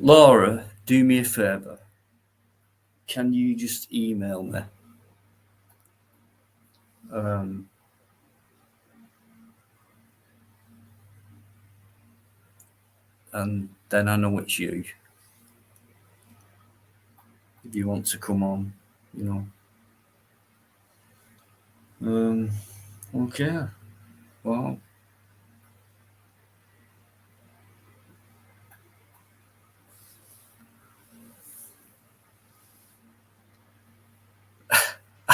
Laura, do me a favour. Can you just email me? Um, and then I know it's you. If you want to come on, you know. Okay. Well,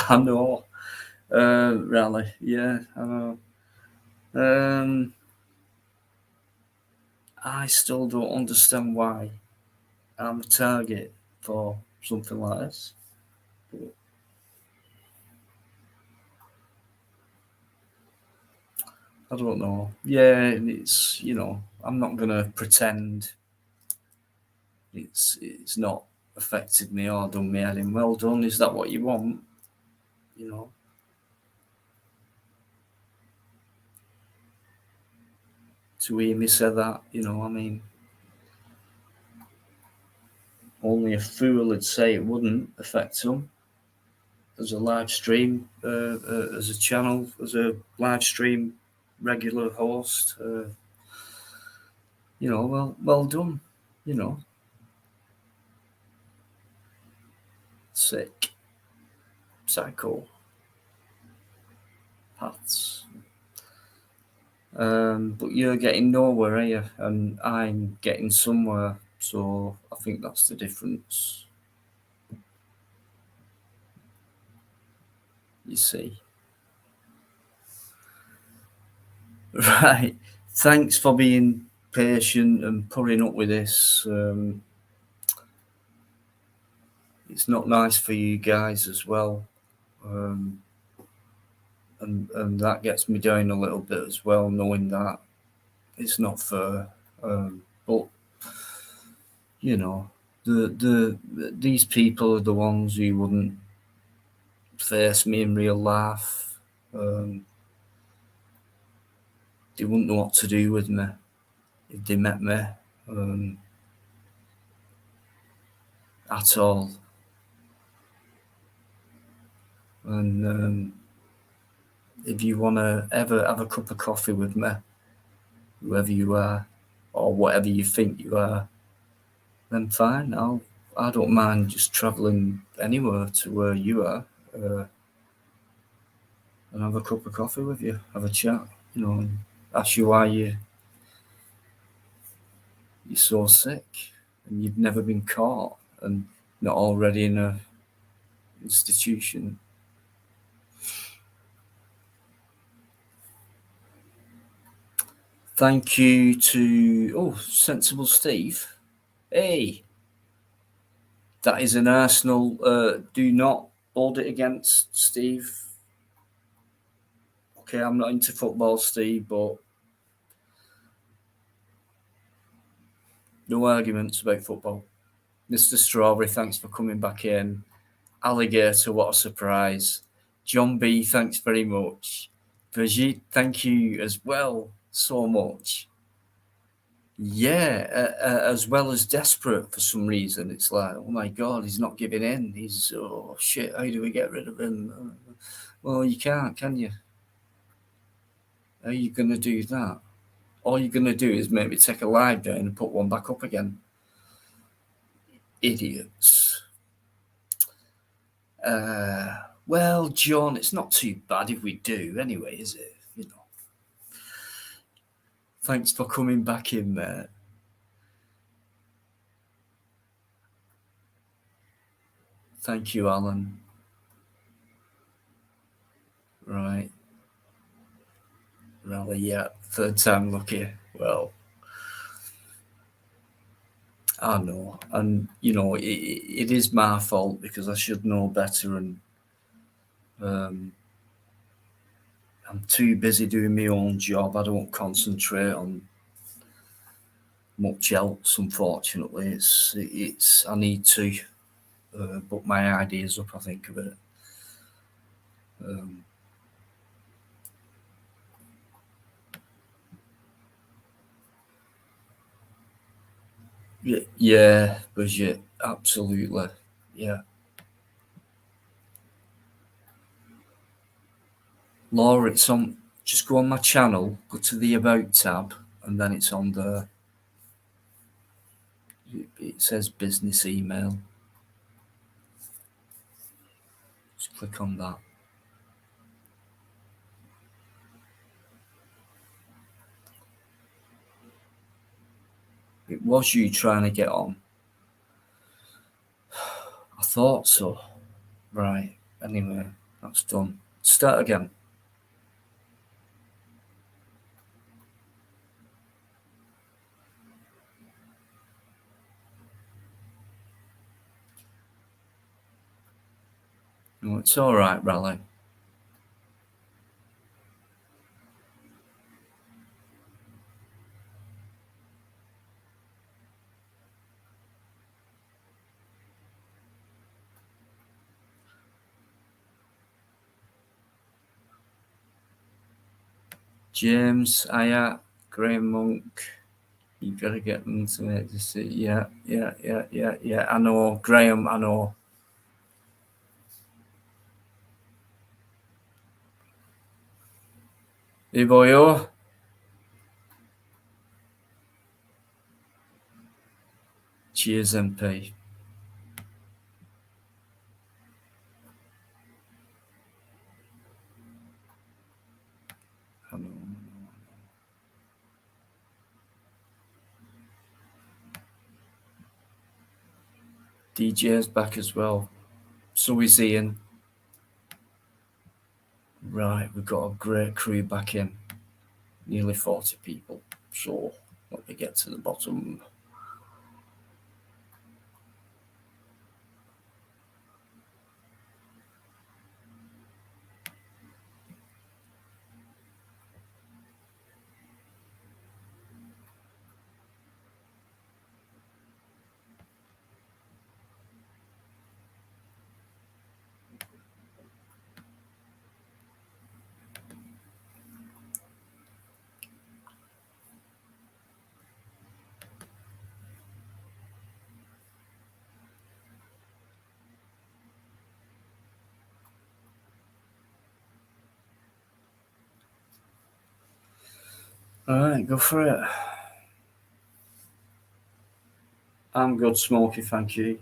I know. Rally. Yeah, I know. Um, I still don't understand why I'm a target for something like this. But I don't know. Yeah, it's I'm not gonna pretend it's not affected me or done me any well done. Is that what you want? You know, to hear me say that. I mean, only a fool would say it wouldn't affect them. As a live stream, as a channel, as a live stream regular host. Well done. You know, sick, psycho paths. But you're getting nowhere, are you? And I'm getting somewhere. So I think that's the difference. You see, right? Thanks for being patient and putting up with this. It's not nice for you guys as well. Um, and that gets me down a little bit as well, knowing that it's not fair. But you know, these people are the ones who wouldn't face me in real life. Um, they wouldn't know what to do with me if they met me at all. And if you want to ever have a cup of coffee with me, whoever you are, or whatever you think you are, then fine. I don't mind just travelling anywhere to where you are, uh, and have a cup of coffee with you, have a chat, and ask you why you're so sick and you've never been caught and not already in a institution. Thank you to Sensible Steve. Hey, that is an Arsenal. Do not hold it against Steve. Okay, I'm not into football, Steve, but no arguments about football. Mr. Strawberry, thanks for coming back in. Alligator, what a surprise. John B, thanks very much. Brigitte, thank you as well so much. Yeah, as well as desperate for some reason. It's like, oh my God, he's not giving in. He's, oh shit, how do we get rid of him? Well, you can't, can you? How are you going to do that? All you're going to do is maybe take a live down and put one back up again. Idiots. Well, John, it's not too bad if we do anyway, is it? Thanks for coming back in, mate. Thank you, Alan. Right. Rally, yeah. Third time lucky. Well, I know. And, it is my fault because I should know better. And I'm too busy doing my own job. I don't concentrate on much else, unfortunately. I need to put my ideas up, I think, of it. Yeah, budget, absolutely. Yeah. Laura, it's on. Just go on my channel, go to the About tab, and then it's on the. It says business email. Just click on that. It was you trying to get on. I thought so. Right. Anyway, that's done. Start again. No, it's all right, Raleigh. James, Aya, Graham Monk. You gotta get them to make this. Yeah. I know. Graham, I know. Hey, boyo. Cheers, MP. I know. DJ's back as well. So is Ian. Right, we've got a great crew back in. Nearly 40 people. So let me get to the bottom. All right, go for it. I'm good, Smokey, thank you.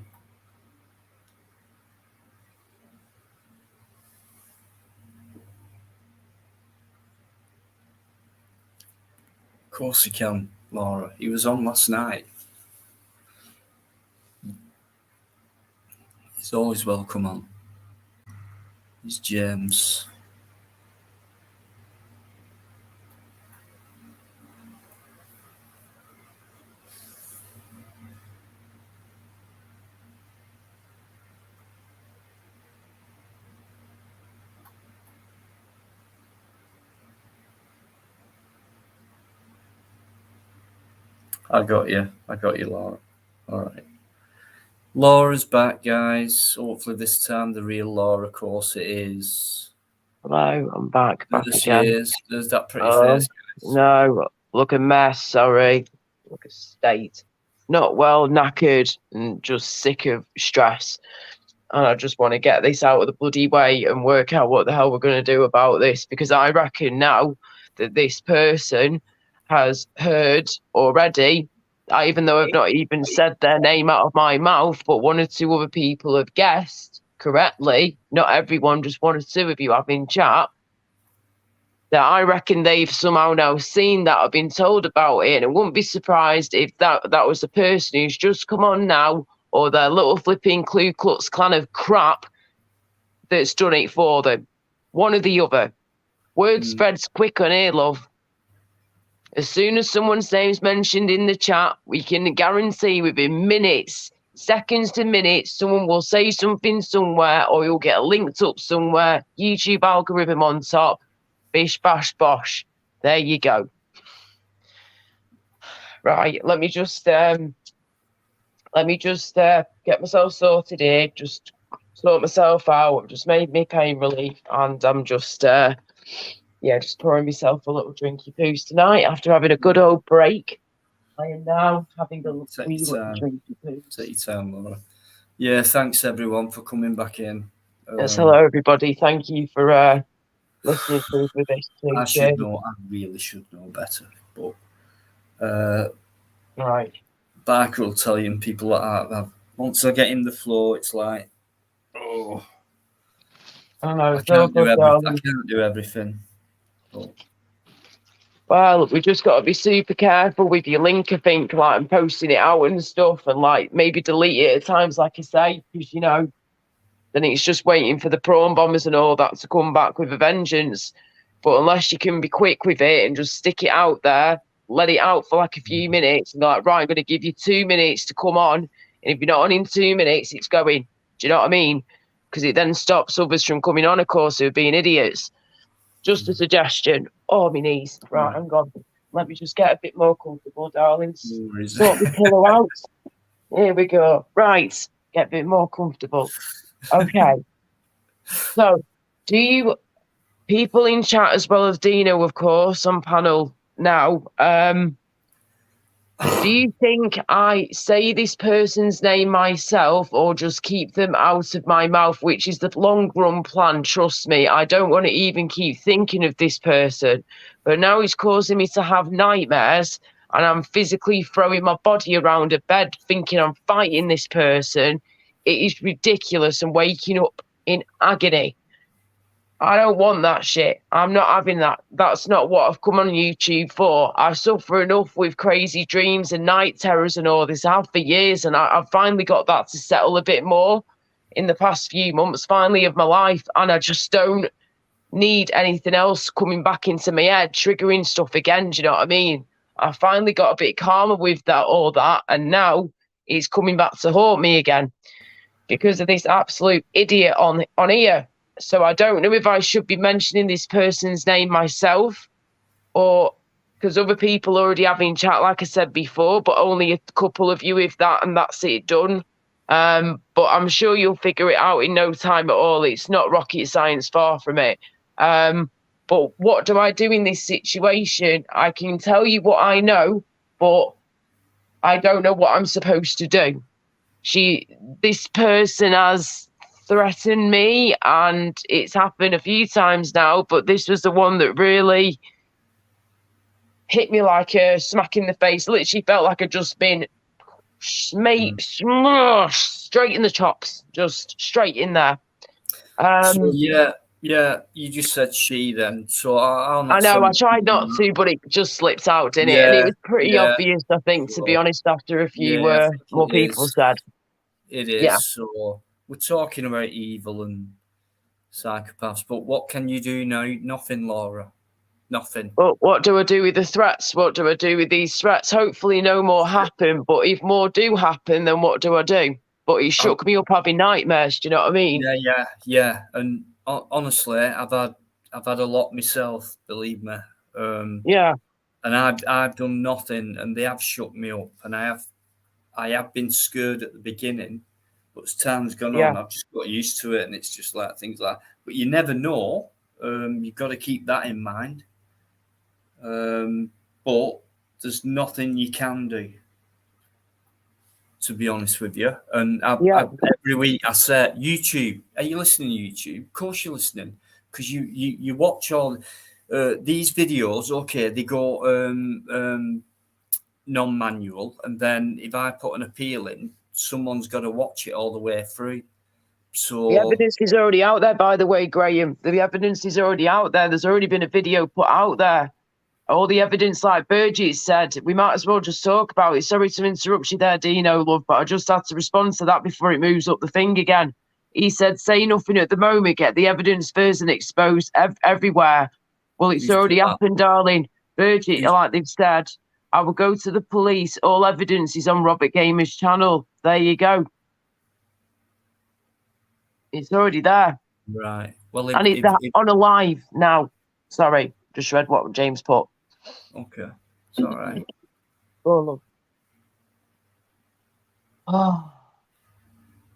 Of course he can, Laura. He was on last night. He's always welcome on. He's James. I got you, Laura. All right. Laura's back, guys. Hopefully this time the real Laura, of course it is. Hello, I'm back There again. she is. There's that pretty face, guys. No, look a mess, sorry. Look a state. Not well, knackered, and just sick of stress. And I just want to get this out of the bloody way and work out what the hell we're going to do about this. Because I reckon now that this person has heard already, even though I've not even said their name out of my mouth, but one or two other people have guessed correctly. Not everyone, just one or two of you having chat. That I reckon they've somehow now seen that, I've been told about it, and I wouldn't be surprised if that was the person who's just come on now, or their little flipping Ku Klux Klan of crap that's done it for them. One or the other. Word spreads quick on here, love. As soon as someone's name's mentioned in the chat, we can guarantee within minutes, seconds to minutes, someone will say something somewhere, or you'll get linked up somewhere. YouTube algorithm on top. Bish, bash, bosh. There you go. Right, let me just get myself sorted here. Just sort myself out. I've just made me pain relief, and I'm just just pouring myself a little drinky poos tonight after having a good old break. I am now having a wee little drinky poos. Take your time, Laura. Yeah, thanks everyone for coming back in. Yes, hello everybody. Thank you for listening through with this. I should know. I really should know better, but right. Barker will tell you, and people like that. Once I get in the flow, it's like, oh, I can't do everything. But. Well, we just got to be super careful with your link, I think, like, and posting it out and stuff, and like maybe delete it at times, like I say, because then it's just waiting for the prawn bombers and all that to come back with a vengeance. But unless you can be quick with it and just stick it out there, let it out for like a few minutes, and like, right, I'm going to give you 2 minutes to come on, and if you're not on in 2 minutes, it's going. Do you know what I mean? Because it then stops others from coming on, of course, who are being idiots. Just a suggestion. Oh, my knees. Right, hang on. Let me just get a bit more comfortable, darlings. Sort the pillow out. Here we go. Right, get a bit more comfortable. Okay. So, do you, people in chat as well as Dino, of course, on panel now, do you think I say this person's name myself or just keep them out of my mouth, which is the long run plan? Trust me, I don't want to even keep thinking of this person, but now it's causing me to have nightmares, and I'm physically throwing my body around a bed thinking I'm fighting this person. It is ridiculous, and waking up in agony. I don't want that shit. I'm not having that. That's not what I've come on YouTube for. I suffer enough with crazy dreams and night terrors and all this. I have for years, and I've finally got that to settle a bit more in the past few months, finally, of my life. And I just don't need anything else coming back into my head, triggering stuff again. Do you know what I mean? I finally got a bit calmer with that, all that, and now it's coming back to haunt me again because of this absolute idiot on here. So I don't know if I should be mentioning this person's name myself, or because other people already have in chat, like I said before, but only a couple of you, if that, and that's it done. But I'm sure you'll figure it out in no time at all. It's not rocket science, far from it. But what do I do in this situation? I can tell you what I know, but I don't know what I'm supposed to do. This person has threatened me, and it's happened a few times now, but this was the one that really hit me like a smack in the face. Literally felt like I'd just been straight in the chops, just straight in there. So yeah, you just said she then. So I know, I tried not to, but it just slipped out, didn't it? And it was pretty obvious, I think, to be honest, after a few more people said. It is. Yeah. So we're talking about evil and psychopaths, but what can you do now? Nothing, Laura. Nothing. But what do I do with the threats? What do I do with these threats? Hopefully no more happen, but if more do happen, then what do I do? But he shook me up having nightmares, do you know what I mean? Yeah. And honestly, I've had a lot myself, believe me. Yeah. And I've done nothing, and they have shook me up, and I have been scared at the beginning, but as time's gone on, I've just got used to it, and it's just like things like. But you never know. You've got to keep that in mind. But there's nothing you can do, to be honest with you. And every week I say, YouTube, are you listening to YouTube? Of course you're listening, because you watch all these videos. Okay, they go non-manual, and then if I put an appeal in, someone's got to watch it all the way through. So the evidence is already out there, by the way, Graham. The evidence is already out there. There's already been a video put out there. All the evidence, like Burgess said, we might as well just talk about it. Sorry to interrupt you there, Dino, love, but I just had to respond to that before it moves up the thing again. He said, say nothing at the moment, get the evidence first and exposed everywhere. Well, it's already happened, darling. Virgin, like they've said, I will go to the police. All evidence is on Robert Gamer's channel. There you go. It's already there. Right. Well, And it's on a live now. Sorry, just read what James put. Okay. It's all right. Oh, look. Oh.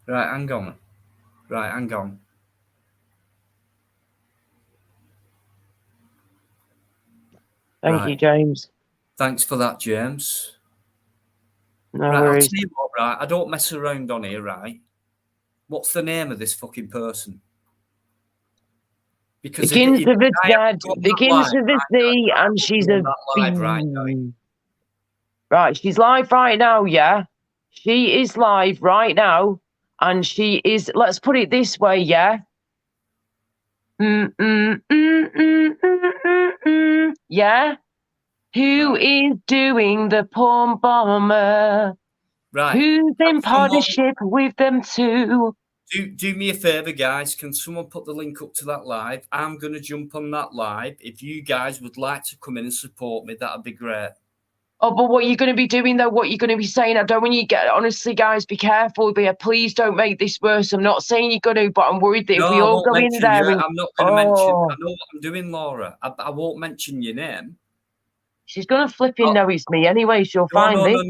Right, hang on. Thank you, James. Thanks for that, James. No right, worries. I'll tell you what, right? I don't mess around on here, right? What's the name of this fucking person? Because begins with a Z, begins with a Z, and she's a B. Right, she's live right now, yeah? She is live right now, and she is, let's put it this way, yeah? Yeah? Who is doing the porn bomber? Right. Who's in partnership with them too? Do me a favour, guys. Can someone put the link up to that live? I'm going to jump on that live. If you guys would like to come in and support me, that'd be great. Oh, but what you're going to be doing, though, what you're going to be saying, I don't want you to get, honestly, guys, be careful. Please don't make this worse. I'm not saying you're going to, but I'm worried that if we all go in there. I'm not going to mention. I know what I'm doing, Laura. I won't mention your name. She's going to flip in know it's me anyway. She'll find this.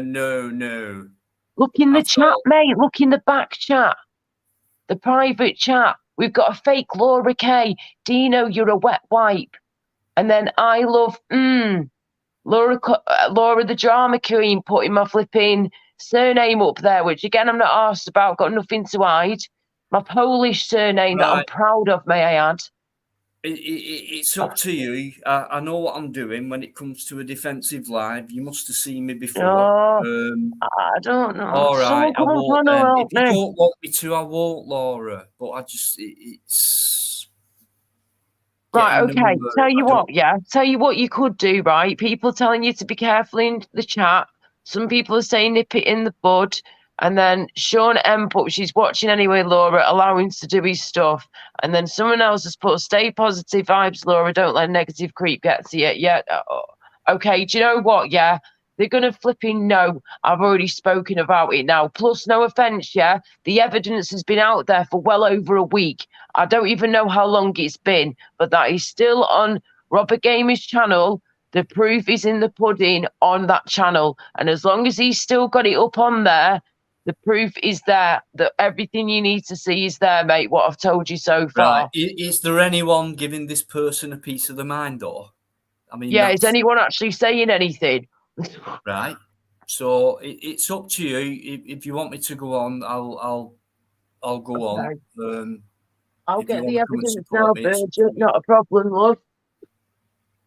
No. Look in the chat, mate. Look in the back chat. The private chat. We've got a fake Laura K. Dino, you're a wet wipe. And then I love, Laura the drama queen, putting my flipping surname up there, which again I'm not asked about, got nothing to hide. My Polish surname that I'm proud of, may I add. It's up to you. I know what I'm doing when it comes to a defensive live. You must have seen me before. I don't know. All right, I won't. If you don't want me to, I won't, Laura. But I just, it's right. Okay. Tell you what you could do. Right, people telling you to be careful in the chat. Some people are saying nip it in the bud. And then Sean M put, she's watching anyway, Laura, allow him to do his stuff. And then someone else has put, stay positive vibes, Laura, don't let negative creep get to you. Yeah, okay, do you know what, yeah? They're going to flipping know. I've already spoken about it now. Plus, no offence, yeah? The evidence has been out there for well over a week. I don't even know how long it's been, but that is still on Robert Gamer's channel. The proof is in the pudding on that channel. And as long as he's still got it up on there, the proof is there that everything you need to see is there, mate. What I've told you so far. Right. Is there anyone giving this person a piece of the mind, or? I mean, yeah. Is anyone actually saying anything? Right. So it's up to you. If you want me to go on, I'll go on. I'll get the evidence now, Bridget. Not a problem, love.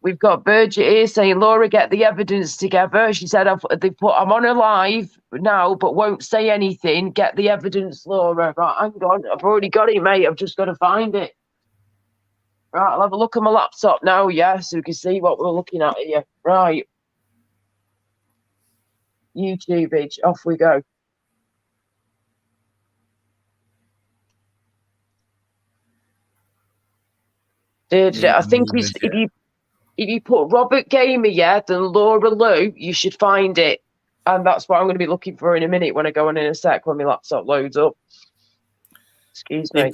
We've got Bridget here saying, Laura, get the evidence together. She said, I'm on a live now, but won't say anything. Get the evidence, Laura. Right, hang on. I've already got it, mate. I've just got to find it. Right, I'll have a look at my laptop now, yeah, so we can see what we're looking at here. Right. YouTube, off we go. I think if you put Robert Gamer, yeah, then Laura Lou, you should find it. And that's what I'm going to be looking for in a minute when I go on in a sec when my laptop loads up. Excuse me.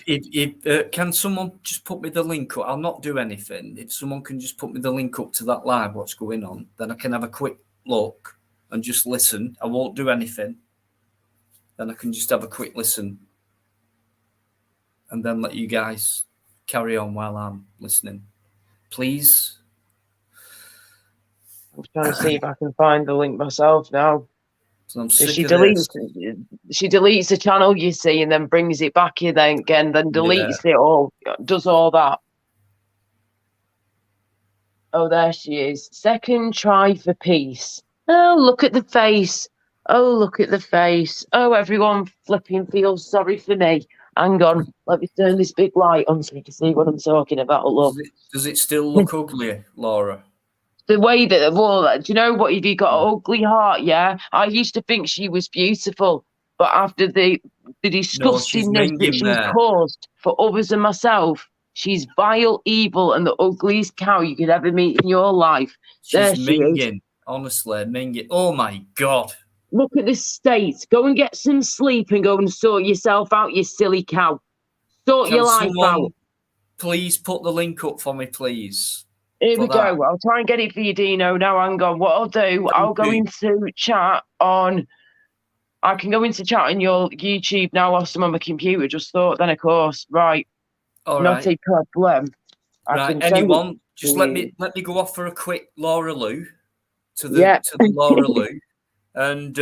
Can someone just put me the link up? I'll not do anything. If someone can just put me the link up to that live, what's going on, then I can have a quick look and just listen. I won't do anything. Then I can just have a quick listen and then let you guys carry on while I'm listening. Please. I'm trying to see if I can find the link myself now. So she deletes the channel, you see, and then brings it back here then again, then deletes it all, does all that. Oh, there she is. Second try for peace. Oh, look at the face. Oh, look at the face. Oh, everyone flipping feels sorry for me. Hang on, let me turn this big light on so you can see what I'm talking about. Look. Does it still look ugly, Laura? The way that, well, do you know what? If you got an ugly heart, yeah? I used to think she was beautiful, but after the disgustingness that she's caused for others and myself, She's vile, evil, and the ugliest cow you could ever meet in your life. There She's she is. minging. Honestly, minging. Oh my God. Look at this state. Go and get some sleep and go and sort yourself out, you silly cow. Sort your life out. Please put the link up for me, please? Here we go. I'll try and get it for you, Dino. Now, hang on. What I'll do, I'll go into chat on... I can go into chat on your YouTube now whilst I'm on my computer. Just thought then, of course. Right. All Not a problem. Right. Anyone, just let me go off for a quick Laura Lou to the Laura Lou. And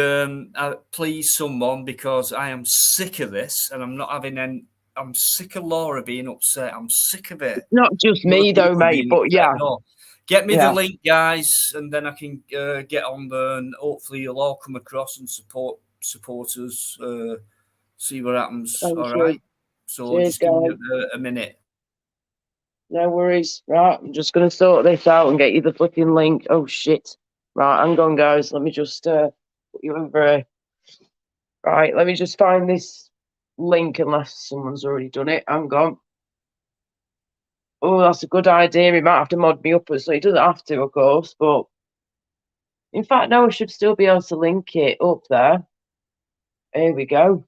please, someone, because I am sick of this and I'm not having any... I'm sick of Laura being upset. I'm sick of it. Not just me, though, mate, but yeah. No. Get me the link, guys, and then I can get on there and hopefully you'll all come across and support us, see what happens. All right? So just give me a minute. No worries. Right, I'm just going to sort this out and get you the flipping link. Oh, shit. Right, hang on, guys. Let me just put you over here. Right, let me just find this link unless someone's already done it. Hang on. Oh, that's a good idea. He might have to mod me up, so he doesn't have to, of course, but in fact, no, I should still be able to link it up there. Here we go.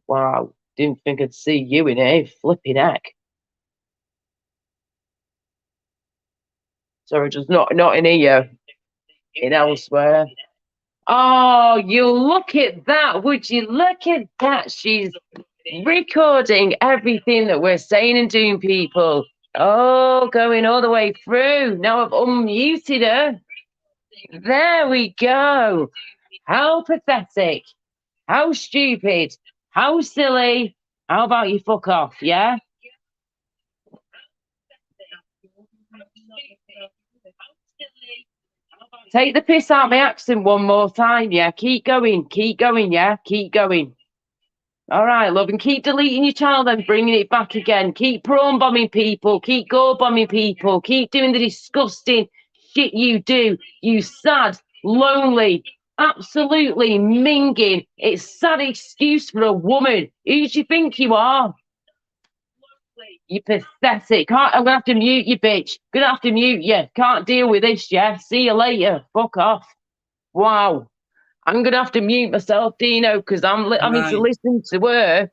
Wow, didn't think I'd see you in here. Flipping heck. Sorry, just not in here. In elsewhere. Oh, you look at that. Would you look at that? She's recording everything that we're saying and doing, people. Oh, going all the way through. Now I've unmuted her. There we go. How pathetic. How stupid. How silly. How about you fuck off, yeah? Take the piss out of my accent one more time, yeah? Keep going, yeah? Keep going. All right, love, and keep deleting your channel and bringing it back again. Keep prawn bombing people, keep go bombing people, keep doing the disgusting shit you do. You sad, lonely, absolutely minging. It's sad excuse for a woman. Who do you think you are? You pathetic. I'm going to have to mute you, bitch. Going to have to mute you. Can't deal with this, yeah? See you later. Fuck off. Wow. I'm going to have to mute myself, Dino, because I'm having to listen to her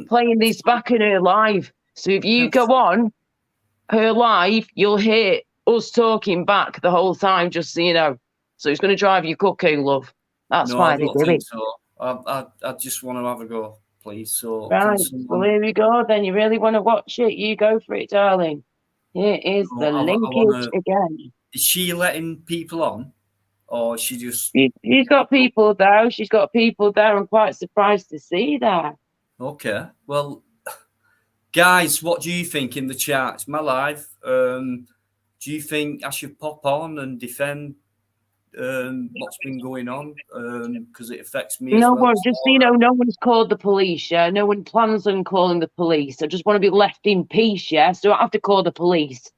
playing this back in her live. So if you go on her live, you'll hear us talking back the whole time, just so you know. So it's going to drive you cuckoo, love. That's why they do it. So. I just want to have a go, please. So right, well, here we go. Then you really want to watch it? You go for it, darling. Here is the linkage again. Is she letting people on? Or she just... She's got people there. She's got people there. I'm quite surprised to see that. Okay. Well, guys, what do you think in the chat? It's my live. Do you think I should pop on and defend what's been going on? Because it affects me as well. Just so you know, no one's called the police, yeah? No one plans on calling the police. I just want to be left in peace, yeah? So I don't have to call the police.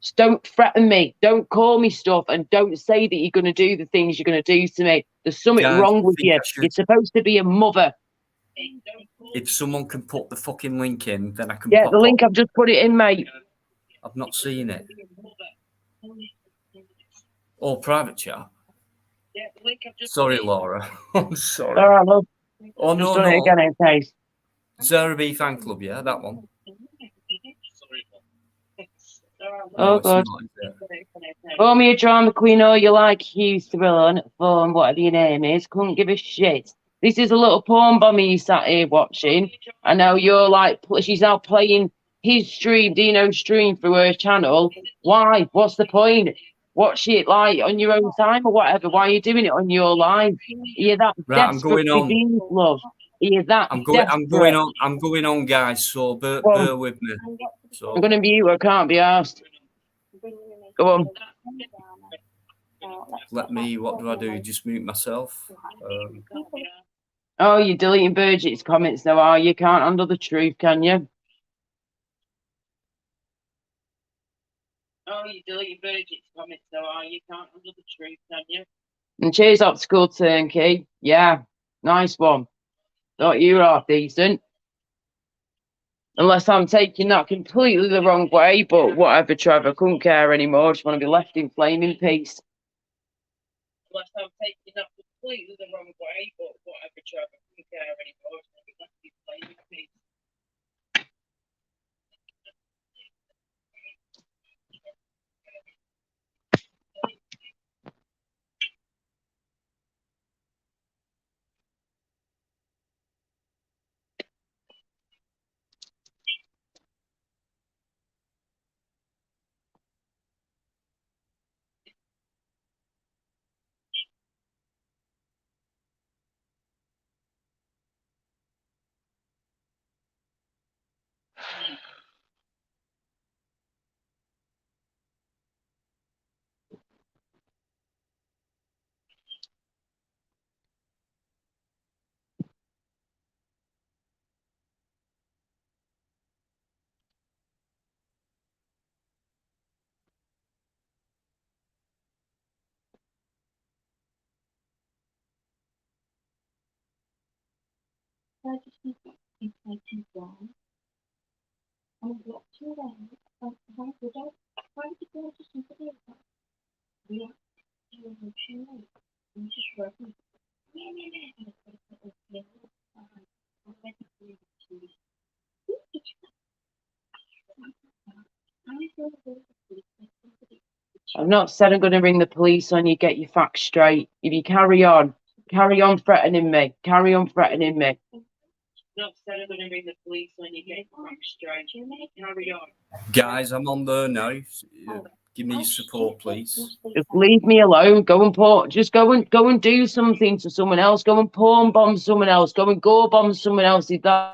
Just don't threaten me. Don't call me stuff, and don't say that you're going to do the things you're going to do to me. There's something wrong with you. You're supposed to be a mother. If someone can put the fucking link in, then I can. Yeah, the link, I've just put it in, mate. I've not seen it. Oh, private chat. Yeah, the link I've just. Sorry, Laura. I'm sorry. All right, love. Oh no, no. It again, okay. Zara B fan club, yeah, that one. Oh, God. Call me a drama queen or you like Hugh Thriller, phone, whatever your name is. Couldn't give a shit. This is a little porn bomber you sat here watching. I know you're like, she's now playing his stream, Dino's stream through her channel. Why? What's the point? Watch it like on your own time or whatever. Why are you doing it on your live? You're that desperate for these, love. You're that I'm going on, guys. So bear with me. So I'm gonna mute. I can't be asked. Go on. Let me. What do I do? Just mute myself. Oh, you're deleting Burgett's comments now, are you? Can't handle the truth, can you? Oh, you're deleting Burgett's comments now, are you? Can't handle the truth, can you? And cheers, Optical Turnkey. Yeah, nice one. Not you half decent. Unless I'm taking that completely the wrong way, but whatever, Trevor. Couldn't care anymore. Just want to be left in flaming peace. Unless I'm taking that completely the wrong way, but whatever, Trevor. Couldn't care anymore. Just want to be left in flaming peace. I've not said I'm going to ring the police on you. Get your facts straight. If you carry on threatening me. Carry on threatening me. Not said I'm going to ring the police on you. Get your facts straight. Carry on. Guys, I'm on there now. Give me your support, please. Just leave me alone. Just go and do something to someone else. Go and porn bomb someone else. Go and gore bomb someone else. If that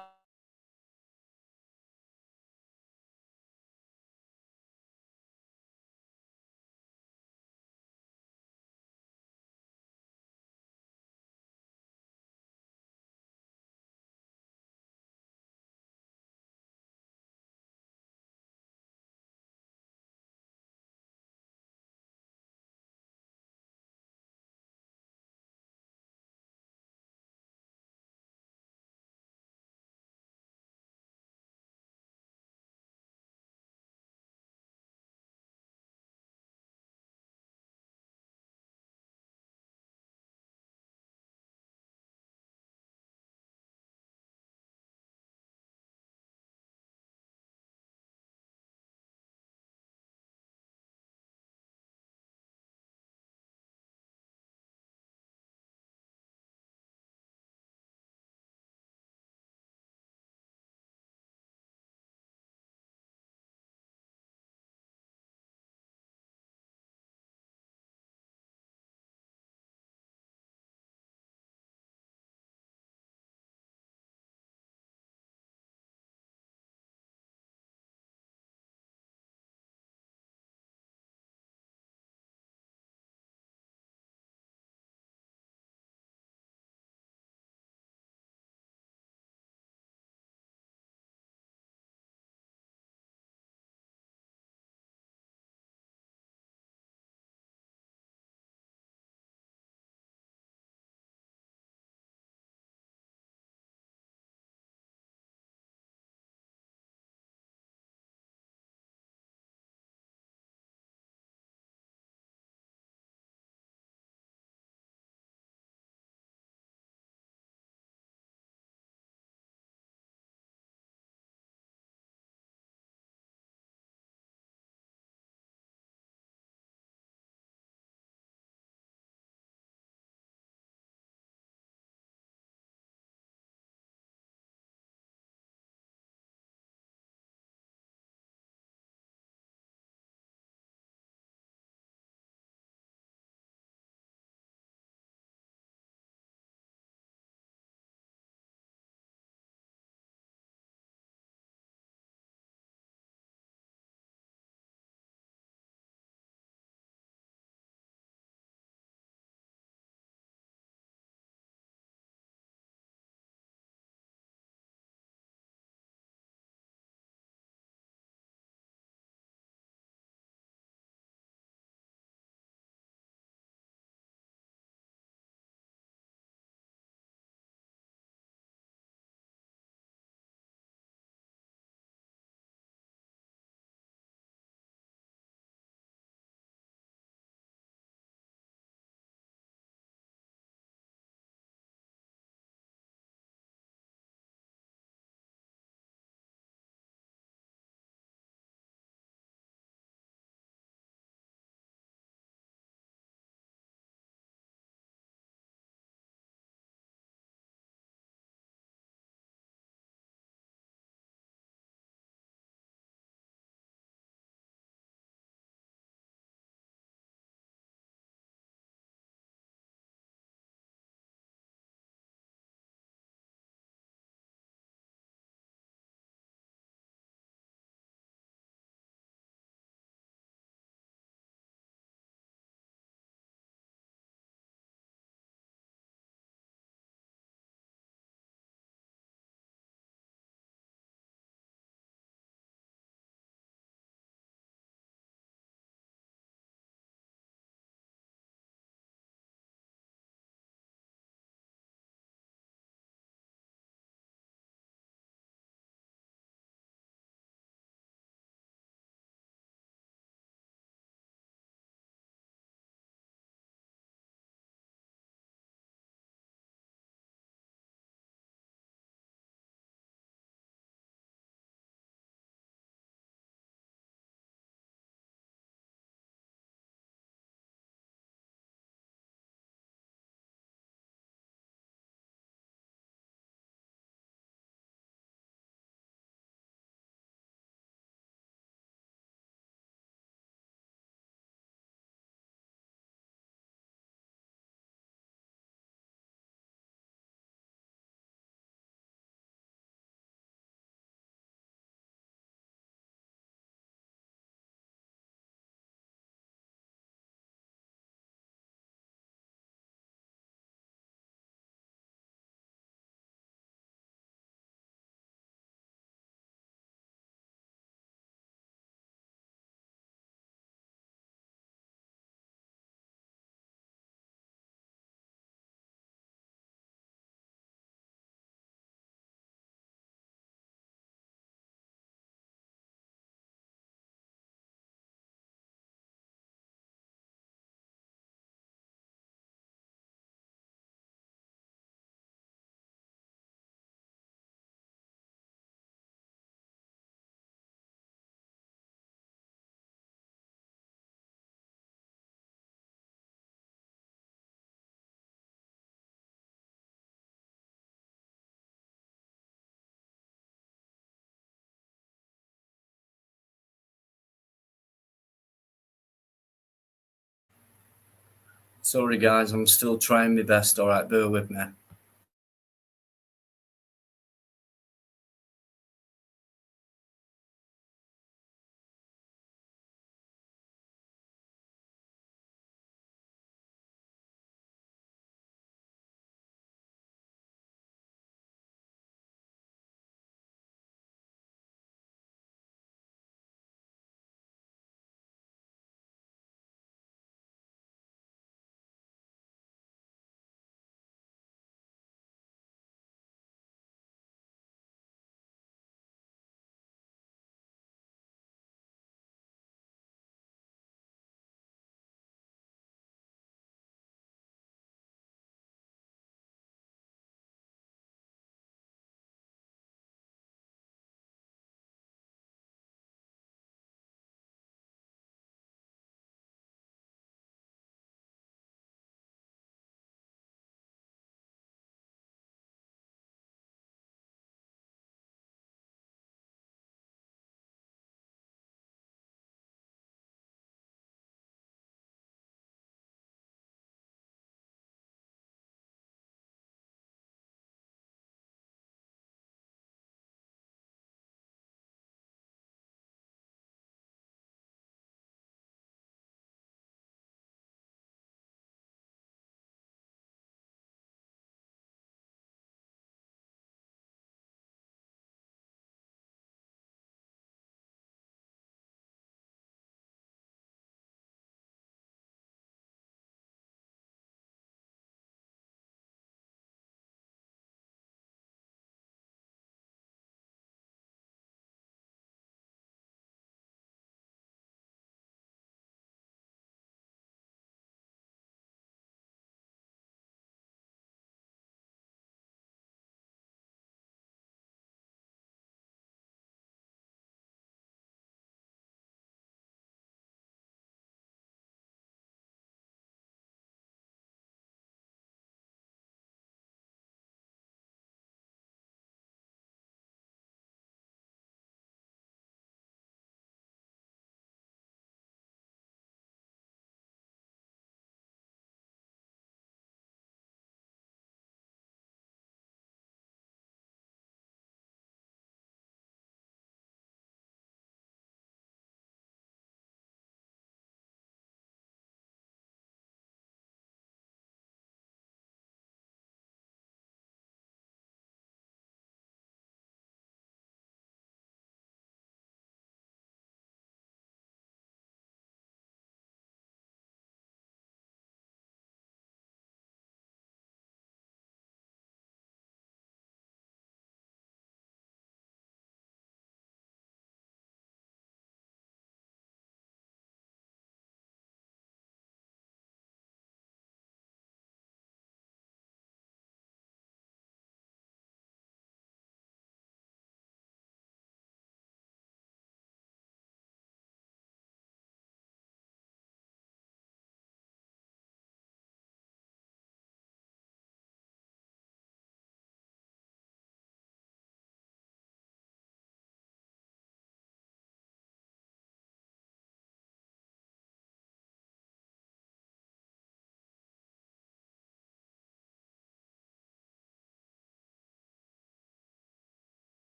Sorry, guys, I'm still trying my best. All right, bear with me.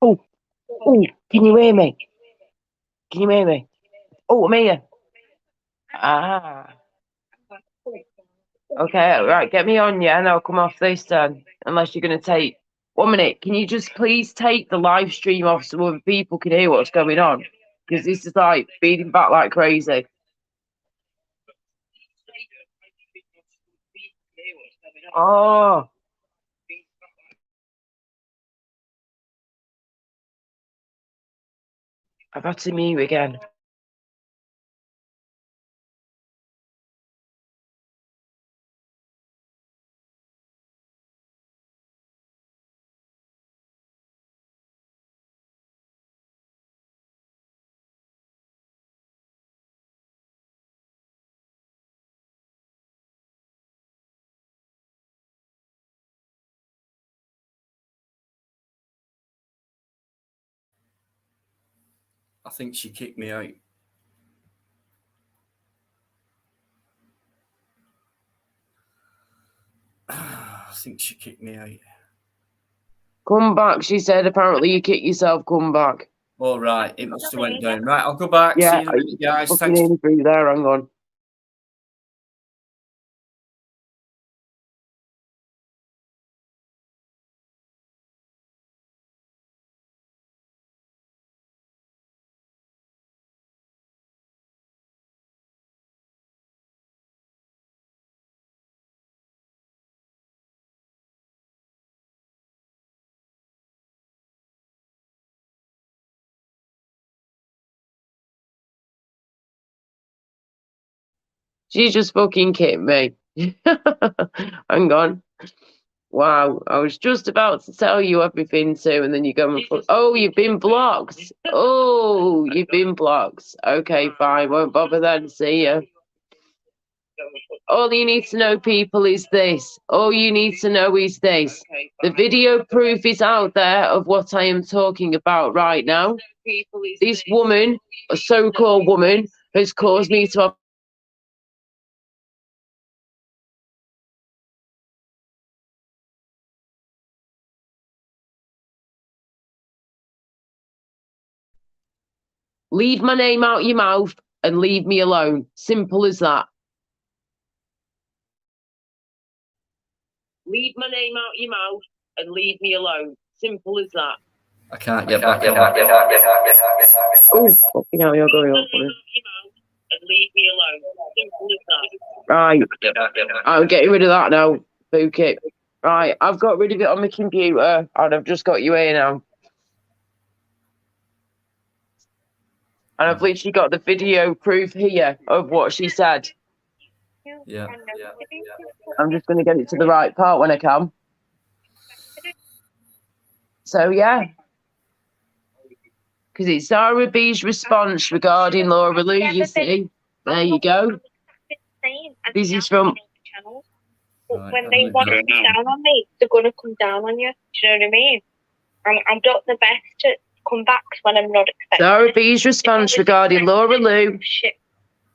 Oh, oh, can you hear me? Can you hear me? Oh, I'm here. Ah. Okay, right, get me on, yeah, and I'll come off this then. Unless you're going to take 1 minute. Can you just please take the live stream off so other people can hear what's going on? Because this is like feeding back like crazy. Oh. I've had to mute again. I think she kicked me out. I think she kicked me out. Come back, she said. Apparently you kicked yourself, come back. All right, it must have went down. Right, I'll go back. Yeah, see you in a minute, guys. fucking Thanks. through there, hang on. She just fucking kicked me. Hang on. Wow, I was just about to tell you everything too, and then you go and oh, you've been blocked. Oh, you've been blocked. Okay, fine, won't bother then. See ya. All you need to know, people, is this. All you need to know is this. The video proof is out there of what I am talking about right now. This woman, a so-called woman, has caused me to have leave my name out your mouth and leave me alone. Simple as that. Leave my name out your mouth and leave me alone. Simple as that. I can't get back on. Oh, fucking hell, you're going on for it. And leave me alone. Simple as that. Right. I'm getting rid of that now. Book it. Right, I've got rid of it on my computer and I've just got you here now. And I've literally got the video proof here of what she said. Yeah. I'm just going to get it to the right part when I can. So, yeah. Because it's Zara B's response regarding Laura Lou, you see. There you go. This is from... But when they want to come down on me, they're going to come down on you. Do you know what I mean? I'm doing the best to come back when I'm not expecting Zara it. B's response regarding Laura Lou Shit,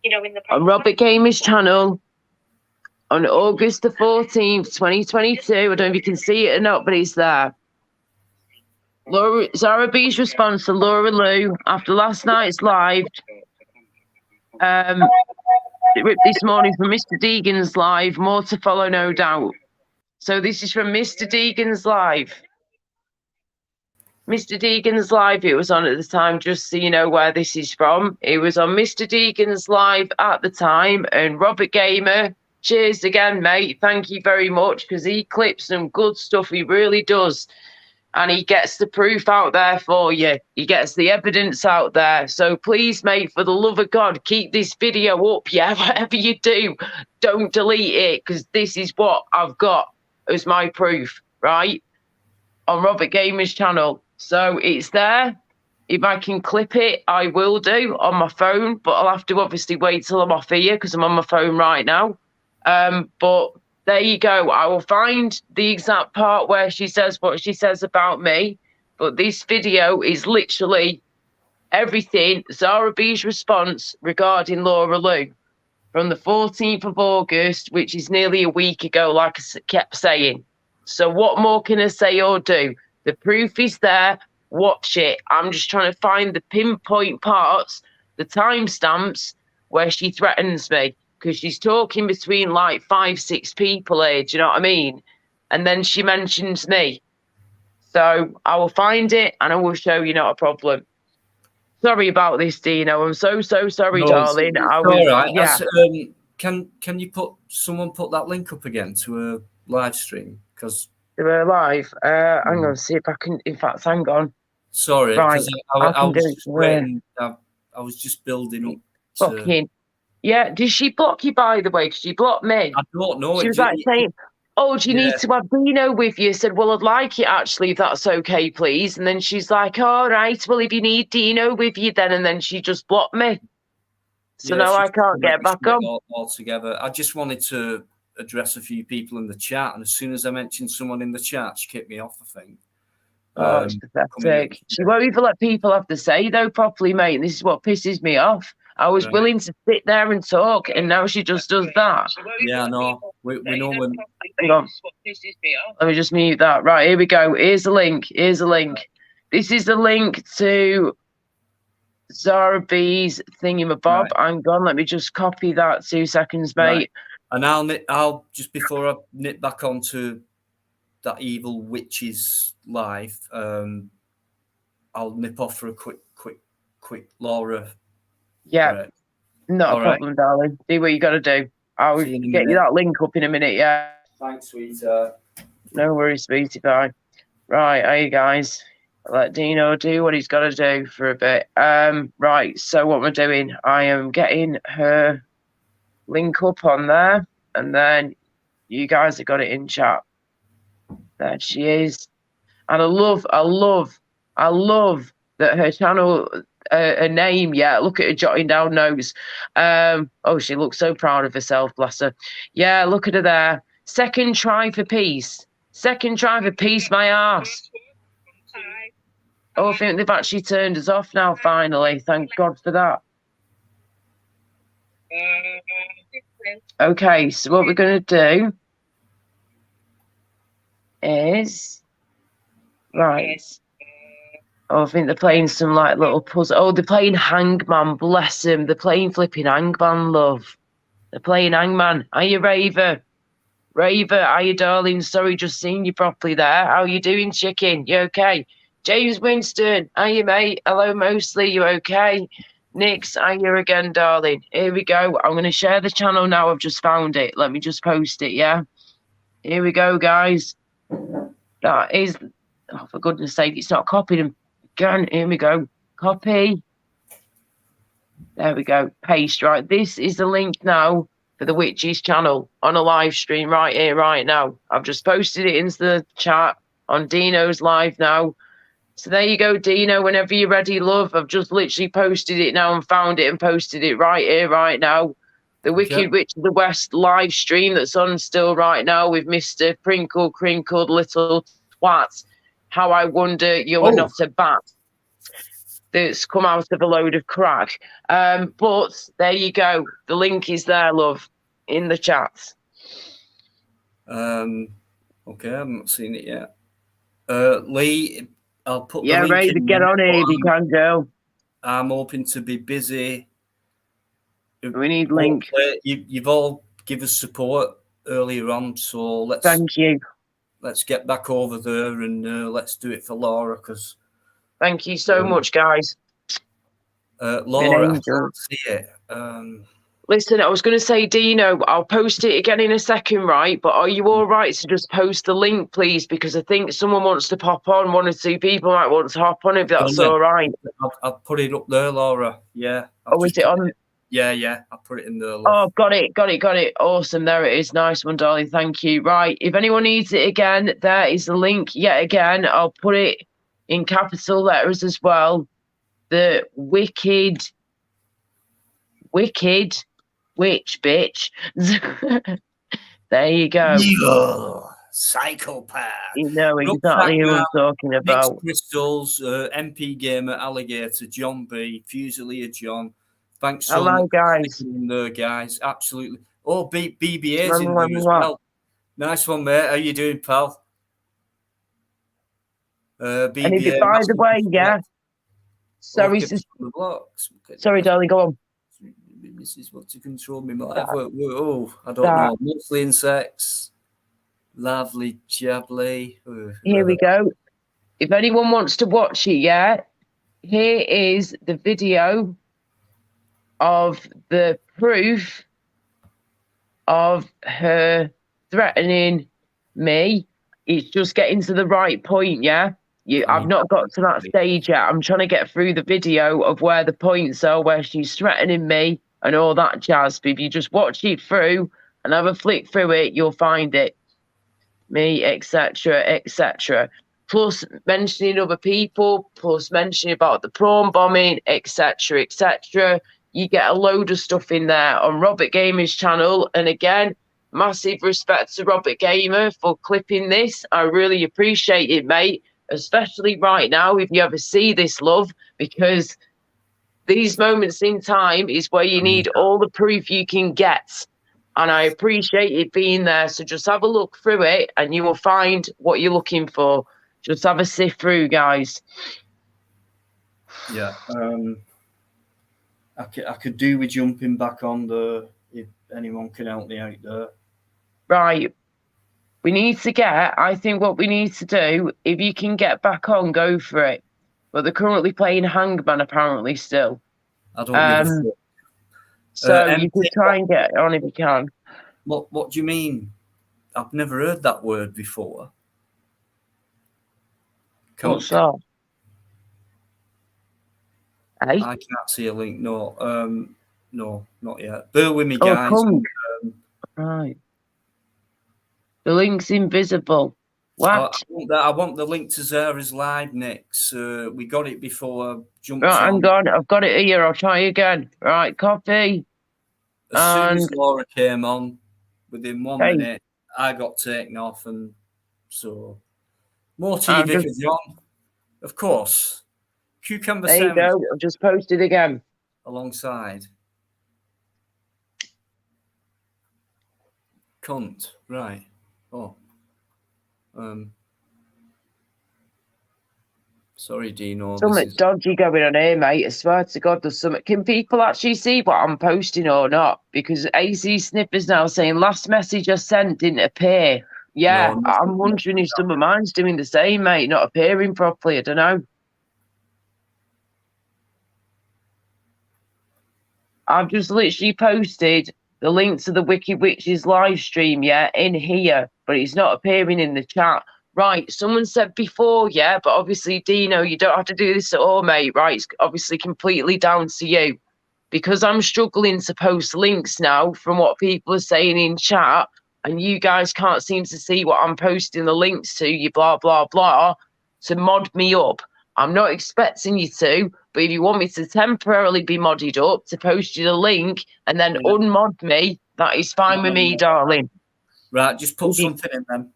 you know, in the on Robert Gamer's channel on August the 14th, 2022. I don't know if you can see it or not, but it's there. Zara B's response to Laura Lou after last night's live. This morning from Mr. Deegan's live. More to follow, no doubt. So this is from Mr. Deegan's live. Mr. Deegan's live, it was on at the time, just so you know where this is from. It was on Mr. Deegan's live at the time, and Robert Gamer, cheers again, mate. Thank you very much, because he clips some good stuff, he really does. And he gets the proof out there for you. He gets the evidence out there. So please, mate, for the love of God, keep this video up, yeah? Whatever you do, don't delete it, because this is what I've got as my proof, right? On Robert Gamer's channel. So it's there. If I can clip it, I will do on my phone, but I'll have to obviously wait till I'm off here because I'm on my phone right now. But there you go. I will find the exact part where she says what she says about me. But this video is literally everything. Zara B's response regarding Laura Lou from the 14th of August, which is nearly a week ago, like I kept saying. So what more can I say or do? The proof is there. watch it. I'm just trying to find the pinpoint parts, the timestamps where she threatens me, because she's talking between like 5-6 people here. Do you know what I mean? And then she mentions me. So I will find it and I will show you, not a problem. Sorry about this, Dino. I'm so sorry, No, darling. it's I was, all right. yeah. Can you someone put that link up again to a live stream? Because We're live. Hang on, see if I can. In fact, hang on. sorry, Right, because I I can was do it. just waiting. I was just building up. Fucking yeah. Did she block you, by the way? Because she blocked me. I don't know. She was like saying, "Oh, do you need to have Dino with you?" I said, "Well, I'd like it actually, if that's okay, please." And then she's like, "All right, well, if you need Dino with you, then." And then she just blocked me. So now I can't get back on. All together. I just wanted to address a few people in the chat, and as soon as I mentioned someone in the chat, she kicked me off, I think. Oh, it's pathetic. She won't even let people have to say, though, properly, mate. And this is what pisses me off. I was willing to sit there and talk, and now she just does that. Yeah, no, we know when. Hang on. Let me just mute that. Right, here we go. Here's the link. Here's the link. This is the link to Zara B's thingamabob. Right. Hang on, let me just copy that. 2 seconds, mate. Right. And I'll just, before I nip back onto that evil witch's live, I'll nip off for a quick Laura. Yeah, break. not All a problem, darling. Do what you got to do. I'll get you that link up in a minute, yeah. Thanks, sweetheart. No worries, sweetie pie. Right, hey guys. Let Dino do what he's got to do for a bit. Right, so what we're doing, I am getting her link up on there, and then you guys have got it in chat. There she is. And I love that her channel, her name, yeah, look at her jotting down notes. Oh, she looks so proud of herself, bless her. Yeah, look at her there. Second try for peace. Second try for peace, my ass. Oh, I think they've actually turned us off now, finally. Thank God for that. Okay, so what we're going to do is... Right. Oh, I think they're playing some, like, little puzzle. Oh, they're playing Hangman, bless them. They're playing flipping Hangman, love. They're playing Hangman. Are you, Raver? Raver, are you, darling? Sorry, just seeing you properly there. How you doing, chicken? You okay? James Winston, are you, mate? Hello, mostly. You okay? Nix, are you again, darling? Here we go. I'm going to share the channel now. I've just found it. Let me just post it, yeah? Here we go, guys. That is... Oh, for goodness sake, it's not copied again. Here we go. Copy. There we go. Paste. Right. This is the link now for the Witches channel on a live stream right here, right now. I've just posted it into the chat on Dino's live now. So there you go, Dino. Whenever you're ready, love. I've just literally posted it now and found it and posted it right here, right now. The Wicked Witch of the West live stream that's on still right now with Mr. Crinkled Little Twat. How I wonder you're not a bat that's come out of a load of crack. But there you go. The link is there, love, in the chat. Okay, I haven't seen it yet. Lee, I'll put the link ready to get on here if you can, go. I'm hoping to be busy. We need link. You've all given us support earlier on, so let's... Thank you. Let's get back over there and let's do it for Laura, because... Thank you so much, guys. Laura, I can't see it. Listen, I was going to say, Dino, I'll post it again in a second, right? But are you all right to just post the link, please? Because I think someone wants to pop on. 1 or 2 people might want to hop on, if that's all right. I'll put it up there, Laura. Yeah. Is it on? Yeah. I'll put it in there. Oh, got it. Awesome. There it is. Nice one, darling. Thank you. Right. If anyone needs it again, there is the link yet again. I'll put it in capital letters as well. The Wicked Witch bitch. There you go. Evil psychopath. You know exactly who I'm talking about. Mixed Crystals, MP Gamer, Alligator, John B, Fusilier John. Thanks so much, guys. In there, guys. Absolutely. Oh, BBA's in there as well. Nice one, mate. How you doing, pal? And if it, by the way, yeah. Sorry, sorry, darling, go on. Mrs. What to control me? Oh, I don't know. Mostly insects. Lovely, jubbly. Here we go. If anyone wants to watch it, yeah, here is the video of the proof of her threatening me. It's just getting to the right point, yeah? I've not got to that stage yet. I'm trying to get through the video of where the points are, where she's threatening me and all that jazz. But if you just watch it through and have a flick through it, you'll find it. Me, etc., etc. Plus mentioning other people, plus mentioning about the prawn bombing, etc., etc. You get a load of stuff in there on Robert Gamer's channel. And again, massive respect to Robert Gamer for clipping this. I really appreciate it, mate. Especially right now, if you ever see this, love, because these moments in time is where you need all the proof you can get. And I appreciate it being there. So just have a look through it and you will find what you're looking for. Just have a sift through, guys. Yeah. I could do with jumping back on if anyone can help me out there. Right. We need to I think what we need to do, if you can get back on, go for it. But they're currently playing Hangman, apparently, still. I don't give a fuck. So you could try and get on if you can. What do you mean? I've never heard that word before. What's that? Hey? I can't see a link. No, no, not yet. Bear with me, guys. Right. The link's invisible. What? I want the link to Zara's live next. We got it before I jumped on. Hang on. I've got it here. I'll try again. Right, copy. As soon as Laura came on, within 1 minute, I got taken off. And so, more TV for John. Of course. Cucumber there you go. I've just posted again. Alongside. Cunt. Right. Oh. Sorry, Dino. Something dodgy going on here, mate. I swear to God, there's something. Can people actually see what I'm posting or not? Because AC Snipper's now saying last message I sent didn't appear. Yeah, no, I'm wondering if some of mine's doing the same, mate, not appearing properly. I don't know. I've just literally posted the link to the Wicked Witches live stream, yeah, in here, but it's not appearing in the chat. Right, someone said before, yeah, but obviously, Dino, you don't have to do this at all, mate, right? It's obviously completely down to you. Because I'm struggling to post links now from what people are saying in chat, and you guys can't seem to see what I'm posting the links to, you blah, blah, blah, to mod me up. I'm not expecting you to, but if you want me to temporarily be modded up, to post you the link and then unmod me, that is fine with me, darling. Right, just put something in then.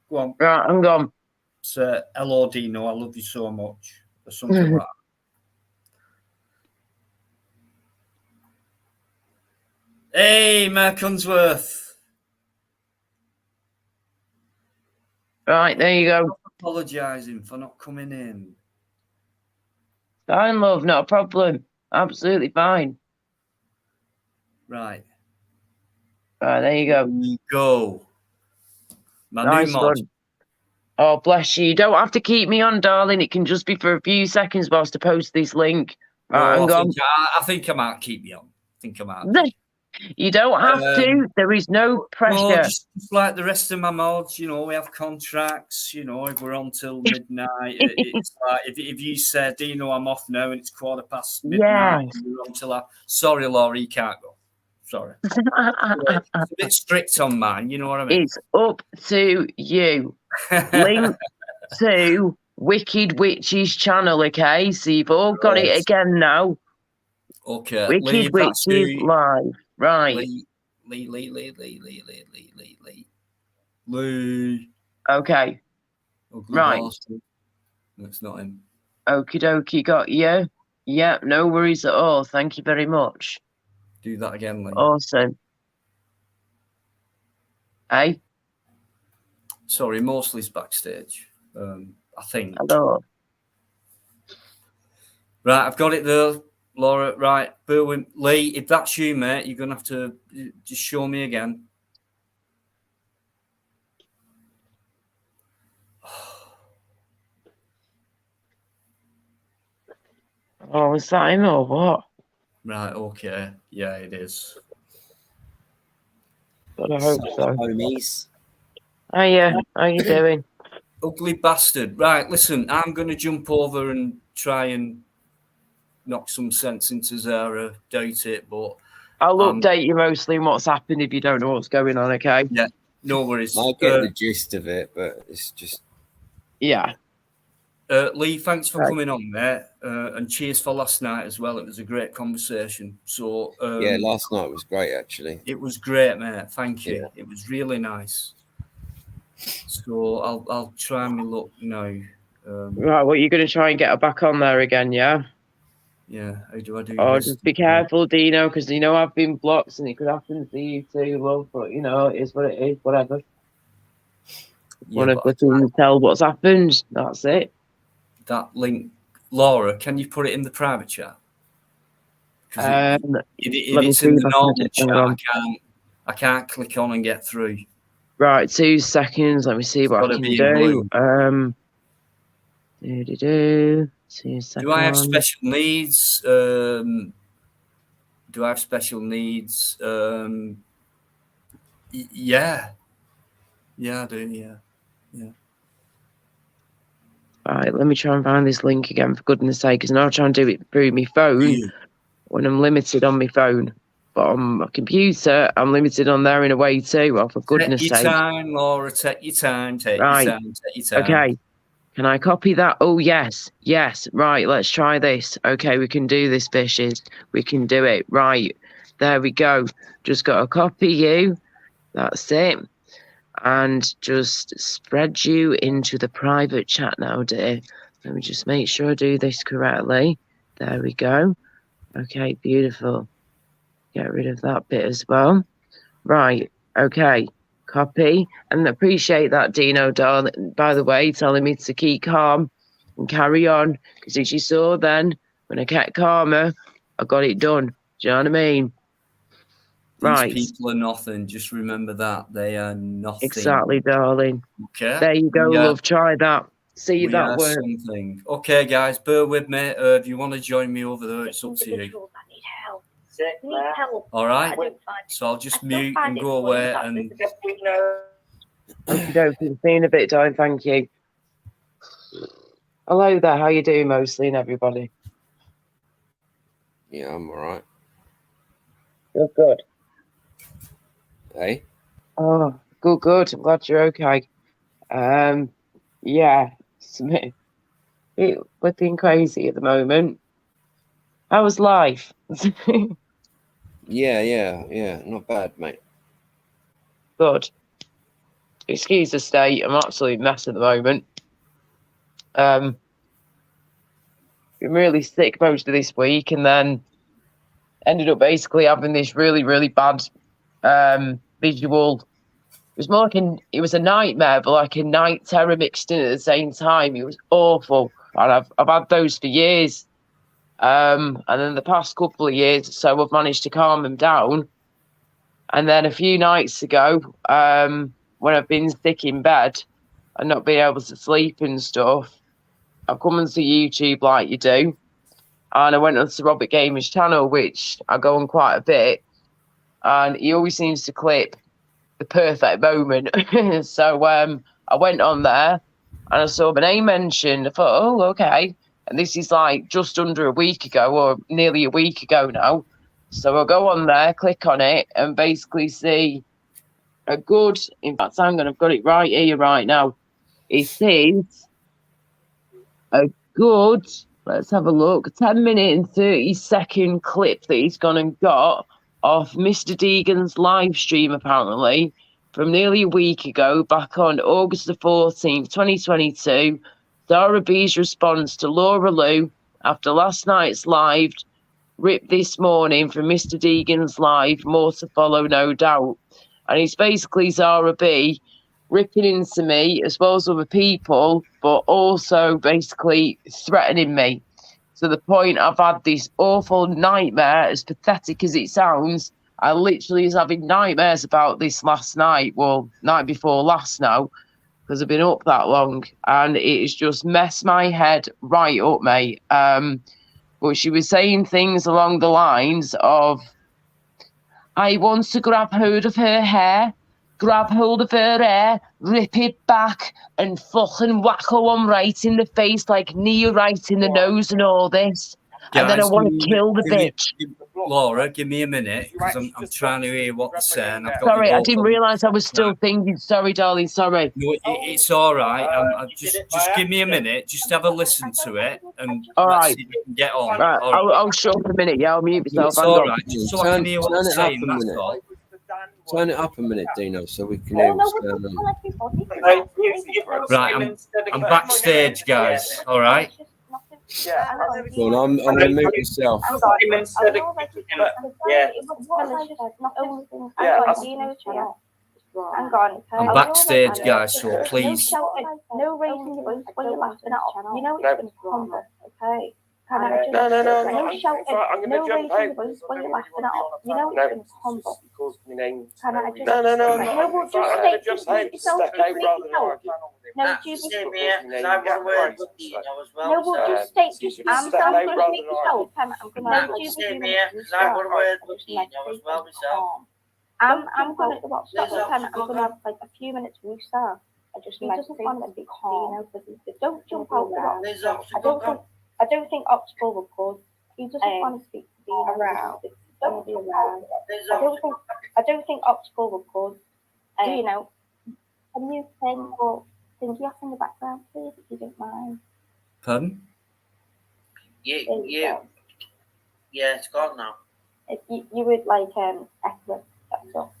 Go on. Right, I'm gone. So, hello, Dino, I love you so much. Or something like that. Hey, Mark Unsworth. Right, there you go. Apologising for not coming in. Fine, love, not a problem. Absolutely fine. Right. Right, there you go. There you go. My nice new mod. One. Oh, bless you. You don't have to keep me on, darling. It can just be for a few seconds whilst I post this link. Right, no, I think I might keep you on. I think I might. You don't have to. There is no pressure. No, just like the rest of my mods, you know, we have contracts, you know, if we're on till midnight. It's like if you said, Dino, I'm off now and it's midnight, yes. You're on till sorry, Laura, you can't go. Sorry. It's a bit strict on mine, you know what I mean? It's up to you. Link to Wicked Witches channel, okay? So you've all got it again now. Okay. Wicked Witches live. Right. Lee. Okay. Right. No, it's not him. Okie dokie, got you. Yeah, no worries at all. Thank you very much. Do that again, Lee. Awesome. Hey? Sorry, Mosley's backstage. I think. Hello. Right, I've got it there, Laura. Right, Berwin, Lee, if that's you, mate, you're going to have to just show me again. Oh, is that him or what? Right, okay. Yeah, it is. But I hope so. Homies. Hiya, how you doing? Ugly bastard. Right, listen, I'm going to jump over and try and knock some sense into Zara, doubt it, but I'll update you mostly on what's happened if you don't know what's going on, okay? yeah, no worries. I get the gist of it, but it's just... Yeah. Lee, thanks for coming on, mate, and cheers for last night as well. It was a great conversation. So yeah, last night was great, actually. It was great, mate. Thank you. Yeah. It was really nice. So I'll try my luck now. Right, what, you're going to try and get her back on there again, yeah? Yeah, how do I do Oh, this? just be careful, Dino, because you know I've been blocked and it could happen to you too, love, but you know, it is what it is, whatever. Yeah, Want to tell what's happened, that's it. That link, Laura, can you put it in the private chat? If it's in the normal chat, I can't click on and get through. Right, 2 seconds. Let me see what I can do. 2 seconds. Do I have special needs? Do I have special needs? Yeah. Yeah, I do. Yeah. All right, let me try and find this link again, for goodness sake, because now I'm trying to do it through my phone when I'm limited on my phone. But on my computer, I'm limited on there in a way too. Oh, for goodness sake. Take your time, Laura. Take your time. Take your time. Okay. Can I copy that? Oh, yes. Yes. Right. Let's try this. Okay. We can do this, fishes. We can do it. Right. There we go. Just got to copy you. That's it. And just spread you into the private chat now, dear. Let me just make sure I do this correctly. There we go. Okay. Beautiful. Get rid of that bit as well. Right. Okay. Copy. And appreciate that, Dino, darling, by the way, telling me to keep calm and carry on. Because as you saw then, when I kept calmer, I got it done. Do you know what I mean? These people are nothing. Just remember that. They are nothing. Exactly, darling. Okay. There you go, love. Try that. See if that works. Something. Okay, guys, bear with me. If you want to join me over there, it's up to you. All right. So I'll just mute and go away. And okay, see you in a bit, darling. Thank you. Hello there. How you doing, mostly, and everybody? Yeah, I'm all right. You're good. Hey? Oh, good. I'm glad you're okay. Yeah, we're being crazy at the moment. How was life? Yeah. Not bad, mate. Good. Excuse the state. I'm absolutely mess at the moment. Been really sick most of this week, and then ended up basically having this really, really bad visual. It was more like it was a nightmare, but like a night terror mixed in at the same time. It was awful, and I've had those for years. And then the past couple of years or so, I've managed to calm them down. And then a few nights ago, when I've been sick in bed and not being able to sleep and stuff, I've come onto YouTube like you do. And I went onto Robert Gamer's channel, which I go on quite a bit. And he always seems to clip the perfect moment. So I went on there and I saw my name mentioned. I thought, oh, okay. And this is like just under a week ago, or nearly a week ago now. So I'll go on there, click on it, and basically see a good, in fact, I've got it right here, right now. It is a good, let's have a look, 10-minute and 30-second clip that he's gone and got off Mr. Deegan's live stream, apparently, from nearly a week ago, back on August the 14th, 2022. Zara B's response to Laura Lou after last night's live, ripped this morning from Mr. Deegan's live, more to follow, no doubt. And it's basically Zara B ripping into me as well as other people, but also basically threatening me. To the point I've had this awful nightmare, as pathetic as it sounds. I literally was having nightmares about this last night, well, night before last now, because I've been up that long, and it has just messed my head right up, mate. But she was saying things along the lines of, I want to grab hold of her hair, grab hold of her hair, rip it back, and fucking whack her one right in the face, like knee right in the nose and all this. And then I Guys, want to kill the bitch. Laura, give me a minute, because I'm trying to hear what they're saying. I've got Sorry, you I both didn't on- realise I was still thinking. Sorry, darling, sorry. No, it's all right. Just give me a minute. Just have a listen to it, and All let's right. see if we can get on. Right, All right. I'll shut up a minute, yeah, I'll mute No, myself. it's Hang all on. right. Just so I can hear what Turn they're it up saying, a that's minute. all. Turn it up a minute, Dino, so we can hear what's going on. Right, I'm backstage, guys. All right. Well, I'm going to mute myself. I'm backstage, guys, so please. No raising your voice when you're laughing at all. You know it's going to crumble, okay? Can I just, No. no shouting, I'm no going to jump raising your out. voice when you're laughing at all. You know it's going to crumble. Can I just, No. no, well, just I'm stay, going to just jump out. mute yourself, Step just out mute rather than yourself. argue. No, do you No, No, well, just stay, just Step I'm out going to rather mute than yourself. I'm going to do I'm going to stop I'm going to have like a few minutes restart. I just meditate and be calm. Don't jump out with Oxford. I don't think Oxford will cause. He doesn't want to speak to be around. Don't be around. I don't think Oxford will cause. You know, can you sing or thingy off in the background, please, if you don't mind? Pardon? Yeah, it's gone now. if you would like echo, that's all.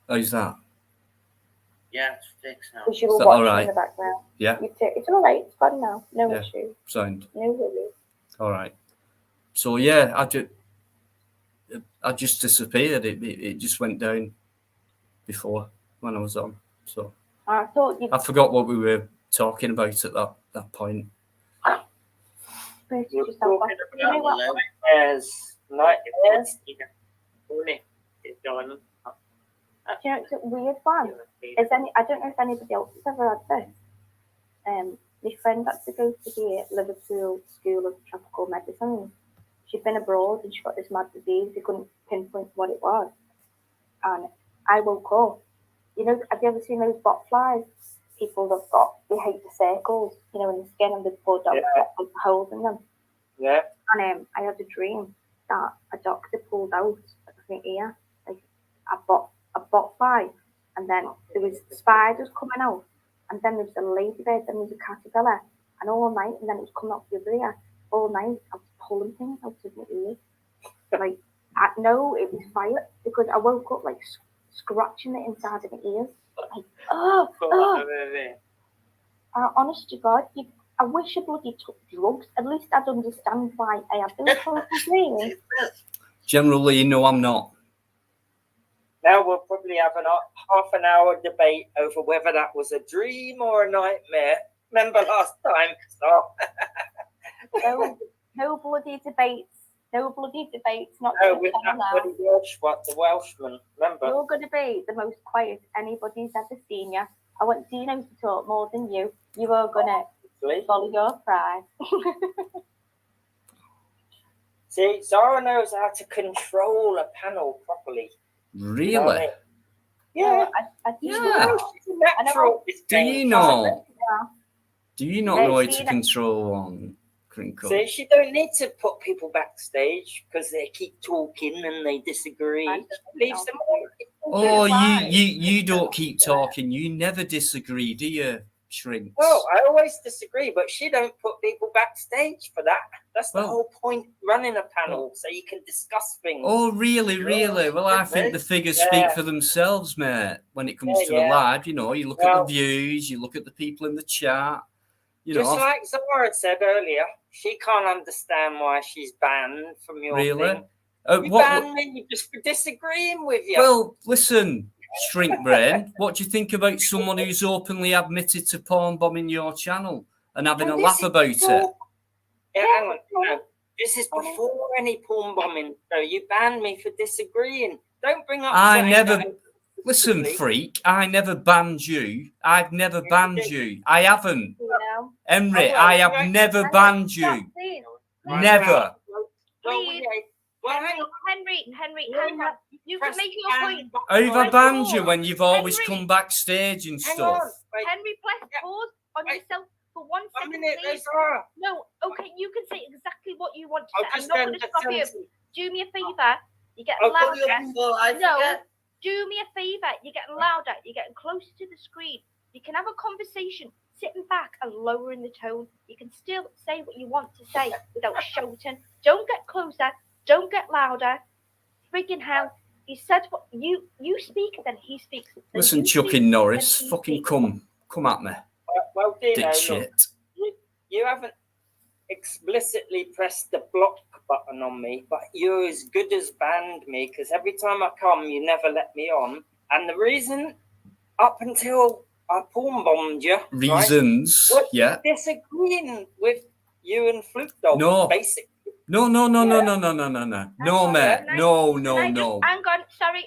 How's that? Yeah, it's fixed now. Because you were Is that watching all right? in the background. Yeah, It's all right. It's gone now. No Yeah. issue. sound. No worries. All right. So yeah, I just disappeared. It just went down before when I was on. So I thought you'd I forgot what we were talking about at that point. boosted yourself off. You know what? Nightmares. Do you know, it's a weird one. I don't know if anybody else has ever had this. My friend had to go to the Liverpool School of Tropical Medicine. She'd been abroad and she got this mad disease. They couldn't pinpoint what it was. And I woke up. You know, have you ever seen those botflies? People have got, they hate the circles, you know, in the skin and they pulled out holes in them. Yeah. And I had a dream that a doctor pulled out of my ear, like a botfly, and then there was spiders coming out, and then there was a ladybird, then there was a caterpillar, and all night, and then it was coming out the other ear. All night, I was pulling things out of my ears. Like, I know it was fire because I woke up like scratching the inside of my ears. Like, honest to God, I wish I bloody took drugs. At least I'd understand why I had those horrible dreams. Generally, no, I'm not. Now we'll probably have half an hour debate over whether that was a dream or a nightmare. Remember last time? No bloody debates. No bloody debates. Not No, just with that now. bloody the Welshman. Remember? You're going to be the most quiet anybody's ever seen you. I want Dino to talk more than you. You are going to follow your pride. See, Zara knows how to control a panel properly. Really? You know what I mean? Yeah. I do Yeah. know. She's a natural. Do you not? Do you not know how to See, control on Crinkle? See, she don't need to put people backstage because they keep talking and they disagree. Leaves them all. Oh, you don't keep talking. You never disagree, do you, Shrinks? Well, I always disagree, but she don't put people backstage for that. That's the Well- whole point, running a panel, so you can discuss things. Oh, really? Well, I think the figures speak for themselves, mate. When it comes to the live, you know, you look at the views, you look at the people in the chat. You know, Just like Zara said earlier, she can't understand why she's banned from your really. thing. You ban me just for disagreeing with you. Well, listen, Shrink Brain, what do you think about someone who's openly admitted to porn bombing your channel and having a laugh about it? Yeah, hang on. No, this is before any porn bombing. So you banned me for disagreeing. Don't bring up. Listen, freak. I never banned you. I've never banned you. I haven't. Henry, I have never banned you. Never. Please. Henry, hang on. You can make your point. I've I banned you when you've always come backstage and stuff? Henry, press pause on yourself for 1 second, please. No, okay, you can say exactly what you want to say. I'm not going to stop you. Do me a favour. You're getting louder. No, do me a favour. You're getting louder. You're getting closer to the screen. You can have a conversation sitting back and lowering the tone. You can still say what you want to say without shouting. Don't get closer. Don't get louder. Friggin' hell. He said what you speak, then he speaks. Listen, Chucky Norris, fucking come at me. Well, Dino, shit. You haven't explicitly pressed the block button on me, but you're as good as banned me because every time I come, you never let me on. And the reason, up until I porn bombed you, reasons, right, yeah, disagreeing with you and Fluke Dog, basically. No, mate. No. Hang on. Sorry,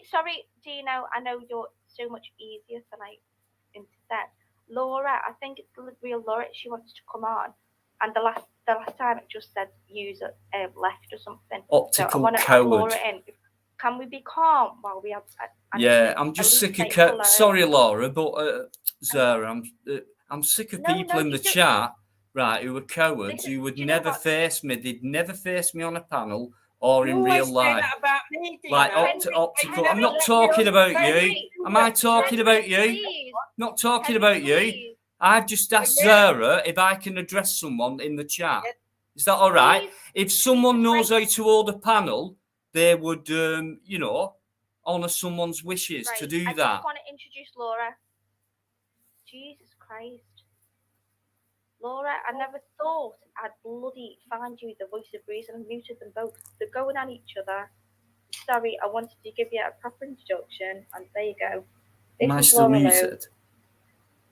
Dino. I know you're so much easier to intercept. Laura, I think it's the real Laura. She wants to come on, and the last time it just said user left or something. Optical so I want to coward. Laura in. Can we be calm while we have? I'm just sick of. Sorry, Laura, but Zara, I'm sick of people in the chat. Right, who were cowards, who would never face me. They'd never face me on a panel or in real life. Like optical. I'm not talking about you. Am I talking about you? Not talking about you. I've just asked Zara if I can address someone in the chat. Is that all right? If someone knows how to hold a panel, they would, honour someone's wishes to do that. I just want to introduce Laura. Jesus Christ. Laura, I never thought I'd bloody find you the voice of reason. I muted them both. They're going at each other. Sorry, I wanted to give you a proper introduction, and there you go. This Am I is still Laura muted?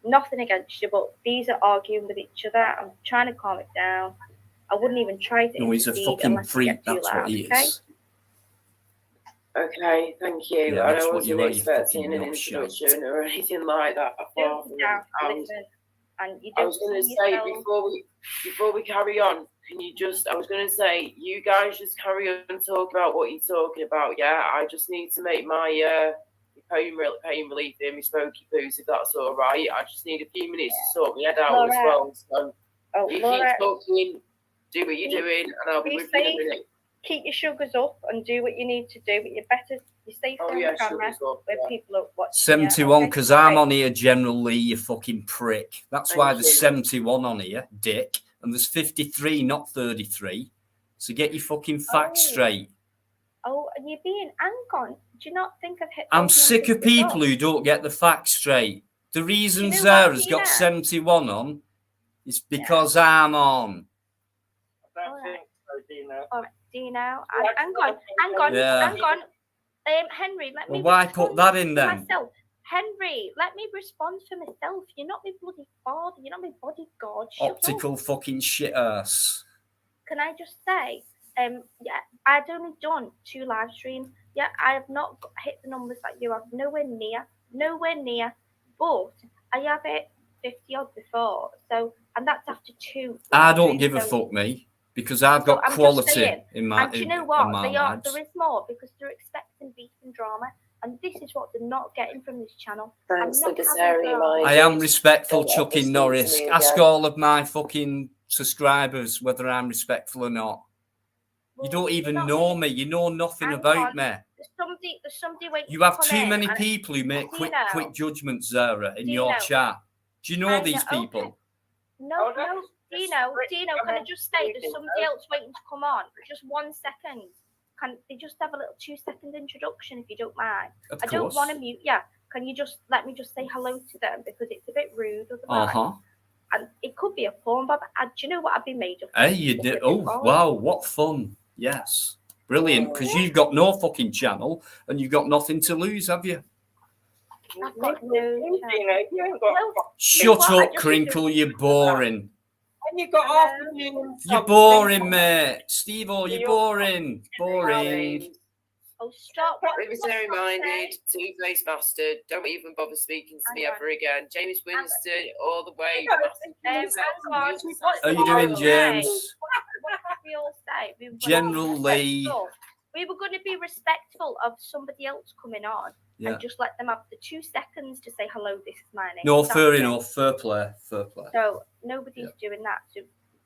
Lou. Nothing against you, but these are arguing with each other. I'm trying to calm it down. I wouldn't even try to. No, he's a fucking freak. That's loud, what he is. Okay, thank you. Yeah, I wasn't expecting an introduction or anything like that. I was going to say before we carry on, I was going to say, you guys just carry on and talk about what you're talking about. Yeah, I just need to make my pain relief in my smoky poos, if that's all right. I just need a few minutes to sort my head out as well. So you keep talking, do what you're doing, and I'll be with you in a minute. Keep your sugars up and do what you need to do, but you're safe on the camera where people are watching. 71, because I'm on here, General Lee, you fucking prick. That's why there's 71 on here, dick. And there's 53, not 33. So get your fucking facts straight. Oh, and you're being angry. Do you not think I've hit? I'm sick of people who don't get the facts straight. The reason Zara's got 71 on is because I'm on. I don't think so, Dino. All right, Dino. Hang on. Henry, let me. Well, why put that in then? Myself. Henry, let me respond for myself. You're not my bloody father. You're not my bodyguard. Optical fucking shit ass. Can I just say, I've only done 2 live streams. Yeah, I have not hit the numbers that you have. Nowhere near. But I have hit 50 odd before. So, and that's after 2. I don't give a fuck, me. Because I've got quality in my. And you know what? There is more because they're expecting beef and drama, and this is what they're not getting from this channel. Thanks for the ceremony. I am respectful, Chucky Norris. Ask all of my fucking subscribers whether I'm respectful or not. Well, you don't even know me. You know nothing about me. There's somebody waiting. You have too many people who make quick judgments, Zara, in your chat. Do you know these people? Okay. No. Dino, can I just say there's somebody else waiting to come on? Just 1 second. Can they just have a little 2-second introduction if you don't mind? Of I don't want to mute. Yeah. Can you just let me just say hello to them because it's a bit rude otherwise. And it could be a porn, but do you know what I've been made of? Hey, you did. Oh, wow, what fun. Yes. Brilliant. Because you've got no fucking channel and you've got nothing to lose, have you? I've got no chance. You ain't got. Shut What? I up, just- Crinkle. You're boring. And you got half a million. You're subs. boring, mate. Steve-O, you're boring. Boring. Oh, stop. What? Previously reminded, two-faced bastard. Don't even bother speaking to me ever again. James Winston, all the way. Hang on. What's How the you doing, all James? say? What did we all say? We were gonna be General Lee. respectful. We were going to be respectful of somebody else coming on Yeah. and just let them have the 2 seconds to say hello. This is my name. No, That's fair it. enough. Fair play. Fair play. So nobody's doing that. So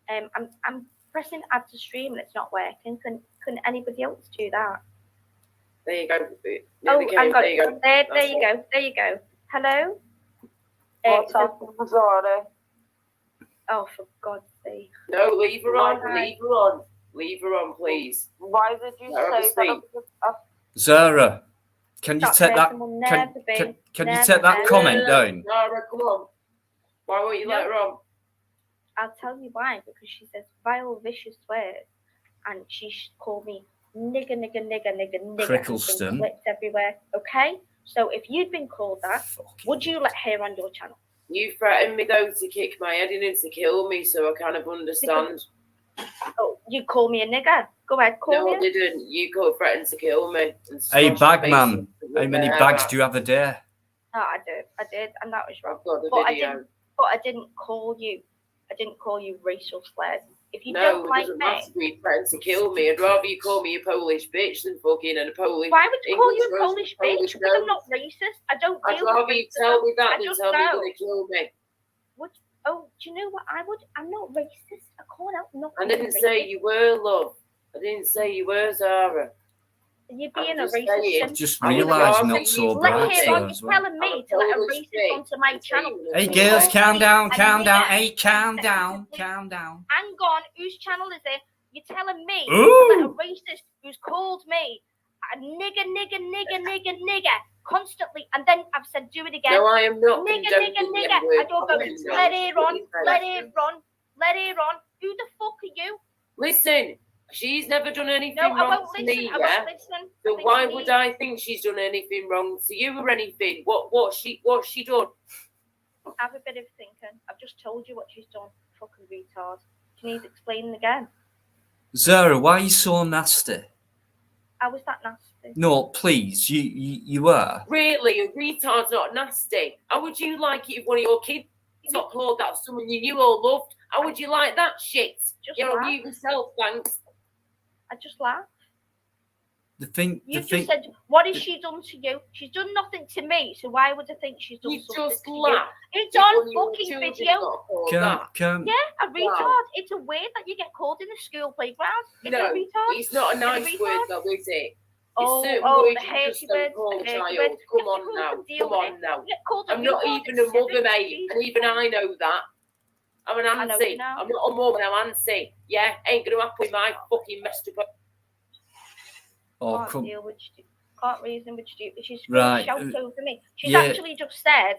I'm pressing add to stream and it's not working. Can anybody else do that? There you go. Oh, Okay, hang on. there you go. There you go. There you go. Hello. What's up, Zara? Oh, for God's sake! No, leave her on. Hi. Leave her on. Leave her on, please. Why did you say that? Zara, can you That take that? person will Can, never be- can you never take that ever- comment down? Zara, come on. Why won't you let her on? I'll tell you why. Because she says vile, vicious words, and she called me nigger, Crickleston. and clicked everywhere. Okay, so if you'd been called that, would you let her on your channel? You threatened me though to kick my head in and to kill me, so I kind of understand. Oh, you call me a nigger? Go ahead, call No, I me. didn't. You threatened to kill me. and Hey, smash my bagman, face how many with bags my do you have a day? Oh, I did, and that was wrong. I've got the But video. I didn't call you. I didn't call you racial slurs. If you No, don't it like doesn't me, matter if you threatened to kill me. I'd rather you call me a Polish bitch than fucking and a Polish. why would you call you a English Polish bitch? Polish Because I'm not racist. I don't I'd deal with rather you racism. tell me that I than just tell me you're know. going to kill me. Oh, do you know what I would? I'm not racist. I can't help not I being didn't say racist. you were, love. I didn't say you were, Zara. You're I'm being a just racist. saying. then. Just I would realised rather not you so let bright Let him there on. as You're well. telling me I'm a to let a Polish racist bitch. onto my channel. Hey, You girls, called calm me down, a calm down. nigger. Hey, calm And down, secondly, calm down. hang on, whose channel is it? You're telling me to let a Ooh. racist who's called me a nigger constantly, and then I've said do it again. No, I am not. Nigger. condoning the I N-word. don't go, Fucking no. let her on, Fucking let no. her on, let her on. Who the fuck are you? Listen, she's never done anything No, I wrong won't to listen. me, I yeah? won't listen. So why would I think she's done anything wrong to you or anything? What's she done? Have a bit of thinking. I've just told you what she's done. Fucking retard. Can you explain again? Zara, why are you so nasty? How was that nasty? No, please, you are. Really, a retard's not nasty. How would you like it if one of your kids got called that someone you knew or loved? How would you like that shit? Just You're laugh. on mute yourself, thanks. I just laughed. The thing, You the just thing. said, what has she done to you? She's done nothing to me, so why would I think she's done You something just to you? laugh. It's if on one of your fucking children video. got called Can, that. can, Yeah, a retard. It's a word that you get called in the school playground. It's No, a retard. it's not a nice retard. word though, is it? Oh, certain oh, words the you just hairy don't words, call the a hairy child. words. Come You have to on now, fucking deal come with on it. now. You get called a I'm not retard even at a mother, 7. mate, Jesus and even Christ. I know that. I'm an I know auntie. you now. I'm not a mum, I'm an auntie. Yeah, ain't gonna happen with my fucking messed up. oh, Can't come, deal with stupid. Can't reason with stupid. She's Right, going to shout over me. She's yeah. actually just said,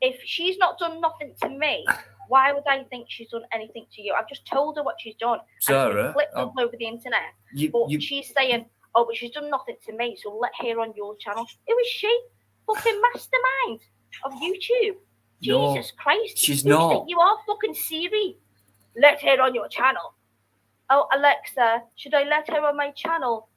if she's not done nothing to me, why would I think she's done anything to you? I've just told her what she's done. And it's been Zara, clipped all over the internet. But you, she's saying, oh, but she's done nothing to me, so let her on your channel. Who is she? Fucking mastermind of YouTube. No, Jesus Christ. she's Who not. think you are fucking Siri. Let her on your channel. Oh, Alexa, should I let her on my channel?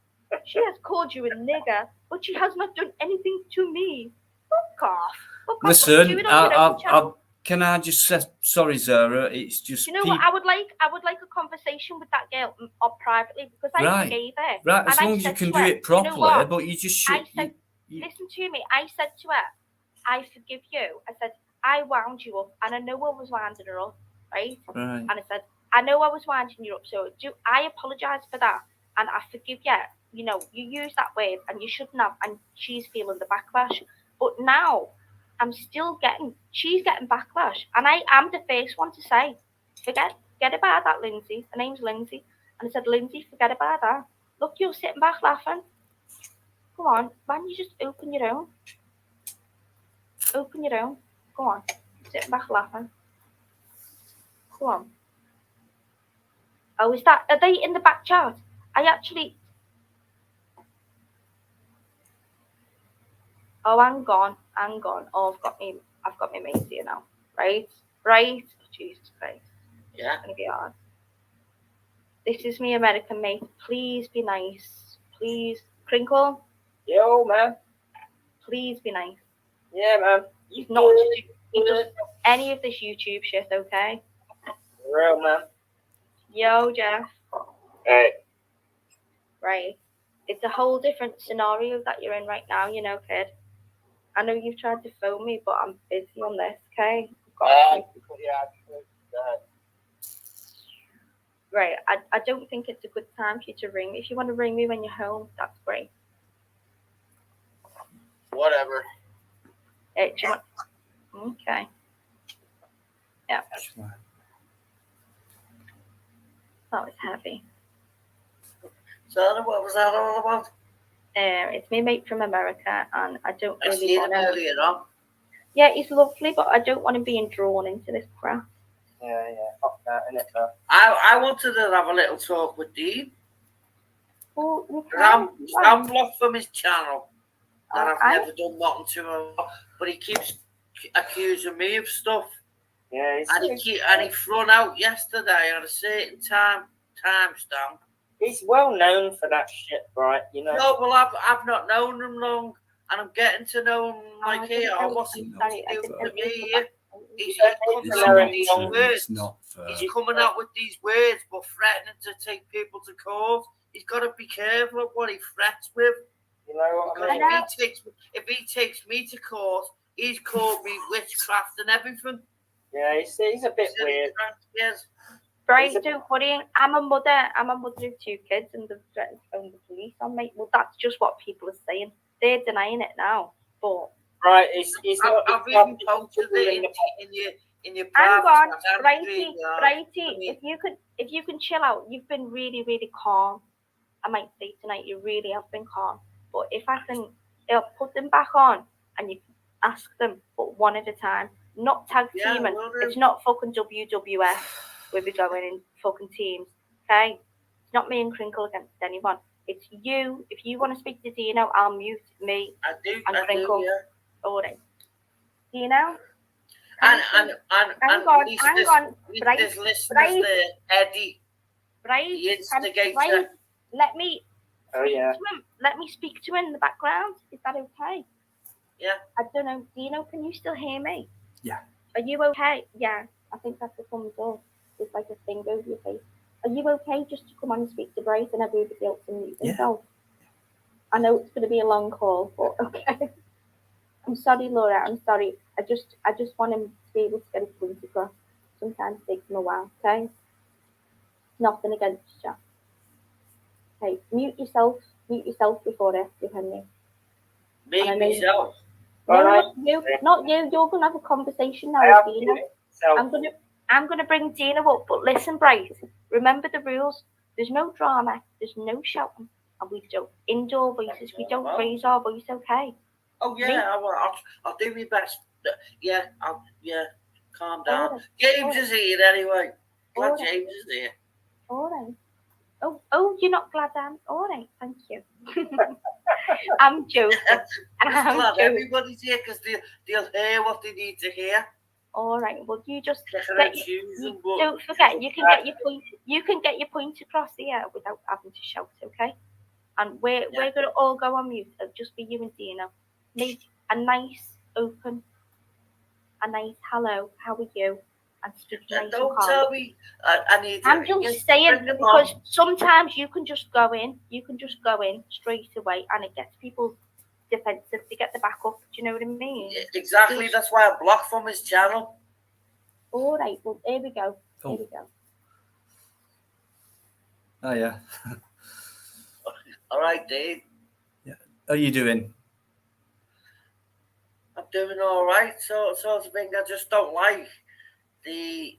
She has called you a nigger, but she has not done anything to me. Fuck off. Fuck off. Do listen, it on your own channel. can I just say, sorry, Zara, it's just. Do you know what I would like? I would like a conversation with that girl privately because I Right. forgave her. Right, as And I long as you said can to do her, it "You know properly, what? but you just I should. said, listen to me. I said to her, I forgive you. I said, I wound you up, and I know I was winding her up, right? Right. And I said, I know I was winding you up, so I apologise for that, and I forgive you. You know, you used that word, and you shouldn't have, and she's feeling the backlash. But now, she's getting backlash, and I am the first one to say, forget about that, Lindsay. Her name's Lindsay. And I said, Lindsay, forget about that. Look, you're sitting back laughing. Come on, why don't you just open your own? Open your own. Go on. Sitting back laughing. Go on. Oh, are they in the back chat? Oh, hang on. hang on. Oh, I've got my mates here now. Right? Right? Oh, Jesus Christ. Yeah. It's gonna be hard. This is me American mate. Please be nice. Please. Crinkle, Yo, man. please be nice. Yeah, man. He's not to do any of this YouTube shit, okay? Real, man. Yo, Jeff. Hey. Right. It's a whole different scenario that you're in right now, you know, kid. I know you've tried to phone me, but I'm busy on this, okay? Right. I don't think it's a good time for you to ring me. If you want to ring me when you're home, that's great. Whatever. Do you want... Okay. Yeah. That was heavy. So what was that all about? It's me mate from America, and I don't I really seen him want to... earlier on. Yeah, he's lovely, but I don't want him being drawn into this crap. Yeah. Fuck that, innit, man? I wanted to have a little talk with Dean. Oh, you I'm blocked from his channel. And I've I- never done nothing to him. But he keeps accusing me of stuff. Yeah, And he thrown out yesterday on a certain timestamp. he's well known for that shit, right? You know. No, well, I've not known him long, and I'm getting to know him like here. I What's he sorry, I doing didn't for know me? you- He's It's coming out with these words. It's not fair. He's coming out with these words, but threatening to take people to court. He's got to be careful of what he threats with. You know what Because I mean? if he takes me to court, he's called me witchcraft and everything. Yeah, he's a bit weird. Yes. Right, don't worry. I'm a mother of 2 kids, and they've threatened to phone the police on me. Well, that's just what people are saying. They're denying it now, but Right, he's I've even posted it in your hang private on, chat, righty. I mean- If you can chill out, you've been really, really calm. I might say tonight you really have been calm. But if I can, put them back on, and you can ask them, but one at a time, not tag Yeah, teaming. will do. It's not fucking WWF. We'll be going in fucking teams, okay? It's not me and Crinkle against anyone. It's you. If you want to speak to Dino, I'll mute me. I do, Crinkle. yeah. All right. Dino? And hang on, right, there's listeners right. there, Eddie, Right? the instigator. Right. Let me Oh yeah. to him. Let me speak to him in the background. Is that okay? Yeah. I don't know. Dino, can you still hear me? Yeah. Are you okay? Yeah. I think that's the thumbs up. It's like a thing over your face. Are you okay just to come on and speak to Bryce and everybody else and mute themselves? I know it's going to be a long call, but okay. I'm sorry, Laura. I'm sorry. I just want him to be able to get his point across. Sometimes it takes him a while, okay? Nothing against you. Okay, mute yourself before I give Henry. Me, And I know- myself. No, Alright. not you. You're gonna have a conversation now I have with to Dina. do it. So I'm gonna bring Dina up, but listen, Bryce. Remember the rules. There's no drama. There's no shouting, and we don't indoor voices. We don't raise our voice. Okay. Oh Me? yeah, I'll do my best. Yeah, calm down. Alright. James is here anyway. Glad Alright. James is here. All right. Oh, you're not glad, Anne. All right, thank you. I'm joking. I'm Glad joking. everybody's here because they'll hear what they need to hear. All right. Well, you just Checking get out your, shoes you, and books. don't forget. You can get your point. You can get your point across here without having to shout. Okay. And we're gonna all go on mute. It'll just be you and Dina. Make a nice open, a nice hello. How are you? And speak nice and Don't calm. tell me I need to. I'm just saying because sometimes you can just go in. You can just go in straight away, and it gets people defensive to get the back up. Do you know what I mean? Yeah, exactly. That's why I blocked from his channel. All right. Well, here we go. Oh. Here we go. Oh yeah. All right, Dave. How are you doing? I'm doing all right. Sort of thing. I just don't like the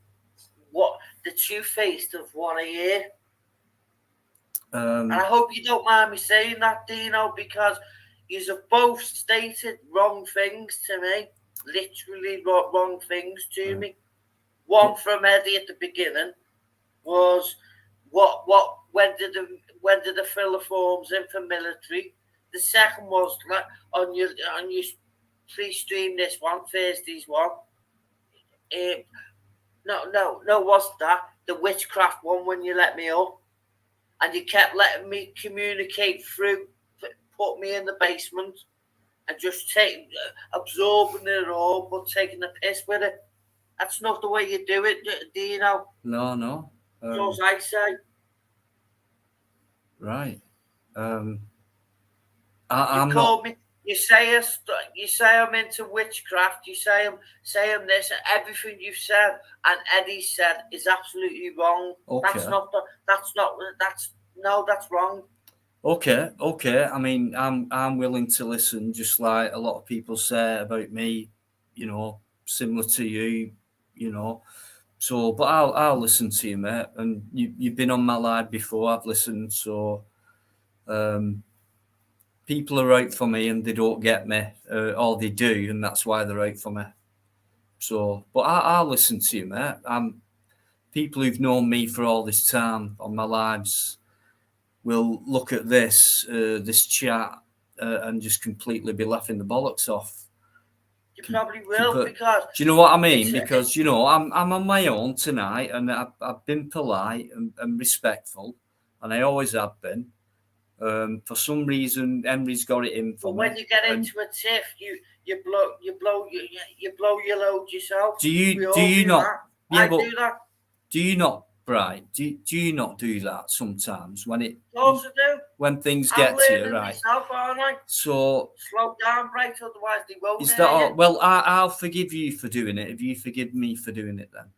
two-faced of one a year. And I hope you don't mind me saying that, Dino, because you have both stated wrong things to me, literally wrong things to me. One from Eddie at the beginning was when did they fill the forms in for military? The second was like on your please stream this one, Thursday's one. No, what's that? The witchcraft one when you let me up. And you kept letting me communicate through, put me in the basement and just absorbing it all, but taking the piss with it. That's not the way you do it, do you know? No. As I say. Right. You called me. You say I'm into witchcraft. You say I'm this. Everything you've said and Eddie said is absolutely wrong. Okay. That's wrong. Okay. I mean, I'm willing to listen, just like a lot of people say about me, you know, similar to you, you know. So, but I'll listen to you, mate. And you've been on my live before. I've listened. So, people are out for me and they don't get me, or they do, and that's why they're out for me. So, but I'll listen to you, mate. People who've known me for all this time on my lives will look at this chat and just completely be laughing the bollocks off. You probably will, because do you know what I mean? Because you know I'm on my own tonight, and I've been polite and respectful, and I always have been. For some reason, Henry's got it in for me. But when you get into a tiff, you blow your load yourself. Do you not? I do that. Do you not, Brian? Do you not do that sometimes when it? Of course I do. When things get to you, right? Myself, aren't I? So slow down, right? Otherwise, they won't. Is that all? Well, I'll forgive you for doing it if you forgive me for doing it. Then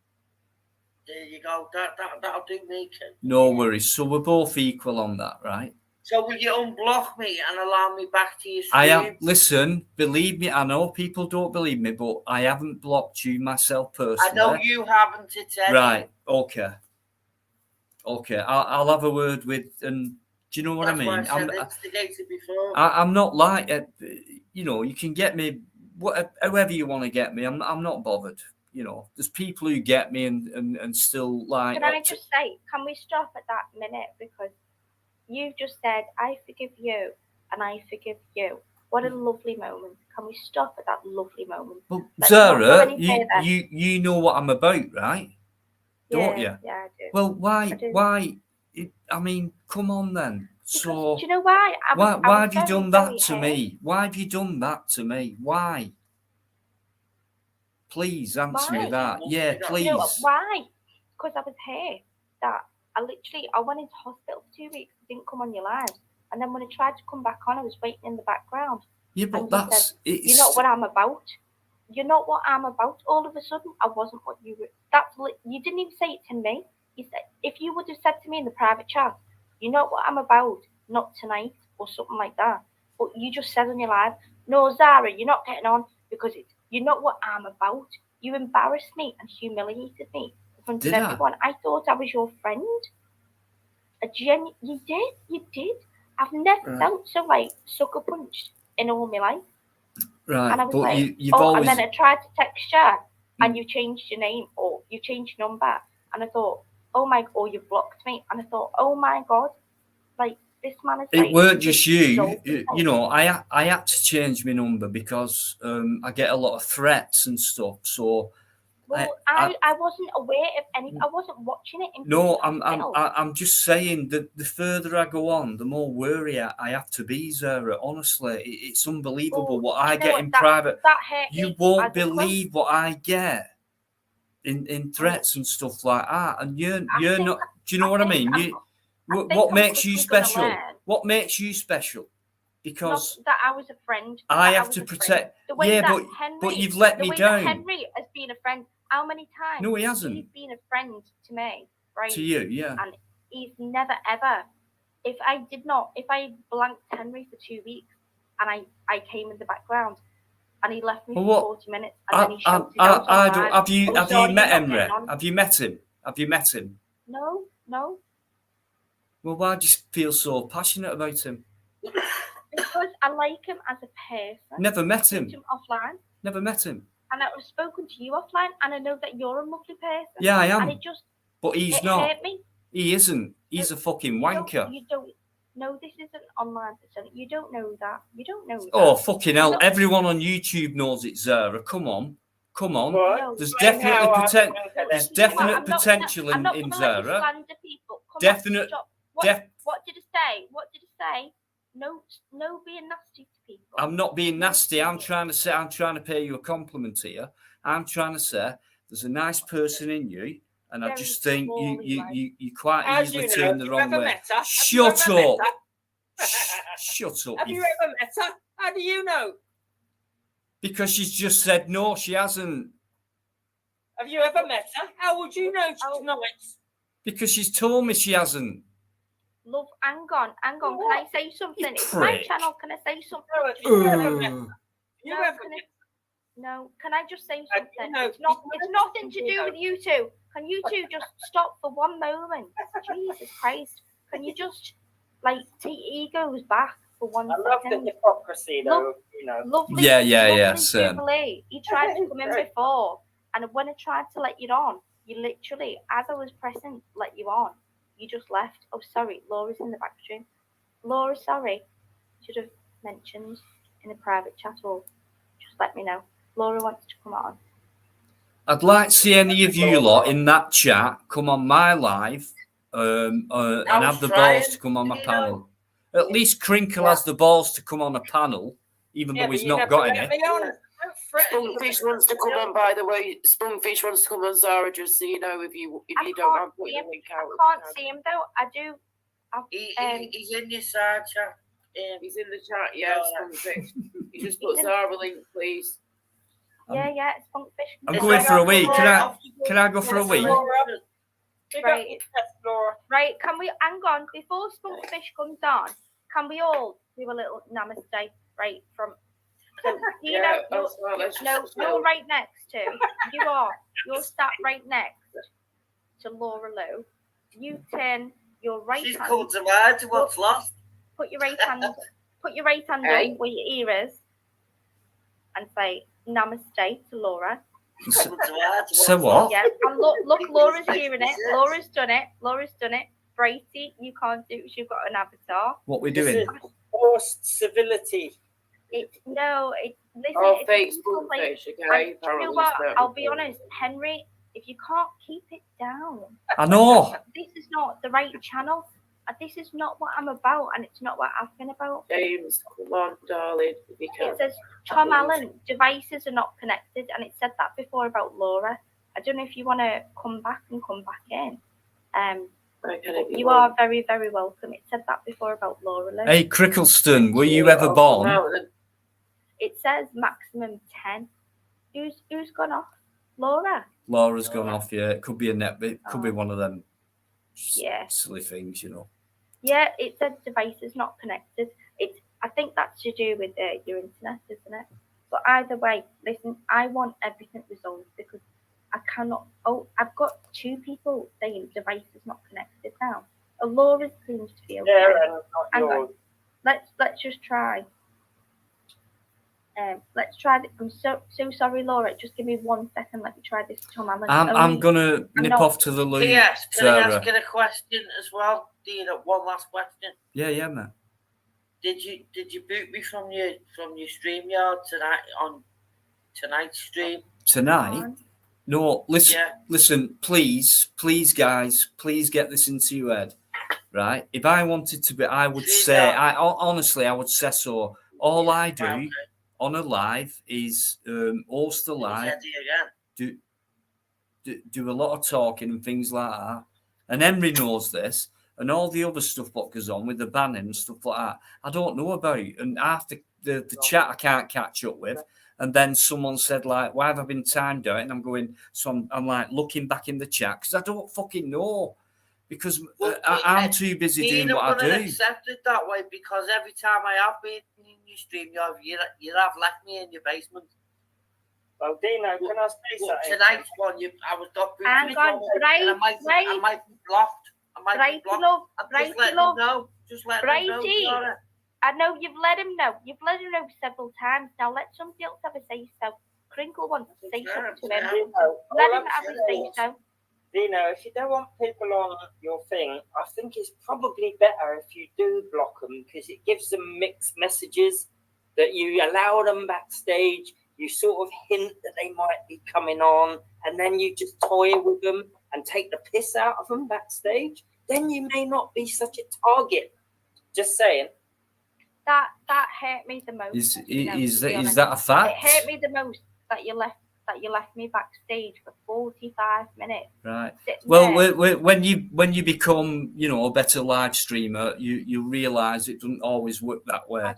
there you go. That'll do me. Kid. No worries. So we're both equal on that, right? So will you unblock me and allow me back to your stream? I have. Listen, believe me. I know people don't believe me, but I haven't blocked you myself personally. I know you haven't. It's Eddie. Right. Okay. I'll have a word with. And do you know what I mean? Why I said instigated before. I'm not like you know. You can get me however you want to get me. I'm not bothered. You know, there's people who get me and still like. Can I just say? Can we stop at that minute because? You've just said, I forgive you, and I forgive you. What a lovely moment. Can we stop at that lovely moment? Well, Zara, you know what I'm about, right? Don't you? Yeah, I do. Well, why? I mean, come on then. Because, so, do you know why? Why have you done that to me? Why have you done that to me? Why? Please answer me that. Yeah, please. You know why? Because I was here. I went into hospital for 2 weeks. I didn't come on your live, and then when I tried to come back on, I was waiting in the background. Yeah, but that's you're not what I'm about. You're not what I'm about. All of a sudden, I wasn't what you were. You didn't even say it to me. You said if you would have said to me in the private chat, "You're not what I'm about, not tonight," or something like that. But you just said on your live, "No, Zara, you're not getting on because you're not what I'm about." You embarrassed me and humiliated me. From everyone. I thought I was your friend. You did. I've never felt so like sucker punched in all my life. Right, and I was but like, you've always... and then I tried to text you, and you changed your name or you changed your number, and I thought, or you blocked me, and I thought, oh my god, like this man is. It weren't just you. You know, I had to change my number because I get a lot of threats and stuff. So. Well, I wasn't aware of any. I wasn't watching it. No, I'm just saying that the further I go on, the more worried I have to be, Zara. Honestly, it's unbelievable what I get in private. You won't believe what I get in threats and stuff like that. And you're not. Do you know what I mean? What makes you special? What makes you special? Because not that I was a friend. I have to protect. Yeah, but you've let me down. Henry has been a friend. How many times? No, he hasn't. He's been a friend to me, right? To you, yeah. And he's never ever. If I blanked Henry for 2 weeks, and I came in the background, and he left me for 40 minutes, and then he shouted out. Have you met Henry? Have you met him? Have you met him? No. Well, why do you feel so passionate about him? Because I like him as a person. Never met him. Offline. Never met him. And I've spoken to you offline, and I know that you're a lovely person. Yeah, I am. And but he's not. Hurt me. He isn't. He's a fucking wanker. You don't. No, this isn't online persona. You don't know that. You don't know that. Oh, fucking hell. Everyone on YouTube knows it's Zara. Come on. Come on. What? There's Explain definitely how I poten- can there's connect. definite potential I'm not in gonna let you Zara. slander people. Come Definite- on, stop. What did it say? What did it say? No being nasty to people. I'm not being nasty. I'm trying to pay you a compliment here. I'm trying to say there's a nice person in you, and I Very just think poorly, right? you quite How do easily you know? turn Have the you wrong ever way. met her? Have you Shut ever met up. her? Shut up. Have you ever met her? How do you know? Because she's just said no, she hasn't. Have you ever met her? How would you know Oh. tonight? Because she's told me she hasn't. Love, hang on. Can I say something? You It's my prick. channel. Can I say something? No, have you ever met her? Ugh. You No, ever can met No, can I just say I something? know. It's nothing to do with you two. Can you two just stop for one moment? Jesus Christ. Can you just take egos back for one I love the second? hypocrisy, though. Look. You know. Lovely, Yeah, lovely same. Jubilee. He tried to come in before, and when I tried to let you on, you literally, as I was pressing let you on, you just left. Oh, sorry, Laura's in the back room. Laura, sorry. Should have mentioned in a private chat, or just let me know. Laura wants to come on. I'd like to see any of you lot in that chat come on my live and have the balls to come on my panel. At least Crinkle has the balls to come on a panel, even though he's not got any. Spunkfish wants to come on, by the way. Spunkfish wants to come on, Zara, just so you know, if you don't have put the link out. I can't see him though. I do. He's in your side chat. He's in the chat, yeah, Spunkfish. You just put Zara link, please. Yeah, it's Spunkfish. I'm going for a week. Can I go for a week? Right, can we hang on before Spunkfish comes on? Can we all do a little namaste? Right, from so you know, you're right next to you're sat right next to Laura Lowe. You turn your right She's hand. called Tamara to what's lost. Put your right hand on where your ear is, and say namaste to Laura. So what? Yeah, and look, Laura's hearing it. Laura's done it. Brady, you can't do it because you've got an avatar. What we doing? Forced civility. Listen, Oh, it's fake people Spunkfish, and okay? you know what? I'll be honest, Henry, if you can't keep it down, I know. this is not the right channel. This is not what I'm about, and it's not what I've been about. James, come on, darling, if you can. It says Tom Allen, devices are not connected, and it said that before about Laura. I don't know if you want to come back in. You are very, very welcome. It said that before about Laura. Hey, Crickleston, were you ever born? It says maximum 10. Who's gone off? Laura. Laura's gone off, yeah. It could be a net, it could be one of them Yeah. silly things, you know. Yeah, it said devices not connected. I think that's to do with your internet, isn't it? But either way, listen, I want everything resolved because I cannot. Oh, I've got 2 people saying devices not connected now. Laura seems to be okay. Yeah, Hang on. Let's just try. Let's try. I'm so sorry, Laura. Just give me 1 second. Let me try this. Tom Allen. I'm gonna nip off to the loo. Yes, can I Sarah. ask you a question as well, Dina? One last question. Yeah, man. Did you boot me from your StreamYard tonight on tonight's stream? Tonight? No, listen, Yeah. listen, please, guys, please get this into your head, right? If I wanted to be, I would say, honestly, I would say so. All I do on a live is host a live, do a lot of talking and things like that. And Henry knows this, and all the other stuff what goes on with the banning and stuff like that, I don't know about. And after the chat, I can't catch up with. And then someone said, like, why have I been timed out? And I'm going, so I'm like looking back in the chat because I don't fucking know. Because I'm too busy doing what I do. I accept it that way because every time I have been in your stream, you have left me in your basement. Well, Dino, can I say something? Tonight's one, I was not booted. Hang on, I might be blocked. I might be blocked. Just let him know. Sorry. I know you've let him know. You've let him know several times. Now let somebody else have a say so. Crinkle wants to say something to him. Let him have a say so. Dino, if you don't want people on your thing, I think it's probably better if you do block them because it gives them mixed messages that you allow them backstage. You sort of hint that they might be coming on, and then you just toy with them and take the piss out of them backstage. Then you may not be such a target. Just saying. That hurt me the most. Is that a fact? It hurt me the most that you left me backstage for 45 minutes. Right. Well, when you become, a better live streamer, you realise it doesn't always work that way.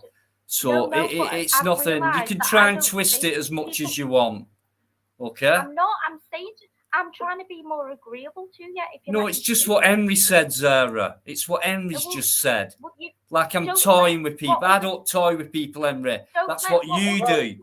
So it's nothing. You can try and twist it as much as you want. Okay. I'm not. I'm trying to be more agreeable to you. It's just what Henry said, Zara. It's what Henry's just said. Like I'm toying with people. I don't toy with people, Henry. That's what you do.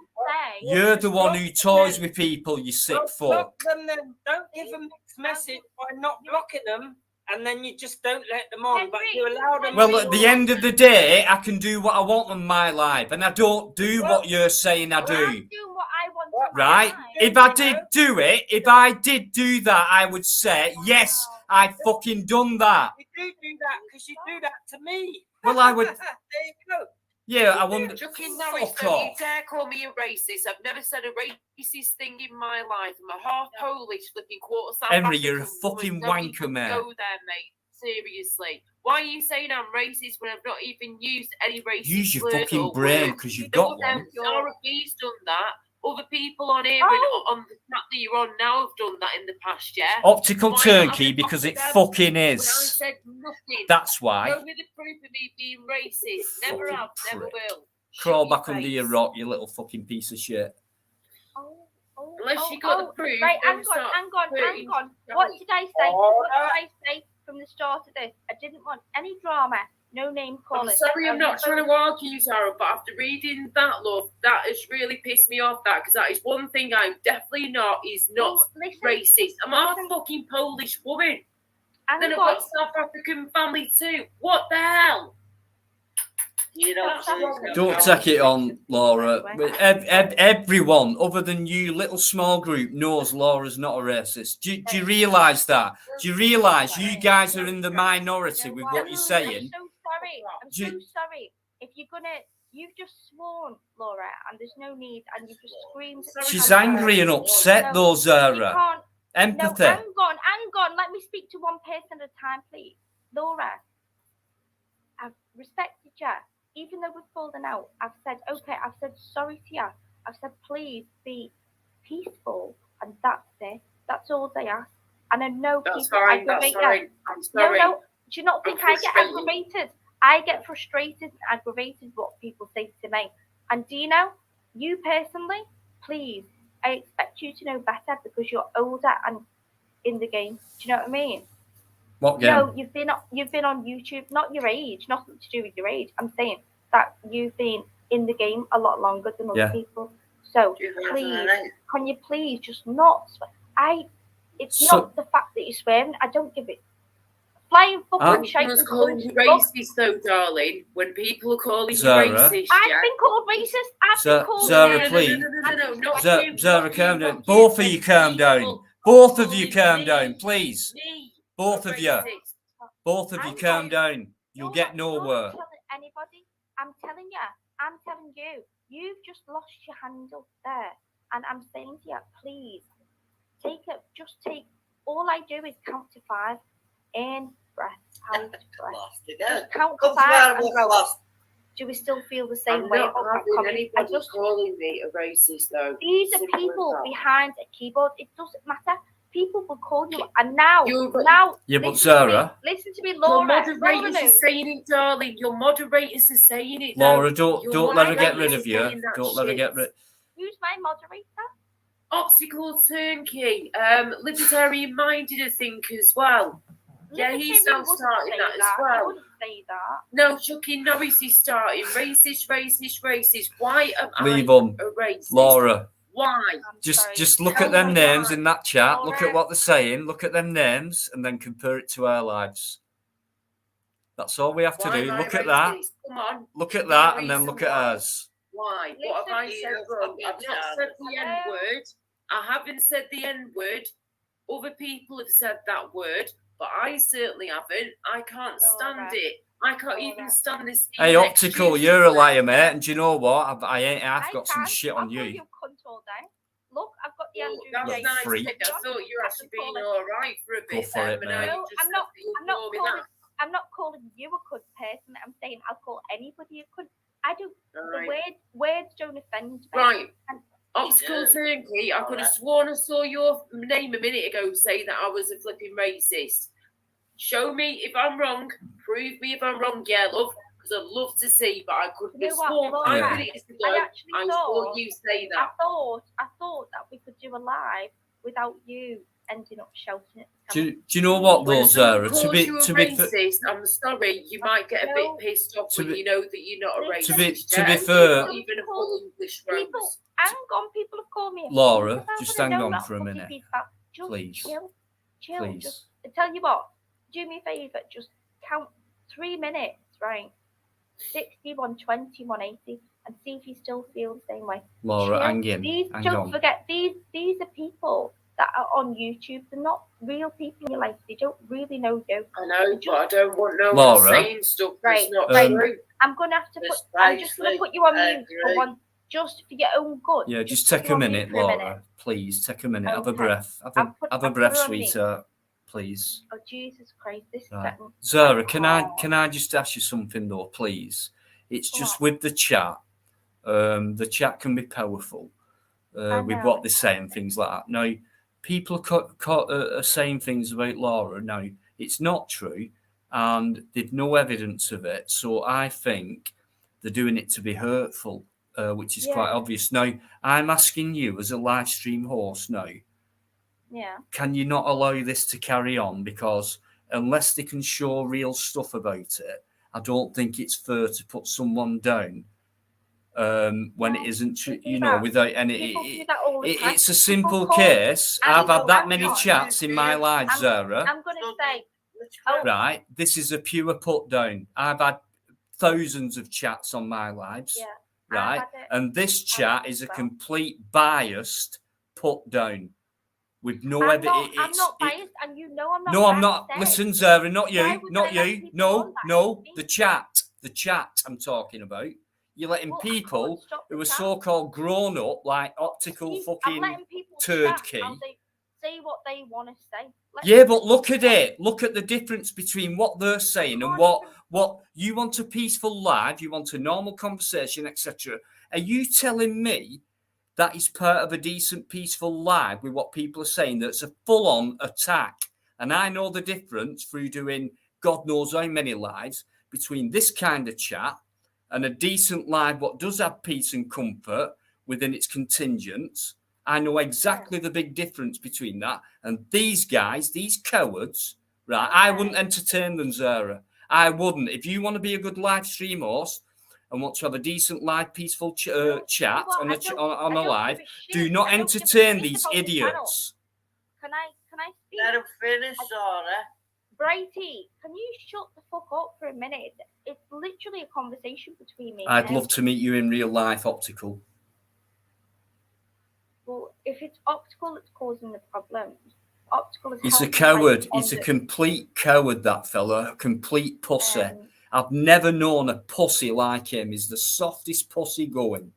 You're the one who toys with people, you sick fuck. Block them then. Don't give a mixed message by not blocking them, and then you just don't let them on, but you allow them. Well, at the end of the day, I can do what I want on my live, and I don't do what you're saying I do. I'm doing what I want to right? If I did do that, I would say, yes, I fucking done that. You do that because you do that to me. Well, I would. There you go. Yeah, I wonder. Chucking Norris, don't you dare call me a racist. I've never said a racist thing in my life. I'm a half Polish, flipping quarter South Henry, African you're a fucking woman. wanker, man. Go there, mate. Seriously. Why are you saying I'm racist when I've not even used any racist Use your words fucking or brain words? because you've got one. Zara B's done that. Other people on here and on the chat that you're on now have done that in the past, yeah? Optical Why turnkey not? because it Them fucking when I is. said nothing. That's why. Show me the proof of me being racist. Never Fucking have, never prick. will. Crawl Shut back your under face. your rock, you little fucking piece of shit. Unless you got the proof. Right, hang don't start on. hurting What did I say? Oh, What did I say from the start of this? I didn't want any drama, no name calling. I'm sorry, I'm not trying to argue, Zara, but after reading that, love, that has really pissed me off. Because that is one thing I'm definitely not. Is not racist. I'm a fucking Polish woman. And then I've got South African family too. What the hell? Don't take it on, Laura. Everyone, other than you, little small group, knows Laura's not a racist. Do you realise that? Do you realise you guys are in the minority with what you're saying? I'm so sorry. If you're you've just sworn, Laura, and there's no need, and you've just screamed. She's angry and upset, though, Zara. Empathy. No, hang on. Let me speak to one person at a time, please. Laura, I've respected you. Even though we've fallen out, I've said, okay, I've said sorry to you. I've said, please be peaceful. And that's it. That's all they ask. And I know people aggravate you. I'm sorry. No, do you not think I get aggravated? I get frustrated and aggravated what people say to me. And do you know, you personally, please, I expect you to know better because you're older and in the game. Do you know what I mean? What game? No, you've been on YouTube, not your age, nothing to do with your age. I'm saying that you've been in the game a lot longer than other people. So please, can you please just not swear? It's not the fact that you're swearing. I don't give it. Flying fucking shite. Someone's calling you racist, though, darling. When people are calling Zara. you racist, I've been called racist. I've been called. Zara, please. No, Zara, calm down. Both of you calm down. Both of you calm down, please. Both of you. Both of you calm down. You'll get nowhere. Anybody? I'm telling you, you've just lost your handle there. And I'm saying to you, please, take, all I do is count to 5. In, breath, out, breath. Just count to 5. Do we still feel the same way about that comment? I just calling me a racist, though. These are people behind a keyboard. It doesn't matter. People will call you, and now. Yeah, but Zara. Listen to me, Laura. Your moderators are saying it, darling. Your moderators are saying it. Laura, don't let her get rid of you. Don't let her get rid. Who's my moderator? Optical turnkey, libertarian minded, I think, as well. Yeah, he's now starting that as well. I wouldn't say that. No, Chucky Norris is starting. Racist. Why am Leave I them. a racist? Laura. Why? Just look at them names in that chat. Look at what they're saying. Look at them names and then compare it to our lives. That's all we have to do. Look at that. Come on. Look at that and then look at ours. Why? What have I said wrong? I've not said the N-word. I haven't said the N-word. other people have said that word, but I certainly haven't. I can't stand it. I can't even stand this. Hey, Optical, you're a liar, mate. And do you know what? I've got some shit on you. Cunt all day. Look, I've got the Andrew That's Tate. nice. Freak. I thought you were actually being all right for a bit. Go for it, but mate. now No, you just I'm not calling you a cunt person. I'm saying I'll call anybody a cunt. I don't. Right. The words don't offend me. Right. And Optical Turnkey, I could have sworn I saw your name a minute ago say that I was a flipping racist. Show me if I'm wrong. Prove me if I'm wrong, yeah, love. Because I'd love to see, but I couldn't have sworn 5 minutes ago. I saw you say that. I thought that we could do a live without you ending up shouting at the Do you know what, though, Zara? To be racist, I'm sorry, you might get a bit pissed off when you know that you're not a racist. To be fair, even a full English rose. Hang on, people have called me. Laura, just hang on for a minute, please. Chill. Please. Just tell you what, do me a favour, just count 3 minutes, right? 60, 120, 180, and see if you still feel the same way. Laura, hang in. Don't forget, these are people that are on YouTube. They're not real people in your life. They don't really know you. I know, but I don't want no Laura, one saying stuff that's not true. I'm just gonna put you on mute for one, just for your own good. Yeah, just take a minute, Laura. Please, take a minute. Have a breath. Have a breath, sweetheart. Please. Oh, Jesus Christ, this is right. Zara, can I just ask you something though, please? It's just with the chat. The chat can be powerful with what they say and things like that. Now, people are saying things about Laura. Now, it's not true, and they've no evidence of it. So I think they're doing it to be hurtful, which is quite obvious. Now, I'm asking you as a live stream host now. Yeah. Can you not allow this to carry on? Because unless they can show real stuff about it, I don't think it's fair to put someone down when it isn't true, without any. It's a simple case. I've had that many chats in my life, Zara. I'm going to say. Right. This is a pure put down. I've had thousands of chats on my lives. Yeah. Right. And this chat is a complete biased put down. With no evidence. I'm not biased, and you know I'm not. No, I'm not. Listen, Zara, not you. No, the chat I'm talking about. You're letting people who are so-called grown up, like Optical fucking turd key. Say what they want to say. Yeah, but look at it. Look at the difference between what they're saying and what you want. A peaceful life, you want a normal conversation, etc. Are you telling me that is part of a decent, peaceful life with what people are saying? That's a full-on attack. And I know the difference through doing God knows how many lives between this kind of chat and a decent life, what does have peace and comfort within its contingents. I know exactly the big difference between that. And these guys, these cowards, right, I wouldn't entertain them, Zara. I wouldn't. If you want to be a good live stream host, and want to have a decent, live, peaceful chat on a live, do not entertain these idiots. Can I speak? Let him finish, Zara. Brighty, can you shut the fuck up for a minute? It's literally a conversation between me. I'd love to meet you in real life, Optical. Well, if it's Optical that's causing the problem, Optical is. He's a coward. He's a complete coward, that fella. A complete pussy. I've never known a pussy like him. He's the softest pussy going.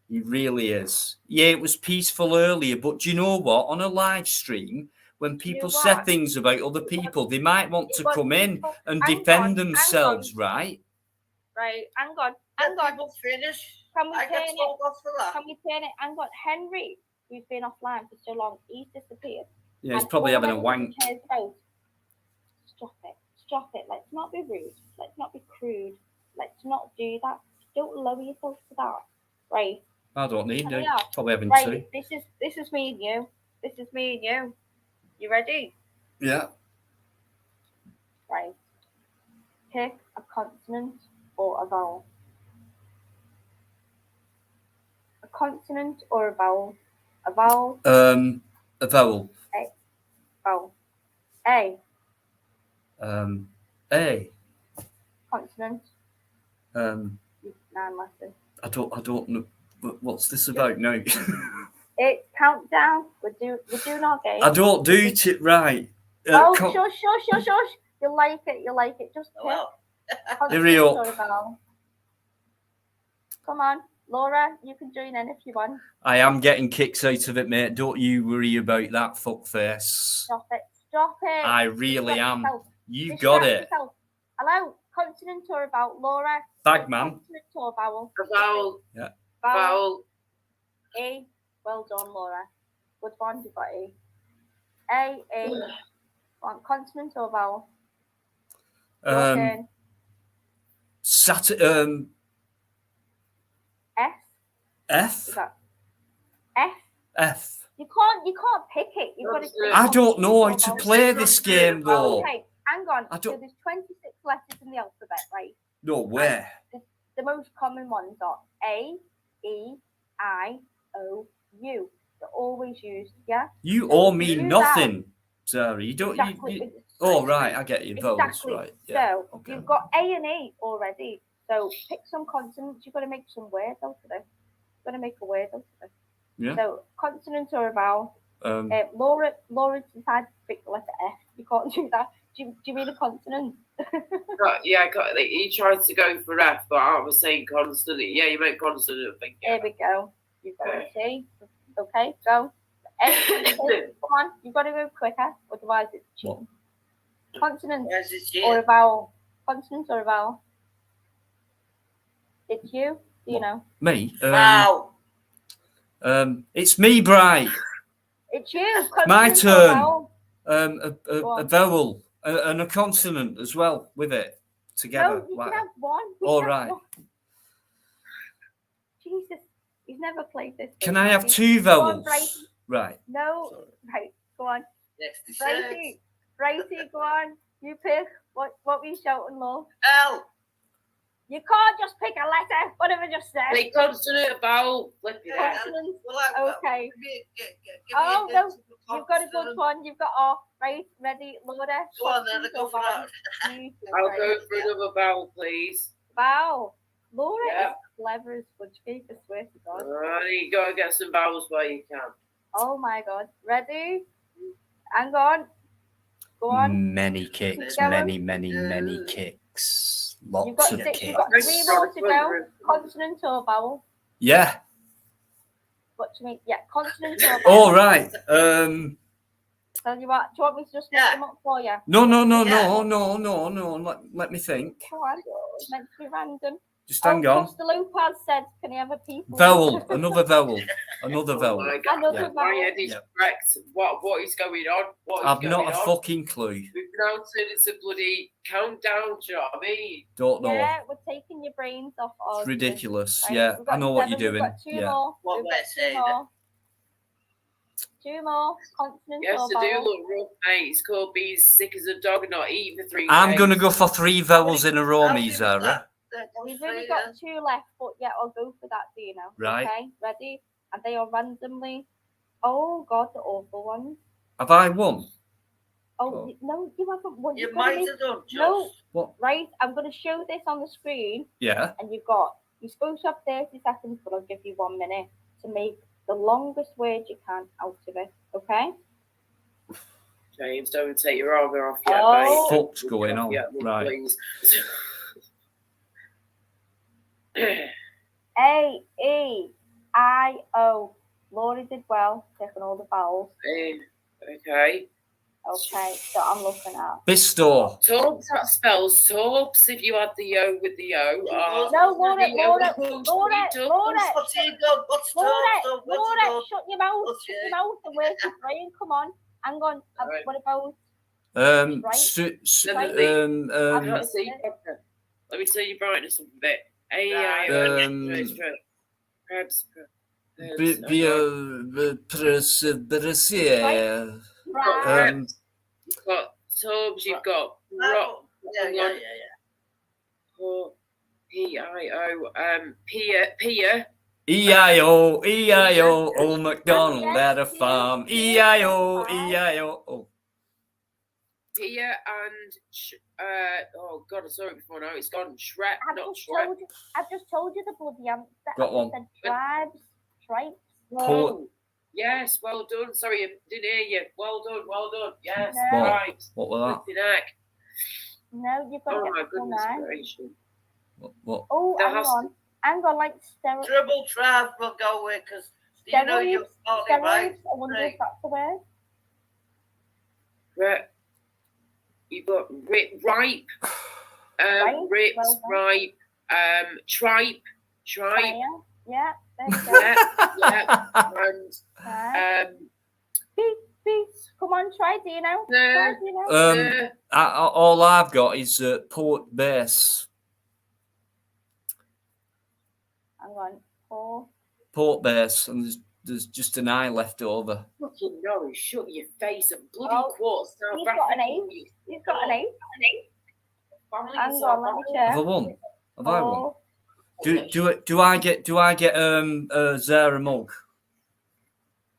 He really is. Yeah, it was peaceful earlier, but do you know what? On a live stream, when people say things about other people, they might want to come in and defend themselves, right? Right, hang on. Finish. Can we turn it? Hang on. Henry, who's been offline for so long, he's disappeared. Yeah, he's probably having a wank. Stop it. Let's not be rude. Let's not be crude. Let's not do that. Don't lower yourself to that. Right. I don't need to. Probably having two. This is me and you. This is me and you. You ready? Yeah. Right. Pick a consonant or a vowel. A consonant or a vowel? A vowel. A vowel. A. Vowel. A. A. Consonant. 9 letters. I don't know. What's this about now? It's countdown. We're doing our game. I don't do it right. Shush. You'll like it. Just Hurry up. Come on, Laura, you can join in if you want. I am getting kicks out of it, mate. Don't you worry about that, fuckface. Stop it. I really am. You Distract got it. yourself. Hello, consonant or vowel, Laura. Bagman. Consonant or vowel. Vowel. Yeah. Vowel. A. Well done, Laura. Good one. You got A. A. One consonant or vowel. Your turn. F. Is that F? F. You can't pick it. You've got to. I don't know how to play this game though. Okay, hang on. I don't. So there's 26 letters in the alphabet, right? No way. The most common ones are A, E, I, O, U. They're always used, yeah? You So owe if me you do nothing, Sarah. You don't. Exactly. Oh right, I get you. Vowels, Exactly. right? Yeah. So you've got A and E already. So pick some consonants. You've got to make some words out of it. You've got to make a word out of it. Yeah. So consonant or a vowel. Laura decided to pick the letter F. You can't do that. Do you mean a consonant? Yeah, he tried to go for F, but I was saying consonant. Yeah, you meant consonant. I think. Here we go. You've got to see. Okay, go. F. Come on, you've got to go quicker, otherwise it's cheating. Consonant or a vowel. Consonant or a vowel. It's you. Do you know? Me. Wow. It's me, Bri. It's you. My Consonant or turn. vowel. A vowel and a consonant as well with it together. No, you can have one. All right. Jesus, he's never played this. Can I have two vowels? Right. No. Sorry. Right. Go on. Next Righty, go on. You pick. What were you shouting, love? L. You can't just pick a letter. What have I just said? They consonant, vowel, flip it. Consonant. Okay. Oh, No. You've got a good one. You've got R. Right. Ready, Laura? Go on then. Go for that. I'll go for another vowel, please. Vowel. Laura is clever as fudge cake, I swear to God. You got to get some vowels where you can. Oh my God. Ready? Hang on. Go on. Many kicks. Many kicks. Lots of kicks. You've got 3 more to go. Consonant or vowel? Yeah. What do you mean? Yeah, consonant or vowel. All right. Tell you what, do you want me to just make them up for you? No. Let me think. Come on. It's meant to be random. Just hang on. Costa Lopez said, can you have a people? Vowel. Another vowel. Another vowel. Oh my God. Another vowel. My head is wrecked. What is going on? I've not a fucking clue. We've now turned into bloody countdown, do you know what I mean? Don't know. Yeah, we're taking your brains off ours. It's ridiculous. Right, Yeah, we've got I know what 7, you're doing. We've got 2 Yeah. more. What We've we're got 2 saying. more. 2 more. Consonant Yes, or I do vowel. look rough, mate. It's called being sick as a dog, not eating for 3 days. I'm going to go for 3 vowels in a row, me, Zara. We've only got 2 left, but yeah, I'll go for that, do you know? Right. Okay, ready? And they are randomly. Oh God, the awful ones. Have I won? Oh. No, you haven't won. You You've might gotta have done, just. No. What? Right, I'm going to show this on the screen, Yeah. and you're supposed to have 30 seconds, but I'll give you 1 minute to make the longest word you can out of it. Okay? James, don't take your armour off yet, Oh. mate. Fuck's going on. Yeah, Right. please. A, E, I, O. Laura did well, taking all the vowels. Okay. Okay, so I'm looking at. Bisto. Torbs, that spells Torbs if you add the O with the O. No, Laura, Laura, shut your mouth. Shut your mouth and work your brain. Come on. Hang on. Right. What about? Let me see your brightness up a bit. You've got Torbs, you've got Rock. P-I-O, Pia. E-I-O, Old MacDonald at a farm. E-I-O, E-I-O. Oh. Pia and oh God, I saw it before now. It's gone. Shrek, not Shrek. I've just told you the bloody answer. Got one. Said tribes, tribes. Po- Yes, well done. Sorry, I didn't hear you. Well done, well done. Yes, No. right. What was that? Flipping heck. No, you've got to Oh get my the full goodness 9. gracious. What? Oh, There hang has on. Hang on, like steroids. Triple Trav will go with because you know you're totally right. I wonder if that's the word. Right. You've got ripe, Ripe, rips, well done. ripe, tripe, Fire. Yeah, there you go. yeah, and Right. Beep, beep. Come on, try Dino. Try Dino. All I've got is port base. Hang on. 4. Port base, and there's just an eye left over. fucking no, shut your face and bloody Oh, quarter South he's got an African. 8. He's got an 8. Family Hang is on, let me check. Have I won? Have I won? 4. Do I get Zara mug?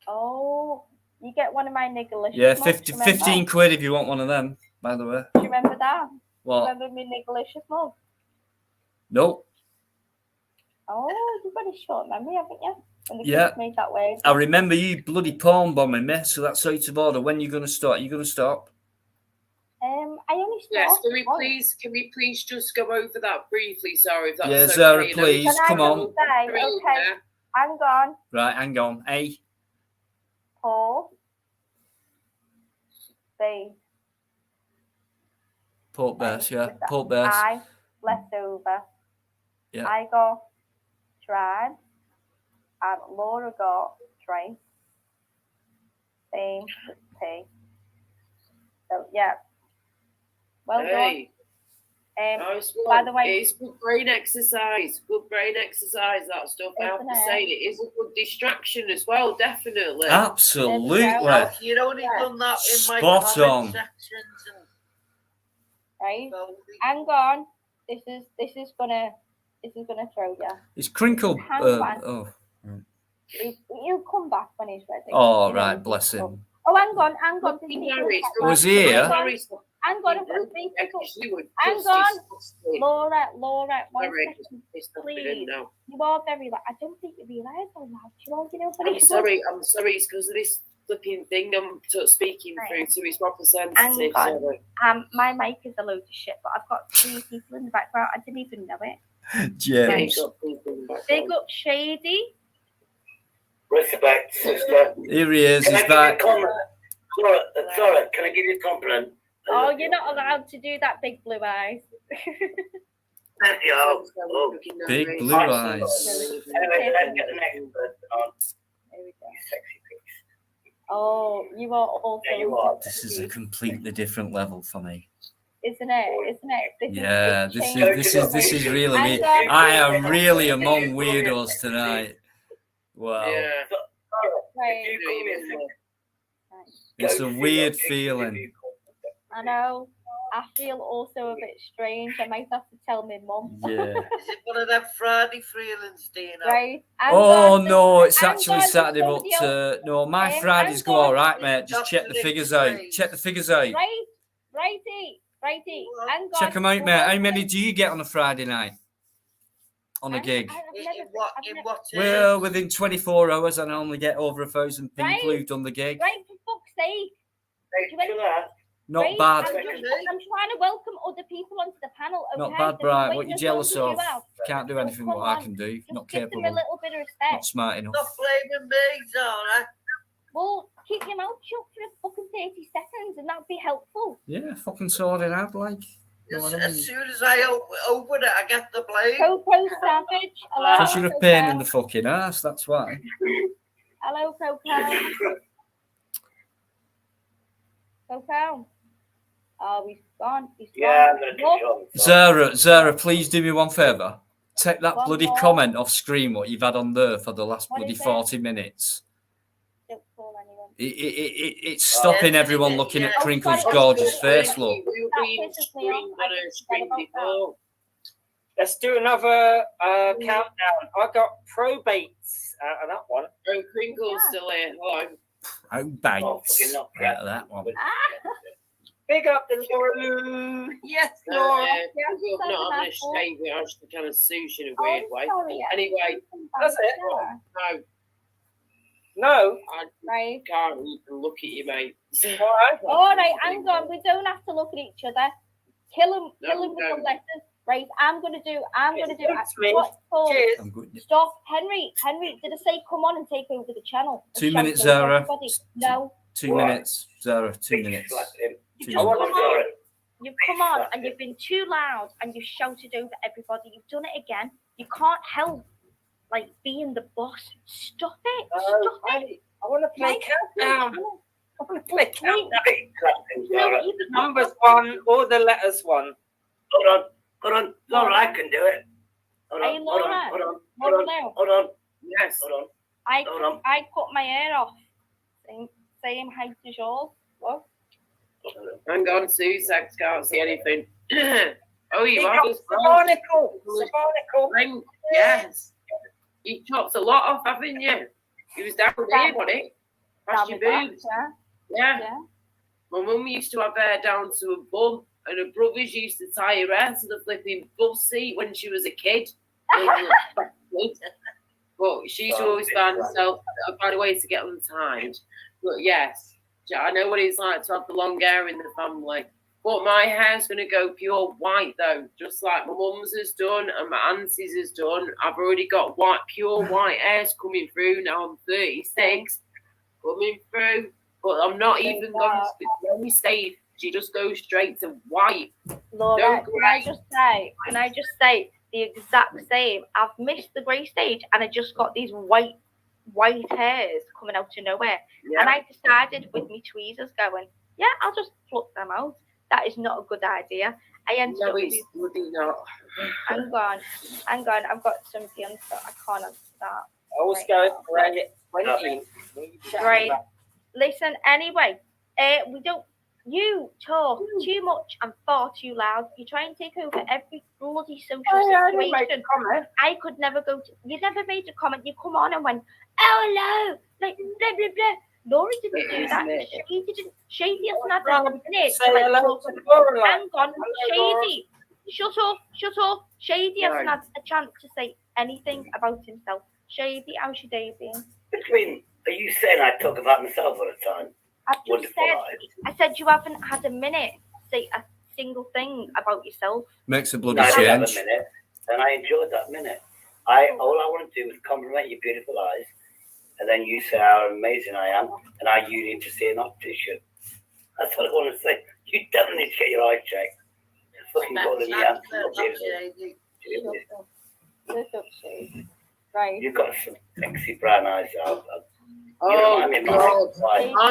Oh, you get one of my nigglicious. Yeah, mugs, 15 quid if you want one of them, by the way. Do you remember that? What? Remember me nigglicious mug? Nope. Oh, you've got a short memory, haven't you? When the Yeah. kids made that way. I remember you bloody porn bombing me, so that's out of order. When you going to start? You going to stop? I only Yes, started once. can we please just go over that briefly? Sorry, if that's Yeah, okay. Zara, Now, please, Can I come just on. say, Three, okay, yeah. hang on. Right, hang on. A. Paul. B. Port base, yeah. What's that? Port base. I. Leftover. Yeah. I got tried. And Laura got trace. Same with P. So, yeah. Well Hey, done. nice by one. the way- It's good brain exercise. Good brain exercise, that stuff. I have Isn't to it? say, it is a good distraction as well, definitely. Absolutely. Well, you'd only done that in my Spot comment on. sections and Right? so Hang on. This is gonna throw you. It's Crinkle. Hang on. Oh. He'll come back when he's ready. Oh, You know, right. Bless him. Oh, hang on. Fucking Harry, Was he here? Hang on, I've got to speak up. Hang on. Laura, one second, please. You are very loud. I don't think you realise how loud you are. You know, but I'm sorry, it's because of this flipping thing I'm sort of speaking through to his representative. Hang Sorry. my mic is a load of shit, but I've got 3 people in the background. I didn't even know it. James. Big up Shady. Respect, sister. Here he is. Can I He's give you a back. compliment? Sorry, can I give you a compliment? Oh, you're not allowed to do that, big blue eyes. Thank you. Oh, Big blue eyes. anyway, let's get the next person on. There we go. You sexy piece. Oh, you are also. Yeah, you are. This is a completely different level for me. Isn't it? Yeah, it's this is really me. And, I am really among weirdos tonight. Wow. Yeah. Right. If you call me a sexy It's a piece, weird if you feeling. I know. I feel also a bit strange. I might have to tell my mum. Yeah. is it one of them Friday feelings, Dino? Right. Oh And no, it's and actually God, Saturday, but somebody else- no, my Fridays and go God, all right, mate. Just check the figures out. Check the figures out. Righty. And God, Check them out, mate. How many do you get on a Friday night? On a gig? In what Well, within 24 hours, I normally get over 1,000 people Right. who've done the gig. Right, for fuck's sake. Not Right, bad. I'm trying to welcome other people onto the panel. Okay? Not bad, There's Brian. no What way you as jealous long as of? you have. Can't do anything Come what I on. can do. Just Not give them a capable. little bit of respect. Not smart enough. Stop blaming me, Zara. Well, keep your mouth shut for a fucking 30 seconds and that'd be helpful. Yeah, fucking sorted out, like. You know what I mean? As soon as I open it, I get the blame. Coco Savage. Hello. Because you're a pain in the fucking ass, that's why. Hello, Coco. Coco. Oh, he's gone. He's Yeah, gone. I'm going to do Look, Zara, please do me one favour. Take that One bloody more. comment off screen what you've had on there for the last What bloody is it? 40 minutes. don't call anyone. It's stopping Yeah, everyone yeah, looking yeah. at Crinkle's Oh, gorgeous sorry. face, look. We were That being pisses me off. screened I on a just screen forgot about before. Let's do another countdown. I got probates out of that one. Oh, Crinkle's still here. Hello. Oh, Oh, bites. fucking not Right, that one. Big up the Laura. Yes, No, Laura. we're sorry, not having a Apple. shave. We're actually kind of sushi in a Oh, weird way. sorry, Anyway, That's it. no. No. Right. Can't even look at you, mate. All right, hang on. We don't have to look at each other. Kill him with the letters. Right, I'm gonna do what's called. I'm good. Stop, Henry, did I say come on and take over the channel? 2 minutes, Zara. Everybody? No. 2 minutes, Zara. 2 minutes. You've come on and you've been too loud and you've shouted over everybody. You've done it again. You can't help being the boss. Stop it. Stop it. I want to play countdown. I want to play countdown. The numbers one or the letters one. Hold on. Laura, I can do it. Hey, Laura. Hold on. Yes. Hold on. I cut my hair off. Same height as yours. What? Hang on, Sussex can't see anything. Oh, you are just Sabbatical. Yes. You chopped a lot off, haven't you? He was down here, wasn't it? Past your boobs. Yeah. My mum used to have hair down to a bum, and her brothers used to tie her hair to the flipping bus seat when she was a kid. But she used to always find a way to get untied. But yes, I know what it's like to have the long hair in the family. But my hair's going to go pure white, though, just like my mum's has done and my auntie's has done. I've already got pure white hairs coming through. Now I'm 36, coming through. But I'm not even going to any stage. She just goes straight to white. Laura, can I just say the exact same? I've missed the grey stage and I just got these white hairs coming out of nowhere. Yeah. And I decided with me tweezers going, yeah, I'll just pluck them out. That is not a good idea. I ended up with not. Hang on. I've got some feelings, but I can't answer that. I was going right. Listen, anyway, you talk too much and far too loud. You try and take over every bloody social situation. I could never you never made a comment. You come on and went, oh no, like blah blah blah. Laura didn't do that. She didn't. Shady hasn't had a minute. Hang on, Shady. Shut up. Shady hasn't had a chance to say anything about himself. Shady, how's your day been? Are you saying I talk about myself all the time? I said you haven't had a minute to say a single thing about yourself. Makes a bloody change. I change. Have a minute, and I enjoyed that minute. All I want to do is compliment your beautiful eyes, and then you say how amazing I am, and how you need to see an optician. That's what I want to say. You definitely need to get your eyes checked. Fucking go to the Right. You've got some sexy brown eyes. Calm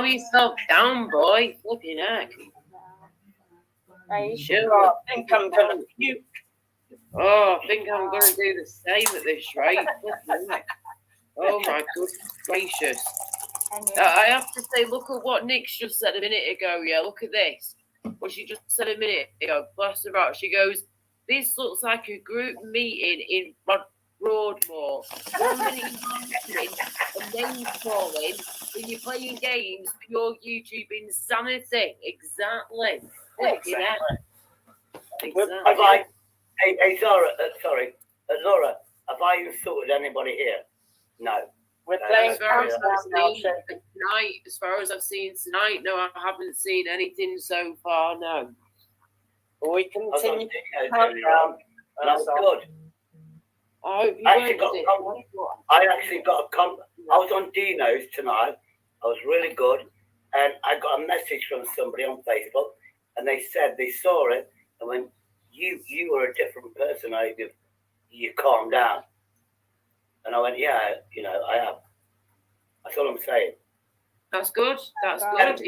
yourself down, boy. Flipping heck. Right. Sure. I think I'm going to puke. Oh, I think I'm going to do the same at this rate. Oh, my goodness gracious. I have to say, look at what Nick's just said a minute ago. Yeah, look at this. What she just said a minute ago. Bless her heart. She goes, this looks like a group meeting in Broadmoor. 1 minute and name calling when you're playing games, pure YouTube insanity. Exactly. Hey, Zara, Laura, have I insulted anybody here? No. We're playing as far as I've seen tonight, no, I haven't seen anything so far, no. We continue. And I was good. I was on Dino's tonight. I was really good. And I got a message from somebody on Facebook, and they said they saw it, and when you were a different person, you calmed down. And I went, yeah, I am. That's all I'm saying. That's good. That's good.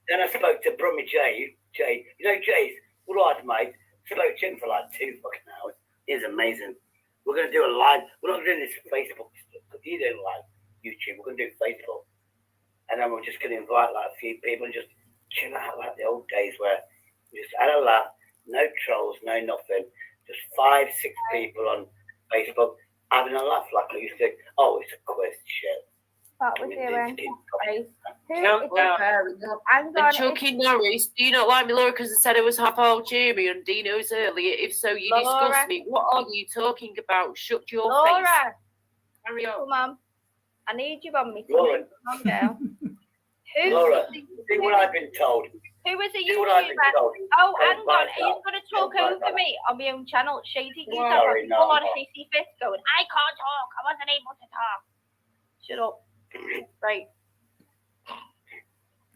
Then I spoke to Brummy Jay. Jay's right, mate. Spoke to him for like 2 fucking hours. He's amazing. We're going to do a live. We're not doing this Facebook stuff because you do live YouTube. We're going to do Facebook. And then we're just going to invite like a few people and just chill out like the old days where we just had a laugh, no trolls, no nothing. Just 5-6 people on Facebook having a laugh like we used to. Oh, it's a quiz shit. What we're doing. And Chucky Norris, do you not like me, Laura, because I said I was half old Jamie and Dino's earlier? If so, you disgust me. What are you talking about? Shut your face. Carry on. Come on. I need you on me. Laura. Calm down. Laura, see what I've been told. Who is a See what I've been YouTuber? told. Oh, hang Don't on. bite Are you that. going to talk Don't bite over that. me on my own channel? Shady, you Sorry, have a no, full on no. hissy fit going, I can't talk. I wasn't able to talk. Shut up. Right.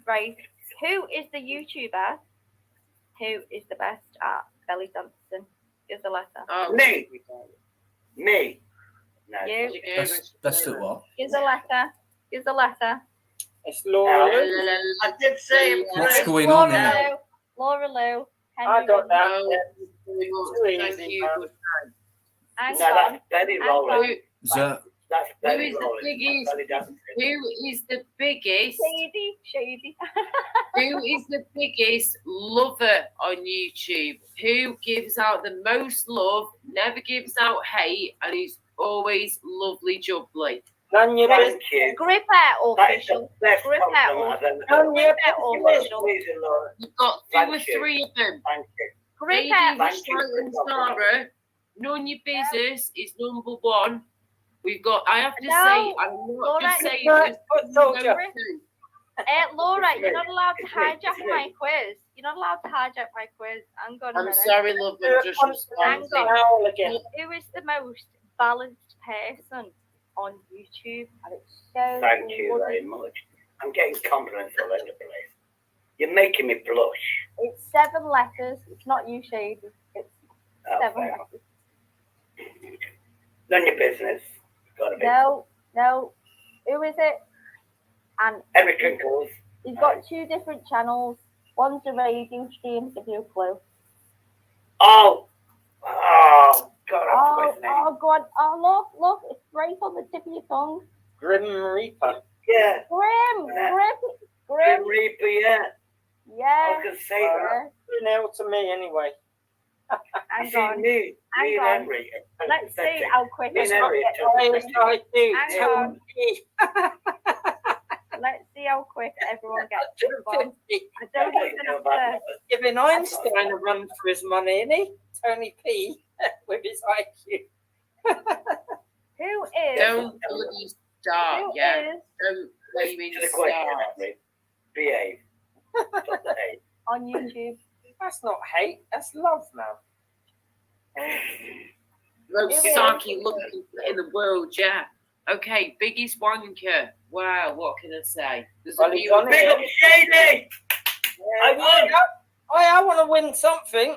Right. Who is the YouTuber who is the best at belly dancing? Is the letter. Oh, Me. Me. No. You. Best at what? Is the letter. Is the letter. It's Laura. I did say it. What's Chris. going on Laura here? Lou. Laura Lou. I got that. Thank you. Hang No, on. that's belly Hang rolling. on. Is that That's Who belly is the rolling. biggest? Belly dancing. Who is the biggest? Shady. Who is the biggest lover on YouTube? Who gives out the most love, never gives out hate, and is always lovely jubbly? None you Thank you. Gripper That is the official. best Grip compliment out. I've ever heard. Gripper official. Amazing, Laura. You've got two Thank or you. three of them. Thank you. Lady, Gripper. Thank you. Charlotte and Sarah, none your business is number one. We've got, I have to No, say, I'm not Laura, just saying no, this. I told you. Laura, you're not allowed to hijack my quiz. You're not allowed to hijack my quiz. Hang on a I'm minute. sorry, love, I'm just Hang responding. on. Howl again. Who is the most balanced person on YouTube? And it's so Thank you very much. I'm getting compliments all over the place. You're making me blush. It's 7 letters. It's not you, Shady. It's Oh, 7 fair. letters. None of your business. Gotta be. No. Who is it? And Henry Crinkles. he's got 2 different channels. One's a radio stream, give you a clue. Oh, God, I forgot his name. Oh, God. Oh, look, it's right on the tip of your tongue. Grim Reaper. Yeah, Grim. Grim Reaper, yeah. I Yeah. was going to say that. Now to me anyway. You Hang see, on. me Hang and on. Henry. are Let's see pathetic. how quick Me and everyone Henry gets are on. just- I do. Hang Tell on. me. Let's see how quick everyone gets on. 250. I don't even have to. Giving Einstein a run for his money, isn't he? Tony P. with his IQ. Who is? Don't bloody start, Who yeah? is Don't blame To in the question, start. Henry. Behave. Stop the hate. on YouTube? That's not hate. That's love, man. Most Who is? sarky looking in the world, yeah. Okay, biggest wanker. Wow, what can I say? There's a Well, he's few. on it. Big up Shady! I won! I want to win something.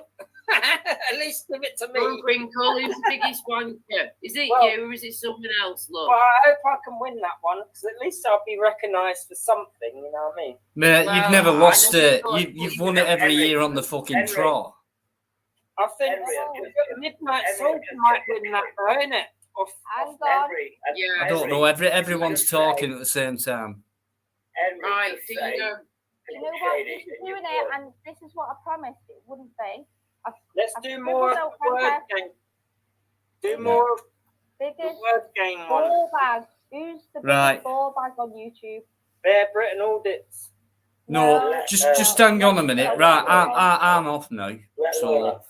At least give it to me. Ron Crinkle, who's the biggest wanker? Is it Well- you or is it someone else, love? Well, I hope I can win that one because at least I'll be recognised for something. You know what I mean? Mate, Well, you've never I lost never it. thought You've won it every year on the fucking Henry. trot. I think Henry, Midnight Henry, Soldier just- might win that, though, innit? Hang on. Henry, Yeah. I don't know. Everyone's talking at the same time. Henry, Right, just do say, you know? You know what? This is doing it, and this is what I promised it wouldn't be. Let's I've do more of scribbled the out word fantastic. game. Do more of the Biggest word game one. ball bag. Who's the biggest Right. ball bag on YouTube? Bear Britain Audits. No, just hang on a minute. Right, I'm off now. So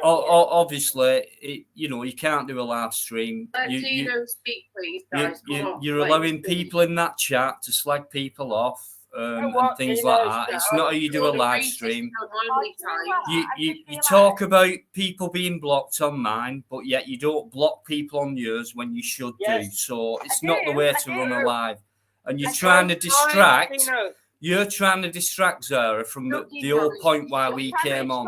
obviously, you can't do a live stream. Let You, Dino speak, please, guys. Come on, you're please. allowing people in that chat to slag people off and what? things Dino's like that. It's not how you do a live stream. You talk about people being blocked on mine, but yet you don't block people on yours when you should do. Yes. So it's I not the do, way I to run a do. live. And you're I trying to Fine, distract. Dino. You're trying to distract Zara from the whole point why we came on.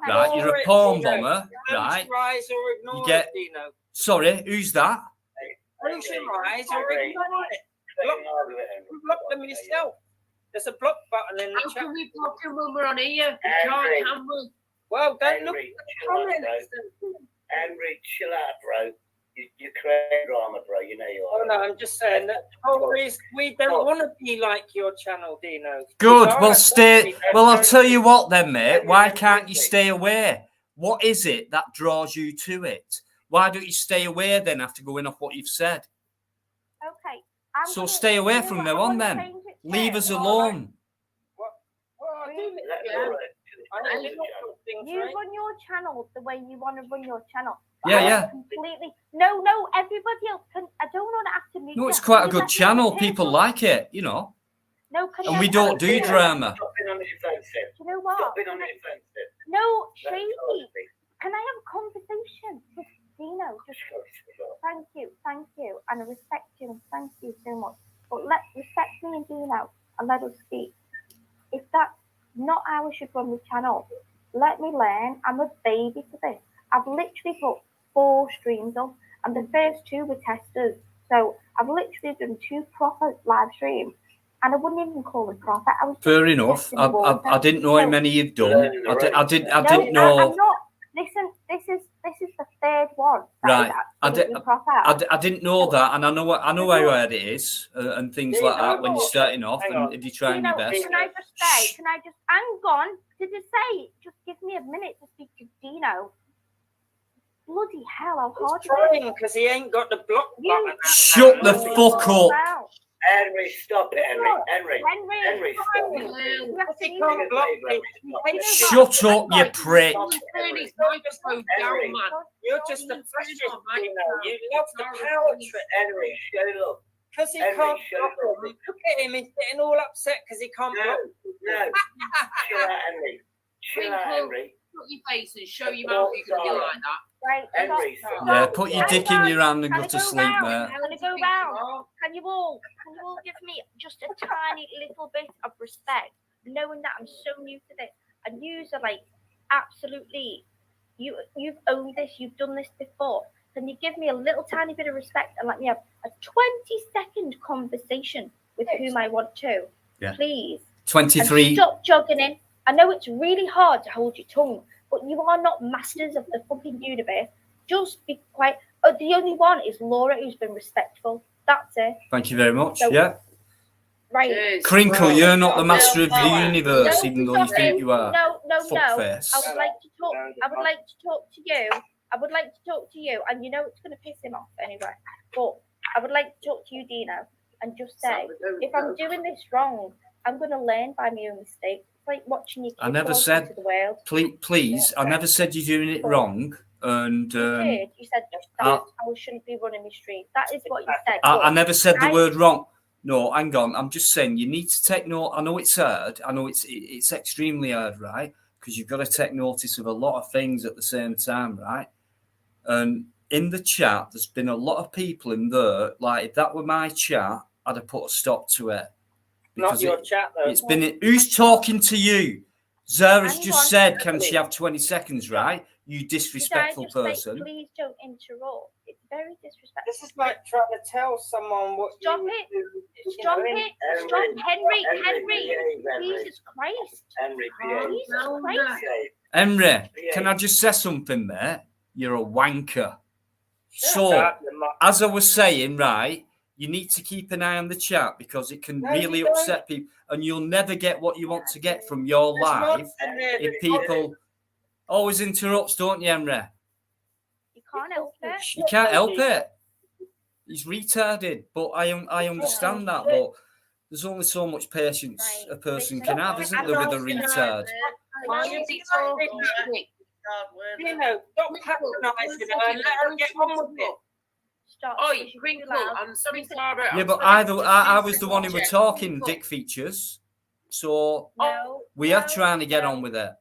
Right, you're a porn bomber, right? Rise or ignore You get- it, Dino. Sorry, who's that? Close your eyes or ignore it. Block them yourself. There's a block button in the How chat. can we block him when we're on here? We Henry. can't, can we? Well, don't look at Henry, the chill out, bro. comments. Henry, chill out, bro. You create drama, bro. You know you Oh are. no, I'm just saying that the whole reason we don't want to be like your channel, Dino. Good. Zara Well, stay. told me Well, I'll that- tell you what, then, mate. Why can't you stay away? What is it that draws you to it? Why don't you stay away then after going off what you've said? Okay. So stay away from now on, then. Leave us alone. Well, I do. Let Yeah. Laura I do don't the know. channel. You run your channel the way you want to run your channel. Yeah. Completely. No, everybody else can. I don't want to have to meet. No, it's quite a good channel. People like it, you know. No, and we don't do drama. Stop being on the defensive. Do you know what? Stop being on the defensive. No, Shady. Can I have a conversation with Dino? Just thank you, and I respect you, and thank you so much. But respect me and Dino, and let us speak. If that's not how I should run the channel, let me learn. I'm a baby to this. I've literally put 4 streams up, and the first 2 were testers. So I've literally done 2 proper live streams, and I wouldn't even call them proper. I was fair enough. I didn't know how many you'd done. I didn't know. I'm not. Listen, this is the 3rd one. Right. I didn't know that, and I know how hard it is, and things like that when you're starting off and if you're trying your best. Can I just hang on? Did it say? Just give me a minute to speak to Dino. Bloody hell, how hard He's trying because he ain't got the block button. Shut the fuck up. Henry, stop it, Henry. Henry, stop it. Shut up, you prick. You're just a precious, you love the power trip. Henry, shut up. Because he can't block him. Look at him, he's getting all upset because he can't block. No. Chill out, Henry. Chill out, Henry. Put your face and show your mouth you're going to be like that. Right, Henry, yeah, put your dick in your hand and go to sleep, mate. Can I go round? Can you all give me just a tiny little bit of respect, knowing that I'm so new to this, and you are like absolutely, you've owned this, you've done this before. Can you give me a little tiny bit of respect and let me have a 20-second conversation with whom I want to, please? 23. And stop jogging in. I know it's really hard to hold your tongue, but you are not masters of the fucking universe. Just be quiet. Oh, the only one is Laura, who's been respectful. That's it. Thank you very much. So, yeah. Right. Crinkle, you're not the master of the universe, even though you stop think it. you are. No. Fuckface. I would like to talk to you. I would like to talk to you, and you know it's going to piss him off anyway. But I would like to talk to you, Dino, and just say, if I'm doing this wrong, I'm going to learn by my own mistakes. It's like watching your kids I never said, into the world. please, I never said you're doing it wrong. And You did. You said I shouldn't be running my street. That is what you said. I never said the word wrong. No, hang on. I'm just saying you need to take note. I know it's hard. I know it's extremely hard, right? Because you've got to take notice of a lot of things at the same time, right? And in the chat, there's been a lot of people in there. Like, if that were my chat, I'd have put a stop to it. Not your chat, though. It's been... Who's talking to you? Zara's just said, can she have 20 seconds, right? You disrespectful person. Like, please don't interrupt. It's very disrespectful. This is like trying to tell someone what Stop you it. do. Stop it. Stop. Henry. Jesus Christ. Henry, Jesus Christ. Henry, can I just say something there? You're a wanker. So, as I was saying, right, you need to keep an eye on the chat because it can really upset people and you'll never get what you want to get from your live if people always interrupts, don't you, Henry? You can't help it. You can't help it. He's retarded, but I understand that, but there's only so much patience a person can have, isn't there, with a retard? You know, don't patronize her and let her get on with it. Oi, Crinkle, I'm sorry, Sarah. Yeah, but I was the one who were talking, Dick Features. So we are trying to get on with it.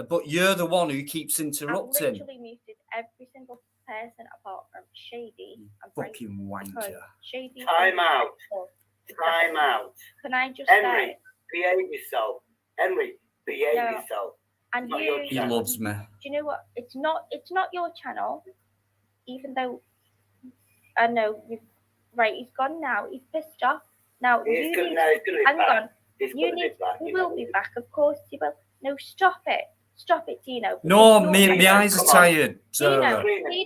But you're the one who keeps interrupting. I've literally muted every single person apart from Shady. Fucking wanker. Shady. Time out. Time out. Can I just Henry, say? behave yourself. Henry, behave yourself. And he loves me. Do you know what? It's not your channel, even though I know you. Right, he's gone now. He's pissed off. Now he's going to be back. He will be back, of course he will. No, stop it. Stop it, Dino. No, my eyes are tired. Dino, you're getting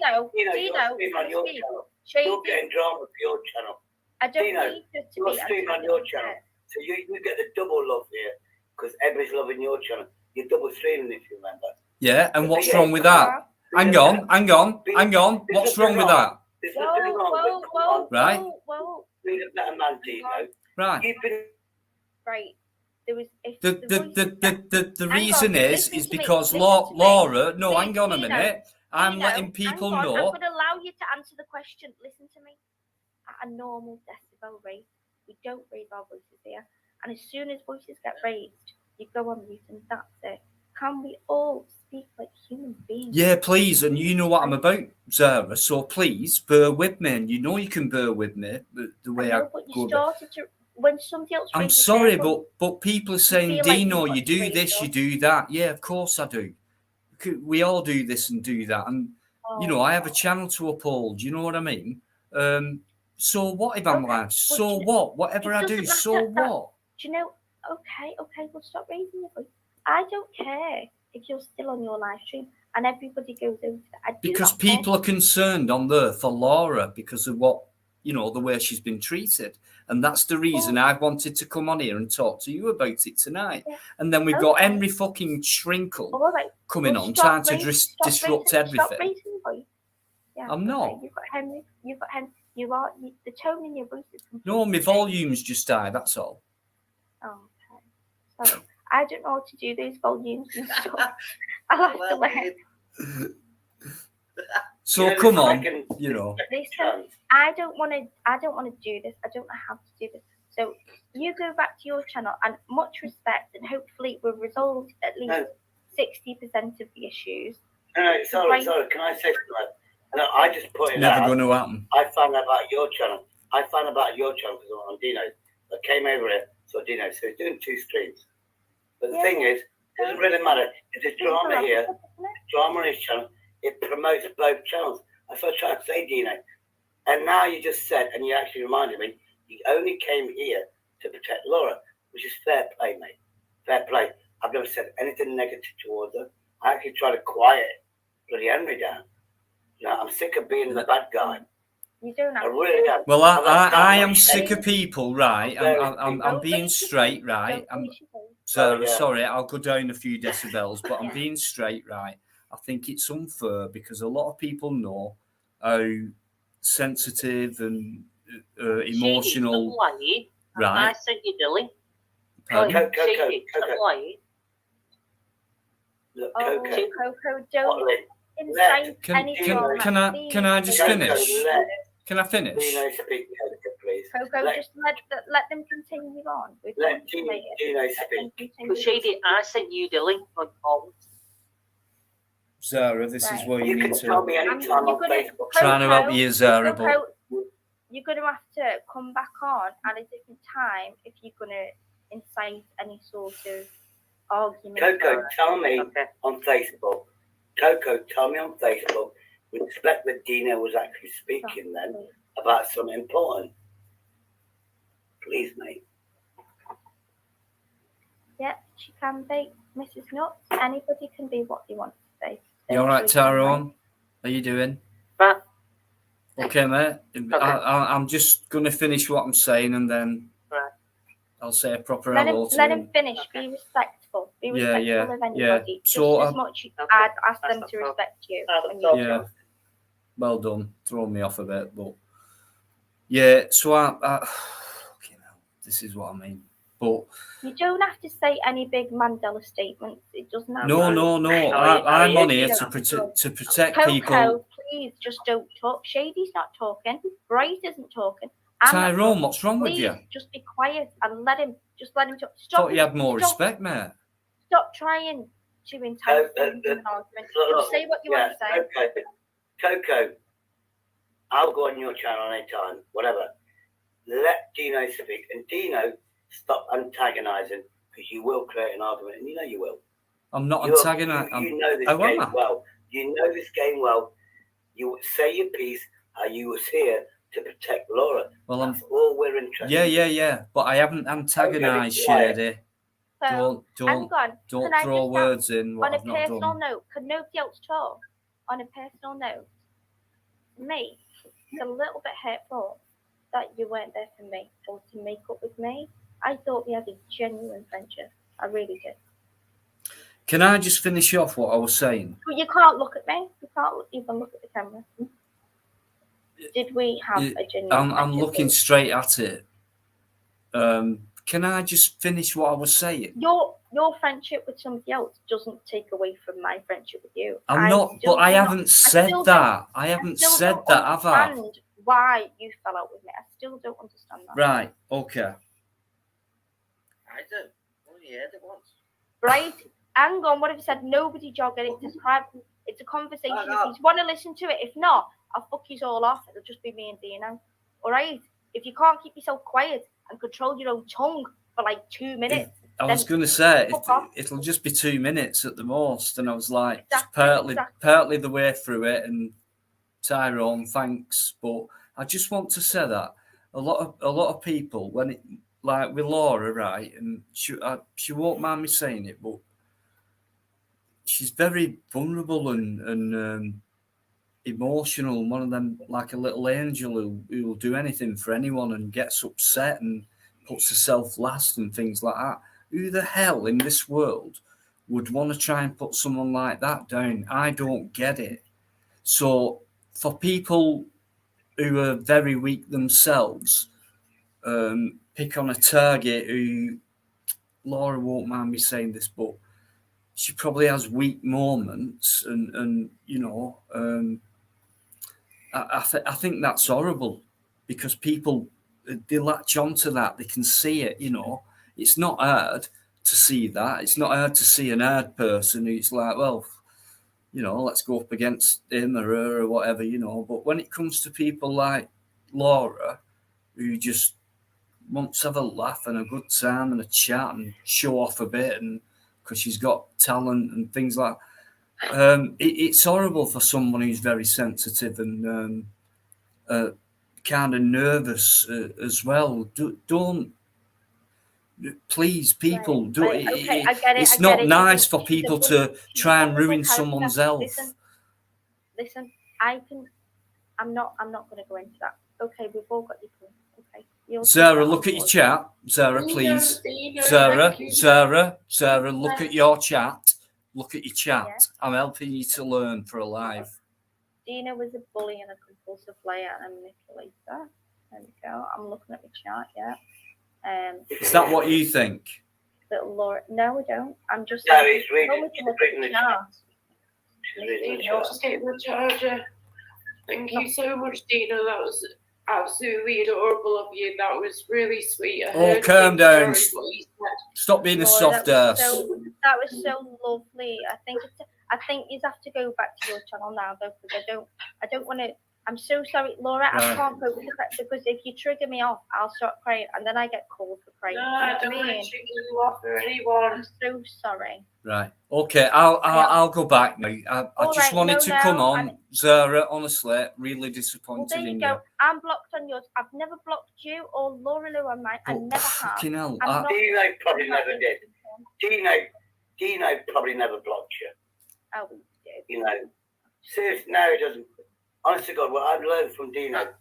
drama for your channel. I don't Dino, need it to you're be streaming on your channel. So you get the double love here because everybody's loving your channel. You're double streaming, if you remember. Yeah, and what's wrong with that? Hang on. What's wrong with that? There's nothing wrong with right? Being a better man, Dino. Right. Right. there was The reason is because Laura. No, hang on a minute. I'm letting people know. I'm going to allow you to answer the question. Listen to me. At a normal decibel rate, we don't raise our voices here, and as soon as voices get raised, you go on mute, and that's it. Can we all speak like human beings? Yeah, please. And you know what I'm about, Zara. So please bear with me. And you know you can bear with me the way I go. When somebody else I'm sorry, but people are saying, Dino, you do this, you do that. Yeah, of course I do. We all do this and do that. And, you know, I have a channel to uphold. You know what I mean? So what if I'm like, so what? Whatever I do, so what? Do you know, okay, well, stop raising your voice. I don't care if you're still on your live stream and everybody goes over that. Because people are concerned on there for Laura because of what, you know, the way she's been treated. And that's the reason I wanted to come on here and talk to you about it tonight. Yeah. And then we've got Henry fucking Shrinkle coming on, trying to disrupt everything. Stop raising your voice. Yeah, I'm not. You've got Henry. The tone in your voice is no, my volume's just died, that's all. Oh, okay. Sorry. I don't know how to do these volumes and stuff. I'll have to learn. So come on, you know. Listen, I don't want to do this. I don't know how to do this. So you go back to your channel, and much respect, and hopefully we've resolved at least 60% of the issues. No, sorry. Can I say something? No, I just put it Never out. going to happen. I found out about your channel. because I'm on Dino's. I came over here, so Dino. So he's doing 2 streams. But the thing is, it doesn't really matter. If there's drama here, drama on his channel, it promotes both channels. That's what I tried to say, Dino. And now you just said, and you actually reminded me, you only came here to protect Laura, which is fair play, mate. Fair play. I've never said anything negative towards her. I actually try to quiet bloody Henry down. You know, I'm sick of being the bad guy. You don't have I really am. Well, I am sick of people, right? I'm being straight, right? Sorry, I'll go down a few decibels, but I'm being straight, right? I think it's unfair because a lot of people know how sensitive and emotional. Right. I sent you the link. Coco, don't incite any drama. Can I just finish? Can I finish? Coco, just let them continue on. Let Dino speak. Shady, I sent you the link on all. Zara, this is where you need to. Tell me anytime on Facebook. Trying to help you, Zara, but you're going to have to come back on at a different time if you're going to incite any sort of argument. Coco, tell me on Facebook. Coco, tell me on Facebook. We expect that Dino was actually speaking then about something important. Please, mate. Yeah, she can be. Mrs. Nuts, anybody can be what they want to be. You all right, Tyrone? How you doing? Okay, mate. I'm just going to finish what I'm saying and then I'll say a proper hello to him. Let him finish. Be respectful. Be respectful of anybody. So, just as much I'd ask them to respect you. Yeah. Well done. Throw me off a bit, but yeah. So okay, now this is what I mean. But you don't have to say any big Mandela statements. It doesn't have No. I'm on here to protect Coco, people. Please just don't talk. Shady's not talking. Bright isn't talking. Tyrone, what's wrong with you? Just be quiet and let him talk. Stop. Thought you had more respect, mate. Stop trying to entice an argument. Just say what you want to say. Okay. Coco, I'll go on your channel anytime, whatever. Let Dino speak. And Dino, stop antagonising because you will create an argument, and you know you will. I'm not antagonising. You know this game well. You know this game well. You say your piece. You was here to protect Laura. Well, that's all we're interested. Yeah. But I haven't antagonised Shady. Don't throw words in what I've not done. On a personal note, can nobody else talk? On a personal note, me, it's a little bit hurtful that you weren't there for me or to make up with me. I thought we had a genuine friendship. I really did. Can I just finish off what I was saying? Well, you can't look at me. You can't even look at the camera. Did we have a genuine I'm looking straight at it. can I just finish what I was saying? Your friendship with somebody else doesn't take away from my friendship with you. I'm not, but I haven't said that. I haven't said that, have I? Understand why you fell out with me? I still don't understand that. Right. Okay. I do. Only heard it once. Right. Hang on. What have you said? Nobody jogging. It's a conversation. If you want to listen to it, if not, I'll fuck you all off. It'll just be me and Dino. All right. If you can't keep yourself quiet and control your own tongue for like 2 minutes. I was going to say it'll just be 2 minutes at the most, and I was like, partly the way through it. And Tyrone, thanks, but I just want to say that a lot of people, when it like with Laura, right, and she won't mind me saying it, but she's very vulnerable and emotional. One of them, like a little angel who will do anything for anyone and gets upset and puts herself last and things like that. Who the hell in this world would want to try and put someone like that down? I don't get it. So for people who are very weak themselves, pick on a target who, Laura won't mind me saying this, but she probably has weak moments, and you know, I think that's horrible, because people, they latch onto that. They can see it, you know. It's not hard to see that. It's not hard to see an hard person who's like, well, you know, let's go up against him or her or whatever, you know. But when it comes to people like Laura, who just wants to have a laugh and a good time and a chat and show off a bit, and because she's got talent and things like that, it's horrible for someone who's very sensitive and kind of nervous as well. Don't. Please, people, right, do right, it. okay, I get it, It's I not get it. nice for people to try and ruin someone's health. Listen, I'm not going to go into that. Okay, we've all got your point. Okay. Sarah, look at your chat. Sarah, please. Sarah, look at your chat. Look at your chat. Yeah. I'm helping you to learn for a live. Dina was a bully and a compulsive player and a manipulator. There we go. I'm looking at the chart, yeah. Is that what you think? Little Laura. No, I don't. I'm just No, he's reading. told me to look at the chart. Just take the charger. Thank you so much, Dina. That was absolutely adorable of you. That was really sweet. Oh, calm down. Stop being a soft ass. That was so lovely. I think you have to go back to your channel now, though, because I don't want to. I'm so sorry, Laura. I can't go with the fact, because if you trigger me off, I'll start crying, and then I get called for crying. No, I don't want to trigger you off or anyone. I'm so sorry. Right. Okay. I'll go back now. I just wanted to come on, Zara. Honestly, really disappointed there you in go. you. I'm blocked on yours. I've never blocked you or Laura Lou on mine. I never have. Fucking hell. Dino probably never did. Dino probably never blocked you. Oh, we did. You know, seriously, no, he doesn't. Honest to God, what I've learned from Dino, Dino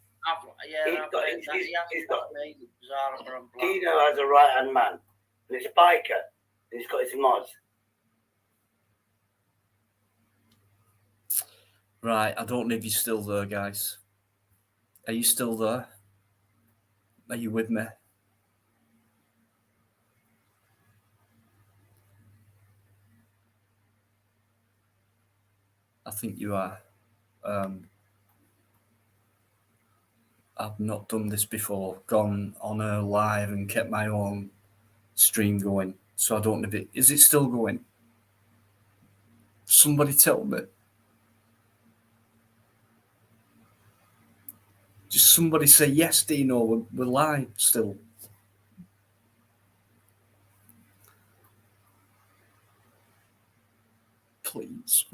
has a right-hand man, and it's biker, and he's got his mods. Right, I don't know if you're still there, guys. Are you still there? Are you with me? I think you are. I've not done this before, gone on a live and kept my own stream going. So I don't know if it is it still going? Somebody tell me. Just somebody say yes, Dino, we're live still. Please.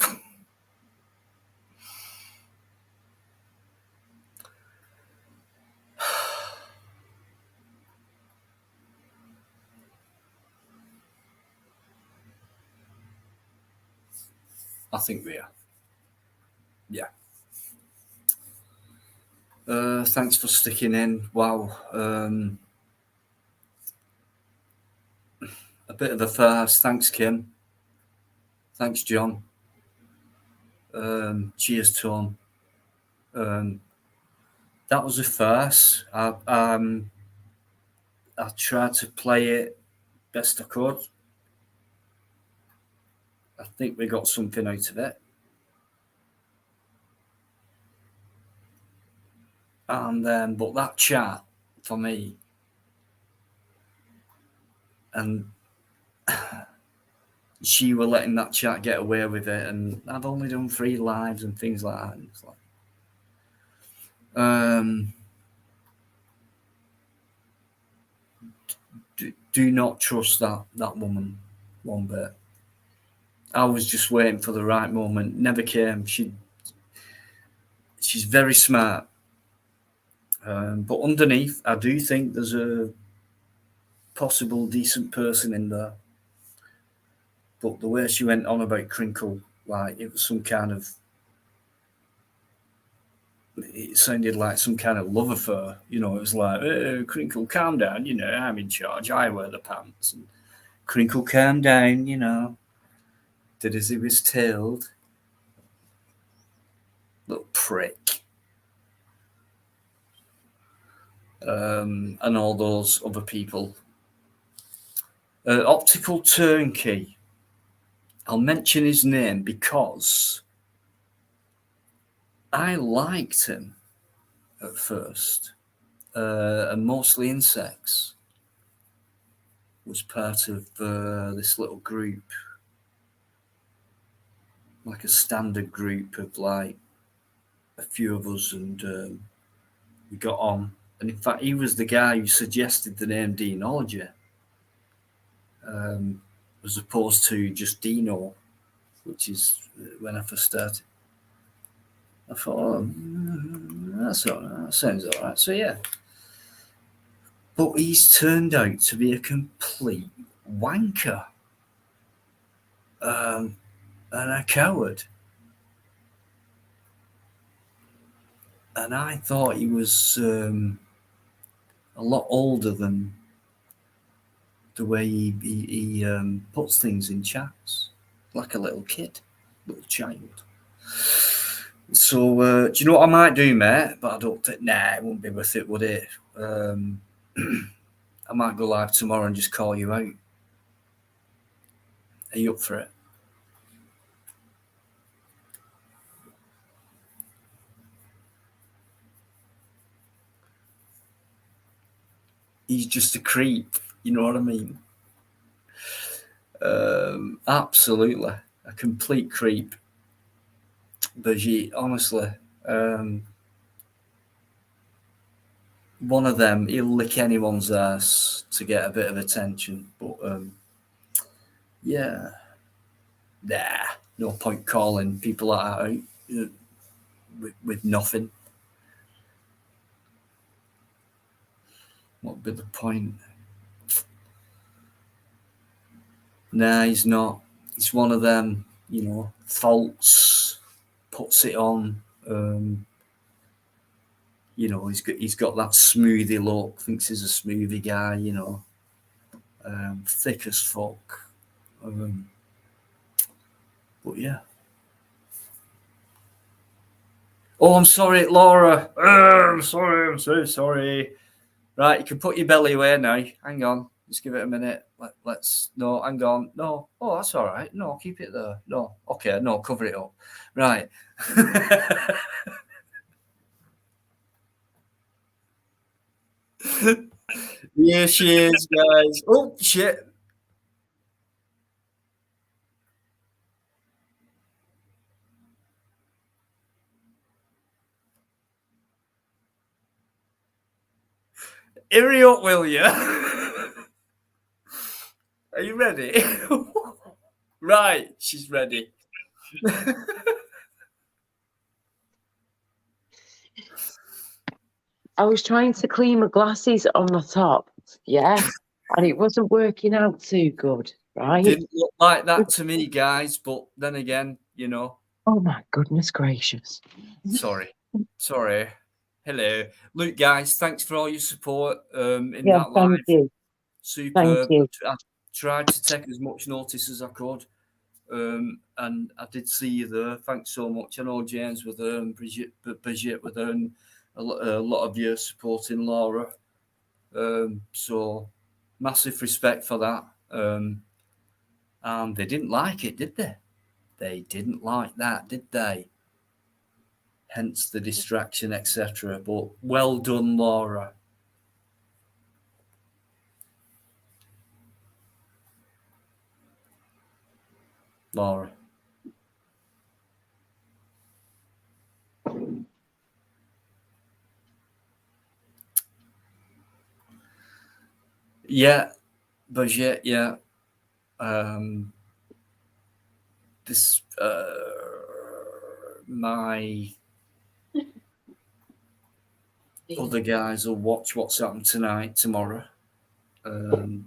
I think we are. Yeah. Thanks for sticking in. Wow. A bit of a farce. Thanks, Kim. Thanks, John. Cheers, Tom. That was a farce. I tried to play it best I could. I think we got something out of it. And then, but that chat for me, and she were letting that chat get away with it, and I've only done 3 lives and things like that. And it's like, do not trust that woman one bit. I was just waiting for the right moment. Never came. She's very smart. But underneath, I do think there's a possible decent person in there. But the way she went on about Crinkle, like it was some kind of, it sounded like some kind of love affair. You know, it was like, oh, Crinkle, calm down. You know, I'm in charge. I wear the pants. And Crinkle, calm down. You know, did as he was told. Little prick. And all those other people. Optical Turnkey. I'll mention his name because I liked him at first, and Mostly Insects was part of this little group, like a standard group of like a few of us, and we got on. And in fact, he was the guy who suggested the name Deanology, as opposed to just Dino, which is when I first started. I thought, oh, that's all right. That sounds all right. So, yeah. But he's turned out to be a complete wanker and a coward. And I thought he was a lot older than the way he puts things in chats, like a little kid, little child. So, do you know what I might do, mate? But I don't think, it wouldn't be worth it, would it? I might go live tomorrow and just call you out. Are you up for it? He's just a creep, you know what I mean? Absolutely. A complete creep. But honestly, one of them, he'll lick anyone's ass to get a bit of attention. But yeah, no point calling people like that out with nothing. What would be the point? Nah, he's not. He's one of them, you know, false, puts it on. You know, he's got that smoothie look, thinks he's a smoothie guy, you know. Thick as fuck. But yeah. Oh, I'm sorry, Laura. I'm sorry, I'm so sorry. Right, you can put your belly away now. Hang on. Just give it a minute. Let's. No, hang on. No. Oh, that's all right. No, keep it there. No. Okay, no, cover it up. Right. Yeah, she is, guys. Oh, shit. Hurry up, will you? Are you ready? Right, she's ready. I was trying to clean my glasses on my top, yeah, and it wasn't working out too good, right? Didn't look like that to me, guys, but then again, you know. Oh my goodness gracious. Sorry. Hello. Look, guys, thanks for all your support in that live. Thank you. Superb. Thank you. I tried to take as much notice as I could. And I did see you there. Thanks so much. I know James with her and Bridget with her, and a lot of you supporting Laura. So massive respect for that. And they didn't like it, did they? They didn't like that, did they? Hence the distraction, etc. But well done, Laura. Laura. Yeah, budget, yeah. This my other guys will watch what's happened tomorrow, and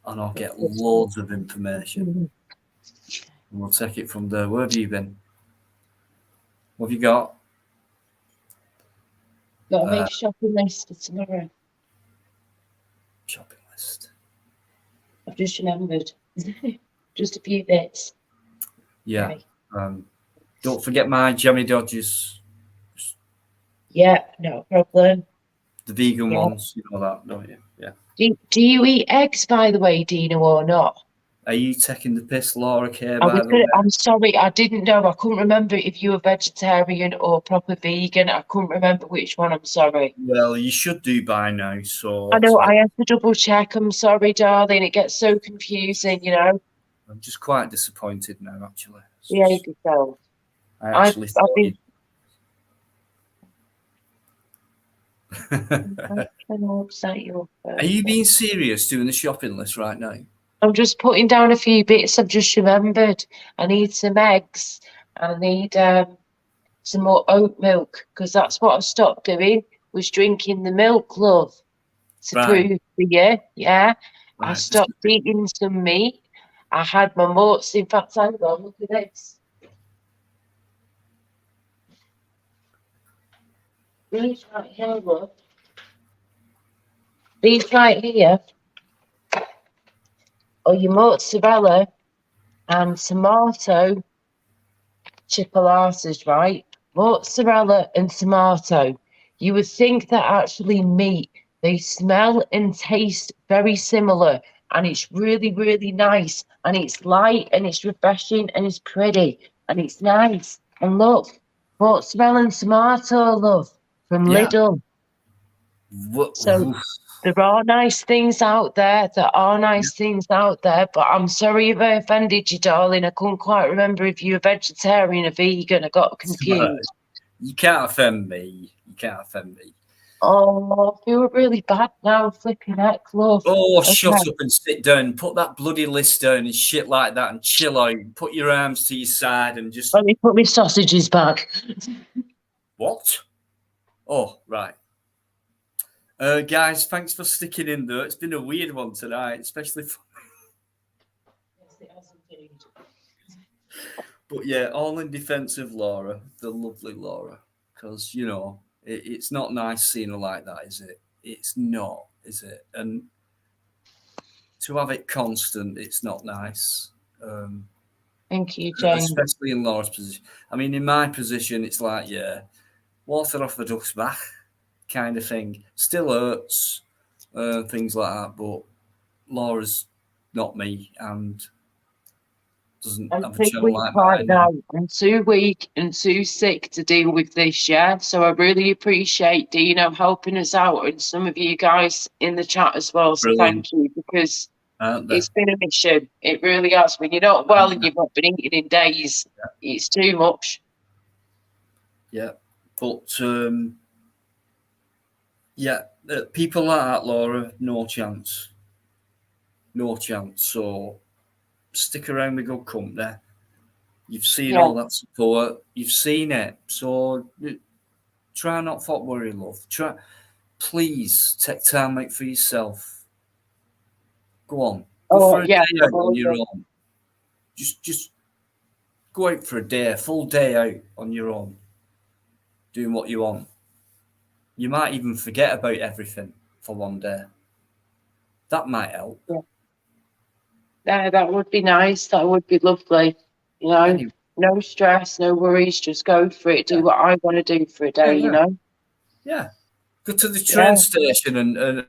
I'll get loads of information. And we'll take it from there. Where have you been? What have you got? Got to make a shopping list for tomorrow. Shopping list. I've just remembered. Just a few bits. Yeah. Okay. Don't forget my Jammy Dodgers. Yeah, no problem. The vegan ones, you know that, don't you? Yeah. Do you eat eggs, by the way, Dino, or not? Are you taking the piss, Laura K? I'm sorry, I didn't know. I couldn't remember if you were vegetarian or proper vegan. I couldn't remember which one. I'm sorry. Well, you should do by now. So I know I have to double check. I'm sorry, darling. It gets so confusing, you know. I'm just quite disappointed now, actually. Yeah, yourself. I actually thought you... Are you being serious doing the shopping list right now? I'm just putting down a few bits I've just remembered. I need some eggs. I need some more oat milk, because that's what I stopped doing, was drinking the milk, love, to prove to you. Yeah. Right. I stopped eating some meat. I had my moats. In fact, hang on, look at this. These right here, love. These right here are your mozzarella and tomato chipolatas, right? Mozzarella and tomato. You would think they're actually meat. They smell and taste very similar, and it's really, really nice, and it's light, and it's refreshing, and it's pretty, and it's nice. And look, mozzarella and tomato, love, from Lidl. So there are nice things out there. There are nice things out there, but I'm sorry if I offended you, darling. I couldn't quite remember if you're vegetarian or vegan. I got confused. You can't offend me. You can't offend me. Oh, I feel really bad now, flipping heck, love. Oh, okay. Shut up and sit down. Put that bloody list down and shit like that and chill out. Put your arms to your side and just... Let me put my sausages back. What? Oh, right. Guys, thanks for sticking in there. It's been a weird one tonight, especially for... But yeah, all in defense of Laura, the lovely Laura, because, you know, it's not nice seeing her like that, is it? It's not, is it? And to have it constant, it's not nice. Thank you, James. Especially in Laura's position. I mean, in my position, it's like, yeah, water off the duck's back kind of thing. Still hurts, things like that, but Laura's not me and doesn't have a channel like that. Now. I'm too weak and too sick to deal with this, yeah? So I really appreciate Dino helping us out and some of you guys in the chat as well. So thank you, because it's been a mission. It really has. When you're not well and you've not been eating in days, it's too much. Yeah, but people like that, Laura, no chance. No chance. So stick around with good company. You've seen all that support. You've seen it. So try not to worry, love. Please take time out for yourself. Go on. Go for a day out on your own. Just go out for a full day out on your own, doing what you want. You might even forget about everything for one day. That might help. Yeah, that would be nice. That would be lovely. You know, no stress, no worries. Just go for it. Do what I want to do for a day, you know? Yeah. Go to the train station and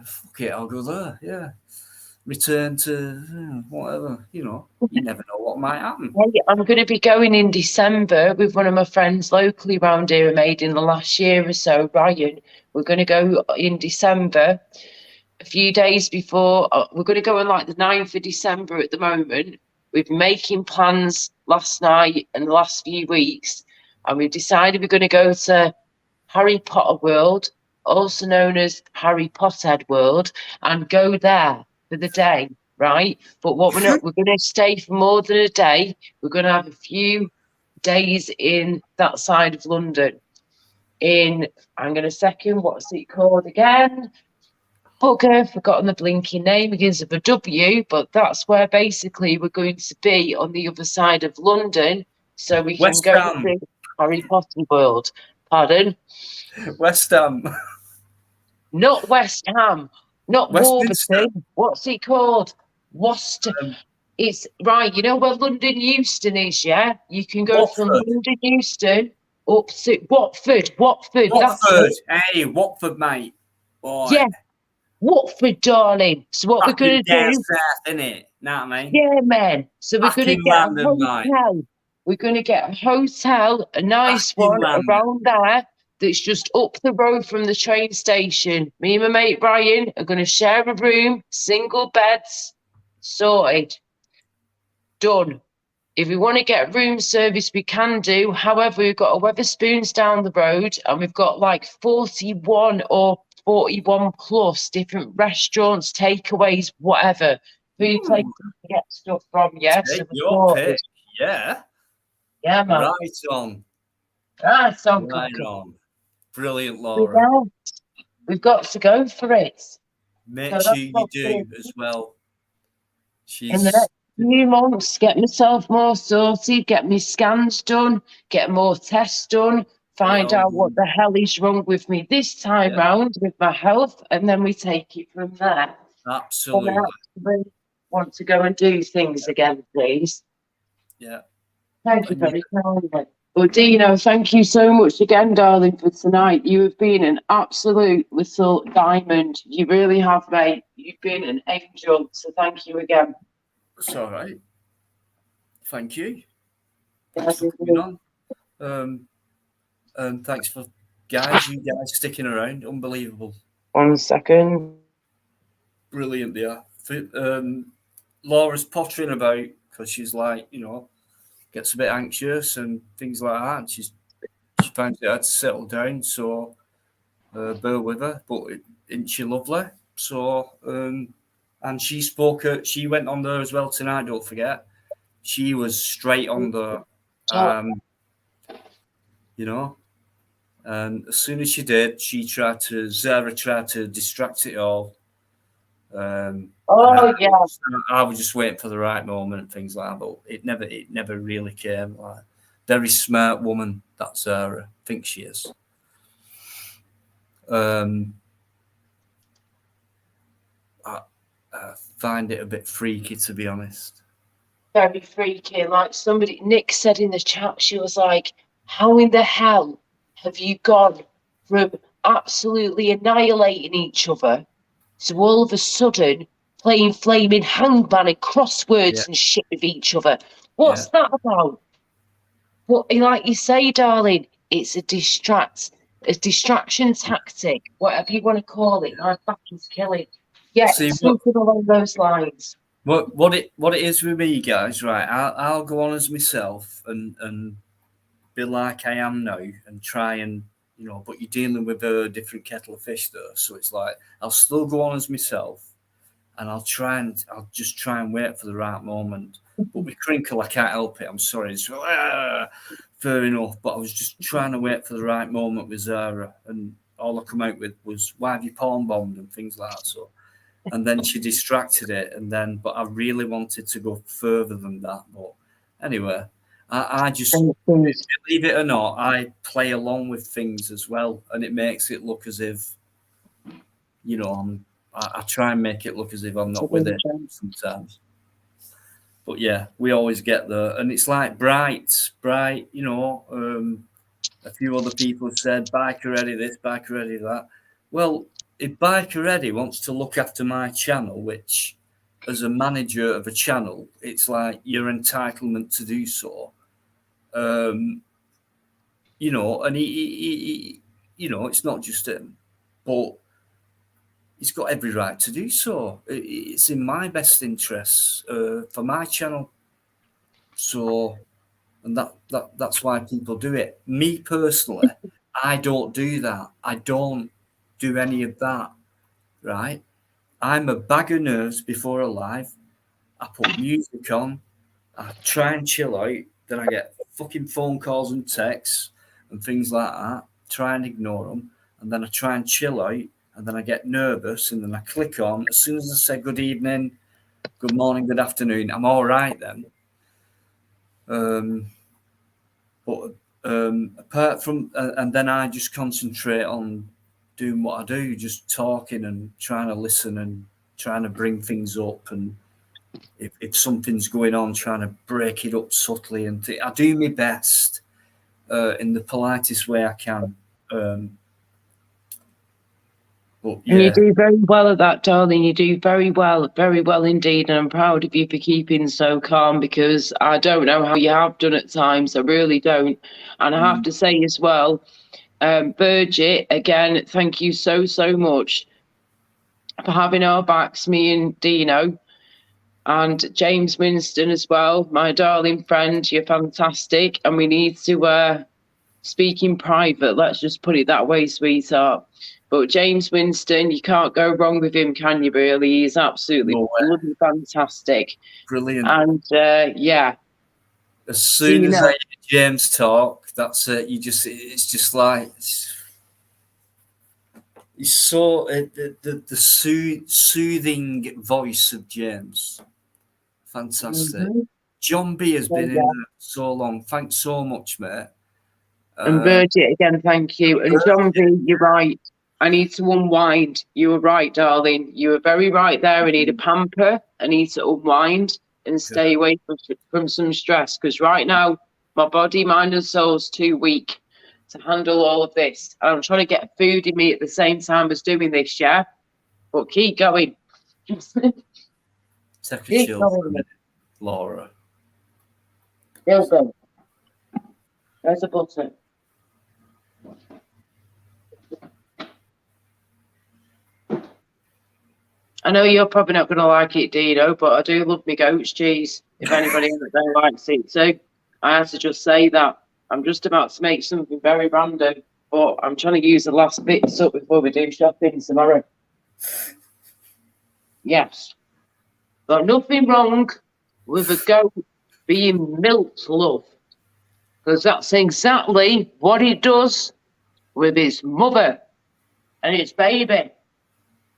fuck it, I'll go there. Yeah. Return to whatever, you know. You never know what might happen. I'm going to be going in December with one of my friends locally around here, made in the last year or so, Ryan. We're going to go in December, a few days before. We're going to go on like the 9th of December at the moment. We've been making plans last night and the last few weeks, and we've decided we're going to go to Harry Potter World, also known as Harry Potterhead World, and go there for the day, right? But what we're going to stay for more than a day. We're going to have a few days in that side of London. Hang on a second, what's it called again? Bugger, forgotten the blinking name, begins with a W, but that's where basically we're going to be on the other side of London, so we can go to Harry Potter World. Pardon? West Ham. Not West Ham. Not Warburton. What's it called? Worcester. It's right. You know where London Euston is, yeah? You can go from London Euston up to Watford. Watford. Hey, Watford, mate. Boy. Yeah. Watford, darling. So what we're going to do? Isn't it? Know what I mean? Yeah, man. So we're going to get a hotel. We're going to get a hotel, a nice one around there. That's just up the road from the train station. Me and my mate Ryan are going to share a room, single beds, sorted. Done. If we want to get room service, we can do. However, we've got a Wetherspoons down the road, and we've got like 41 or 41 plus different restaurants, takeaways, whatever. Food places to get stuff from, yeah? Take your pick, yeah. Yeah, man. Right on. Right on. Right on. Brilliant, Laura. We've got to go for it. Make sure you do as well. In the next few months, get myself more sorted, get my scans done, get more tests done, find out what the hell is wrong with me this time round with my health, and then we take it from there. Absolutely. I want to go and do things again, please. Yeah. Thank you very much. Well, Dino, thank you so much again, darling, for tonight. You have been an absolute little diamond. You really have, mate. You've been an angel, so thank you again. It's all right. Thank you. Thanks for coming on. And thanks for you guys sticking around. Unbelievable. 1 second. Brilliant, yeah. Laura's pottering about because she's like, gets a bit anxious and things like that. And she finds it hard to settle down, so bear with her. But isn't she lovely? So, and she went on there as well tonight. Don't forget, she was straight on the, And as soon as she did, Zara tried to distract it all. I was just waiting for the right moment and things like that, but it never really came. Like, very smart woman, that Zara. I think she is. I find it a bit freaky, to be honest. Very freaky. Like Nick said in the chat, she was like, how in the hell have you gone from absolutely annihilating each other to all of a sudden playing flaming hangman and crosswords and shit with each other? What's that about? Well, like you say, darling, it's a distraction tactic, whatever you want to call it. My back is killing. Yeah, something along those lines. What it is with me, guys, right? I'll go on as myself and be like I am now and try and, but you're dealing with a different kettle of fish there. So it's like, I'll still go on as myself and I'll just try and wait for the right moment. But with Crinkle, I can't help it. I'm sorry. It's fair enough. But I was just trying to wait for the right moment with Zara. And all I come out with was, why have you palm bombed and things like that. So, and then she distracted it. But I really wanted to go further than that. But anyway, I just, believe it or not, I play along with things as well. And it makes it look as if, I try and make it look as if I'm not with it sometimes. But yeah, we always get there. And it's like bright, a few other people have said Biker Eddie this, Biker Eddie that. Well, if Biker Eddie wants to look after my channel, which as a manager of a channel, it's like your entitlement to do so. You know, and he you know, it's not just him, but he's got every right to do so. It's in my best interests for my channel. So, and that's why people do it. Me personally, I don't do that. I don't do any of that, right? I'm a bag of nerves before a live. I put music on. I try and chill out. Then I get fucking phone calls and texts and things like that. Try and ignore them. And then I try and chill out. And then I get nervous. And then I click on. As soon as I say good evening, good morning, good afternoon, I'm all right then. But apart from, and then I just concentrate on doing what I do, just talking and trying to listen and trying to bring things up. And if something's going on, trying to break it up subtly. And I do my best in the politest way I can. But, yeah. And you do very well at that, darling. You do very well indeed. And I'm proud of you for keeping so calm, because I don't know how you have done at times. I really don't. And I have to say as well, Birgit, again, thank you so much for having our backs, me and Dino, and James Winston as well, my darling friend. You're fantastic, and we need to speak in private. Let's just put it that way, sweetheart. But James Winston, you can't go wrong with him, can you? Really, he's absolutely bloody fantastic, brilliant. And yeah, as soon as I hear James talk, that's it. It's just like he's so the soothing voice of James, fantastic. Mm-hmm. John B has been in there so long. Thanks so much, mate. And Birgit, again, thank you. And John B, you're right. I need to unwind. You were right, darling. You were very right there. I need a pamper. I need to unwind and stay away from some stress, because right now my body, mind and soul's too weak to handle all of this. And I'm trying to get food in me at the same time as doing this, yeah? But keep going. Take a chill for a minute, Laura. Go, go. There's a button. I know you're probably not going to like it, Dino, but I do love my goat's cheese. If anybody out there likes it too, I have to just say that. I'm just about to make something very random, but I'm trying to use the last bits up before we do shopping tomorrow. Yes. Got nothing wrong with a goat being milked, love, because that's exactly what he does with his mother and his baby.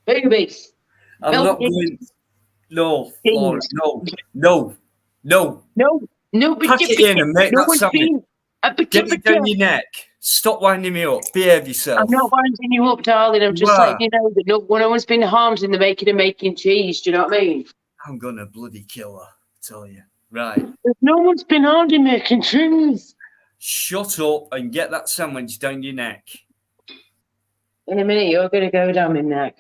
Babies. I'm not going. No, Laura, no. Pack it in and make that sandwich. Get it down your neck. Stop winding me up. Behave yourself. I'm not winding you up, darling. I'm just letting you know that no one's been harmed in the making of making cheese. Do you know what I mean? I'm gonna bloody kill her, I tell you. Right. No one's been harmed in making cheese. Shut up and get that sandwich down your neck. In a minute, you're gonna go down my neck.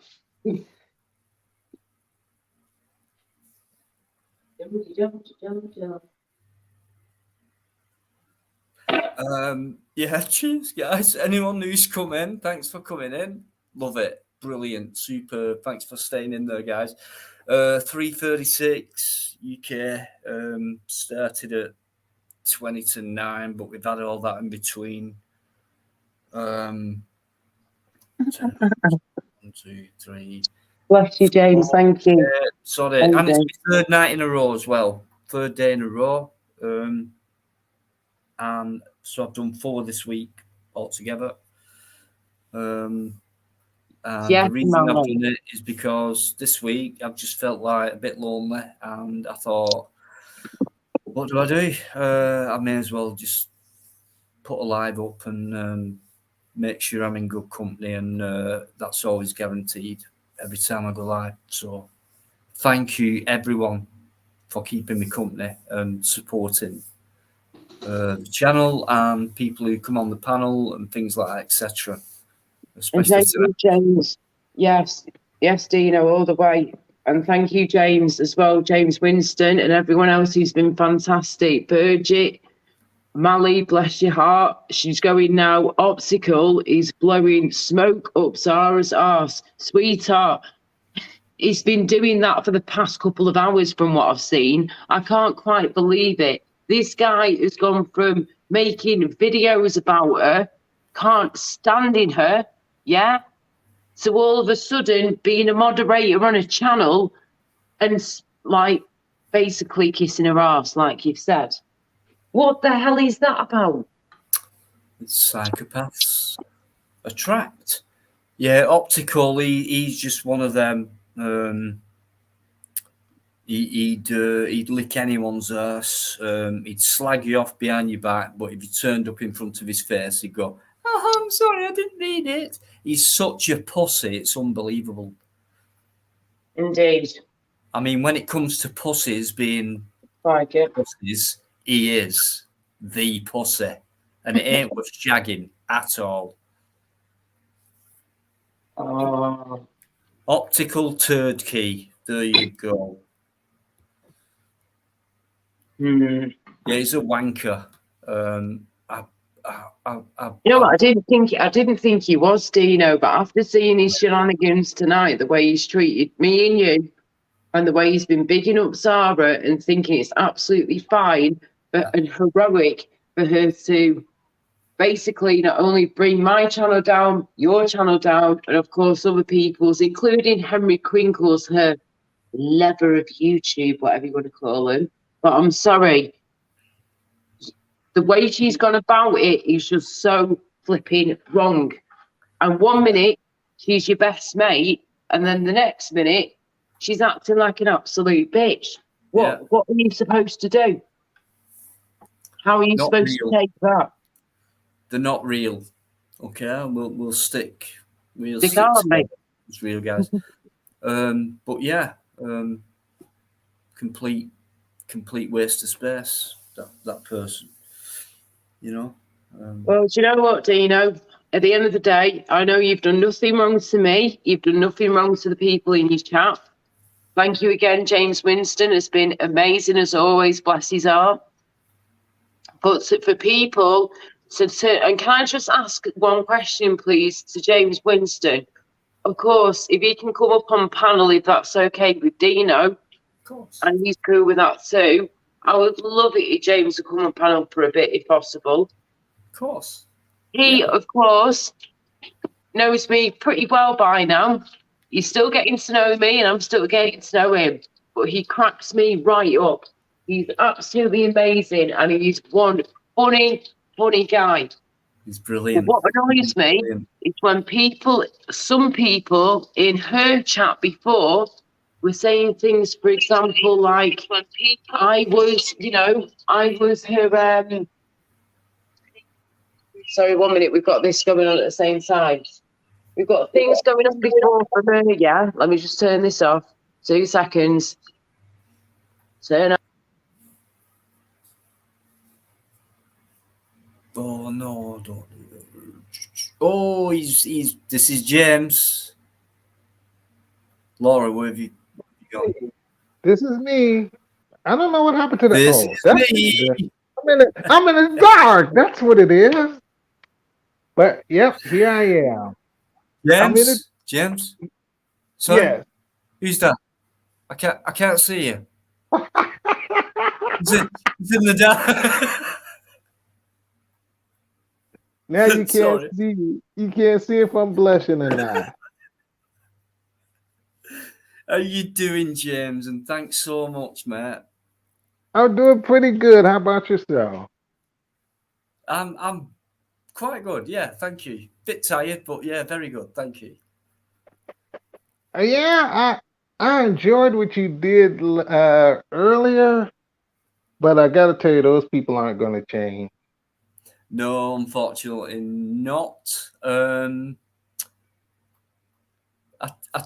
Yeah, cheers, guys. Anyone who's come in, thanks for coming in. Love it. Brilliant. Super. Thanks for staying in there, guys. 3:36 UK. Started at 20 to 9, but we've had all that in between. 1, 2, 3. Bless you, James. Thank you. Sorry. And it's my third night in a row as well. Third day in a row. And so I've done 4 this week altogether. And the reason I've done it is because this week I've just felt like a bit lonely, and I thought, what do I do? I may as well just put a live up and make sure I'm in good company, and that's always guaranteed every time I go live. So thank you everyone for keeping me company and supporting. the channel and people who come on the panel and things like that, etc. And thank you, James. Yes, Dino, all the way. And thank you, James, as well, James Winston, and everyone else who's been fantastic. Burgit, Mally, bless your heart. She's going now. Optical is blowing smoke up Zara's arse. Sweetheart, he's been doing that for the past couple of hours from what I've seen. I can't quite believe it. This guy has gone from making videos about her, can't stand in her, yeah, to all of a sudden being a moderator on a channel and like basically kissing her ass, like you've said. What the hell is that about? It's psychopaths attract. Yeah, Optical, he's just one of them. He'd lick anyone's ass. He'd slag you off behind your back, but if you turned up in front of his face, he'd go, "Oh, I'm sorry, I didn't mean it." He's such a pussy, it's unbelievable. Indeed. I mean, when it comes to pussies being pussies, he is the pussy. And it ain't worth shagging at all. Optical turd key. There you go. Yeah, he's a wanker. You know what? I didn't think he was, Dino, but after seeing his shenanigans tonight, the way he's treated me and you, and the way he's been bigging up Zara and thinking it's absolutely fine and heroic for her to basically not only bring my channel down, your channel down, and of course other people's, including Henry Crinkles, her lever of YouTube, whatever you want to call him. But I'm sorry, the way she's gone about it is just so flipping wrong. And 1 minute she's your best mate, and then the next minute she's acting like an absolute bitch. What are you supposed to do? How are you supposed to take that? They're not real. Okay, we'll stick. We'll they stick can't, mate. It's real, guys. But yeah, complete waste of space. That person, you know. Well, do you know what, Dino? At the end of the day, I know you've done nothing wrong to me. You've done nothing wrong to the people in your chat. Thank you again, James Winston. It's been amazing as always. Bless his heart. But for people and can I just ask one question, please, to James Winston? Of course, if he can come up on panel, if that's okay with Dino, of course, and he's cool with that too. I would love it if James would come on panel for a bit, if possible. Of course. He, of course, knows me pretty well by now. He's still getting to know me, and I'm still getting to know him. But he cracks me right up. He's absolutely amazing, and he's one funny guy. He's brilliant. But what annoys me is when some people in her chat before were saying things, for example, like I was her. Sorry, 1 minute. We've got this going on at the same time. We've got things going on before from her. Yeah, let me just turn this off. 2 seconds. Turn off. Oh no! Don't. Oh, he's. This is James. Laura, where have you gone? This is me. I don't know what happened to the. This is me. I'm in the dark. That's what it is. But yep, here I am. James. Sorry. Yes. Who's that? I can't see you. It's in the dark. Now you can't see. You can't see if I'm blushing or not. How you doing, James? And thanks so much, mate. I'm doing pretty good. How about yourself? I'm quite good. Yeah, thank you. Bit tired, but yeah, very good. Thank you. Yeah, I enjoyed what you did earlier, but I gotta tell you, those people aren't going to change. No, unfortunately not. I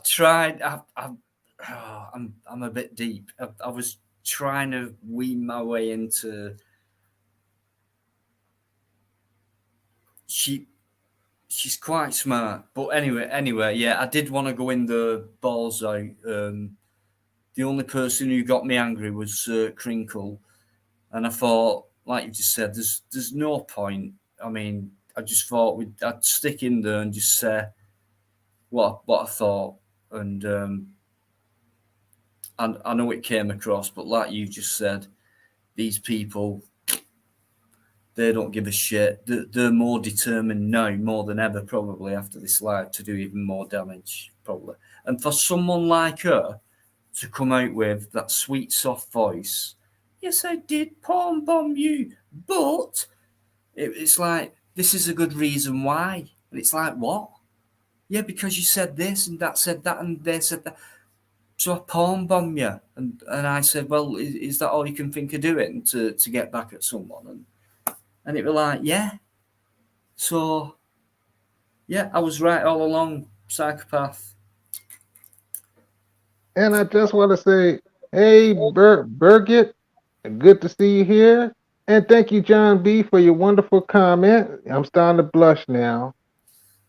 tried. I'm a bit deep. I was trying to wean my way into she's quite smart. But anyway, yeah, I did want to go in the balls out. The only person who got me angry was Crinkle, and I thought, like you just said, there's no point. I mean, I just thought I'd stick in there and just say what I thought, and I know it came across, but like you just said, these people, they don't give a shit. They're more determined now, more than ever, probably after this live, to do even more damage, probably. And for someone like her to come out with that sweet, soft voice, yes, I did palm bomb you, but it's like, this is a good reason why. And it's like, what? Yeah, because you said this and that said that and they said that. So I palm bomb you. And I said, well, is that all you can think of doing to get back at someone? And it was like, yeah. So, yeah, I was right all along, psychopath. And I just want to say, hey, Birgit, good to see you here. And thank you, John B., for your wonderful comment. I'm starting to blush now.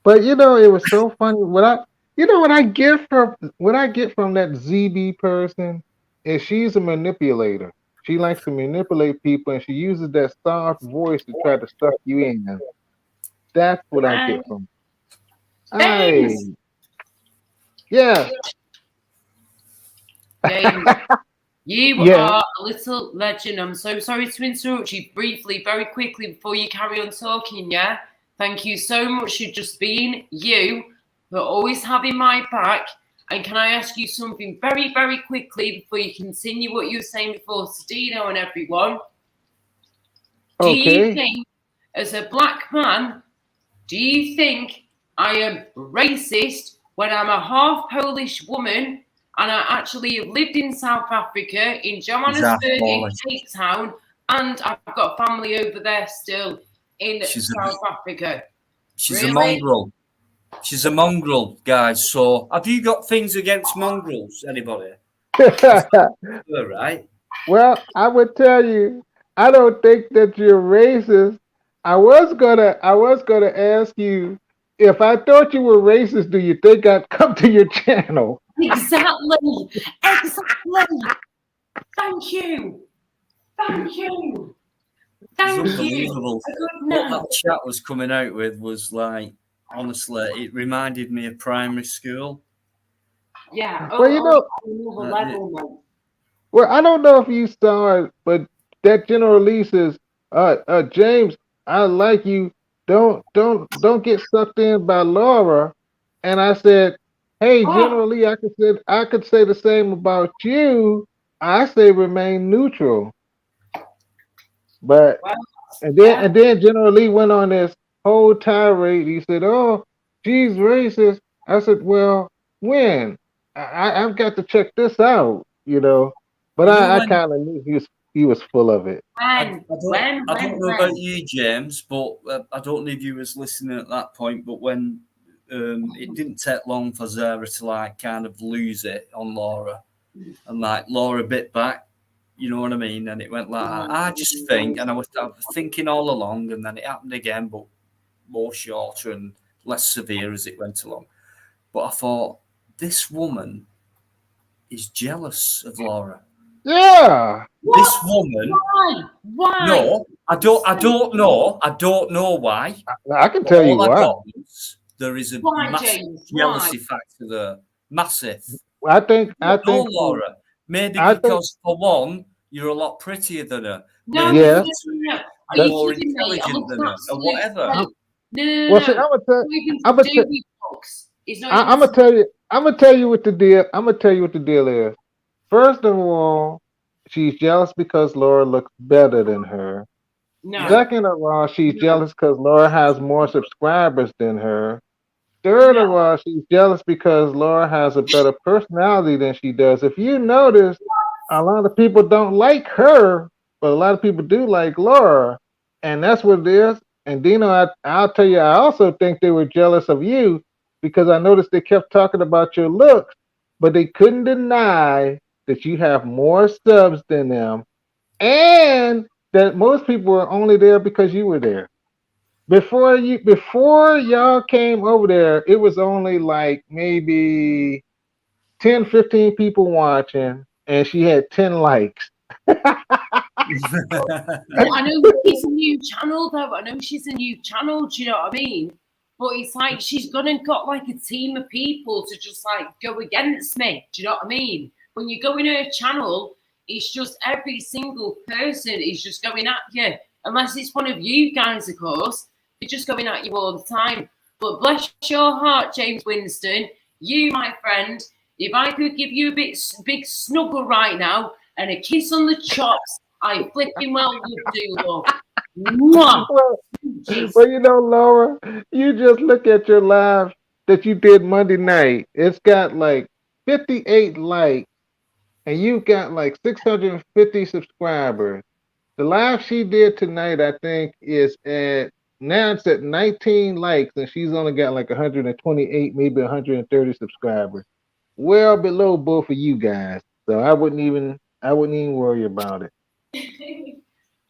But, it was so funny. What I get from that ZB person is she's a manipulator. She likes to manipulate people, and she uses that soft voice to try to suck you in. That's what I get from her. Yeah. You are a little legend. I'm so sorry to interrupt you briefly, very quickly, before you carry on talking, yeah? Thank you so much for just being you, for always having my back. And can I ask you something very, very quickly before you continue what you were saying before to Dino and everyone? Do you think, as a black man, do you think I am racist when I'm a half Polish woman and I actually have lived in South Africa, in Johannesburg, in Cape Town, and I've got family over there still in South Africa? She's a mongrel. She's a mongrel, guys. So, have you got things against mongrels, anybody? Right. Well, I would tell you, I don't think that you're racist. I was gonna ask you, if I thought you were racist, do you think I'd come to your channel? Exactly. Thank you. Thank you. Thank it's unbelievable. What that chat was coming out with was like, honestly, it reminded me of primary school. Yeah. Well, well, I don't know if you saw it, but that General Lee says, James, I like you. Don't get sucked in by Laura. And I said, hey, General Lee, I could say the same about you. I say remain neutral. But and then General Lee went on this whole tirade. He said, oh, she's racist. I said, well, when? I've got to check this out, But I kind of knew he was full of it. I don't know about you, James, but I don't know if you was listening at that point. But when it didn't take long for Zara to like kind of lose it on Laura, and like Laura bit back, you know what I mean? And it went like that. I just think, and I was thinking all along, and then it happened again, but more shorter and less severe as it went along. But I thought, this woman is jealous of Laura. Yeah. This woman. Why? No, I don't know. I don't know why. I can tell you why. There is a massive jealousy factor there. Massive. I think Laura. Maybe because for one, you're a lot prettier than her. No, yeah. You're more intelligent than her, or whatever. No. Well, see, I'm gonna tell you what the deal. I'm gonna tell you what the deal is. First of all, she's jealous because Laura looks better than her. No. Second of all, she's jealous because Laura has more subscribers than her. Third of all, she's jealous because Laura has a better personality than she does. If you notice, a lot of people don't like her, but a lot of people do like Laura, and that's what it is. And Dino, I'll tell you, I also think they were jealous of you because I noticed they kept talking about your looks, but they couldn't deny that you have more subs than them, and that most people were only there because you were there. before y'all came over there, it was only like maybe 10, 15 people watching, and she had 10 likes. I know she's a new channel, though. I know she's a new channel. Do you know what I mean? But it's like she's got like a team of people to just like go against me. Do you know what I mean? When you go in her channel, it's just every single person is just going at you. Unless it's one of you guys, of course. They're just going at you all the time. But bless your heart, James Winston. You, my friend, if I could give you a big snuggle right now and a kiss on the chops, I flipping well would do, love. Mwah. Well, you know, Laura, you just look at your live that you did Monday night. It's got like 58 likes, and you've got like 650 subscribers. The live she did tonight, I think, is now it's at 19 likes, and she's only got like 128, maybe 130 subscribers. Well below both of you guys. So I wouldn't even worry about it.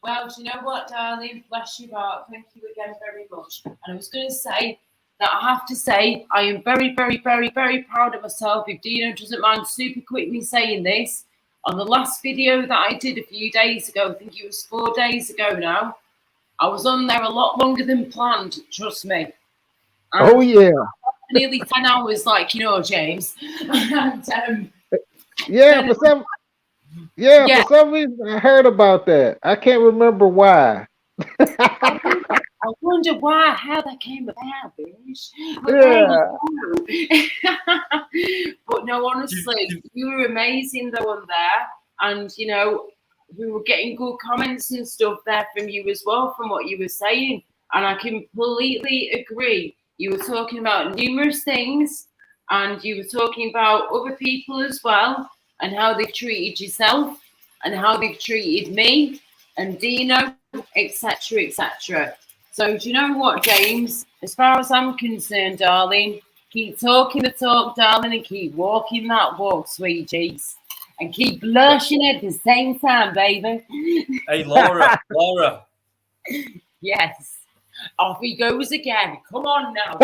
Well, do you know what, darling? Bless you heart. Thank you again very much. And I was going to say that I have to say I am very, very, very, very proud of myself. If Dino doesn't mind super quickly saying this, on the last video that I did a few days ago, I think it was 4 days ago now, I was on there a lot longer than planned, trust me. And oh, yeah. Nearly 10 hours, like, you know, James. And, yeah, for some reason I heard about that. I can't remember why. I wonder how that came about, bitch. But no, honestly, you were amazing though on there. And, you know, we were getting good comments and stuff there from you as well, from what you were saying. And I completely agree. You were talking about numerous things, and you were talking about other people as well, and how they've treated yourself, and how they've treated me, and Dino, etc., etc. So do you know what, James? As far as I'm concerned, darling, keep talking the talk, darling, and keep walking that walk, sweeties. And keep blushing at the same time, baby. Hey, Laura. Yes. Off he goes again. Come on now.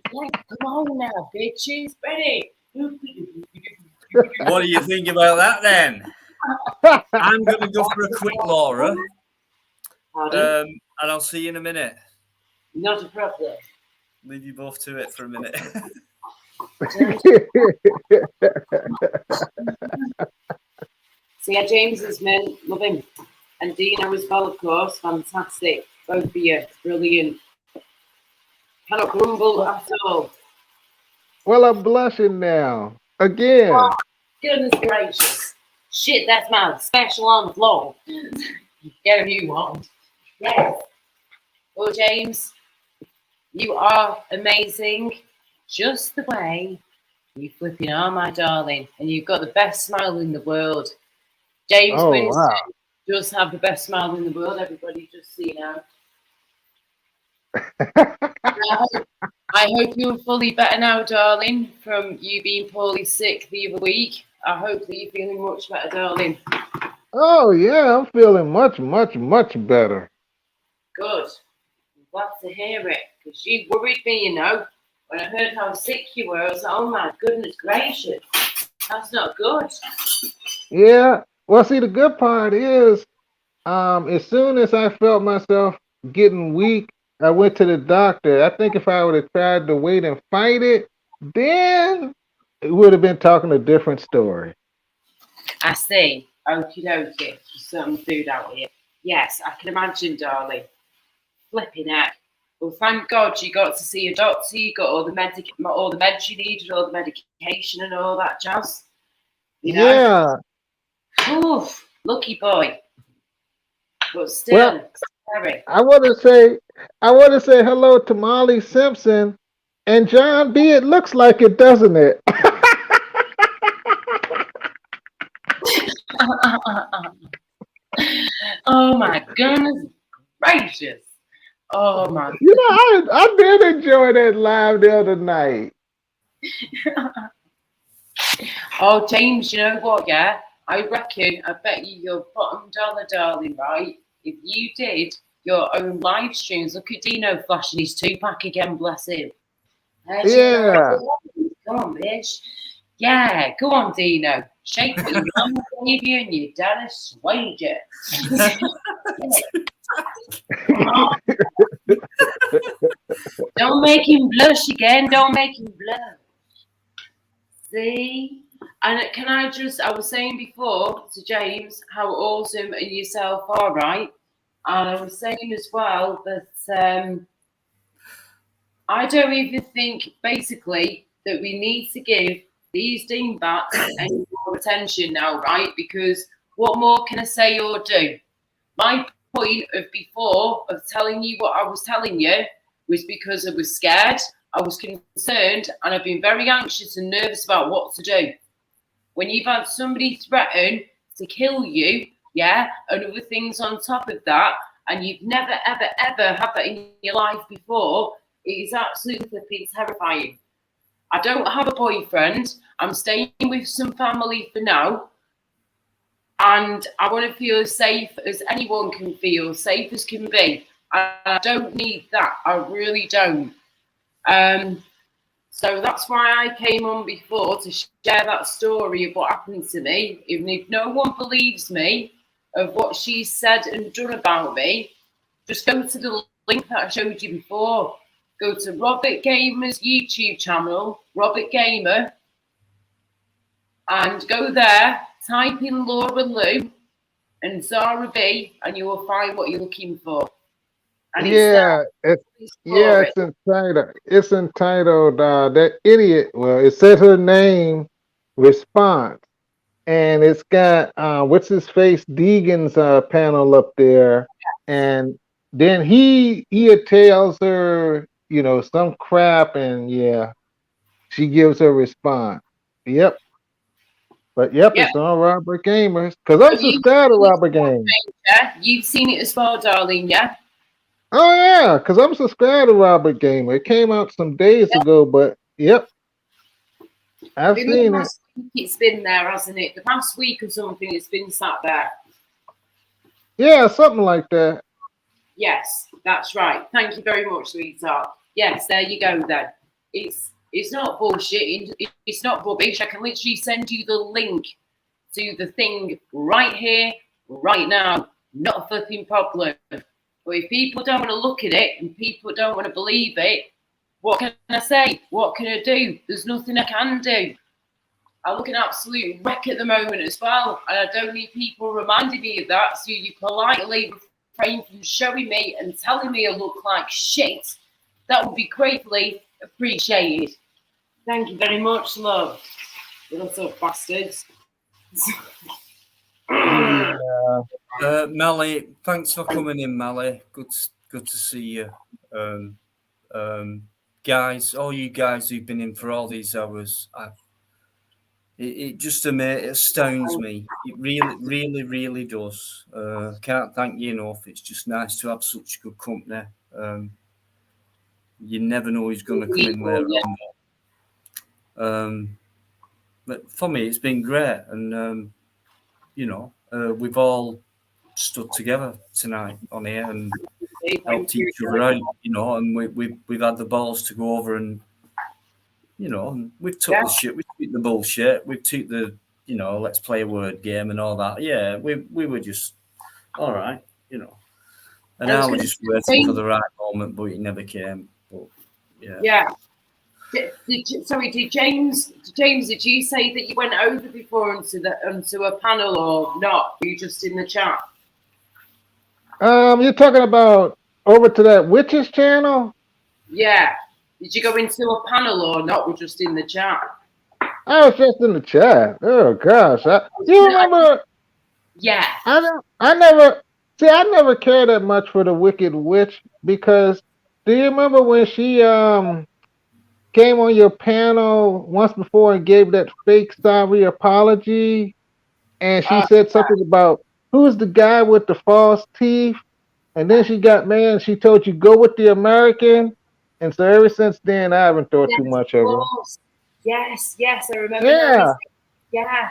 Come on now, bitches. Ready? What do you think about that then? I'm going to go for a quick Laura. And I'll see you in a minute. Not a problem. Leave you both to it for a minute. So yeah, James is men, love him. And Dino as well, of course, fantastic. Both of you, brilliant. Cannot grumble at all. Well, I'm blushing now. Again. Oh, goodness gracious. Shit, that's my special on the floor. Get who you want. Yes. Well, James, you are amazing. Just the way you flipping are, my darling. And you've got the best smile in the world. James Winston does have the best smile in the world. Everybody just see now. I hope you're fully better now, darling, from you being poorly sick the other week. I hope that you're feeling much better, darling. Oh, yeah, I'm feeling much, much, much better. Good. I'm glad to hear it, because you worried me, you know. When I heard how sick you were, I was like, oh my goodness gracious. That's not good. Yeah. Well, see, the good part is, as soon as I felt myself getting weak, I went to the doctor. I think if I would have tried to wait and fight it, then it would have been talking a different story. I see. Okie dokie. Some food out here. Yes, I can imagine, darling. Flipping heck. Well, thank God you got to see a doctor. You got all the meds you needed, all the medication and all that jazz. You know? Yeah. Oof, lucky boy. But still, scary. I want to say hello to Molly Simpson and John B. It looks like it, doesn't it? Oh my goodness gracious. Oh my. You know, I did enjoy that live the other night. Oh, James, you know what, yeah? I bet you your bottom dollar, darling, right? if you did your own live streams. Look at Dino flashing his 2-pack again, bless him. Yeah. Come on, bitch. Yeah, go on, Dino. Shake what your mum gave you and your dad has swayed you. Don't make him blush again. Don't make him blush. See? And can I was saying before to James how awesome and yourself are, right? And I was saying as well that I don't even think basically that we need to give these dingbats any more attention now, right? Because what more can I say or do? My point of before of telling you what I was telling you was because I was scared, I was concerned, and I've been very anxious and nervous about what to do. When you've had somebody threaten to kill you, yeah, and other things on top of that, and you've never, ever, ever had that in your life before, it is absolutely flipping terrifying. I don't have a boyfriend. I'm staying with some family for now. And I want to feel as safe as anyone can feel, safe as can be. I don't need that. I really don't. So that's why I came on before to share that story of what happened to me. Even if no one believes me of what she said and done about me, just go to the link that I showed you before. Go to Robert Gamer's YouTube channel, Robert Gamer, and go there, type in Laura Lou and Zara B, and you will find what you're looking for. And it's entitled. It's entitled that idiot. Well, it said her name response, and it's got what's his face Deegan's panel up there, and then he tells her, you know, some crap, and yeah, she gives her response. Yep. But it's on Robert Gamers because I'm subscribed to Robert Gamers. Yeah, you've seen it as well, darling. Yeah. Oh yeah, because I'm subscribed to Robert Gamer. It came out some days ago, but I've seen it. It's been there, hasn't it? The past week or something, it's been sat there. Yeah, something like that. Yes, that's right. Thank you very much, sweetheart. Yes, there you go then. It's not bullshit. It's not rubbish. I can literally send you the link to the thing right here, right now. Not a flipping problem. But if people don't want to look at it and people don't want to believe it, what can I say? What can I do? There's nothing I can do. I look an absolute wreck at the moment as well, and I don't need people reminding me of that. So you politely refrain from showing me and telling me I look like shit. That would be greatly appreciated. Thank you very much, love. Little bastards. Melly, thanks for coming in, Melly. Good to see you. Guys, all you guys who've been in for all these hours, it just astounds me. It really does. Can't thank you enough. It's just nice to have such good company. You never know who's going to come in later on. But for me, it's been great, and we've all stood together tonight on here and helped each other out, and we've had the balls to go over and, and we've took the shit, we took the bullshit, we took the, let's play a word game and all that. Yeah, we were just all right, and now we're just waiting for the right moment, but it never came. But yeah. Did James, did you say that you went over before onto a panel or not? Were you just in the chat? You're talking about over to that witches channel? Yeah. Did you go into a panel or not? We're just in the chat. I was just in the chat. Oh gosh. You remember? Yeah. I never cared that much for the Wicked Witch because do you remember when she came on your panel once before and gave that fake sorry apology, and she said something about who's the guy with the false teeth, and then she got mad and she told you go with the American, and so ever since then I haven't thought too much of her. Yes, I remember. Yeah.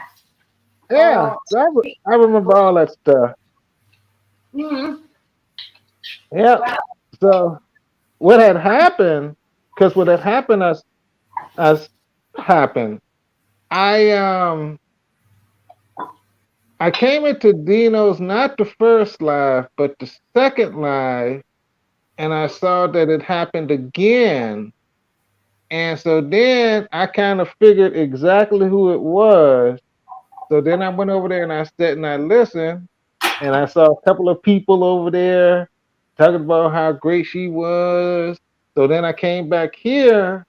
So I remember all that stuff. Mm. Yeah. So what had happened? Because what had happened as happened. I came into Dino's not the first live, but the second live, and I saw that it happened again. And so then I kind of figured exactly who it was. So then I went over there and I sat and I listened, and I saw a couple of people over there talking about how great she was. So then I came back here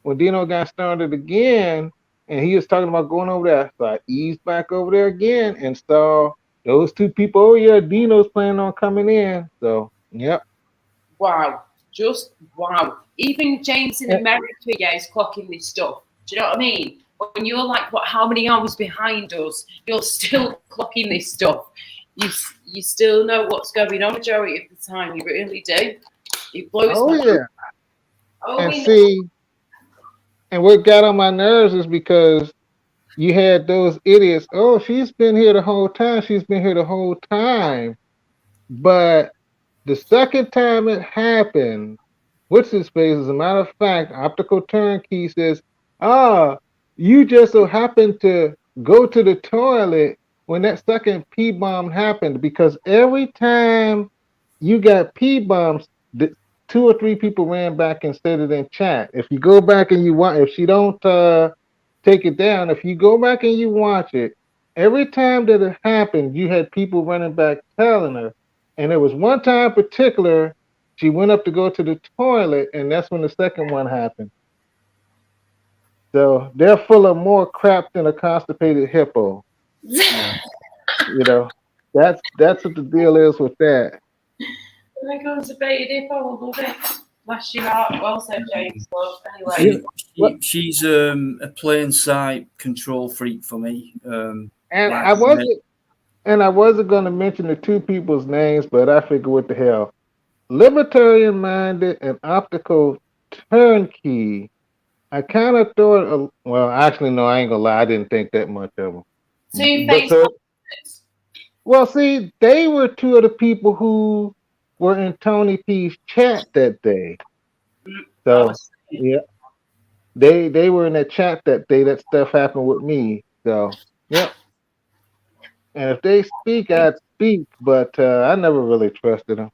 when Dino got started again, and he was talking about going over there. So I eased back over there again and saw those two people. Oh yeah, Dino's planning on coming in. So yep. Wow. Just wow. Even James in America, yeah, is clocking this stuff. Do you know what I mean? When you're like, what, how many hours behind us, you're still clocking this stuff. You still know what's going on majority of the time. You really do. It blows Oh my yeah. Oh, And see, and what got on my nerves is because you had those idiots. Oh, she's been here the whole time. She's been here the whole time. But the second time it happened, what's his face? As a matter of fact, Optical Turnkey says, you just so happened to go to the toilet when that second P-bomb happened, because every time you got P-bombs, 2 or 3 people ran back and said it in chat. If you go back and you watch, if she don't take it down, if you go back and you watch it, every time that it happened, you had people running back telling her. And there was one time in particular, she went up to go to the toilet, and that's when the second one happened. So they're full of more crap than a constipated hippo. Yeah. You know, that's what the deal is with that. When I go to bed, if I will love it. Bless your heart. Well said, James. Love. Anyway. She's a plain sight control freak for me. And I wasn't going to mention the two people's names, but I figured, what the hell? Libertarian Minded and Optical Turnkey. I kind of thought, well, actually, no, I ain't gonna lie, I didn't think that much of them. Well, see, they were two of the people who were in Tony P's chat that day. So yeah, they were in that chat that day. That stuff happened with me. So yep. And if they speak, I'd speak, but I never really trusted them.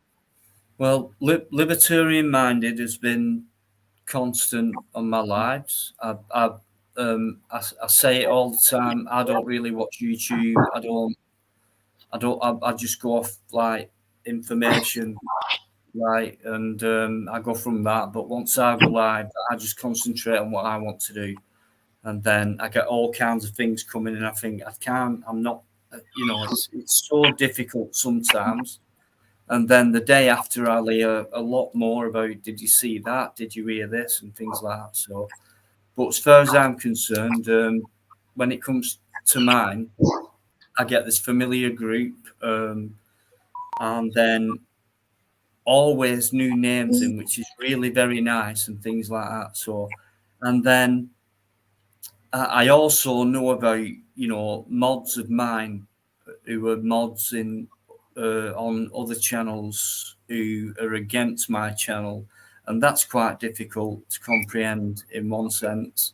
Well, Libertarian Minded has been constant on my lives. I say it all the time. I don't really watch YouTube. I just go off like information, right, and I go from that. But once I go live, I just concentrate on what I want to do, and then I get all kinds of things coming, and I think I'm not, it's so difficult sometimes. And then the day after, I'll hear a lot more about, did you see that? Did you hear this? And things like that. So, but as far as I'm concerned, when it comes to mine, I get this familiar group, and then always new names in, which is really very nice and things like that. So, and then I also know about, mods of mine who are mods in on other channels who are against my channel, and that's quite difficult to comprehend in one sense.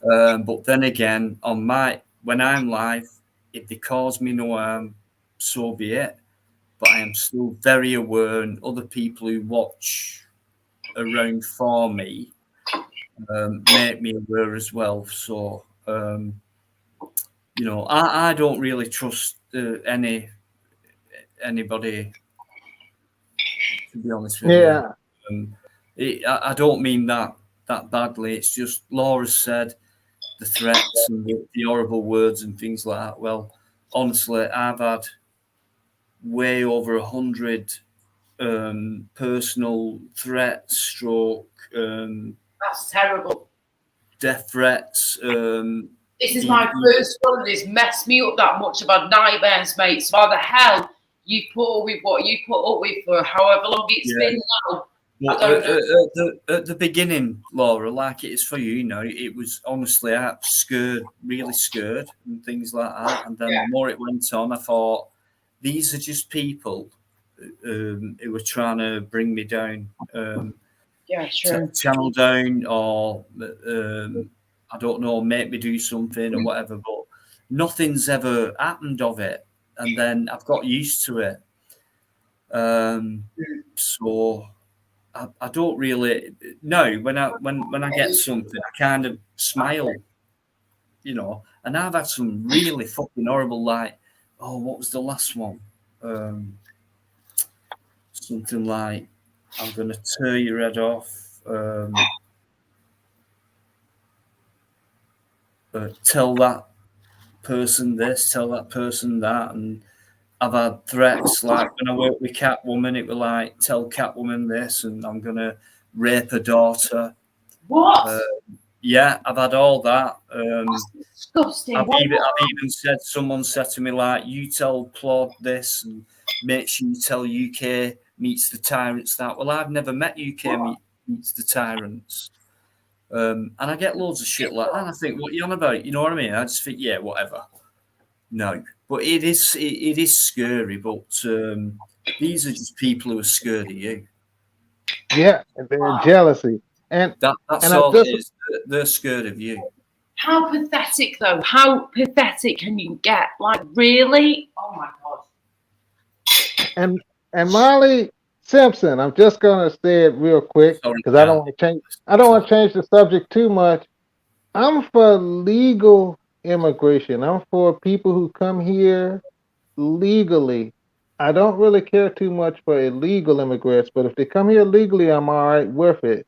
But then again, when I'm live, if they cause me no harm, so be it. But I am still very aware, and other people who watch around for me make me aware as well. So I don't really trust anybody, to be honest with you. I don't mean that badly. It's just Laura said the threats and the horrible words and things like that. Well, honestly, I've had way over 100 personal threats, stroke. That's terrible. Death threats. This is my first one. This messed me up that much. I've had nightmares, mate. So how the hell you put up with what you put up with for however long it's been now? At the beginning, Laura, like it is for you, it was honestly, I was scared, really scared, and things like that. And then the more it went on, I thought, these are just people who were trying to bring me down, Yeah, sure. channel down, or I don't know, make me do something or whatever. But nothing's ever happened of it, and then I've got used to it. So I don't really know when I get something, I kind of smile, you know. And I've had some really fucking horrible, like, oh, what was the last one? Something like, I'm gonna tear your head off. Tell that person this, tell that person that, and I've had threats like when I worked with Catwoman, it was like, tell Catwoman this, and I'm gonna rape her daughter. What? Yeah, I've had all that. Disgusting. I've even said, someone said to me like, you tell Claude this, and make sure you tell UK Meets the Tyrants that. Well, I've never met UK Meets the Tyrants. And I get loads of shit like that. And I think, what are you on about? You know what I mean? I just think, yeah, whatever. No, but it is scary. But these are just people who are scared of you. Yeah, and they're jealousy, and that's all it is. They're scared of you. How pathetic, though. How pathetic can you get? Like, really? Oh my god. And Molly Simpson, I'm just gonna say it real quick because I don't want to change the subject too much. I'm for legal immigration. I'm for people who come here legally. I don't really care too much for illegal immigrants, but if they come here legally, I'm all right with it.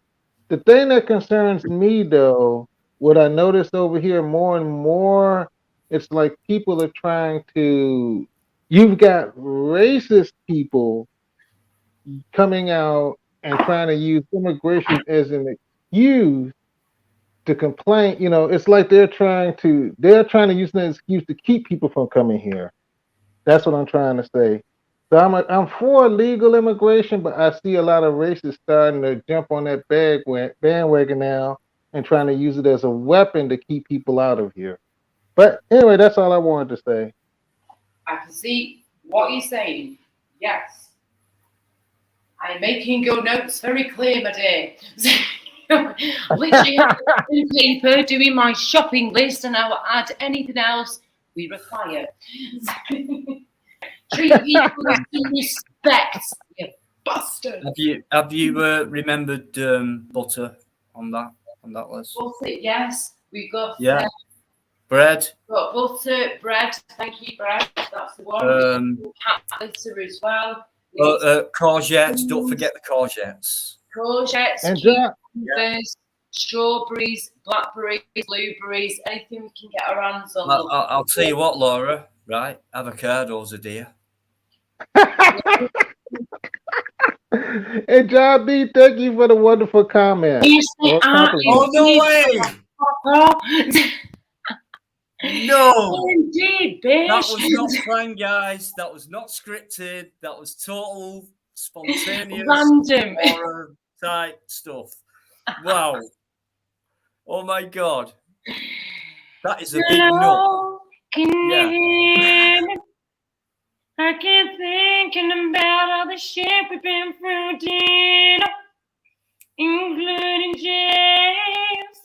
The thing that concerns me, though, what I noticed over here more and more, it's like people are trying to, you've got racist people coming out and trying to use immigration as an excuse to complain. You know, it's like they're trying to use an excuse to keep people from coming here. That's what I'm trying to say. So I'm for legal immigration, but I see a lot of racists starting to jump on that bandwagon now and trying to use it as a weapon to keep people out of here. But anyway, that's all I wanted to say. I can see what you're saying. Yes. I'm making your notes very clear, my dear. Literally on paper, doing my shopping list, and I will add anything else we require. Treat people with some respect, you bastard. Have you remembered butter on that list? Butter, yes. We got bread. Got butter, bread. Thank you, bread. That's the one. Cat litter as well. Courgettes. Don't forget the courgettes. Courgettes, cucumbers, strawberries, blackberries, blueberries, anything we can get our hands on. I'll tell you what, Laura. Right, avocados are dear. Hey, John B, thank you for the wonderful comment. Oh, no way! No! Indeed, bitch. That was not planned, guys. That was not scripted. That was total spontaneous, random horror type stuff. Wow. Oh my god. That is a big nut. Yeah. I keep thinking about all the shit we've been through, Dino, including James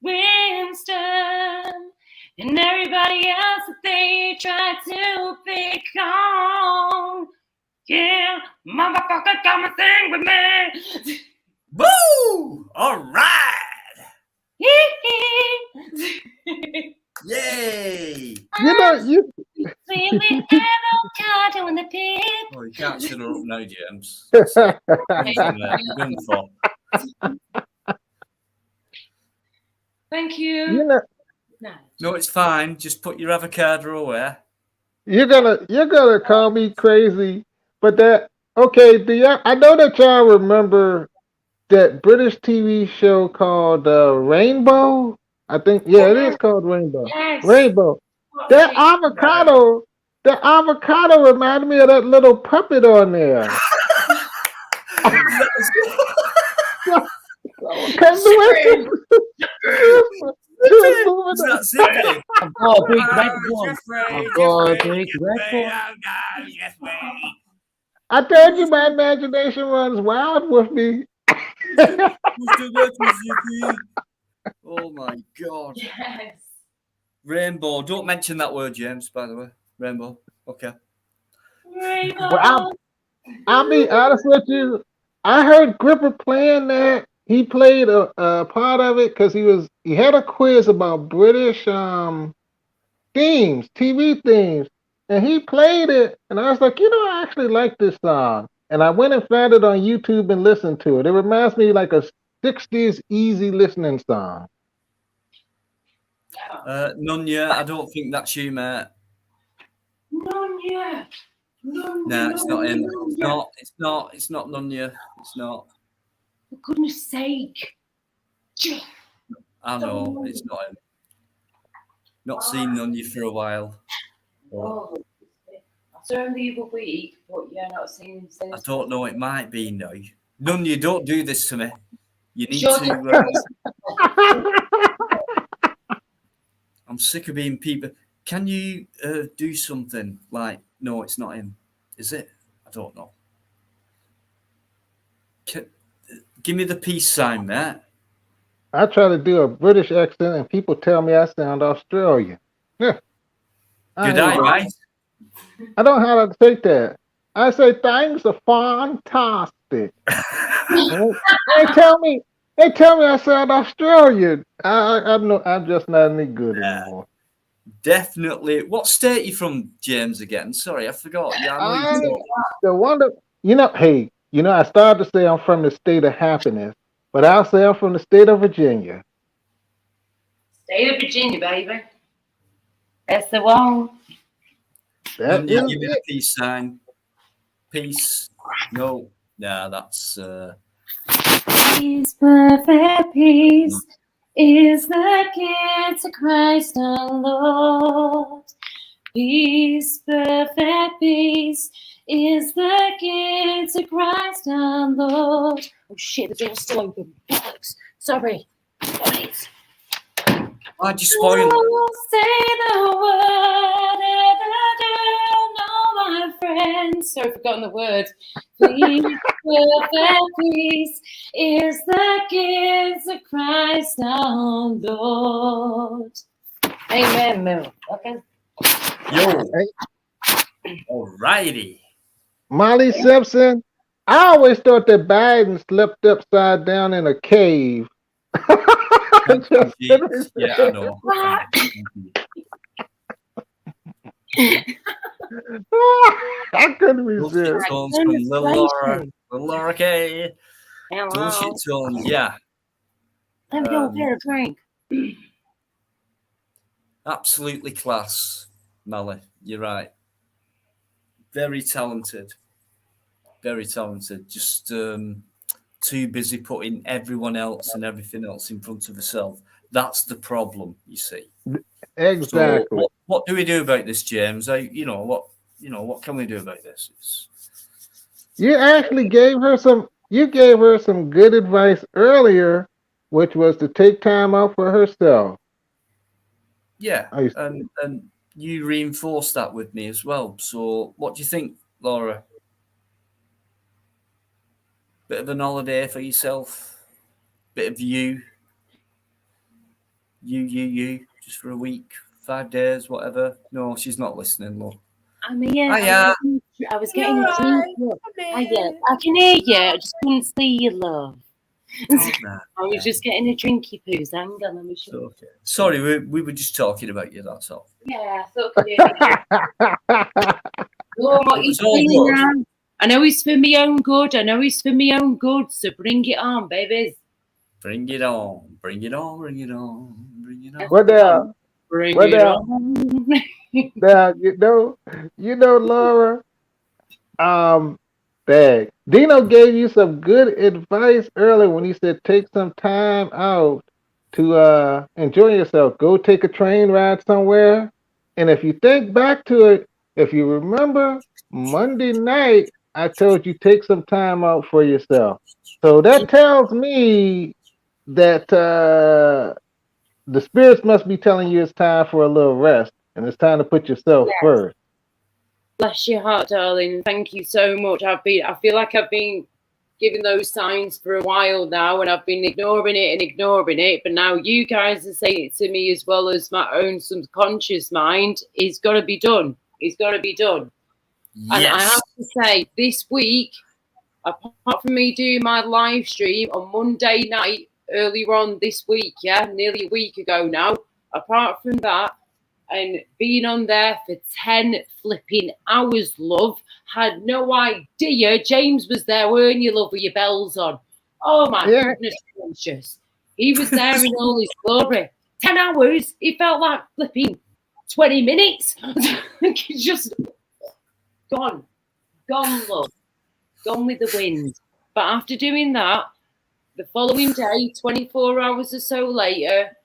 Winston and everybody else that they try to pick on. Yeah, motherfucker, come and sing with me. Woo! All right. Yay! You know, you. Oh, you can't shut her up now, James. You're done for. Thank you. You know, no, it's fine. Just put your avocado away. You're gonna call me crazy, but I know that y'all remember that British TV show called Rainbow. I think it is called Rainbow. Yes. Rainbow. That avocado reminded me of that little puppet on there. That's it. I've got a big red one. I've got a big red one. I told you my imagination runs wild with me. Oh my God. Yes. Rainbow. Don't mention that word, James, by the way. Rainbow. Okay. Rainbow. Well, I'll be honest with you. I heard Gripper playing that. He played a part of it because he had a quiz about British themes, TV themes, and he played it. And I was like, I actually like this song. And I went and found it on YouTube and listened to it. It reminds me like a 60s easy listening song. Nunya, I don't think that's you, mate. Nunya. No, it's not him. It's not Nunya. It's not. For goodness sake. I know, it's not him. Not seen Nunya for a while. Oh, I saw him the other week, but yeah, not seen him since. I don't know, it might be now. Nunya, don't do this to me. You need to... I'm sick of being people. Can you do something like, no, it's not him. Is it? I don't know. Give me the peace sign, mate. I try to do a British accent and people tell me I sound Australian. Yeah. Good eye, mate. I don't know how to take that. I say things are fantastic. They tell me I sound Australian. I'm just not any good anymore. Definitely. What state are you from, James, again? Sorry, I forgot. Yeah, I know the one that, hey, I started to say I'm from the state of happiness, but I'll say I'm from the state of Virginia. State of Virginia, baby. That's the one. Give me the peace sign. Peace. No. Nah, that's... Peace, perfect peace is the gift of Christ our Lord. Peace, perfect peace is the gift of Christ our Lord. Oh shit, the door's still open. Bollocks. Sorry. Wait. Why'd you spoil it? Say the word and no, my friends. Sorry, I've forgotten the words. Peace, perfect peace is the gift of Christ our Lord. Amen, Mel. Okay. Yo. Alrighty. Molly Simpson, I always thought that Biden slept upside down in a cave. Yeah, I know. I couldn't resist. Laura K. Bullshit tones, yeah. Let me go get a drink. Absolutely class, Molly. You're right. Very talented. Very talented. Just too busy putting everyone else and everything else in front of herself. That's the problem, you see. Exactly. So what do we do about this, James? What can we do about this? You actually gave her some good advice earlier, which was to take time out for herself. Yeah, and you reinforced that with me as well. So what do you think, Laura? Bit of an holiday for yourself? Bit of you, just for a week, 5 days, whatever. No, she's not listening, look. I mean, yeah, I was getting a drink. I can hear you. I just couldn't see you, love. I was just getting a drinky poos. Hang on, let me show you. Okay. Sorry, we were just talking about you, that's all. Yeah, so what you feeling now? I know it's for my own good. So bring it on, babies. Bring it on. Bring it on. Bring it on. Bring it on. What now? Bring it on. Now, Laura, Dino gave you some good advice earlier when he said take some time out to enjoy yourself. Go take a train ride somewhere. And if you think back to it, if you remember Monday night, I told you take some time out for yourself. So that tells me that the spirits must be telling you it's time for a little rest and it's time to put yourself first. Bless your heart, darling. Thank you so much. I feel like I've been giving those signs for a while now, and I've been ignoring it. But now you guys are saying it to me as well as my own subconscious mind. It's got to be done. It's got to be done. Yes. And I have to say, this week, apart from me doing my live stream on Monday night earlier on this week, nearly a week ago now, apart from that, and being on there for 10 flipping hours, love, had no idea James was there, weren't you, love, with your bells on? Oh, my goodness gracious. He was there in all his glory. 10 hours, it felt like flipping 20 minutes. It's just gone, love, gone with the wind. But after doing that, the following day, 24 hours or so later,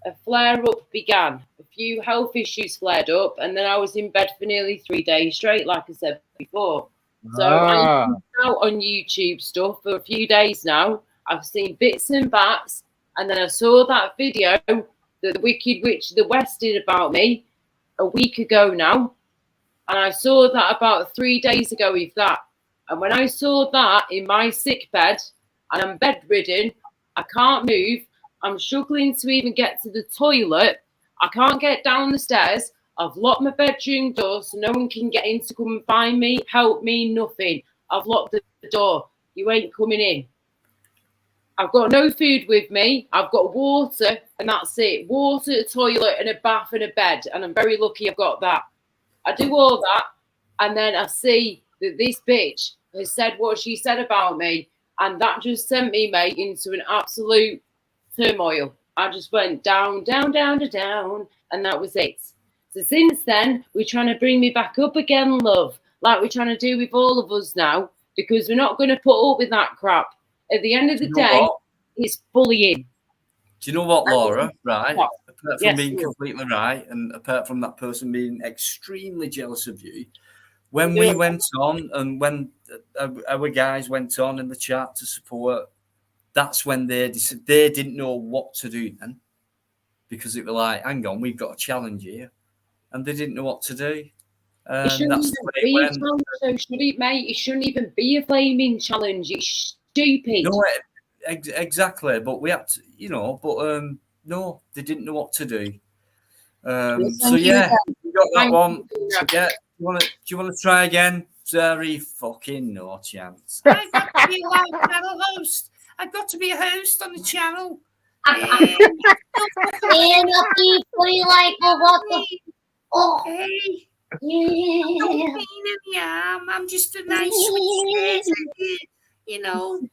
a flare-up began. A few health issues flared up, and then I was in bed for nearly 3 days straight, like I said before. So I've been out on YouTube stuff for a few days now. I've seen bits and bats, and then I saw that video that the Wicked Witch of the West did about me a week ago now. And I saw that about 3 days ago with that. And when I saw that in my sick bed, and I'm bedridden, I can't move, I'm struggling to even get to the toilet, I can't get down the stairs, I've locked my bedroom door so no one can get in to come and find me, help me, nothing. I've locked the door. You ain't coming in. I've got no food with me. I've got water, and that's it. Water, a toilet, and a bath and a bed. And I'm very lucky I've got that. I do all that, and then I see that this bitch has said what she said about me, and that just sent me, mate, into an absolute turmoil. I just went down, down, down to down, and that was it. So since then, we're trying to bring me back up again, love, like we're trying to do with all of us now, because we're not going to put up with that crap. At the end of the day, it's bullying. Do you know what, Laura? Right? Apart from Yes, being completely right, and apart from that person being extremely jealous of you, when we went on and when our guys went on in the chat to support, that's when they didn't know what to do then, because it was like, hang on, we've got a challenge here, and they didn't know what to do. It shouldn't even be a challenge, though, should it, mate? It shouldn't even be a flaming challenge. It's stupid. No, exactly. But we had to, no, they didn't know what to do. So yeah, we got that one. Yeah, do you want to try again? Very fucking no chance. I've got to be a live channel host. I've got to be a host on the channel. And a people like what the hey. Yeah. Don't mean any harm. I'm just a nice sweet spirit,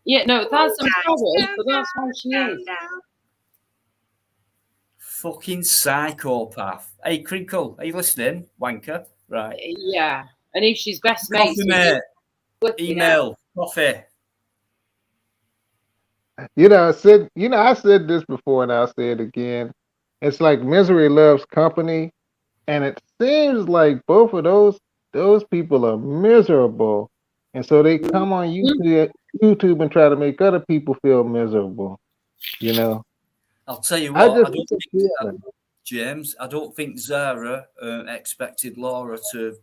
Yeah, no, that's sorry, but that's how she is. Fucking psychopath. Hey, Crinkle, are you listening? Wanker. Right. Yeah. And if she's best coffee, mate. Email. Coffee. I said this before and I'll say it again. It's like misery loves company. And it seems like both of those people are miserable. And so they come on YouTube and try to make other people feel miserable. I'll tell you what, James, I don't think Zara expected Laura to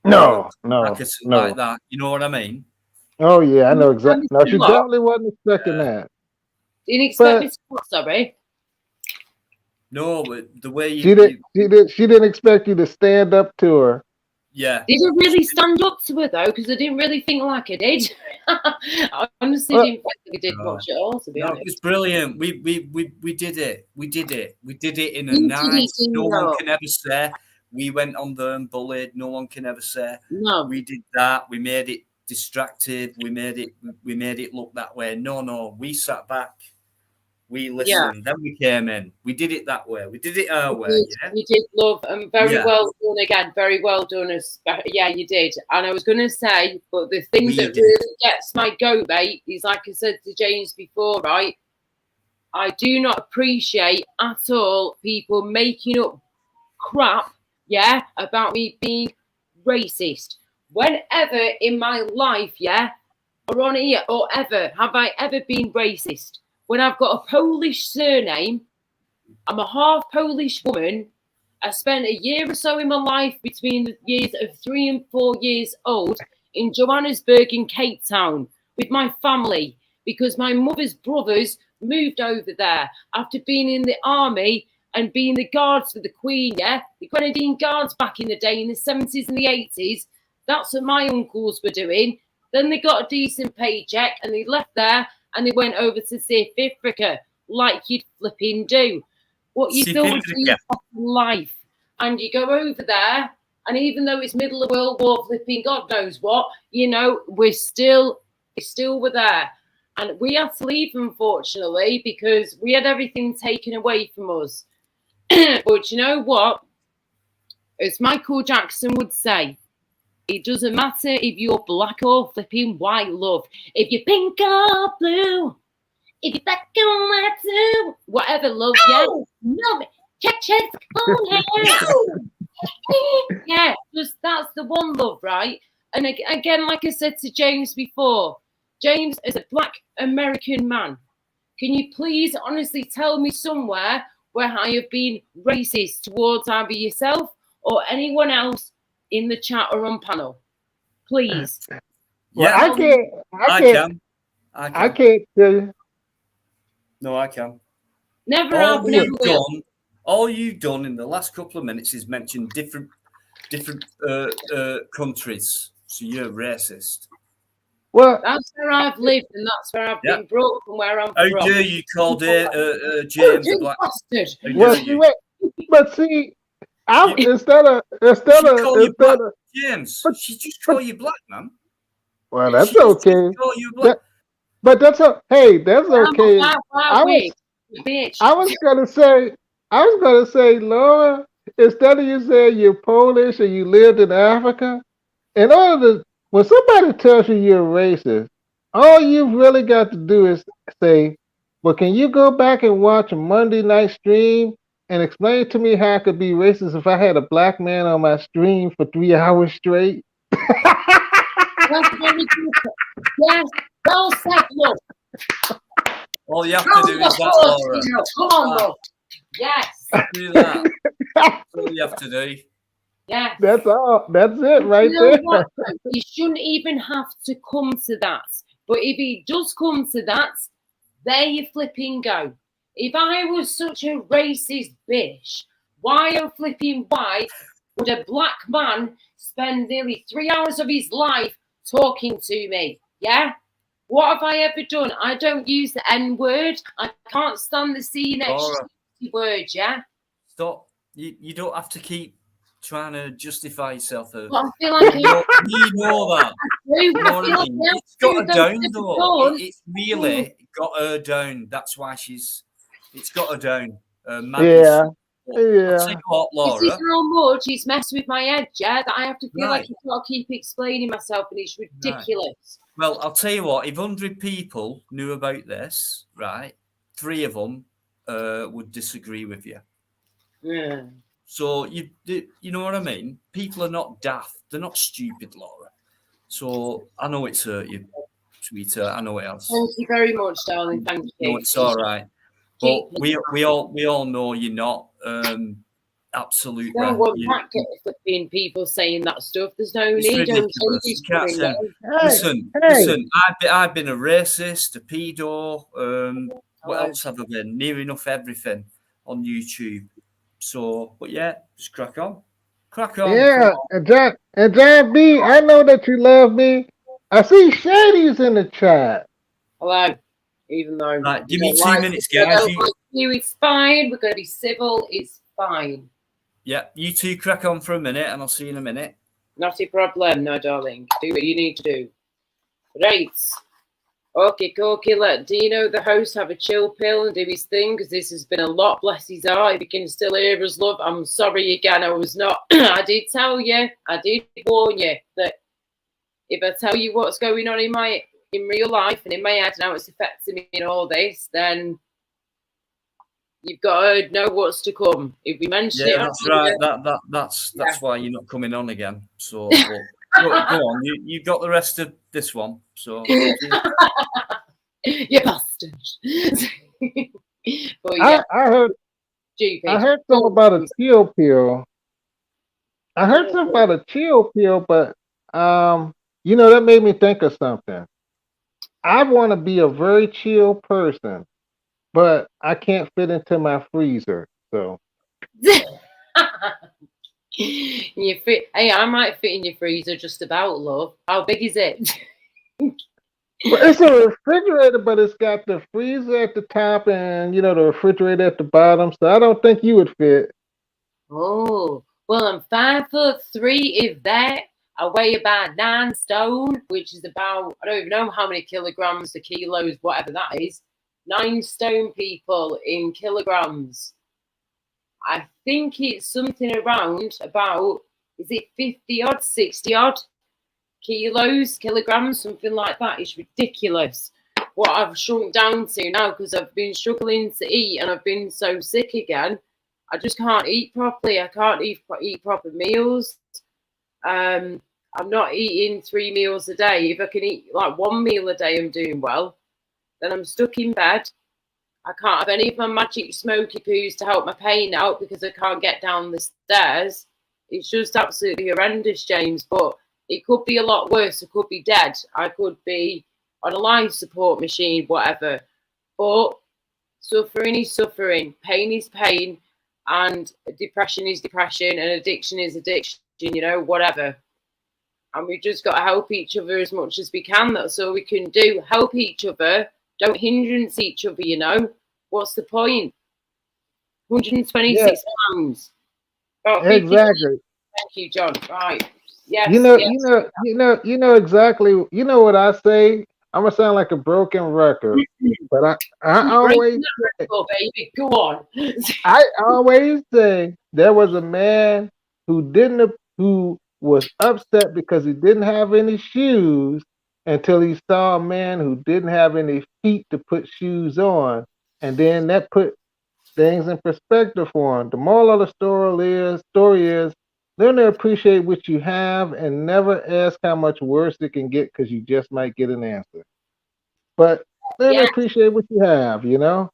no like that. You know what I mean? Oh yeah, I know exactly. No, she definitely wasn't expecting that. Didn't expect me to what, sorry? No, but the way she didn't expect you to stand up to her. Yeah. Didn't really stand up to her though, because I didn't really think like I did. I honestly didn't think I did much at all, to be honest. It was brilliant. We did it. We did it in a nice. No one can ever say we went on there and bullied. No one can ever say we did that. We made it distracted. We made it look that way. No. We sat back. We listened, then we came in. We did it that way. We did it our way. Yeah? You did, love, and very well done again. Very well done. Yeah, you did. And I was going to say, but the thing really gets my goat, mate, is like I said to James before, right? I do not appreciate at all people making up crap, about me being racist. Whenever in my life, or on here, or ever, have I ever been racist? When I've got a Polish surname, I'm a half Polish woman, I spent a year or so in my life between the years of 3 and 4 years old in Johannesburg in Cape Town with my family because my mother's brothers moved over there after being in the army and being the guards for the Queen, yeah? The Grenadine Guards back in the day in the 70s and the 80s. That's what my uncles were doing. Then they got a decent paycheck and they left there and they went over to South Africa like you'd flipping do. What you thought was your life. And you go over there, and even though it's middle of World War flipping God knows what, you know, we still were there. And we had to leave, unfortunately, because we had everything taken away from us. But you know what? As Michael Jackson would say, it doesn't matter if you're black or flipping white, love. If you're pink or blue, if you're black or white too, whatever, love, yeah. No, check, yeah, just that's the one, love, right? And again, like I said to James before, James, as a black American man, can you please honestly tell me somewhere where I have been racist towards either yourself or anyone else in the chat or on panel? Please. Yeah, I can't tell you. No, I can. Never All you've done in the last couple of minutes is mention different countries. So you're racist. Well, that's where I've lived and that's where I've been brought from, where I'm from. How dare you call James a black bastard? Well, but see, instead of James, she just call you black, man. Well, that's okay. But that's that's okay. I was gonna say, Laura, instead of you saying you're Polish or you lived in Africa, in order to, when somebody tells you you're racist, all you've really got to do is say, well, can you go back and watch a Monday night stream and explain to me how I could be racist if I had a black man on my stream for 3 hours straight? That's very good. Yes, well said, look. All you have to do is that, Laura. Come on, look. Yes. Do that. That's all you have to do. Yes. That's all. That's it right there. What? He shouldn't even have to come to that. But if he does come to that, there you flipping go. If I was such a racist bitch, why oh flipping why would a black man spend nearly 3 hours of his life talking to me? Yeah? What have I ever done? I don't use the N-word. I can't stand the C-next word, yeah? Stop. You don't have to keep trying to justify yourself. Well, I feel like you know that. It's got her down, though. It's really got her down. That's why it's got her down. Yeah. I'll tell you what, Laura. You see how much he's messed with my head, yeah? That I have to feel like I've got to keep explaining myself, and it's ridiculous. Right. Well, I'll tell you what. If 100 people knew about this, right, 3 of them would disagree with you. Yeah. So you know what I mean? People are not daft. They're not stupid, Laura. So I know it's hurt you, sweetheart. I know it has. Thank you very much, darling. Thank you. No, it's all right. But we all know you're not absolutely. No one can't get flipping people saying that stuff. There's no need. Listen. I've been a racist, a pedo. What else have I been? Near enough everything on YouTube. So, but yeah, just crack on. Yeah, and John B, I know that you love me. I see Shady's in the chat. Hello. Even though, right, give me 2 minutes, guys. It's fine. We're going to be civil. It's fine. Yeah, you two crack on for a minute, and I'll see you in a minute. Not a problem, no, darling. Do what you need to do. Right. Okay, let Dino, the host, have a chill pill and do his thing, because this has been a lot. Bless his heart. If you can still hear us, love, I'm sorry again. I was not. I did tell you. I did warn you that if I tell you what's going on in real life and in my head and how it's affecting me in all this, then you've got to know what's to come. If we mention it, that's right. That's why you're not coming on again. So go on. You got the rest of this one. So you bastard. But yeah. Stupid. I heard something about a chill pill. I heard something about a chill pill, but you know, that made me think of something. I want to be a very chill person, but I can't fit into my freezer. So You fit. Hey, I might fit in your freezer just about, love. How big is it? Well, it's a refrigerator, but it's got the freezer at the top and, you know, the refrigerator at the bottom. So I don't think you would fit. Oh, well, I'm 5'3", if that. I weigh about 9 stone, which is about, I don't even know how many kilograms or kilos, whatever that is. 9 stone, people, in kilograms. I think it's something around about, is it 50 odd, 60 odd kilograms, something like that. It's ridiculous what I've shrunk down to now because I've been struggling to eat and I've been so sick again. I just can't eat properly. I can't eat proper meals. I'm not eating 3 meals a day. If I can eat like 1 meal a day, I'm doing well. Then I'm stuck in bed. I can't have any of my magic smoky poos to help my pain out because I can't get down the stairs. It's just absolutely horrendous, James. But it could be a lot worse. I could be dead. I could be on a life support machine, whatever. But suffering is suffering. Pain is pain. And depression is depression. And addiction is addiction, you know, whatever. And we just got to help each other as much as we can. That's all we can do. Help each other. Don't hindrance each other, you know. What's the point? 126 pounds. Oh, exactly. Thank you, John. Right. Yes. You know exactly. You know what I say? I'm gonna sound like a broken record, but I always say, baby, go on. I always say there was a man who was upset because he didn't have any shoes until he saw a man who didn't have any feet to put shoes on, and then that put things in perspective for him. The moral of the story is learn to appreciate what you have and never ask how much worse it can get because you just might get an answer. But learn to appreciate what you have, you know?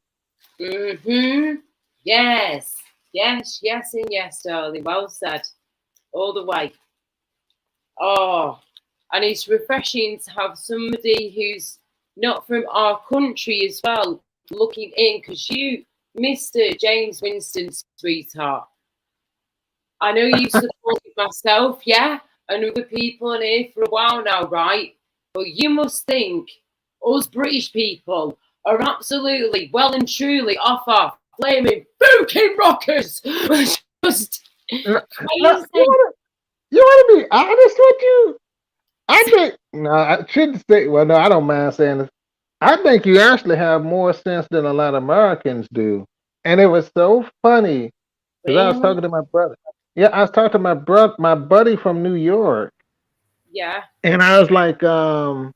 Mm-hmm. Yes. Yes, yes, and yes, darling. Well said. All the way. Oh, and it's refreshing to have somebody who's not from our country as well looking in, because you, Mr. James Winston, sweetheart, I know you've supported myself, yeah, and other people in here for a while now, right? But you must think us British people are absolutely well and truly off our flaming fucking rockers. Just you want to be honest with you? I think I shouldn't say. Well, no, I don't mind saying this. I think you actually have more sense than a lot of Americans do, and it was so funny because I was talking to my brother. Yeah, I was talking to my buddy from New York. Yeah. And I was like, you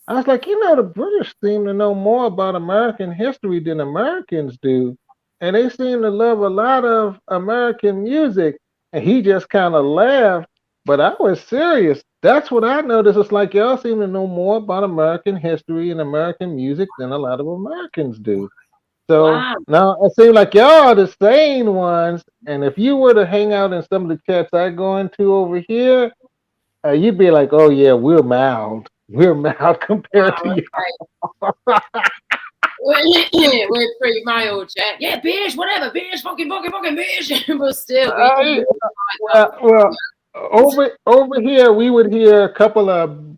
know, the British seem to know more about American history than Americans do, and they seem to love a lot of American music. And he just kind of laughed, but I was serious. That's what I noticed. It's like y'all seem to know more about American history and American music than a lot of Americans do. So now it seems like y'all are the sane ones. And if you were to hang out in some of the chats I go into over here, you'd be like, oh yeah, we're mild. We're mild compared to you. We're pretty mild, chat. Yeah, bitch, whatever, bitch, fucking bitch. But still, well, over here we would hear a couple of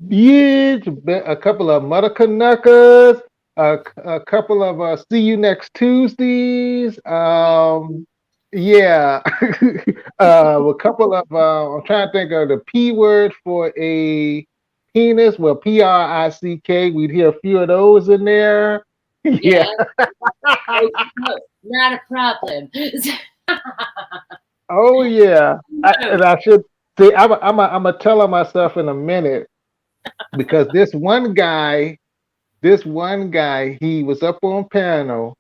bitch, a couple of mother Canuckas, a couple of see you next Tuesdays. Yeah, a couple of I'm trying to think of the P word for a penis. Well, PRICK. We'd hear a few of those in there. Yeah. Not a problem. Oh yeah, and I should see. I'm gonna tell on myself in a minute because this one guy, he was up on panel,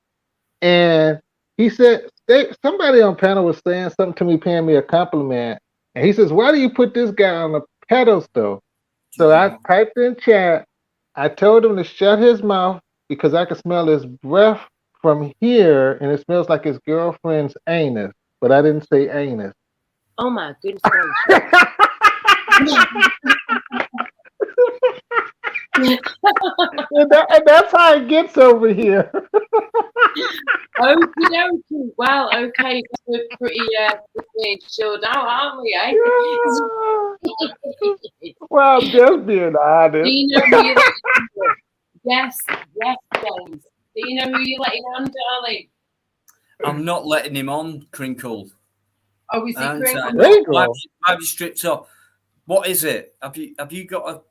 and he said somebody on panel was saying something to me, paying me a compliment, and he says, "Why do you put this guy on a pedestal?" So I typed in chat. I told him to shut his mouth because I could smell his breath from here, and it smells like his girlfriend's anus, but I didn't say anus. Oh my goodness. and that's how it gets over here. Okie. Well, okay, we're pretty chilled out, aren't we? Eh? Well, I'm just being honest. Do you know who you're Yes, James. Do you know who you're letting on, darling? I'm not letting him on, Crinkle. Oh, is he Crinkle? I've stripped off. What is it? Have you got a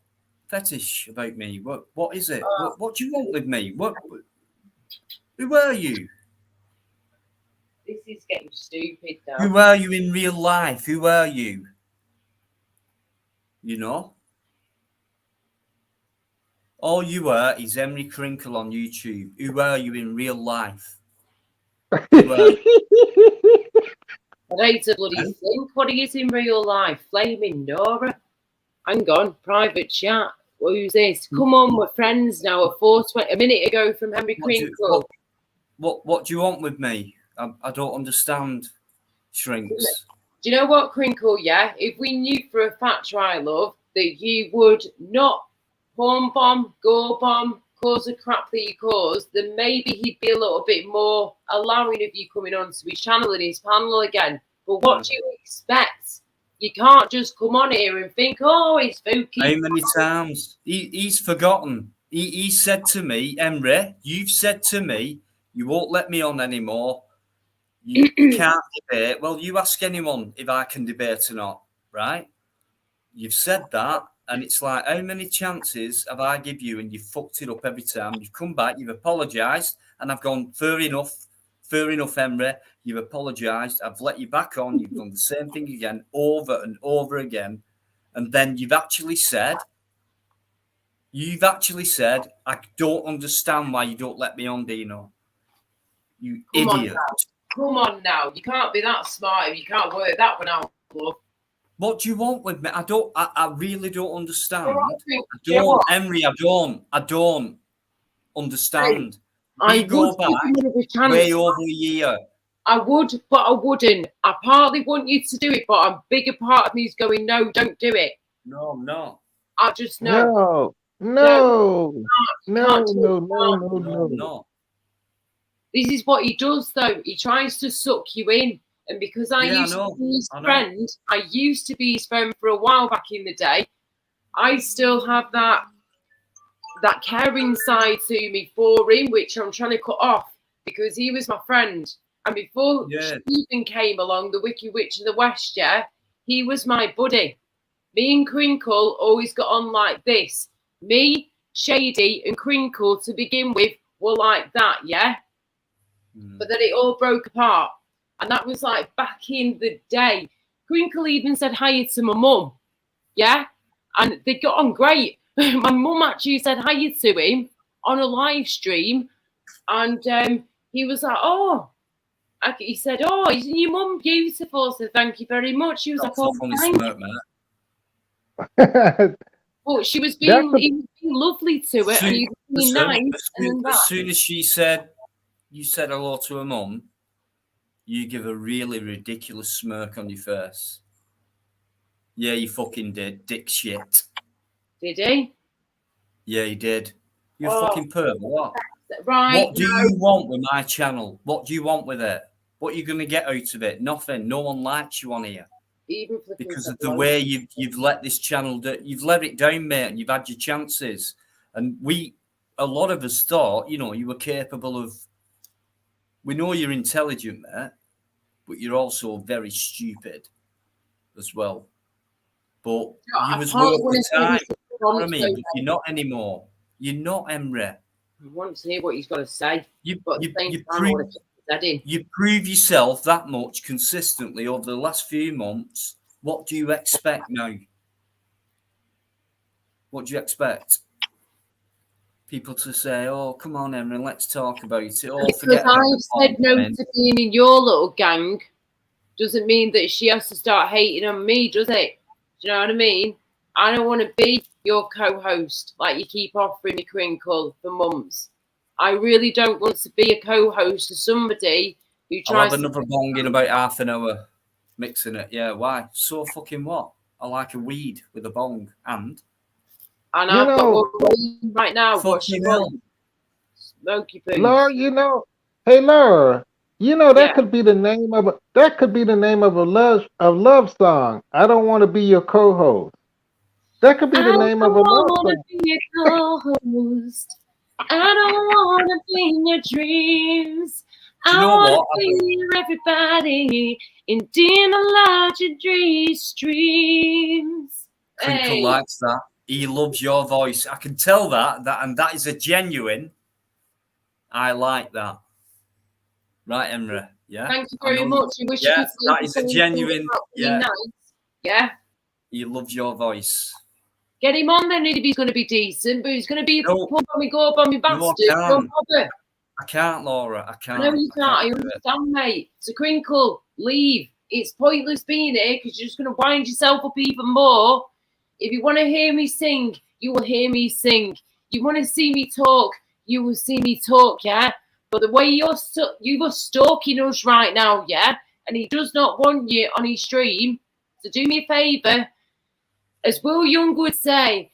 fetish about me? What is it? What do you want with me? Who are you? This is getting stupid now. Who are you in real life? Who are you? You know? All you are is Emery Crinkle on YouTube. Who are you in real life? Who are you? I hate to bloody think what he is in real life. Flaming Nora. Hang on, private chat. Who's this? Come on, we're friends now at 4:20. A minute ago from Henry Crinkle. What do you want with me? I don't understand, Shrinks. Do you know what, Crinkle? Yeah, if we knew for a fact, right, love, that you would not porn bomb, go bomb, cause the crap that you caused, then maybe he'd be a little bit more allowing of you coming onto his channel and his panel again. But what do you expect? You can't just come on here and think, oh, it's spooky. How many times? He's forgotten. He said to me, Emery, you've said to me, you won't let me on anymore. You can't debate. Well, you ask anyone if I can debate or not, right? You've said that, and it's like, how many chances have I give you and you've fucked it up every time? You've come back, you've apologised, and I've gone, fair enough, Emery. You've apologised. I've let you back on. You've done the same thing again, over and over again. And then you've actually said, I don't understand why you don't let me on, Dino. You idiot. Come on now. You can't be that smart if you can't work that one out, love. What do you want with me? I really don't understand. Well, Emery, I don't understand. I go would back way over a year. I would, but I wouldn't. I partly want you to do it, but a bigger part of me is going, no, don't do it. No, I'm not. I just know. No. This is what he does, though. He tries to suck you in. And because I used to be his friend, I used to be his friend for a while back in the day, I still have that caring side to me for him, which I'm trying to cut off because he was my friend. And before Stephen came along, the Wicked Witch of the West, he was my buddy. Me and Crinkle always got on like this. Me, Shady, and Crinkle to begin with were like that, But then it all broke apart. And that was like back in the day. Crinkle even said hi to my mum. And they got on great. My mum actually said hi to him on a live stream. And he was like, he said, isn't your mum beautiful? So thank you very much. She was but she was being lovely to it. And he was being nice. As soon as you said hello to her mum, you give a really ridiculous smirk on your face. Yeah, you fucking did. Dick shit. Did he? Yeah, he did. You're a fucking perv. What? Right. What do you want with my channel? What do you want with it? What are you going to get out of it? Nothing. No one likes you on here. Even because of the way you've let this channel, you've let it down, mate, and you've had your chances. And a lot of us thought, you were capable of. We know you're intelligent, mate, but you're also very stupid as well. But you was worth the time. You know what I mean? But you're not anymore. You're not Emery. I want to hear what he's got to say. You prove yourself that much consistently over the last few months. What do you expect now? What do you expect? People to say, come on, Emery, let's talk about it. Because I've said no to being in your little gang doesn't mean that she has to start hating on me, does it? Do you know what I mean? I don't want to be your co-host like you keep offering me, Crinkle, for months. I really don't want to be a co-host of somebody who I'll tries have another bong in about half an hour, mixing it. Yeah, why? So fucking what? I like a weed with a bong and And I've got one right now. fucking hell. Smoky Boots. Laura, hey Laura, that could be the name of a love song. I don't want to be your co-host. That could be the name of a love I don't want song. to be your co-host. I don't want to be in your dreams. Do you I know want what? to be near everybody in dinner larger dreams. Crinkle likes that. He loves your voice. I can tell and that is a genuine. I like that. Right, Emre? Yeah. Thank you very much. I wish you yeah, could see that is a genuine. Yeah. Nice. Yeah. He loves your voice. Get him on then if he's going to be decent, but he's going to be No. pub on me, go up on me bastard. Don't bother. I can't, Laura. I can't. No, you can't. I do it. understand, mate. So, Crinkle, leave. It's pointless being here because you're just going to wind yourself up even more. If you want to hear me sing, you will hear me sing. You want to see me talk, you will see me talk, yeah? But the way you are stalking us right now, yeah? And he does not want you on his stream. So do me a favour. As Will Young would say,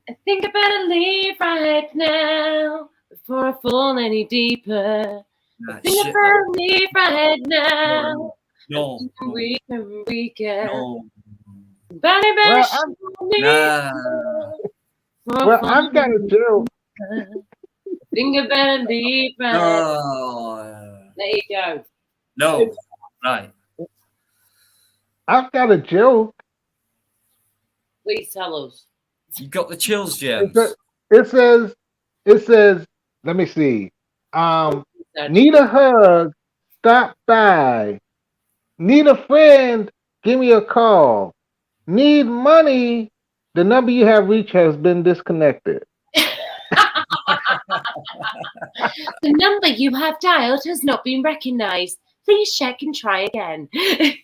I think I better leave right now before I fall any deeper. I think I better leave right now. No. We can. No. Well, I've got a joke. Think I better leave right. Oh. There you go. No. Right. I've got a joke. Please tell us. You got the chills, James. It says, let me see. Need a hug, stop by. Need a friend, give me a call. Need money, the number you have reached has been disconnected. The number you have dialed has not been recognized. Please check and try again. You've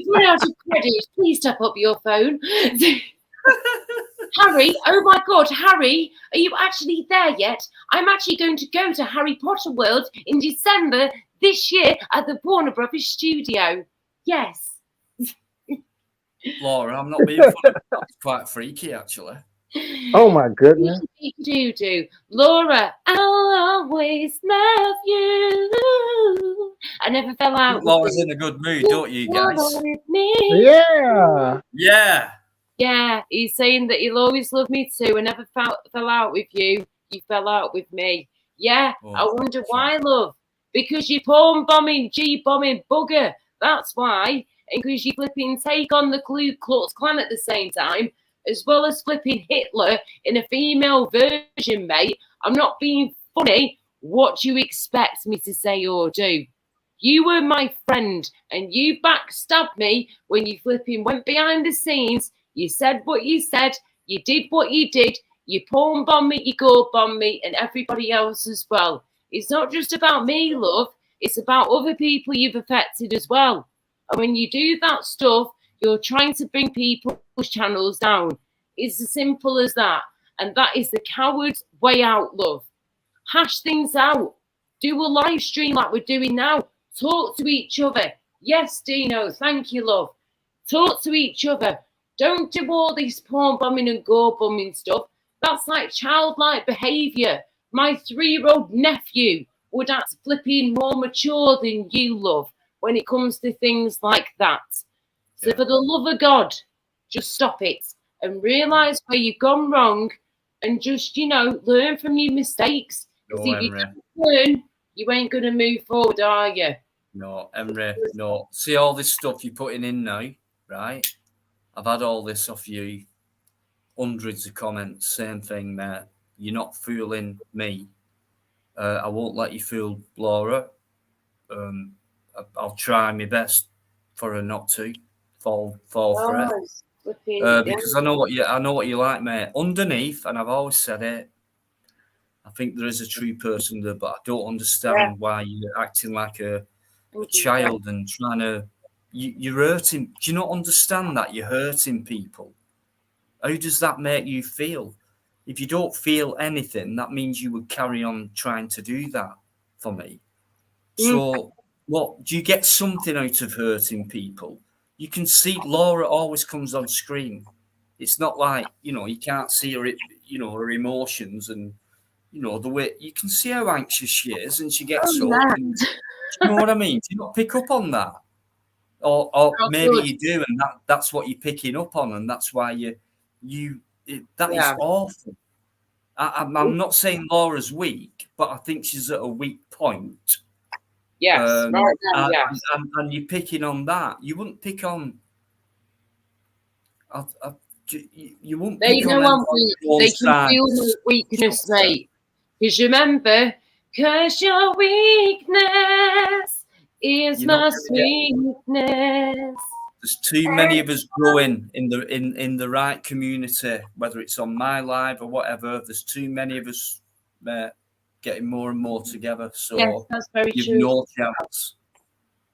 run out of credit. Please top up your phone. Harry, oh my God, Harry, are you actually there yet? I'm actually going to go to Harry Potter World in December this year at the Warner Brothers studio. Yes. Laura, I'm not being funny. That's quite freaky, actually. Oh my goodness. Do. Laura, I'll always love you. I never fell out. Laura's in a good mood, don't you guys? Yeah. Yeah. Yeah, he's saying that he'll always love me too. I never fell out with you. You fell out with me. Yeah, I wonder why, love. Because you're porn bombing, G-bombing bugger. That's why. And because you flipping take on the Ku Klux Klan at the same time, as well as flipping Hitler in a female version, mate. I'm not being funny. What do you expect me to say or do? You were my friend, and you backstabbed me when you flipping went behind the scenes. You said what you said. You did what you did. You porn bomb me, you go bomb me, and everybody else as well. It's not just about me, love. It's about other people you've affected as well. And when you do that stuff, you're trying to bring people's channels down. It's as simple as that. And that is the coward's way out, love. Hash things out. Do a live stream like we're doing now. Talk to each other. Yes, Dino, thank you, love. Talk to each other. Don't do all this porn bombing and go bombing stuff. That's like childlike behaviour. My 3-year-old nephew would act flipping more mature than you, love, when it comes to things like that. So for the love of God, just stop it and realise where you've gone wrong and just, learn from your mistakes. Because if you don't learn, you ain't going to move forward, are you? No, Emre, no. See all this stuff you're putting in now, right? I've had all this off you. Hundreds of comments, same thing, mate. You're not fooling me. I won't let you fool Laura. I'll try my best for her not to fall for it. Because I know what you like, mate. Underneath, and I've always said it, I think there is a true person there, but I don't understand why you're acting like a child and trying to. You're hurting. Do you not understand that you're hurting people? How does that make you feel? If you don't feel anything, that means you would carry on trying to do that for me. So what, do you get something out of hurting people? You can see Laura always comes on screen. It's not like, you can't see her, her emotions and, the way you can see how anxious she is and she gets up. And, do you know what I mean? Do you not pick up on that? Or maybe you do, and that's what you're picking up on, and that's why that is awful. I'm not saying Laura's weak, but I think she's at a weak point. Yes, right now, yes. And you're picking on that. You wouldn't pick on. You wouldn't. They know I'm weak. They can feel my weakness, mate. Because remember, because your weakness is my sweetness. There's too many of us growing in the right community, whether it's on my live or whatever. There's too many of us getting more and more together. So yes, that's very you've true. no chance.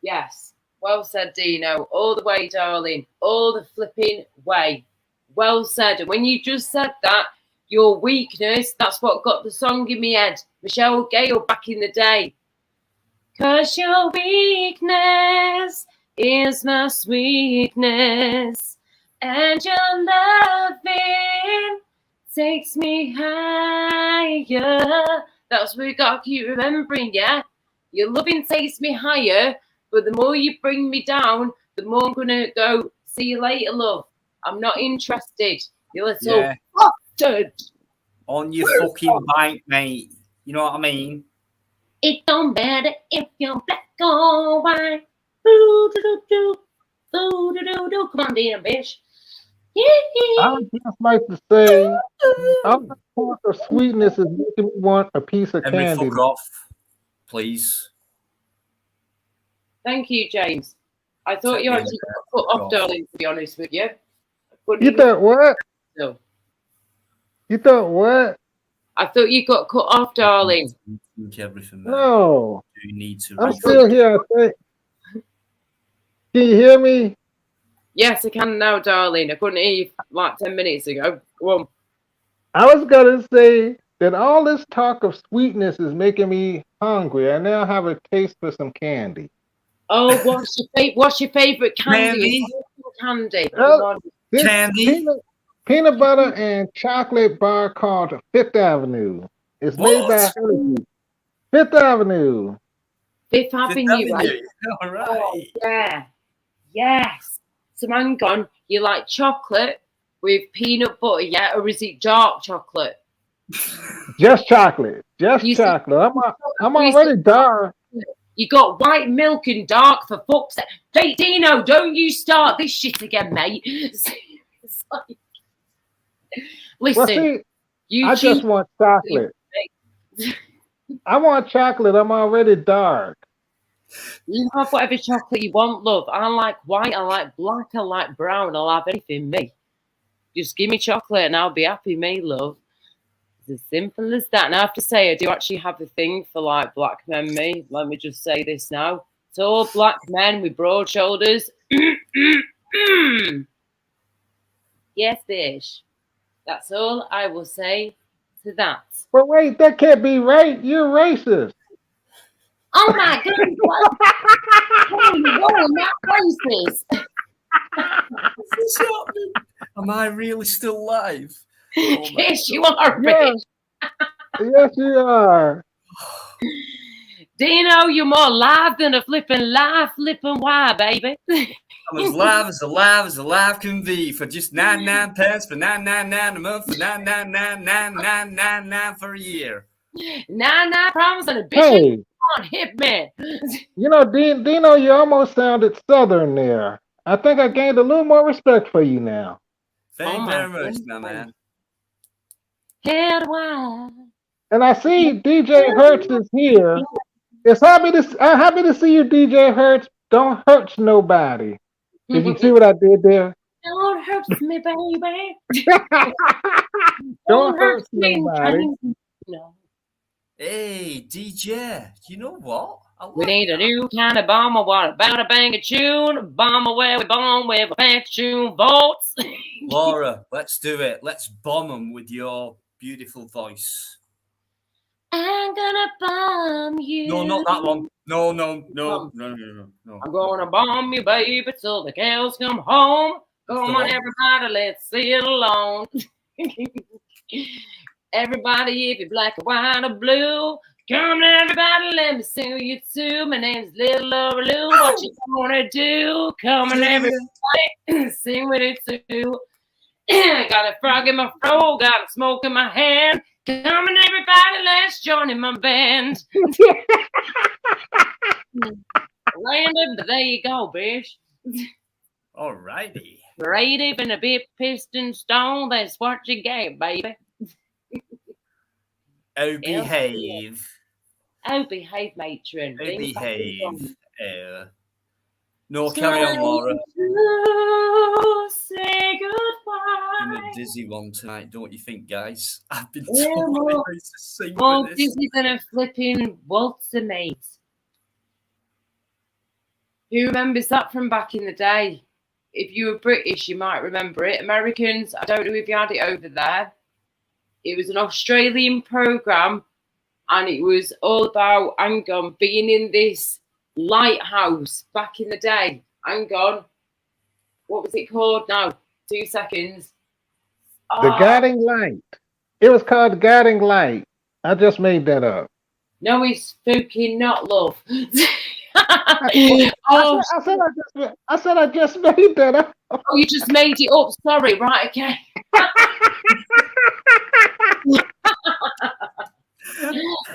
Yes, well said, Dino. All the way, darling. All the flipping way. Well said. And when you just said that, your weakness, that's what got the song in my head. Michelle Gale back in the day. 'Cause your weakness is my sweetness, and your loving takes me higher. That's what we got to keep remembering, yeah? Your loving takes me higher, but the more you bring me down, the more I'm going to go, see you later, love. I'm not interested. You little bastard. On your fucking bike, mate. You know what I mean? It don't matter if you're black or white. Boo-doo-doo-doo. Boo-doo-doo-doo. Come on, damn bitch. I would just like to say, I'm the part of sweetness is making me want a piece of candy. Fuck off, please. Thank you, James. I thought you actually got cut off, darling, to be honest with you. You thought what? No. You thought what? I thought you got cut off, darling. Everything. No. You need to. I'm still here, I think. Can you hear me? Yes, I can now, darling. I couldn't hear you like 10 minutes ago. Go on. I was going to say that all this talk of sweetness is making me hungry. I now have a taste for some candy. Oh, what's your favorite candy? Candy. Candy. Peanut butter and chocolate bar called Fifth Avenue. It's made by Hershey. Fifth Avenue. Fifth Avenue. Right? All right. Oh, yeah. Yes. So hang on. You like chocolate with peanut butter, yeah? Or is it dark chocolate? Just chocolate. Just chocolate. I'm already dark. You got white milk and dark for fuck's sake. Hey, Dino, don't you start this shit again, mate. It's like, listen, I just want chocolate. I want chocolate. I'm already dark. You have whatever chocolate you want, love. I like white, I like black, I like brown. I'll have anything, me. Just give me chocolate and I'll be happy, me, love. It's as simple as that. And I have to say, I do actually have a thing for like black men, me. Let me just say this now. Tall black men with broad shoulders. Yes, bitch. That's all I will say to that. But wait, that can't be right. You're racist. Oh my goodness. You're not racist. Am I really still live? Oh yes, you are, yes. Yes, you are. Dino, you're more live than a flipping wire, baby. I'm as live as a live can be for just 99 pence for $9.99 a month for $9.99 for a year. 99 problems and a bitch. Hey. On, hit me. You know, Dino, you almost sounded southern there. I think I gained a little more respect for you now. Thank you very much, my man. Head wide. And I see DJ Hertz is here. I'm happy to see you, DJ Hertz. Don't hurt nobody. Did you see what I did there? Don't hurt me, baby. Don't hurt nobody. No. Hey, DJ, you know what? We need a new kind of bomber. What about a bang a tune? Bomber where we bomb with a bang tune bolts. Laura, let's do it. Let's bomb them with your beautiful voice. I'm gonna bomb you. No, not that one. No. I'm gonna bomb you, baby, till the cows come home. Come on, everybody, let's sing along. Everybody, if you're black or white or blue, come on, everybody, let me sing you too. My name's Little Laura Lou. What you gonna do? Come on, everybody, sing with it too. Got a frog in my throat, got a smoke in my hand. Come on, everybody, let's join in my band. Random, but there you go, bitch. Alrighty. Creative and a bit pissed and stoned, that's what you get, baby. Oh, behave. Oh, behave, matron. Oh, behave. No, carry on, Laura. Say goodbye. I'm a dizzy one tonight, don't you think, guys? I've been told to sing Oh, with this. dizzy than a flipping waltzer, mate. Who remembers that from back in the day? If you were British, you might remember it. Americans, I don't know if you had it over there. It was an Australian program, and it was all about, hang on, being in this lighthouse back in the day. Hang on. What was it called now? 2 seconds. The Guiding Light. It was called The Guiding Light. I just made that up. No, it's fucking not, love. I said I just made that up. Oh, you just made it up. Sorry. Right, okay.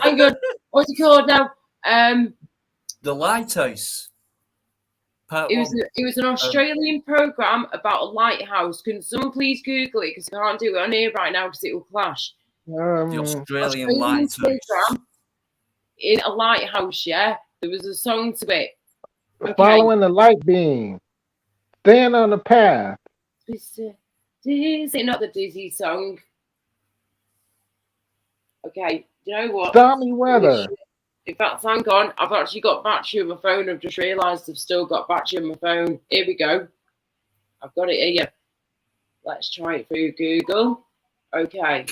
I'm good. What's it called now? The Lighthouse. It was an Australian program about a lighthouse. Can someone please Google it, because I can't do it on here right now because it will clash. The Australian Lighthouse. Program in a lighthouse, yeah. There was a song to it. Okay. Following the light beam. Staying on the path. Dizzy, not the Dizzy song. Okay, do you know what? Stormy weather. In fact, hang on. I've actually got battery on my phone. I've just realised I've still got battery on my phone. Here we go. I've got it here. Let's try it through Google. Okay.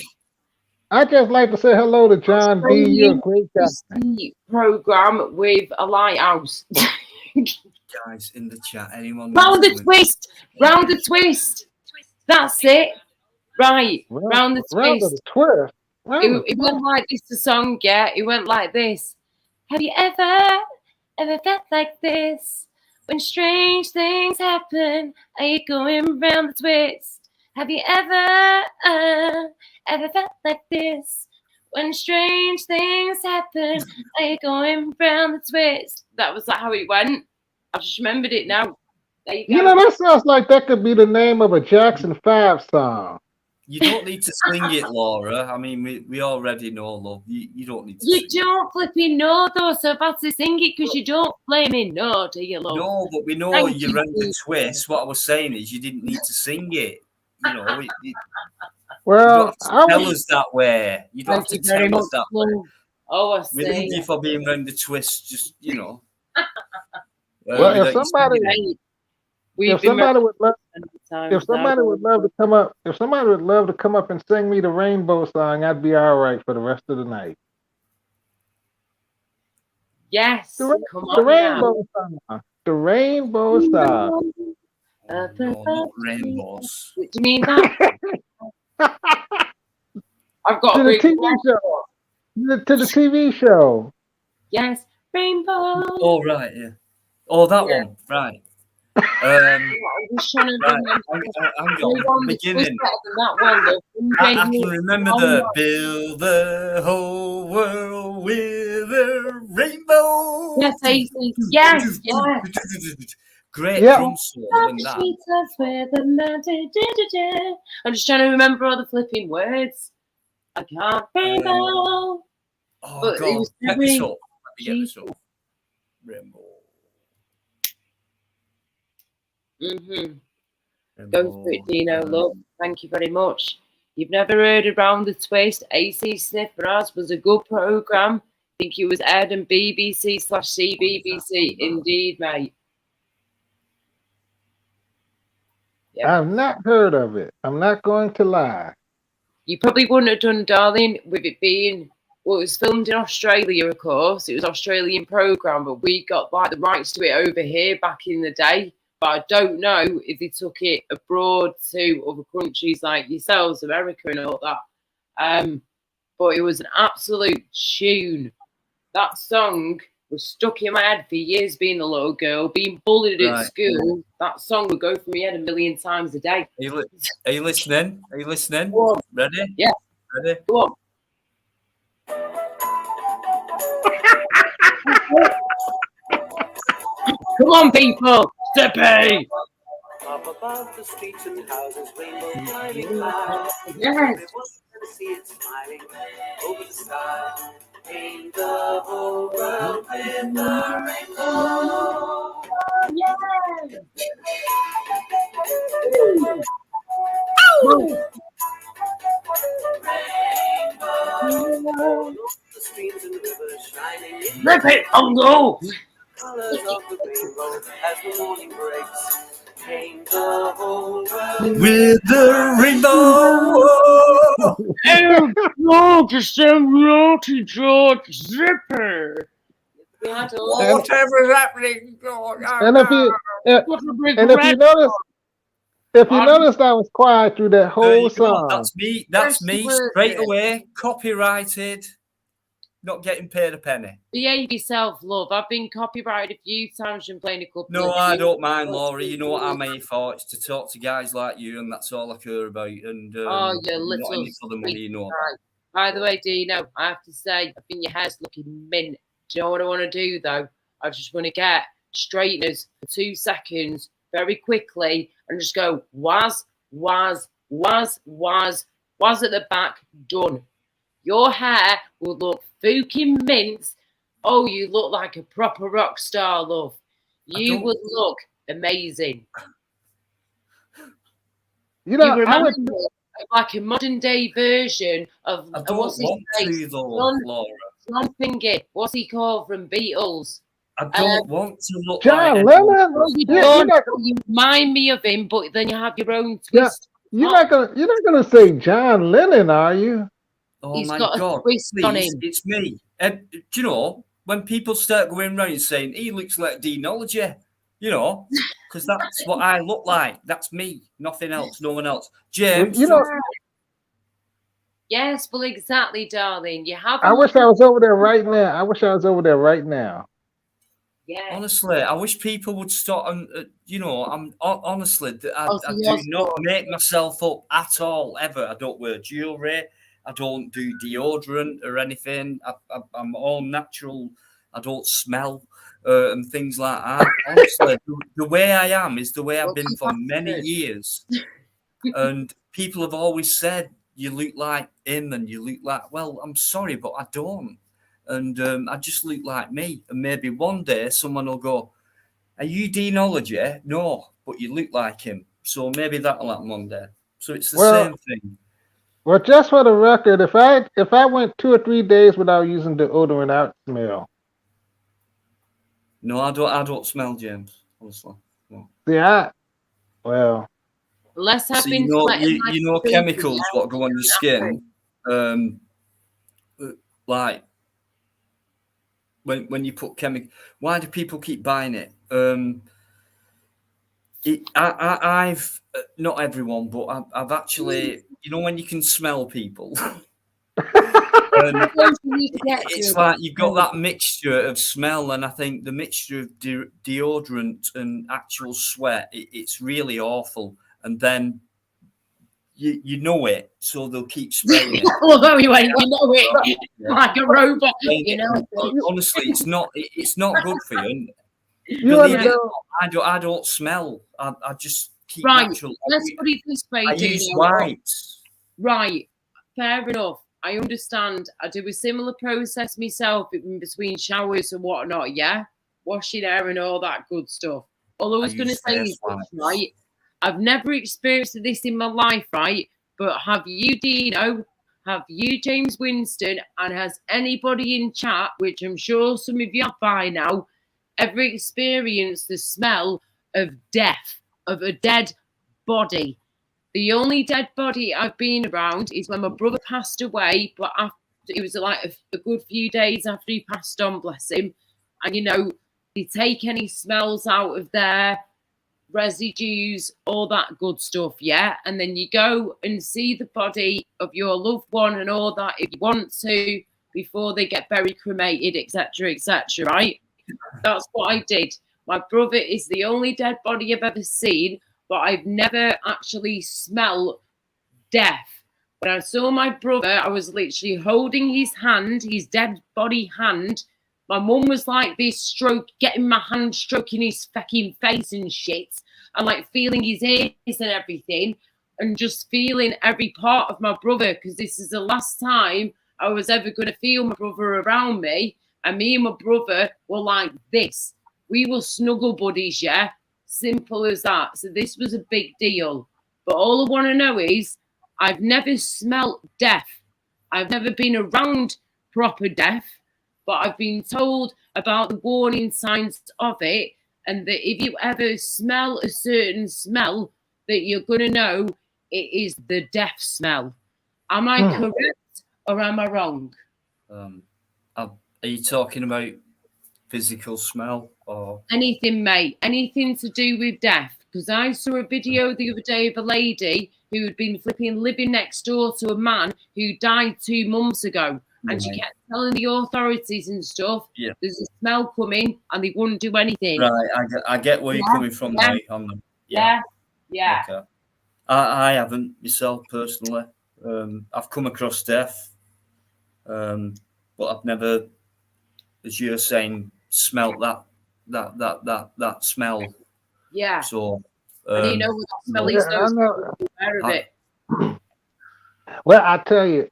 I'd just like to say hello to John B. You're a great guy. Program with a lighthouse. Guys in the chat, anyone? Round the twist. Round the twist. That's it. Right. Round the twist. Round the twist. It went like this, the song, yeah. It went like this. Have you ever felt like this? When strange things happen, are you going round the twist? Have you ever felt like this? When strange things happen, are you going round the twist? That was like how it went. I've just remembered it now. There you go. You know, that sounds like that could be the name of a Jackson 5 song. You don't need to sing it, Laura. I mean, we already know, love. You don't need to You sing don't flipping know, though, so I've had to sing it because you don't flaming know, do you, love? No, but we know you ran the twist. What I was saying is you didn't need to sing it. You know, well, you don't have to tell us that way. You don't have to tell us that way. Oh, I We see. leave you for being round the twist, just, you know. Well, if somebody would love to come up, if somebody would love to come up and sing me the Rainbow song, I'd be all right for the rest of the night. Yes, The Rainbow song. The Rainbow song. No, not rainbows. Do you mean that? I've got To a the big TV show. To the TV show. Yes, Rainbow. Oh, right, yeah. Oh, that one, right. I'm just trying to remember. Hang on, beginning. That one, I can remember the build the whole world with a rainbow. Yes, yes, yes. Great drum solo in that. I'm just trying to remember all the flipping words. I can't remember. Oh, but God. Get this up. Let me get this up. Rainbow. Go for it, Dino, love. Thank you very much. You've never heard Around the Twist? AC Sniff Brass was a good program. I think it was aired on BBC/CBBC. Indeed, mate. Yeah. I've not heard of it. I'm not going to lie. You probably wouldn't have done, darling, with it being, well, it was filmed in Australia, of course. It was an Australian program, but we got like the rights to it over here back in the day. But I don't know if they took it abroad to other countries like yourselves, America and all that. But it was an absolute tune. That song was stuck in my head for years being a little girl, being bullied at school. That song would go through my head a million times a day. Are you listening? Are you listening? Ready? Yeah. Ready? Go on. Come on, people. Steppy. Up above the streets and houses, rainbow shining clouds. Yes. To see it smiling over the sky. Paint the whole world with the rainbow. Yeah. Rainbow. The streams and rivers shining in Rip it, Uncle. colors of the rainbow as the morning breaks. Paint the whole world with the rainbow. Oh, George is so naughty, George Zipper. Whatever is happening, George. And if you notice, I was quiet through that whole song. That's me. That's me straight away. Copyrighted. Not getting paid a penny. Behave yourself, love. I've been copyrighted a few times and playing a couple. No, I don't mind, Laura. You know what I'm here for? It's to talk to guys like you, and that's all I care about. And oh, you little. Not any for the money, you know. By the way, Dino, I have to say, I think your hair's looking mint. Do you know what I want to do though? I just want to get straighteners for 2 seconds, very quickly, and just go waz at the back, done. Your hair will look fucking mint. Oh, you look like a proper rock star, love. You would look amazing. You know, you remind me of like a modern day version of what's his face? John Thingy. What's he called from Beatles? I don't want to look John like Lennon. You remind me of him, but then you have your own twist. You're not gonna say John Lennon, are you? Oh He's my got God! a twist Please, on him. it's me. Do you know when people start going around saying he looks like Deanology? You know, because that's what I look like. That's me. Nothing else. No one else. James. You know. Yes, well, exactly, darling. You have. I wish I was over there right now. Yeah. Honestly, I wish people would stop. And you know, honestly, I do not make myself up at all ever. I don't wear jewelry. I don't do deodorant or anything. I'm all natural. I don't smell and things like that. Honestly, the way I am is the way I've been for many years. And people have always said, you look like him and you look like, well, I'm sorry, but I don't. And I just look like me. And maybe one day someone will go, are you Deanology? No, but you look like him. So maybe that'll happen one day. So it's the same thing. Well, just for the record, if I went 2 or 3 days without using deodorant, I'd smell. No, I don't smell, James. Honestly, no. Yeah. Well. Let's have you know chemicals what go on your skin. Like when you put chemical. Why do people keep buying it? I've not everyone, but I've actually, you know, when you can smell people, it's like you've got that mixture of smell, and I think the mixture of deodorant and actual sweat, it's really awful. And then you know it, so they'll keep spraying it. Although you know it, like a robot. You know, honestly, it's not good for you. I don't smell. I just keep natural. Let's put it this way. I use white. Right. Fair enough. I understand. I do a similar process myself in between showers and whatnot. Yeah, washing hair and all that good stuff. All I was going to say is this, right. I've never experienced this in my life, right? But have you, Dino? Have you, James Winston? And has anybody in chat, which I'm sure some of you have by now, ever experienced the smell of death, of a dead body. The only dead body I've been around is when my brother passed away, but after it was like a good few days after he passed on, bless him. And you know, they take any smells out of there, residues, all that good stuff, yeah. And then you go and see the body of your loved one and all that if you want to before they get buried, cremated, etc., etc. Right? That's what I did. My brother is the only dead body I've ever seen, but I've never actually smelled death. When I saw my brother, I was literally holding his hand, his dead body hand. My mum was like this, getting my hand, stroking his fucking face and shit, and like feeling his ears and everything, and just feeling every part of my brother, because this is the last time I was ever going to feel my brother around me. And me and my brother were like this. We were snuggle buddies, yeah? Simple as that. So this was a big deal. But all I want to know is, I've never smelt death. I've never been around proper death, but I've been told about the warning signs of it, and that if you ever smell a certain smell, that you're going to know it is the death smell. Am I correct or am I wrong? Are you talking about physical smell or anything, mate? Anything to do with death? Because I saw a video the other day of a lady who had been living next door to a man who died 2 months ago. And she kept telling the authorities and stuff, there's a smell coming, and they wouldn't do anything. Right, I get where you're coming from now on them. Yeah. Okay. I haven't myself personally. I've come across death, but I've never, as you're saying, smelt that smell. Yeah. So, and you know what that smell is? I know. Aware of it. Well, I tell you,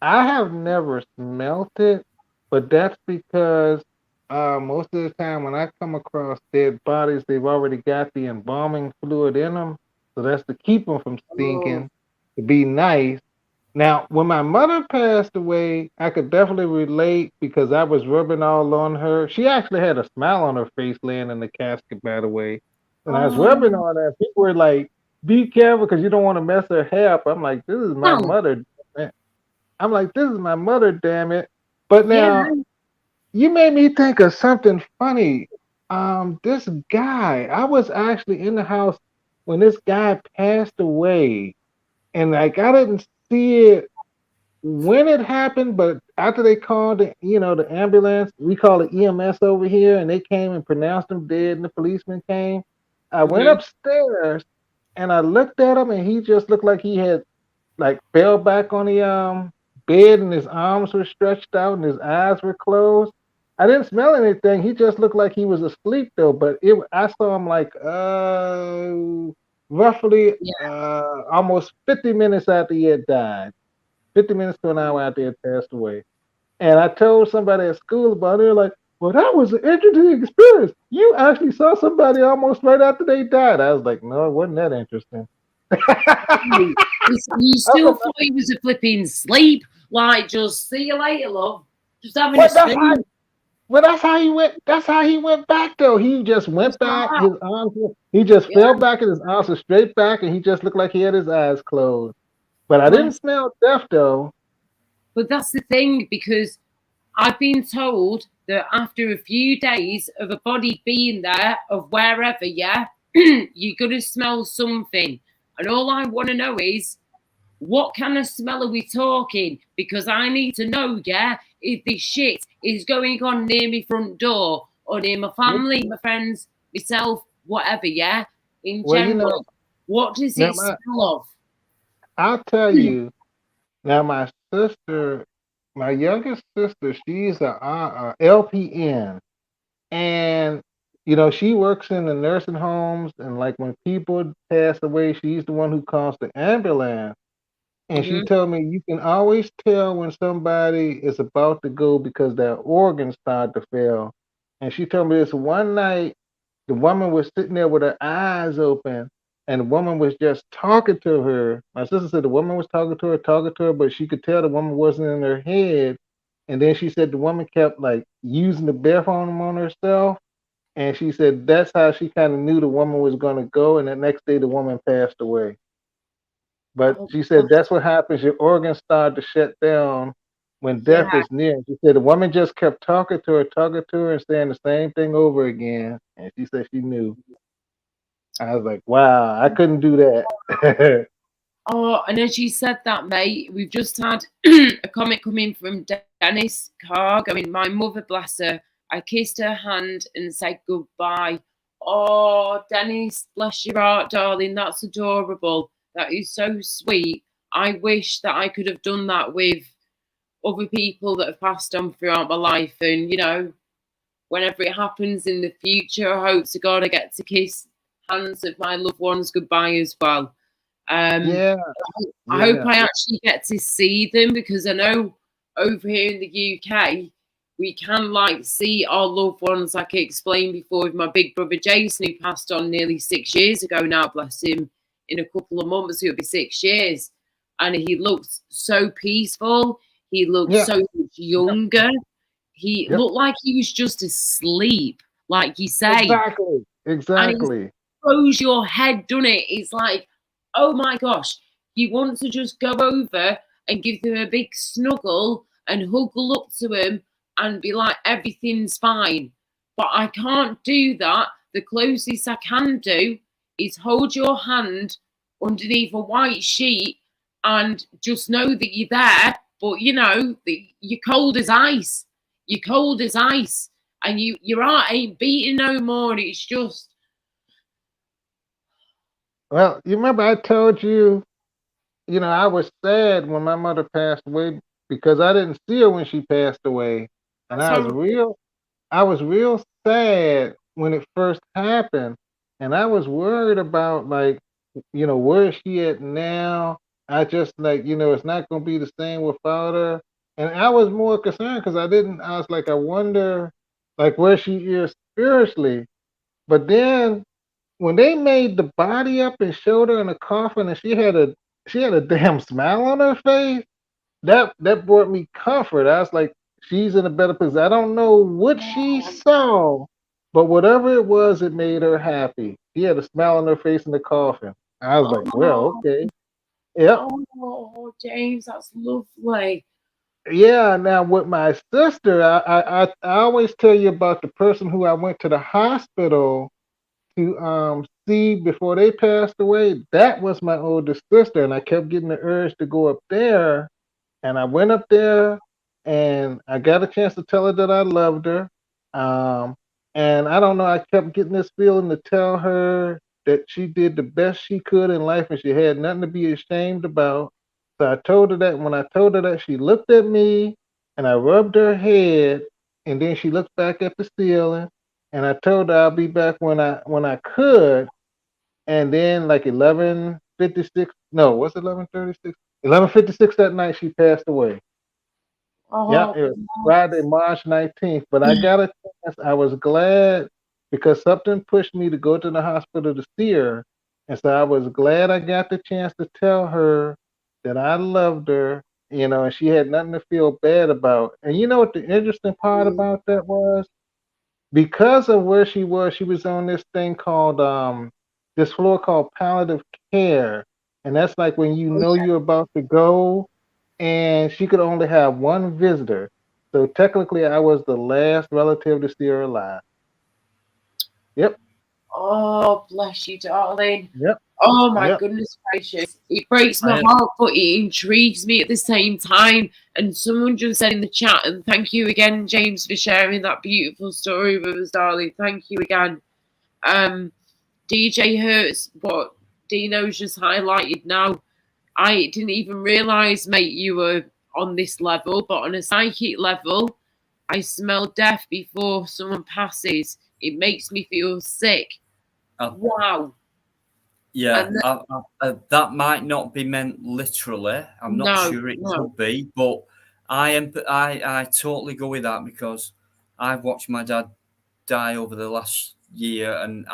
I have never smelt it, but that's because most of the time when I come across dead bodies, they've already got the embalming fluid in them. So that's to keep them from stinking, to be nice. Now, when my mother passed away, I could definitely relate because I was rubbing all on her. She actually had a smile on her face laying in the casket, by the way. And I was rubbing on her. People were like, be careful because you don't want to mess her hair up. I'm like, this is my mother. I'm like, this is my mother, damn it. But now, you made me think of something funny. This guy, I was actually in the house when this guy passed away. And like, I didn't see it when it happened, but after they called the ambulance, we call it EMS over here, and they came and pronounced him dead, and the policeman came. I went upstairs and I looked at him, and he just looked like he had like fell back on the bed, and his arms were stretched out and his eyes were closed. I didn't smell anything. He just looked like he was asleep though. But I saw him like roughly almost 50 minutes after he had died. 50 minutes to an hour after he had passed away. And I told somebody at school about it. They're like, well, that was an interesting experience. You actually saw somebody almost right after they died. I was like, no, it wasn't that interesting. You still thought he was a flipping sleep? Like, just see you later, love. Just having a sleep. Well, that's how he went. That's how he went back, though. He just went back. His arms. He just fell back, and his arms were straight back, and he just looked like he had his eyes closed. But I didn't smell death, though. But that's the thing, because I've been told that after a few days of a body being there, of wherever, you're gonna smell something. And all I want to know is, what kind of smell are we talking? Because I need to know, if this shit is going on near my front door or near my family, my friends, myself, whatever, in general. What does it smell of? I'll tell you. Now, my sister, my youngest sister, she's a LPN. And she works in the nursing homes, and like when people pass away, she's the one who calls the ambulance. And she told me you can always tell when somebody is about to go because their organs start to fail. And she told me this one night, the woman was sitting there with her eyes open, and the woman was just talking to her. My sister said the woman was talking to her, but she could tell the woman wasn't in her head. And then she said the woman kept like using the bathroom on herself. And she said that's how she kind of knew the woman was going to go. And the next day, the woman passed away. But she said that's what happens. Your organs start to shut down when death is near. She said the woman just kept talking to her, and saying the same thing over again. And she said she knew. I was like, wow, I couldn't do that. Oh, and as you said that, mate, we've just had a comment coming from Dennis Carr going, my mother, bless her, I kissed her hand and said goodbye. Oh, Dennis, bless your heart, darling. That's adorable. That is so sweet. I wish that I could have done that with other people that have passed on throughout my life. And, you know, whenever it happens in the future, I hope to God I get to kiss hands of my loved ones goodbye as well. I hope I actually get to see them, because I know over here in the UK we can like see our loved ones, like I explained before with my big brother Jason, who passed on nearly 6 years ago now, bless him. In a couple of months it'll be 6 years, and he looked so peaceful, he looked so much younger, he looked like he was just asleep, like you say. Exactly. And it throws your head, doesn't it? It's like, oh my gosh, you want to just go over and give them a big snuggle and huggle up to him and be like, everything's fine. But I can't do that. The closest I can do is hold your hand underneath a white sheet and just know that you're there. But, you know, you're cold as ice. You're cold as ice. And your heart ain't beating no more. It's just... Well, you remember I told you, you know, I was sad when my mother passed away because I didn't see her when she passed away. And I was real sad when it first happened. And I was worried about, like, you know, where is she at now? I just, like, you know, it's not going to be the same without her. And I was more concerned because I was like, I wonder, like, where she is spiritually. But then when they made the body up and showed her in a coffin and she had a damn smile on her face, that brought me comfort. I was like, she's in a better position. I don't know what she saw, but whatever it was, it made her happy. She had a smile on her face in the coffin. I was like, well, okay. Yep. Oh, James, that's lovely. Yeah, now with my sister, I always tell you about the person who I went to the hospital to see before they passed away. That was my oldest sister, and I kept getting the urge to go up there. And I went up there, and I got a chance to tell her that I loved her. And I don't know, I kept getting this feeling to tell her that she did the best she could in life, and she had nothing to be ashamed about. So I told her that. When I told her that, she looked at me, and I rubbed her head, and then she looked back at the ceiling. And I told her I'll be back when I could. And then like 11:56, no, what's 11:36? 11:56 that night she passed away. Yeah, it was Friday, March 19th. But I got a chance. I was glad because something pushed me to go to the hospital to see her. And so I was glad I got the chance to tell her that I loved her, you know, and she had nothing to feel bad about. And you know what the interesting part about that was? Because of where she was on this thing called this floor called palliative care, and that's like when you know you're about to go, and she could only have one visitor. So technically, I was the last relative to see her alive. Yep. Oh, bless you, darling. Yep. Oh my goodness gracious. It breaks my heart, but it intrigues me at the same time. And someone just said in the chat, and thank you again, James, for sharing that beautiful story with us, darling. Thank you again. DJ Hurts, what Dino's just highlighted now. I didn't even realise, mate, you were on this level, but on a psychic level, I smell death before someone passes. It makes me feel sick. Wow. Yeah, that might not be meant literally. I'm not sure it could be, but I totally go with that because I've watched my dad die over the last year, and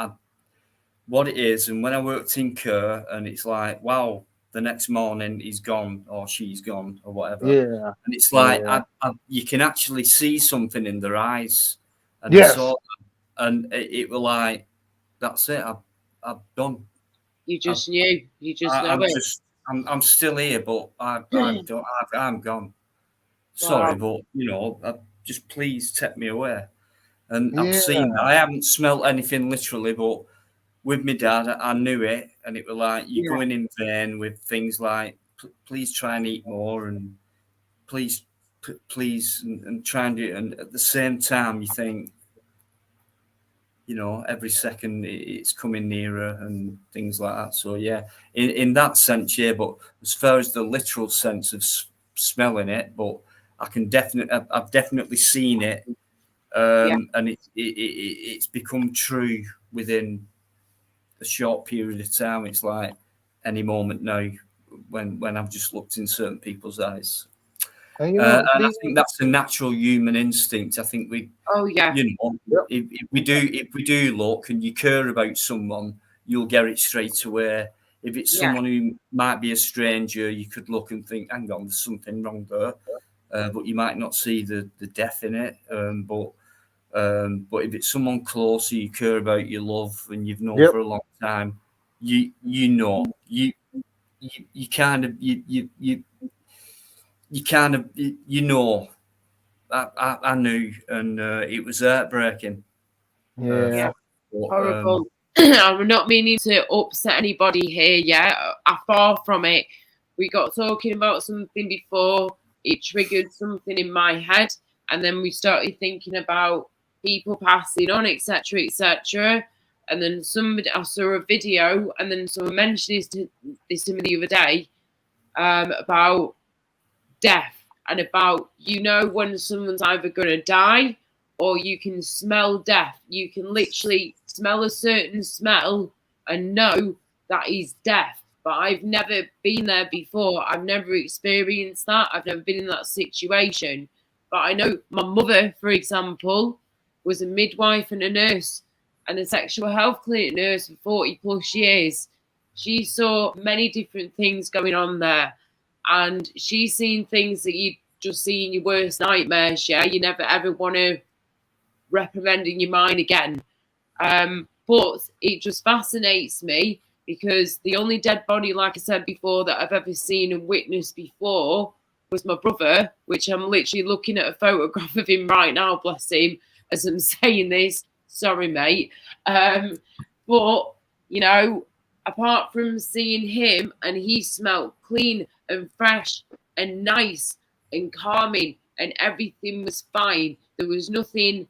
what it is, and when I worked in care, and it's like, wow, the next morning he's gone or she's gone or whatever. Yeah, and it's like you can actually see something in their eyes, and and it was like, that's it. I've done. You just knew. You just know it. I'm still here, but I'm gone. Sorry, but just please take me away. And I've seen that. I haven't smelt anything literally, but with my dad, I knew it, and it was like you're going in vain with things like, please try and eat more, and please, and try and do it. And at the same time, you think, every second it's coming nearer and things like that. So yeah, in that sense, yeah. But as far as the literal sense of smelling it, but I've definitely seen it, and it's become true within a short period of time. It's like any moment now when I've just looked in certain people's eyes. And I think that's a natural human instinct. I think we, if we do look and you care about someone, you'll get it straight away. If it's someone who might be a stranger, you could look and think, hang on, there's something wrong there, but you might not see the death in it. But if it's someone close who you care about, you love, and you've known for a long time, you kind of I knew, and it was heartbreaking. Horrible. I'm not meaning to upset anybody here. I'm far from it. We got talking about something before, it triggered something in my head, and then we started thinking about people passing on, etc., etc. And then I saw a video, and then someone mentioned this to me the other day, about death, and about, when someone's either going to die or you can smell death. You can literally smell a certain smell and know that is death. But I've never been there before. I've never experienced that. I've never been in that situation. But I know my mother, for example, was a midwife and a nurse and a sexual health clinic nurse for 40 plus years. She saw many different things going on there. And she's seen things that you just see in your worst nightmares, You never ever want to reprimand in your mind again. But it just fascinates me, because the only dead body, like I said before, that I've ever seen and witnessed before was my brother, which I'm literally looking at a photograph of him right now, bless him, as I'm saying this. Sorry, mate. But, apart from seeing him, and he smelled clean and fresh and nice and calming, and everything was fine. There was nothing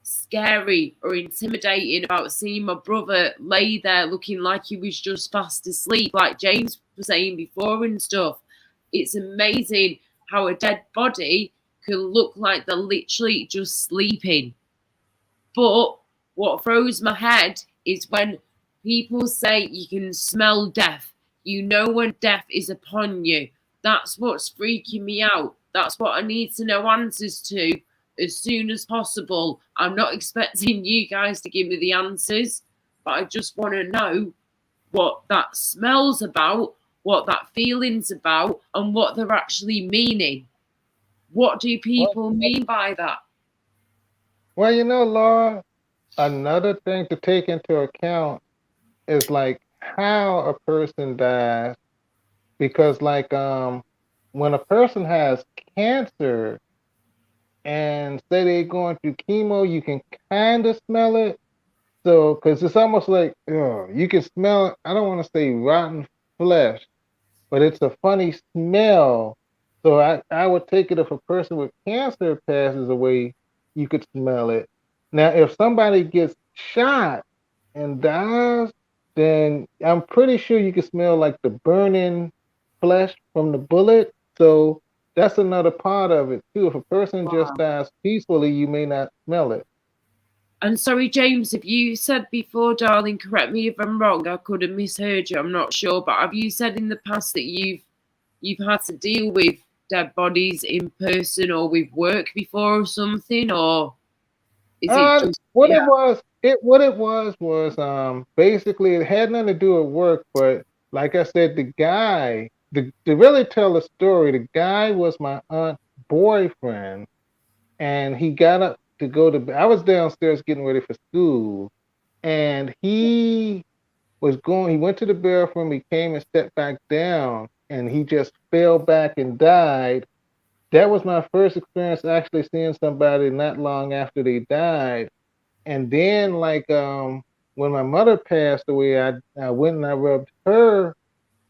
scary or intimidating about seeing my brother lay there looking like he was just fast asleep, like James was saying before and stuff. It's amazing how a dead body can look like they're literally just sleeping. But what throws my head is when people say you can smell death. You know when death is upon you. That's what's freaking me out. That's what I need to know answers to as soon as possible. I'm not expecting you guys to give me the answers, but I just want to know what that smell's about, what that feeling's about, and what they're actually meaning. What do people mean by that? Well, Laura, another thing to take into account is like how a person dies, because like when a person has cancer and say they're going through chemo, you can kind of smell it. So, because it's almost like, you can smell, I don't want to say rotten flesh, but it's a funny smell. So I would take it if a person with cancer passes away, you could smell it. Now, if somebody gets shot and dies, then I'm pretty sure you can smell like the burning flesh from the bullet. So that's another part of it too. If a person just dies peacefully, you may not smell it. And sorry, James, if you said before, darling, correct me if I'm wrong, I could have misheard you, I'm not sure, but have you said in the past that you've had to deal with dead bodies in person or with work before or something, or is it just, what it was basically it had nothing to do with work, but like I said, the guy, to really tell the story, the guy was my aunt's boyfriend, and he got to go to. I was downstairs getting ready for school, and he was going. He went to the bathroom. He came and stepped back down, and he just fell back and died. That was my first experience actually seeing somebody not long after they died. And then, like, when my mother passed away, I went and I rubbed her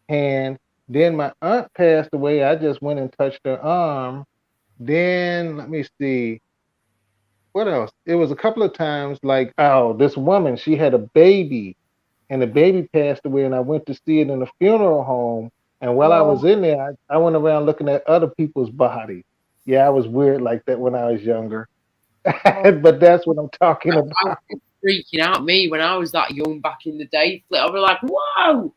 hand. Then my aunt passed away. I just went and touched her arm. Then, let me see, what else? It was a couple of times, like, oh, this woman, she had a baby, and the baby passed away, and I went to see it in a funeral home. And while I was in there, I went around looking at other people's bodies. Yeah, I was weird like that when I was younger. But that's what I'm talking about. I was freaking out me when I was that young back in the day. I was like, whoa!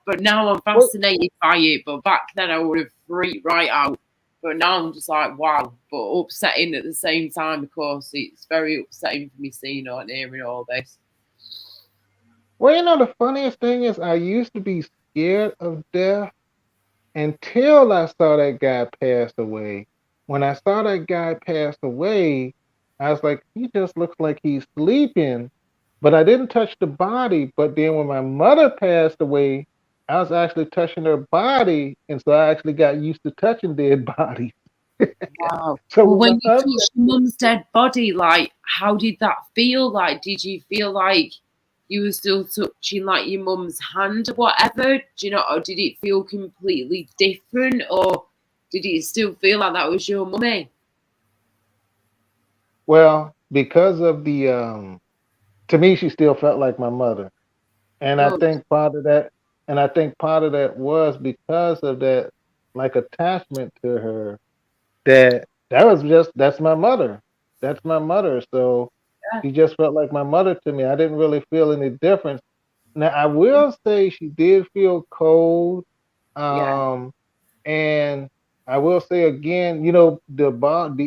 But now I'm fascinated by it. But back then I would have freaked right out. But now I'm just like, wow. But upsetting at the same time, of course. It's very upsetting for me seeing and hearing all this. Well, you know, the funniest thing is I used to be scared of death until I saw that guy pass away. When I saw that guy pass away, I was like, he just looks like he's sleeping. But I didn't touch the body. But then when my mother passed away, I was actually touching her body. And so I actually got used to touching dead bodies. Wow. So well, when you touched your mum's dead body, like, how did that feel? Like, did you feel like you were still touching like your mum's hand or whatever? Do you know, or did it feel completely different, or did it still feel like that was your mummy? Well, because of the to me, she still felt like my mother. And I think part of that was because of that, like, attachment to her, that's my mother. That's my mother. So she just felt like my mother to me. I didn't really feel any difference. Now, I will say she did feel cold. And I will say again, you know, the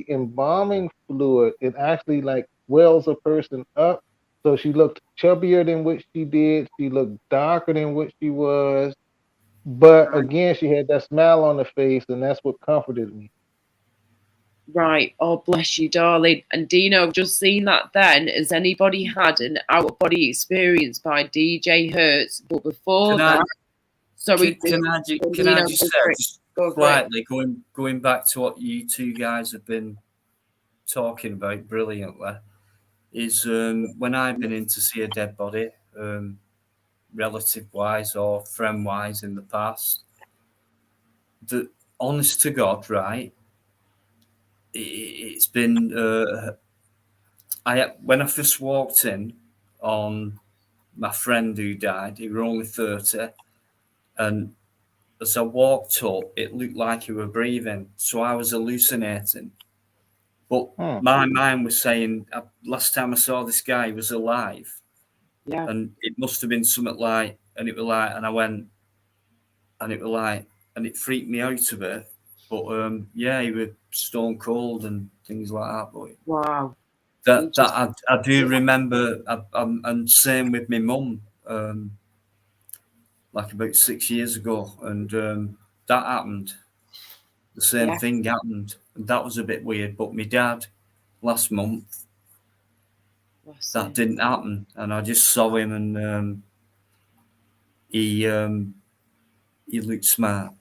embalming fluid, it actually like wells a person up. So she looked chubbier than what she did. She looked darker than what she was. But again, she had that smile on her face, and that's what comforted me. Right. Oh, bless you, darling. And Dino, I've just seen that then. Has anybody had an out-of-body experience by DJ Hertz? But before that, sorry. Can I just say, slightly, going back to what you two guys have been talking about brilliantly, is when I've been in to see a dead body, relative-wise or friend-wise in the past, the honest to God, right, it's been when I first walked in on my friend who died, he was only 30, and as I walked up, it looked like he was breathing, so I was hallucinating. But my mind was saying, last time I saw this guy, he was alive. Yeah. And it must have been something like, and it was like, and I went, and it was like, and it freaked me out a bit. But yeah, he was stone cold and things like that. But wow. That I do remember, and same with my mum, like about 6 years ago, and that happened. The same thing happened, and that was a bit weird. But my dad, last month, that didn't happen, and I just saw him, and he looked smart.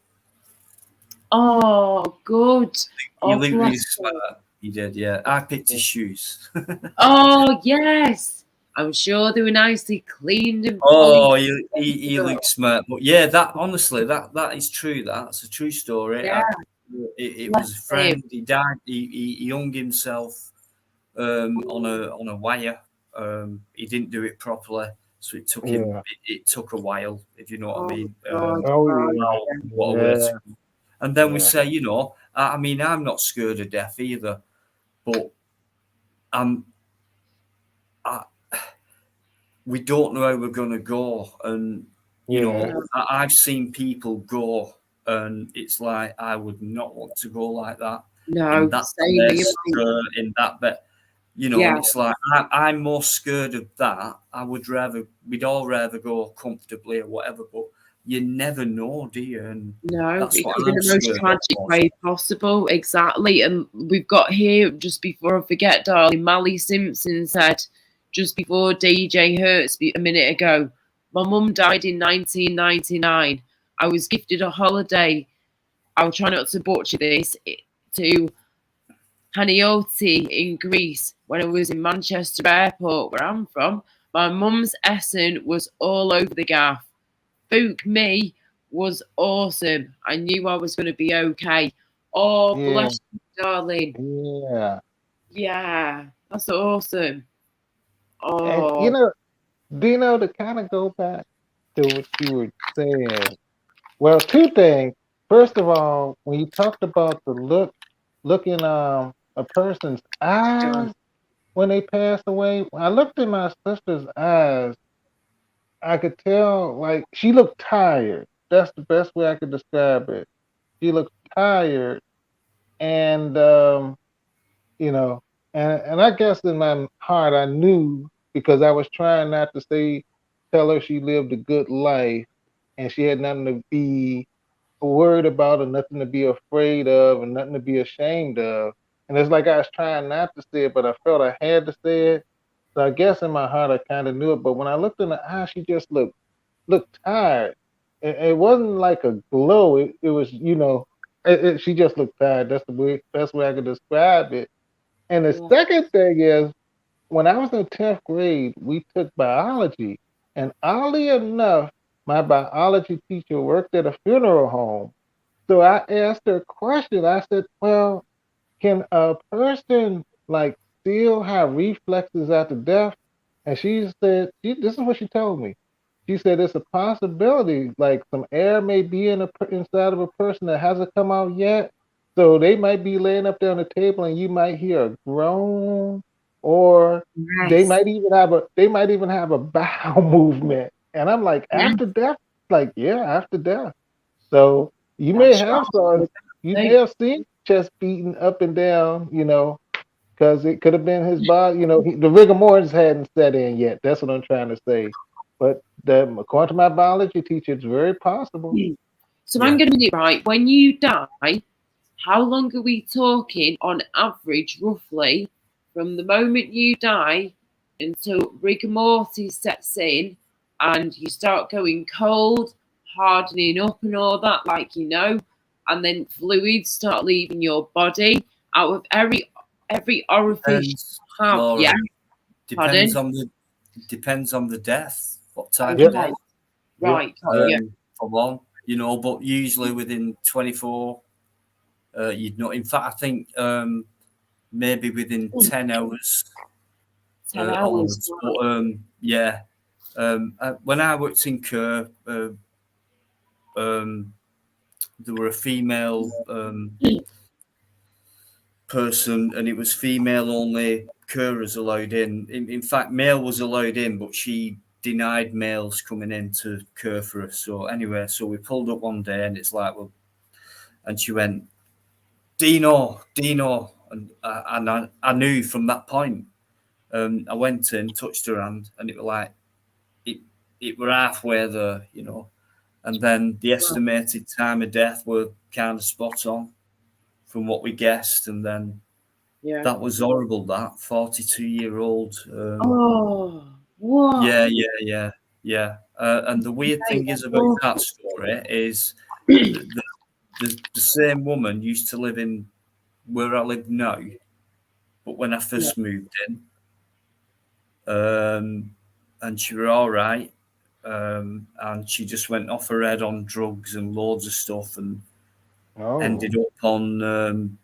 Oh, good. He looked really smart. He did, yeah. I picked his shoes. Oh, yes. I'm sure they were nicely cleaned and polished. He looked smart. But yeah, that honestly, that is true. That's a true story. Yeah. It was a friend. He died. He hung himself on a wire. He didn't do it properly, so it took him. It took a while, if you know what I mean. And then we say, you know, I mean, I'm not scared of death either, but we don't know how we're going to go, and you know, I've seen people go, and it's like I would not want to go like that. No, in that bit, you know, and it's like I'm more scared of that. We'd all rather go comfortably or whatever, but you never know, do you? And no, that's it what could be I'm the most scared tragic of. way possible. Exactly. And we've got here, just before I forget, darling, Mally Simpson said just before DJ Hertz a minute ago, my mum died in 1999. I was gifted a holiday. I'll try not to butcher this, to Panayotis in Greece when I was in Manchester Airport, where I'm from. My mum's Essen was all over the gaff. Book me was awesome. I knew I was going to be okay. Oh, Yeah. bless you, darling. Yeah. Yeah, that's awesome. And Oh, Dino, to kind of go back to what you were saying. Well, two things. First of all, when you talked about the look in a person's eyes when they pass away, when I looked in my sister's eyes, I could tell like she looked tired. That's the best way I could describe it. She looked tired, and you know, and I guess in my heart I knew because I was trying not to tell her she lived a good life and she had nothing to be worried about or nothing to be afraid of and nothing to be ashamed of. And it's like I was trying not to say it, but I felt I had to say it. So I guess in my heart I kind of knew it. But when I looked in the eye, she just looked tired. It wasn't like a glow. It was, she just looked tired. That's the best way I could describe it. And the second thing is, when I was in 10th grade, we took biology. And oddly enough, my biology teacher worked at a funeral home. So I asked her a question. I said, well, can a person like still have reflexes after death? And she said, this is what she told me. She said it's a possibility, like some air may be inside of a person that hasn't come out yet. So they might be laying up there on the table and you might hear a groan, or they might even have a bowel movement. And I'm like, after death? Like, yeah, after death. So you may have seen chest beating up and down, because it could have been his body, the rigor mortis hadn't set in yet. That's what I'm trying to say. But according to my biology teacher, it's very possible. so I'm going to get right. When you die, how long are we talking on average, roughly, from the moment you die until rigor mortis sets in and you start going cold, hardening up and all that, and then fluids start leaving your body out of every orifice? Laura, depends on the death. What type of death? Right. For one, but usually within 24, you'd know. In fact, I think maybe within 10 hours. 10 hours. But, when I worked in Kerr, there were a female person, and it was female only carers allowed in. In fact, male was allowed in, but she denied males coming in to care for us. So anyway, we pulled up one day, and it's like, well, and she went, Dino, and I knew from that point. I went in, touched her hand, and it was like it were halfway there, and then the estimated time of death were kind of spot on from what we guessed, and then that was horrible. That 42-year-old. What? Yeah. And the weird thing is about that story is the same woman used to live in where I live now, but when I first moved in, and she were all right, and she just went off her head on drugs and loads of stuff, and ended up on.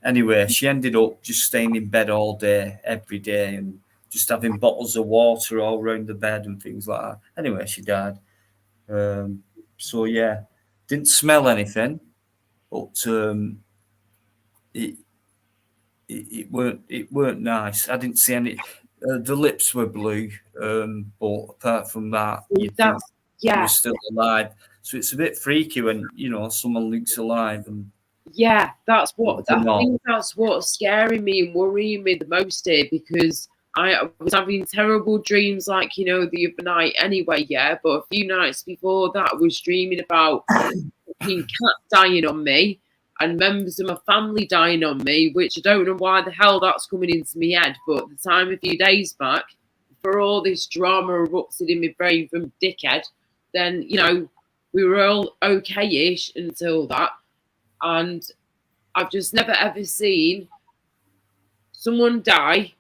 Anyway, she ended up just staying in bed all day, every day, and just having bottles of water all around the bed and things like that. Anyway, she died. So yeah, didn't smell anything, but it weren't nice. I didn't see any. The lips were blue, but apart from that, she was still alive. So it's a bit freaky when someone looks alive and. Yeah, that's what I think. That's what's scaring me and worrying me the most here, because I was having terrible dreams, like, you know, the other night anyway, yeah. But a few nights before that, I was dreaming about a fucking cat dying on me and members of my family dying on me, which I don't know why the hell that's coming into my head. But at the time, a few days back, for all this drama erupted in my brain from dickhead, then, you know, we were all okay-ish until that. And I've just never, ever seen someone die.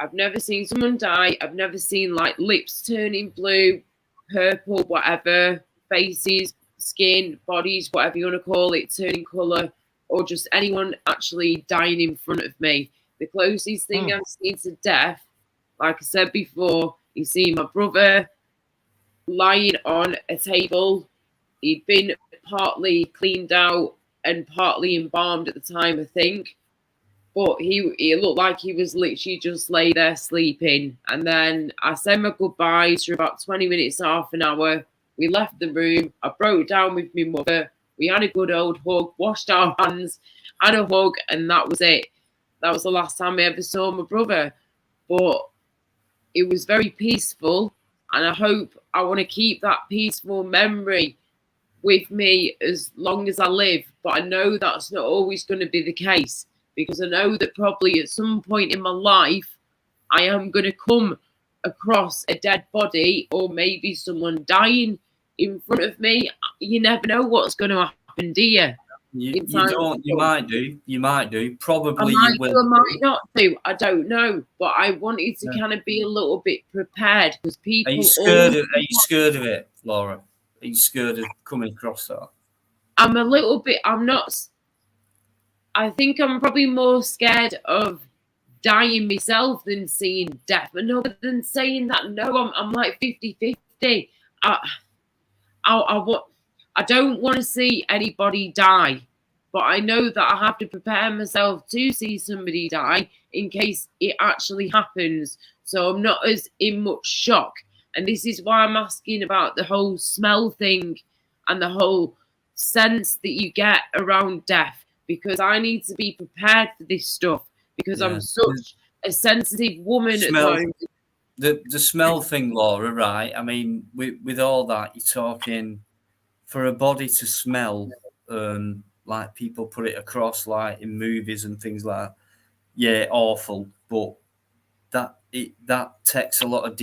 I've never seen someone die. I've never seen like lips turning blue, purple, whatever, faces, skin, bodies, whatever you want to call it, turning colour, or just anyone actually dying in front of me. The closest thing I've seen to death, like I said before, you see my brother lying on a table. He'd been partly cleaned out and partly embalmed at the time, I think. But he looked like he was literally just lay there sleeping. And then I said my goodbyes for about 20 minutes, half an hour. We left the room. I broke down with my mother. We had a good old hug, washed our hands, had a hug, and that was it. That was the last time I ever saw my brother. But it was very peaceful. And I want to keep that peaceful memory with me as long as I live. But I know that's not always going to be the case. Because I know that probably at some point in my life, I am going to come across a dead body or maybe someone dying in front of me. You never know what's going to happen, do you? You don't. You might do. You might do. Probably you will. I might not do. I don't know. But I wanted to kind of be a little bit prepared because people. Are you scared of it, Laura? Are you scared of coming across that? I'm a little bit. I'm not. I think I'm probably more scared of dying myself than seeing death. But no, but than saying that, no, I'm like 50-50. I don't want to see anybody die, but I know that I have to prepare myself to see somebody die in case it actually happens. So I'm not as in much shock. And this is why I'm asking about the whole smell thing and the whole sense that you get around death. Because I need to be prepared for this stuff because I'm such a sensitive woman at times. The smell thing, Laura, right? I mean, with all that, you're talking for a body to smell, like people put it across, like in movies and things like that. Yeah, awful, but that takes a lot of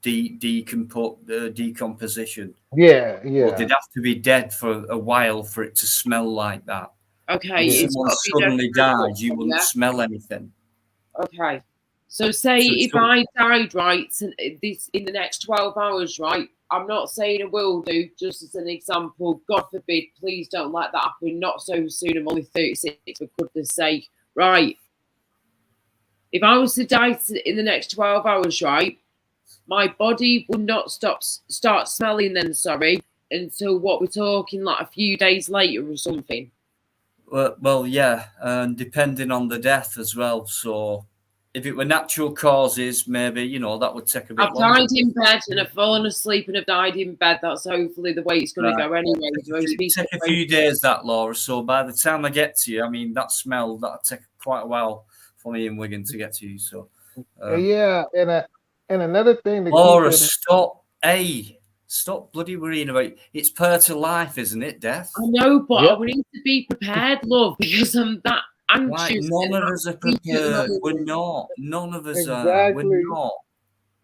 decomposition. Yeah. But they'd have to be dead for a while for it to smell like that. Okay. If someone suddenly died, you wouldn't smell anything. Okay. So say if I died, right, in the next 12 hours, right, I'm not saying I will do, just as an example, God forbid, please don't let that happen, not so soon, I'm only 36, for goodness sake, right. If I was to die in the next 12 hours, right, my body would not start smelling then, until what we're talking, like a few days later or something. Well, yeah, and depending on the death as well. So if it were natural causes, maybe, that would take a bit longer. I've died in bed and I've fallen asleep and I've died in bed. That's hopefully the way it's going to go anyway. It'll take a few days, that, Laura. So by the time I get to you, I mean, that smell, that'll take quite a while for me in Wigan to get to you. So yeah, and another thing. Laura, Stop bloody worrying about it. It's part of life, isn't it, death? I know, but we need to be prepared, love, because I'm that anxious. None of us are prepared. We're not. None of us are. We're not.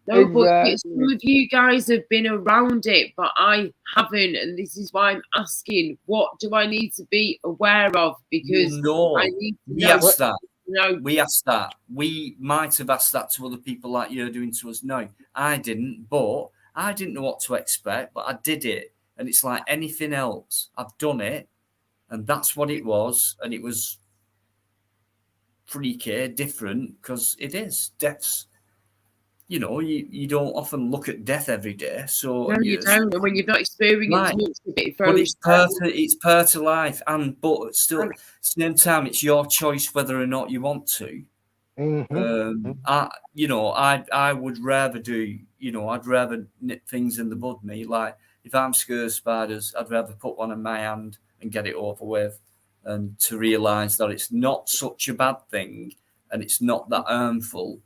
No, but some of you guys have been around it, but I haven't, and this is why I'm asking, what do I need to be aware of? Because I need to we know. asked that. No. We asked that. We might have asked that to other people like you're doing to us. No, I didn't, but I didn't know what to expect, but I did it. And it's like anything else. I've done it, and that's what it was. And it was freaky, different, because it is. Death's, you don't often look at death every day. So no, you don't. And when you've not experienced it, but it's part of life. But still, at the same time, it's your choice whether or not you want to. Mm-hmm. I would rather do, I'd rather nip things in the bud, me. Like, if I'm scared of spiders, I'd rather put one in my hand and get it over with, and to realise that it's not such a bad thing and it's not that harmful.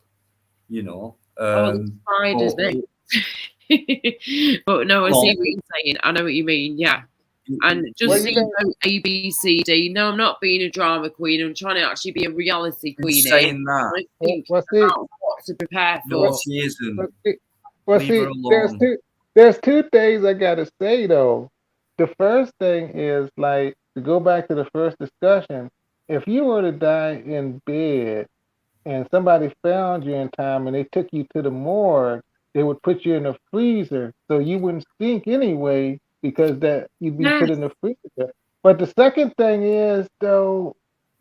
you know. Spiders, mate. But no, I see what you're saying. I know what you mean. Yeah. And just so you know, ABCD. No, I'm not being a drama queen. I'm trying to actually be a reality queen. Saying that. I think what to prepare for. No, she isn't. Well, Leave see, her alone. there's two things I gotta say though. The first thing is like to go back to the first discussion. If you were to die in bed and somebody found you in time and they took you to the morgue, they would put you in a freezer so you wouldn't stink anyway because that you'd be put in the freezer. But the second thing is though,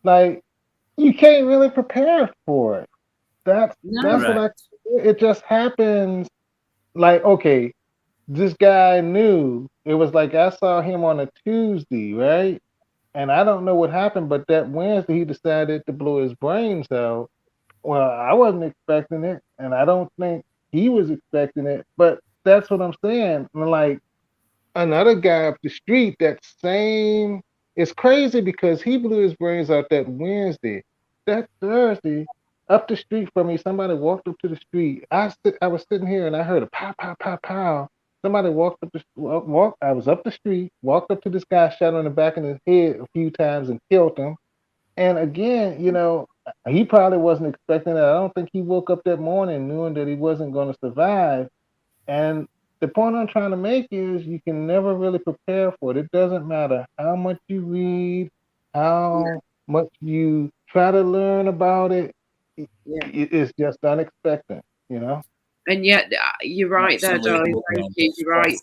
like you can't really prepare for it. That's what it just happens. Like, okay, this guy knew. It was like I saw him on a Tuesday, right? And I don't know what happened, but that Wednesday he decided to blow his brains out. Well, I wasn't expecting it, and I don't think he was expecting it, but that's what I'm saying. Like another guy up the street, it's crazy because he blew his brains out that Wednesday. That Thursday, up the street from me, somebody walked up to the street. I was sitting here and I heard a pow, pow, pow, pow. Somebody walked up I was up the street, walked up to this guy, shot on the back of his head a few times and killed him. And again, he probably wasn't expecting that. I don't think he woke up that morning knowing that he wasn't going to survive. And the point I'm trying to make is you can never really prepare for it. It doesn't matter how much you read, how much you try to learn about it. It's just unexpected, And yet, you're right there, darling. Thank you. You're right.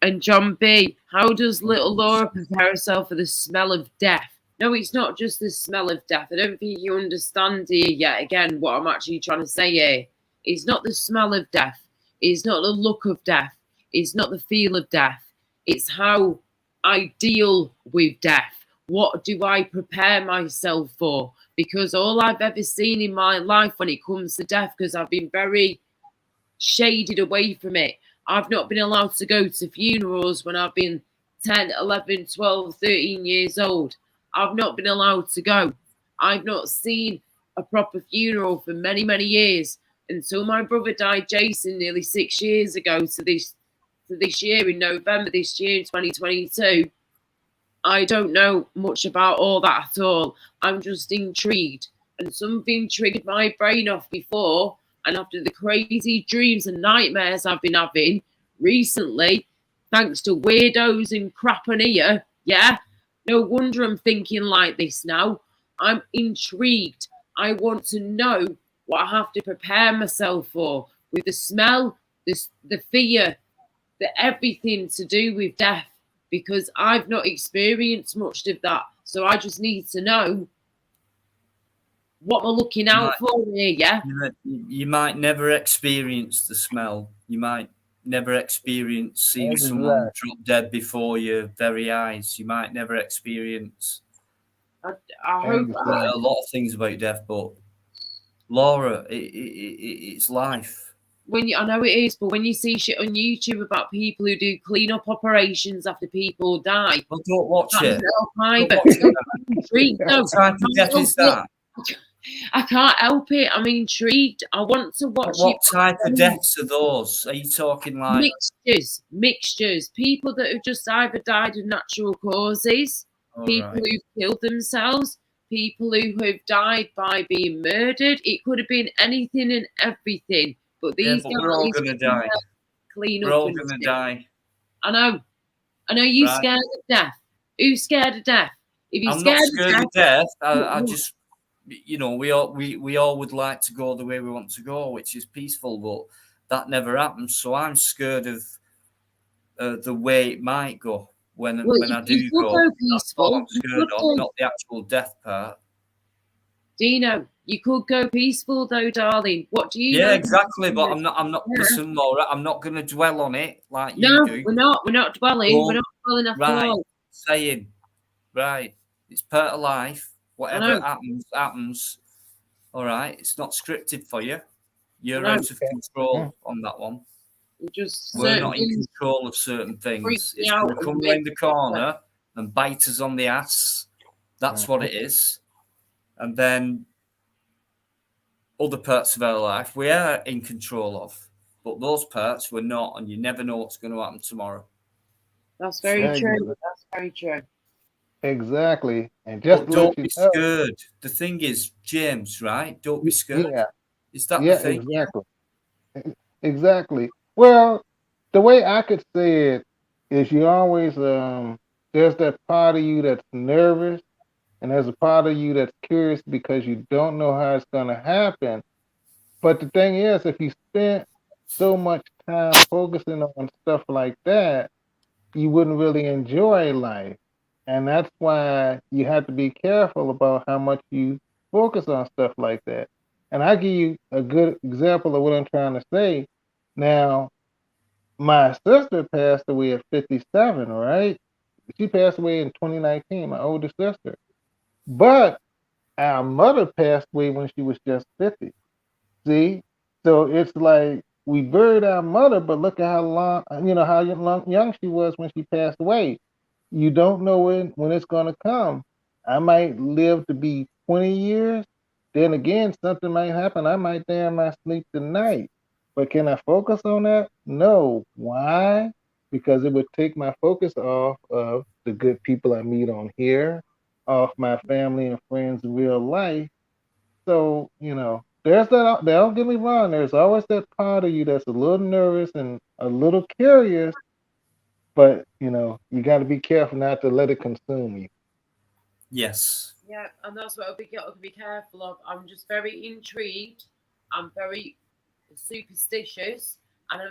And John B., how does little Laura prepare herself for the smell of death? No, it's not just the smell of death. I don't think you understand here yet. Again, what I'm actually trying to say here is not the smell of death. It's not the look of death. It's not the feel of death. It's how I deal with death. What do I prepare myself for? Because all I've ever seen in my life when it comes to death, because I've been very shaded away from it. I've not been allowed to go to funerals when I've been 10, 11, 12, 13 years old. I've not been allowed to go. I've not seen a proper funeral for many, many years until my brother died, Jason, nearly 6 years ago to this year in November this year in 2022. I don't know much about all that at all. I'm just intrigued. And something triggered my brain off before. And after the crazy dreams and nightmares I've been having recently, thanks to weirdos and crap on here, no wonder I'm thinking like this now. I'm intrigued. I want to know what I have to prepare myself for with the smell, the fear, the everything to do with death, because I've not experienced much of that. So I just need to know what we're looking out for here, You might never experience the smell. You might never experience seeing someone drop dead before your very eyes. You might never experience I hope a lot of things about death, but Laura, it's life. I know it is, but when you see shit on YouTube about people who do clean-up operations after people die, well, don't watch it. What type of death is that? I can't help it. I'm intrigued. I want to watch it. What type of deaths are those? Are you talking like mixtures? People that have just either died of natural causes, people who've killed themselves, people who have died by being murdered. It could have been anything and everything. But these guys, we're all gonna die. We're all gonna die. I know. You scared of death? Who's scared of death? If you're I'm not scared of death. I just, we all would like to go the way we want to go, which is peaceful, but that never happens. So I'm scared of the way it might go when I do go. Peaceful. I'm scared of, not the actual death part. Dino, you could go peaceful though, darling. What do you? Yeah, exactly. But I'm not. Listen, Laura, I'm not going to dwell on it like you do. We're not. We're not dwelling. We're not dwelling at all. Saying, it's part of life. Whatever happens. All right, it's not scripted for you. You're out of control on that one. We're not in control of certain things. It's going to come round the corner and bite us on the ass. That's what it is. And then other parts of our life we are in control of, but those parts we're not, and you never know what's going to happen tomorrow. That's very true. That's very true. Exactly. And just but to don't let you be know, scared. The thing is, James, right? Don't be scared. yeah, Is that yeah, the thing? exactly. Exactly. Well, the way I could say it is you always there's that part of you that's nervous, and there's a part of you that's curious because you don't know how it's gonna happen. But the thing is, if you spend so much time focusing on stuff like that, you wouldn't really enjoy life. And that's why you have to be careful about how much you focus on stuff like that. And I give you a good example of what I'm trying to say. Now, my sister passed away at 57, right? She passed away in 2019, my older sister. But our mother passed away when she was just 50. See? So it's like we buried our mother, but look at how long, how young she was when she passed away. You don't know when it's going to come. I might live to be 20 years. Then again, something might happen. I might die in my sleep tonight. But can I focus on that? No. Why? Because it would take my focus off of the good people I meet on here, off my family and friends in real life. So, there's that. Don't get me wrong. There's always that part of you that's a little nervous and a little curious, but you got to be careful not to let it consume you. Yes. Yeah, and that's what we got to be careful of. I'm just very intrigued. I'm very superstitious, and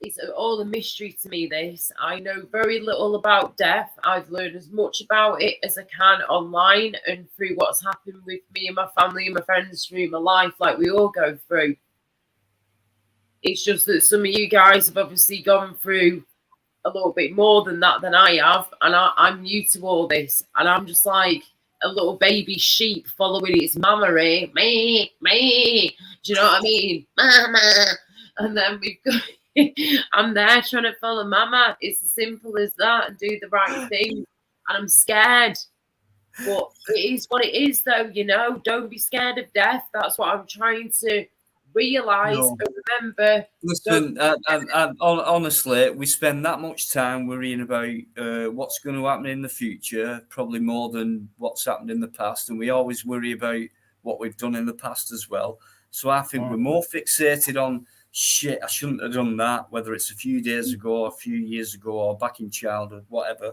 it's all a mystery to me, this. I know very little about death. I've learned as much about it as I can online and through what's happened with me and my family and my friends through my life, like we all go through. It's just that some of you guys have obviously gone through a little bit more than that than I have, and I'm new to all this, and I'm just like a little baby sheep following its mama, me. Do you know what I mean? Mama. And then we've got I'm there trying to follow mama. It's as simple as that, and do the right thing. And I'm scared. But it is what it is, though, Don't be scared of death. That's what I'm trying to realise and remember. Listen, honestly, we spend that much time worrying about what's going to happen in the future, probably more than what's happened in the past. And we always worry about what we've done in the past as well. So I think we're more fixated on shit, I shouldn't have done that, whether it's a few days ago, or a few years ago, or back in childhood, whatever.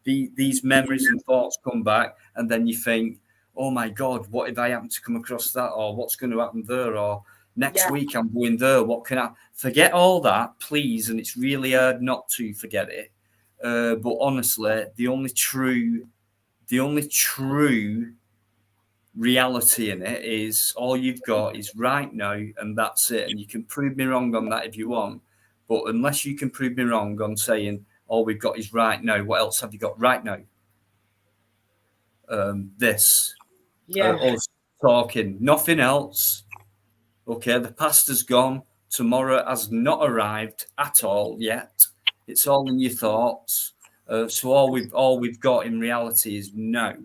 These memories and thoughts come back, and then you think, oh my God, what if I happen to come across that, or what's going to happen there, or next week I'm going there, what can I... Forget all that, please, and it's really hard not to forget it. But honestly, the only true reality in it is all you've got is right now, and that's it. And you can prove me wrong on that if you want, but unless you can prove me wrong on saying all we've got is right now, what else have you got right now? Us talking, nothing else. Okay, the past has gone, tomorrow has not arrived at all yet. It's all in your thoughts. So all we've got in reality is now.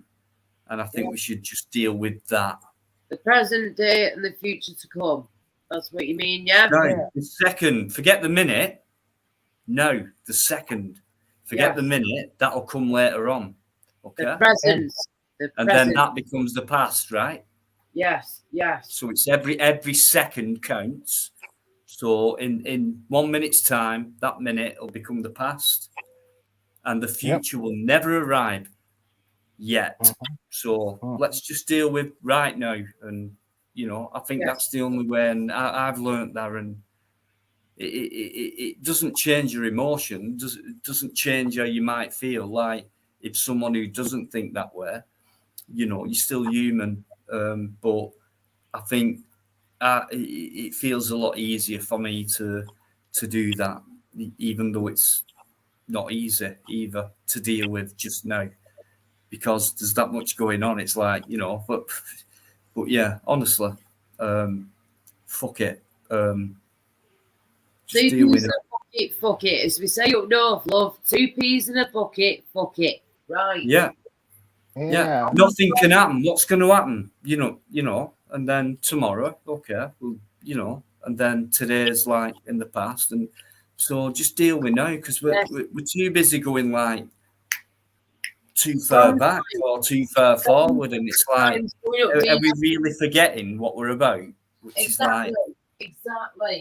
And I think we should just deal with that. The present day and the future to come. That's what you mean, yeah? No, the second. Forget the minute. No, the second. Forget the minute. That'll come later on. Okay? The present. And then that becomes the past, right? Yes. So it's every second counts. So in 1 minute's time, that minute will become the past. And the future will never arrive yet. So let's just deal with right now. And, I think that's the only way. And I've learned that. And it doesn't change your emotion. It doesn't change how you might feel. Like if someone who doesn't think that way, you're still human. But I think it feels a lot easier for me to do that, even though it's not easy either to deal with just now. Because there's that much going on. It's like, but yeah, honestly, fuck it. Just deal with it. Fuck it. As we say up north, love, 2 peas in a bucket, fuck it. Right. Yeah. Nothing can happen. What's going to happen? and then tomorrow, okay, well, you know, and then today's like in the past, and so just deal with now because we're too busy going like too far back or too far forward, and it's like, are we really forgetting what we're about? Which is like,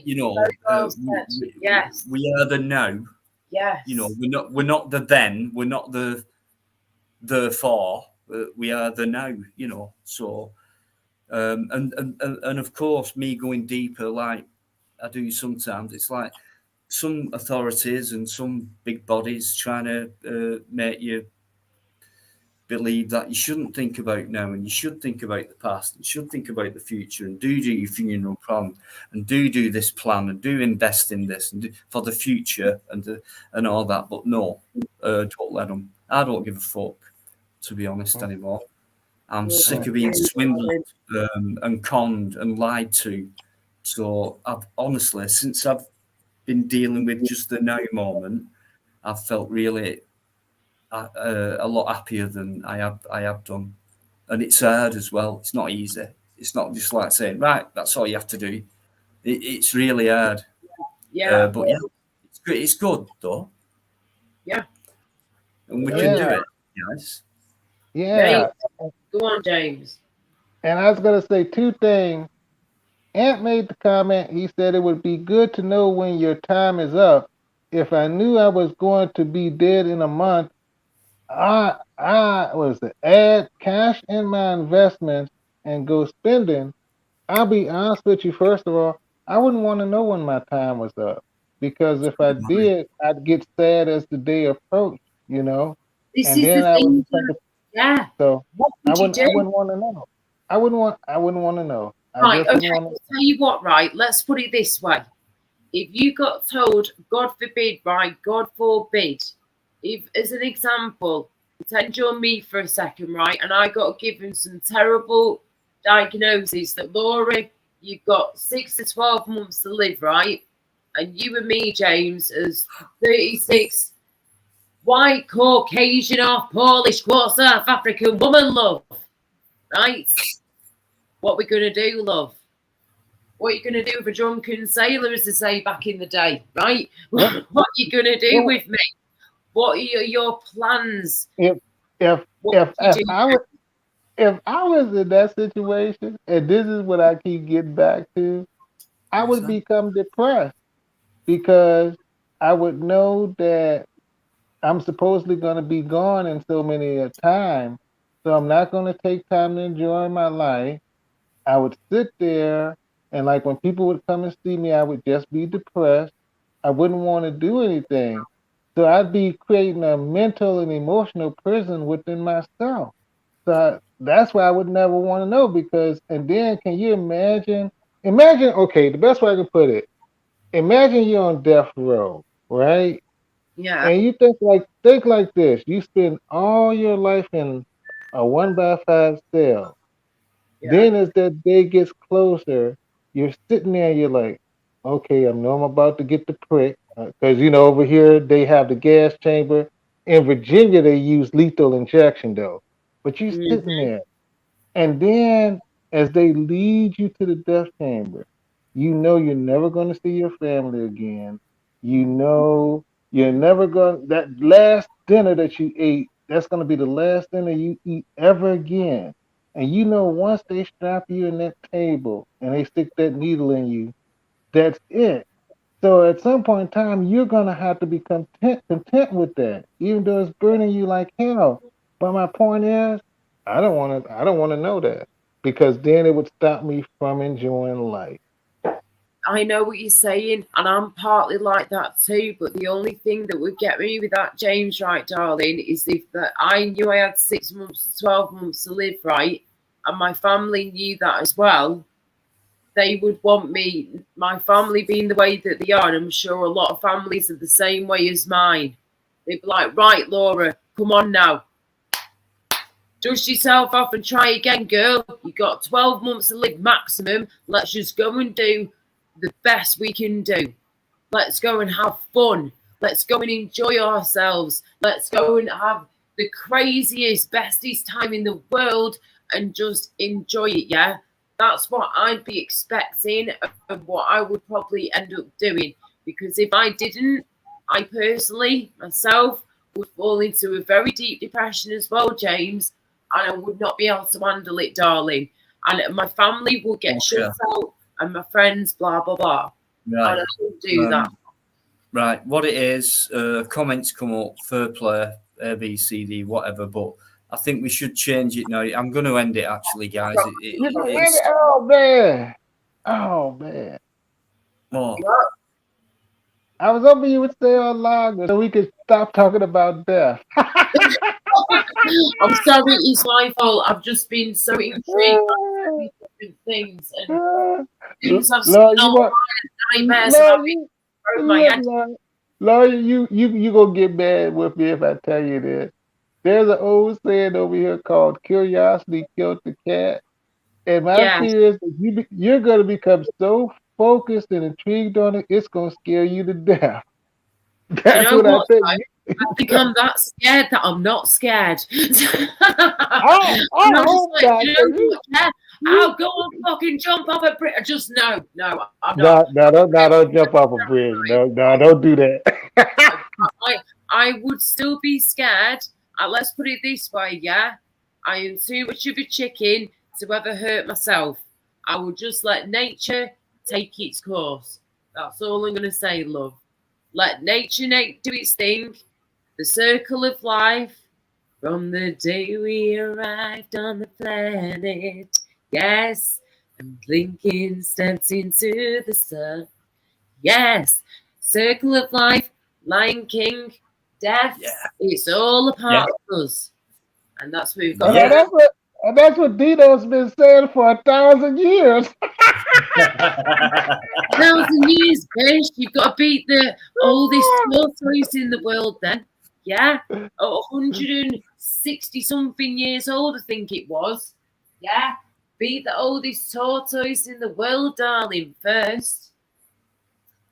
you know, yes, we are the now. Yes, you know, we're not the then, we're not the for, we are the now. You know, so and of course, me going deeper like I do sometimes. It's like some authorities and some big bodies trying to make you believe that you shouldn't think about now and you should think about the past and you should think about the future and do your funeral plan and do this plan and do invest in this and for the future and all that. But no, don't let them. I don't give a fuck, to be honest, anymore. I'm sick of being swindled and conned and lied to. So I've honestly, since I've been dealing with just the now moment, I've felt really a lot happier than I have done, and it's hard as well. It's not easy. It's not just like saying, right, that's all you have to do. It's really hard. Yeah, but yeah, it's good. It's good though. Yeah, and we can do it, guys. Yeah. Go on, James. And I was gonna say two things. Ant made the comment. He said it would be good to know when your time is up. If I knew I was going to be dead in a month, I was to add cash in my investments and go spending. I'll be honest with you. First of all, I wouldn't want to know when my time was up because if I did, I'd get sad as the day approached. You know, this and is then the I thing. would. Yeah. So what I would wouldn't want to know. I wouldn't want to know. Right. Okay. I'll tell you what. Right. Let's put it this way. If you got told, God forbid, right? God forbid. If, as an example, pretend you're me for a second, right? And I got given some terrible diagnosis that, Laura, you've got 6 to 12 months to live, right? And you and me, James, as 36, white, Caucasian, or Polish, quote, South African woman, love, right? What we going to do, love? What are you going to do with a drunken sailor, as they say back in the day, right? What are you going to do with me? What are your plans? If I was in that situation, and this is what I keep getting back to, I would become depressed because I would know that I'm supposedly going to be gone in so many a time, so I'm not going to take time to enjoy my life. I would sit there, and like when people would come and see me, I would just be depressed. I wouldn't want to do anything. So I'd be creating a mental and emotional prison within myself. So that's why I would never want to know because, and then can you imagine, okay, the best way I can put it, imagine you're on death row, right? Yeah. And you think like this, you spend all your life in a 1x5 cell. Yeah. Then as that day gets closer, you're sitting there and you're like, okay, I know I'm about to get the prick. Because, you know, over here, they have the gas chamber. In Virginia, they use lethal injection, though. But you're sitting there. And then as they lead you to the death chamber, you know you're never going to see your family again. You know you're never going, that last dinner that you ate, that's going to be the last dinner you eat ever again. And you know once they strap you in that table and they stick that needle in you, that's it. So at some point in time, you're gonna have to be content with that, even though it's burning you like hell. But my point is, I don't want to know that because then it would stop me from enjoying life. I know what you're saying, and I'm partly like that too. But the only thing that would get me with that, James, right, darling, is if that I knew I had 6 months to 12 months to live, right, and my family knew that as well. They would want me, my family being the way that they are, and I'm sure a lot of families are the same way as mine. They'd be like, right, Laura, come on now. Dust yourself off and try again, girl. You got 12 months to live maximum. Let's just go and do the best we can do. Let's go and have fun. Let's go and enjoy ourselves. Let's go and have the craziest, bestest time in the world and just enjoy it, yeah? That's what I'd be expecting of what I would probably end up doing. Because if I didn't, I personally, myself, would fall into a very deep depression as well, James, and I would not be able to handle it, darling. And my family will get shut out, and my friends, blah, blah, blah. Right. And I wouldn't do that. Right. What it is, comments come up, fair play, A, B, C, D, whatever, but I think we should change it now. I'm going to end it, actually, guys. Oh, man. Oh, man. What? I was hoping you would stay on longer so we could stop talking about death. I'm sorry, it's my fault. I've just been so intrigued by different things and things I've seen online and nightmares. Laura, you gonna get mad with me if I tell you this. There's an old saying over here called "Curiosity killed the cat," and my fear is that you're gonna become so focused and intrigued on it, it's gonna scare you to death. That's what I think. I've become that scared that I'm not scared. I'll go and fucking jump off a bridge. Just no, I'm not. No, don't jump off a bridge. No, don't do that. I would still be scared. Let's put it this way, yeah. I am too much of a chicken to ever hurt myself. I will just let nature take its course. That's all I'm gonna say, love. Let nature do its thing. The circle of life. From the day we arrived on the planet, yes, and blinking steps into the sun. Yes, circle of life, Lion King, death. Yeah. It's all a part of us, and that's what we've got. That's what Dino's been saying for 1,000 years. 1,000 years, bitch. You've got to beat the oldest tortoise in the world, then. Yeah, 160 something years old, I think it was. Yeah, beat the oldest tortoise in the world, darling, first,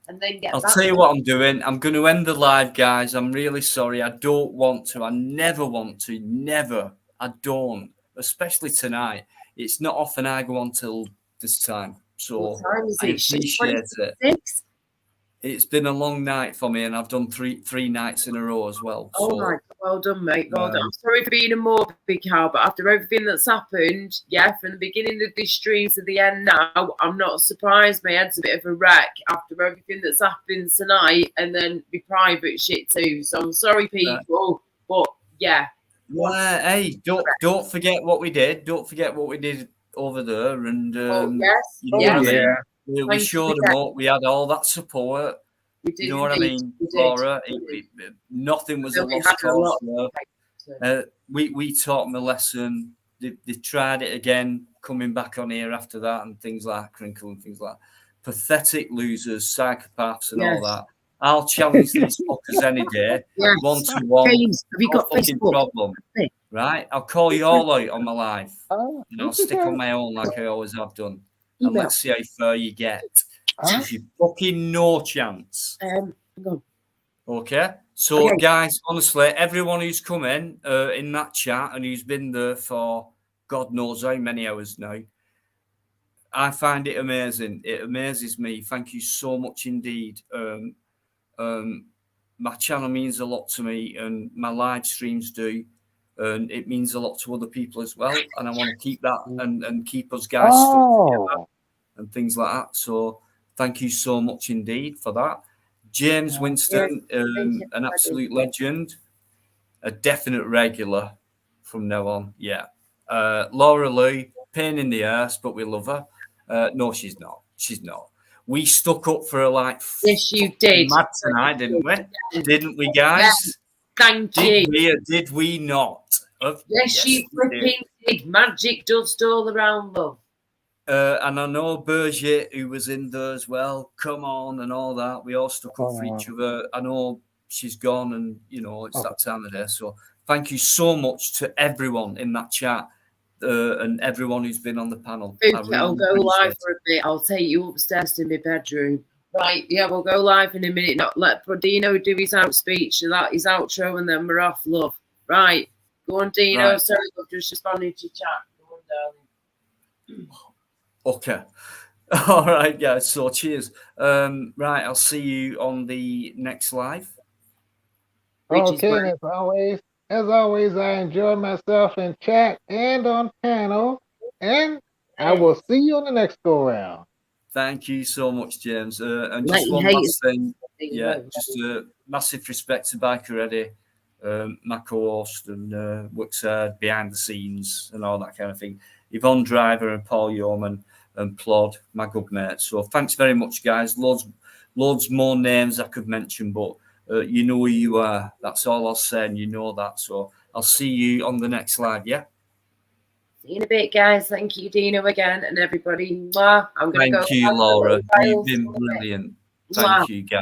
and then get. I'll tell you what I'm doing. I'm going to end the live, guys. I'm really sorry. I don't want to. I never want to. Never. I don't. Especially tonight. It's not often I go on till this time, so I appreciate it. It's been a long night for me, and I've done three nights in a row as well. So, oh my God, well done, mate. Well done. I'm sorry for being a morbid cow, but after everything that's happened, from the beginning of this stream to the end now, I'm not surprised my head's a bit of a wreck after everything that's happened tonight, and then my private shit too. So I'm sorry, people, but yeah. Well, hey, don't forget what we did. Don't forget what we did over there, and we showed them up. We had all that support. You know what I mean, Laura? Nothing was a lost cause. We taught them a lesson. They tried it again, coming back on here after that, and things like Crinkle and things like that. Pathetic losers, psychopaths, and all that. I'll challenge these fuckers any day, 1-to-1. James, have you got fucking problem, right? I'll call you all out on my live, and I'll stick on my own like I always have done. And let's see how far you get. You've fucking no chance. Okay? So, guys, honestly, everyone who's come in that chat and who's been there for God knows how many hours now, I find it amazing. It amazes me. Thank you so much indeed. My channel means a lot to me, and my live streams do. And it means a lot to other people as well, and I want to keep that and keep us guys stuck together and things like that. So thank you so much indeed for that. James Winston, an absolute legend, a definite regular from now on. Yeah. Laura Lee, pain in the ass, but we love her. No, she's not. She's not. We stuck up for her like yes, you did. Mad tonight, didn't we? Didn't we, guys? Yes. Thank you. We, or did we not? Yes, you flipping did. Magic dust all around, love. And I know Berger, who was in there as well, come on and all that. We all stuck up for each other. I know she's gone, and you know it's that time of day. So thank you so much to everyone in that chat and everyone who's been on the panel. I'll go live for a bit. I'll take you upstairs to my bedroom. Right, yeah, we'll go live in a minute. Not let Dino do his out speech and that his outro, and then we're off, love. Right, go on, Dino. Right. Sorry, love, just responding to chat. Go on, darling. Okay. All right, guys. So cheers. Right, I'll see you on the next live. Okay, and as always, I enjoy myself in chat and on panel, and I will see you on the next go round. Thank you so much, James. And just one last thing. Yeah, just massive respect to Biker Eddie, my co-host, and works behind the scenes and all that kind of thing. Yvonne Driver and Paul Yeoman and Plod, my good mates. So thanks very much, guys. Loads more names I could mention, but you know who you are. That's all I'll say, and you know that. So I'll see you on the next live, yeah? See you in a bit, guys. Thank you, Dino, again, and everybody. I'm going to go. Thank you, Laura. You've been brilliant. Thank you, guys.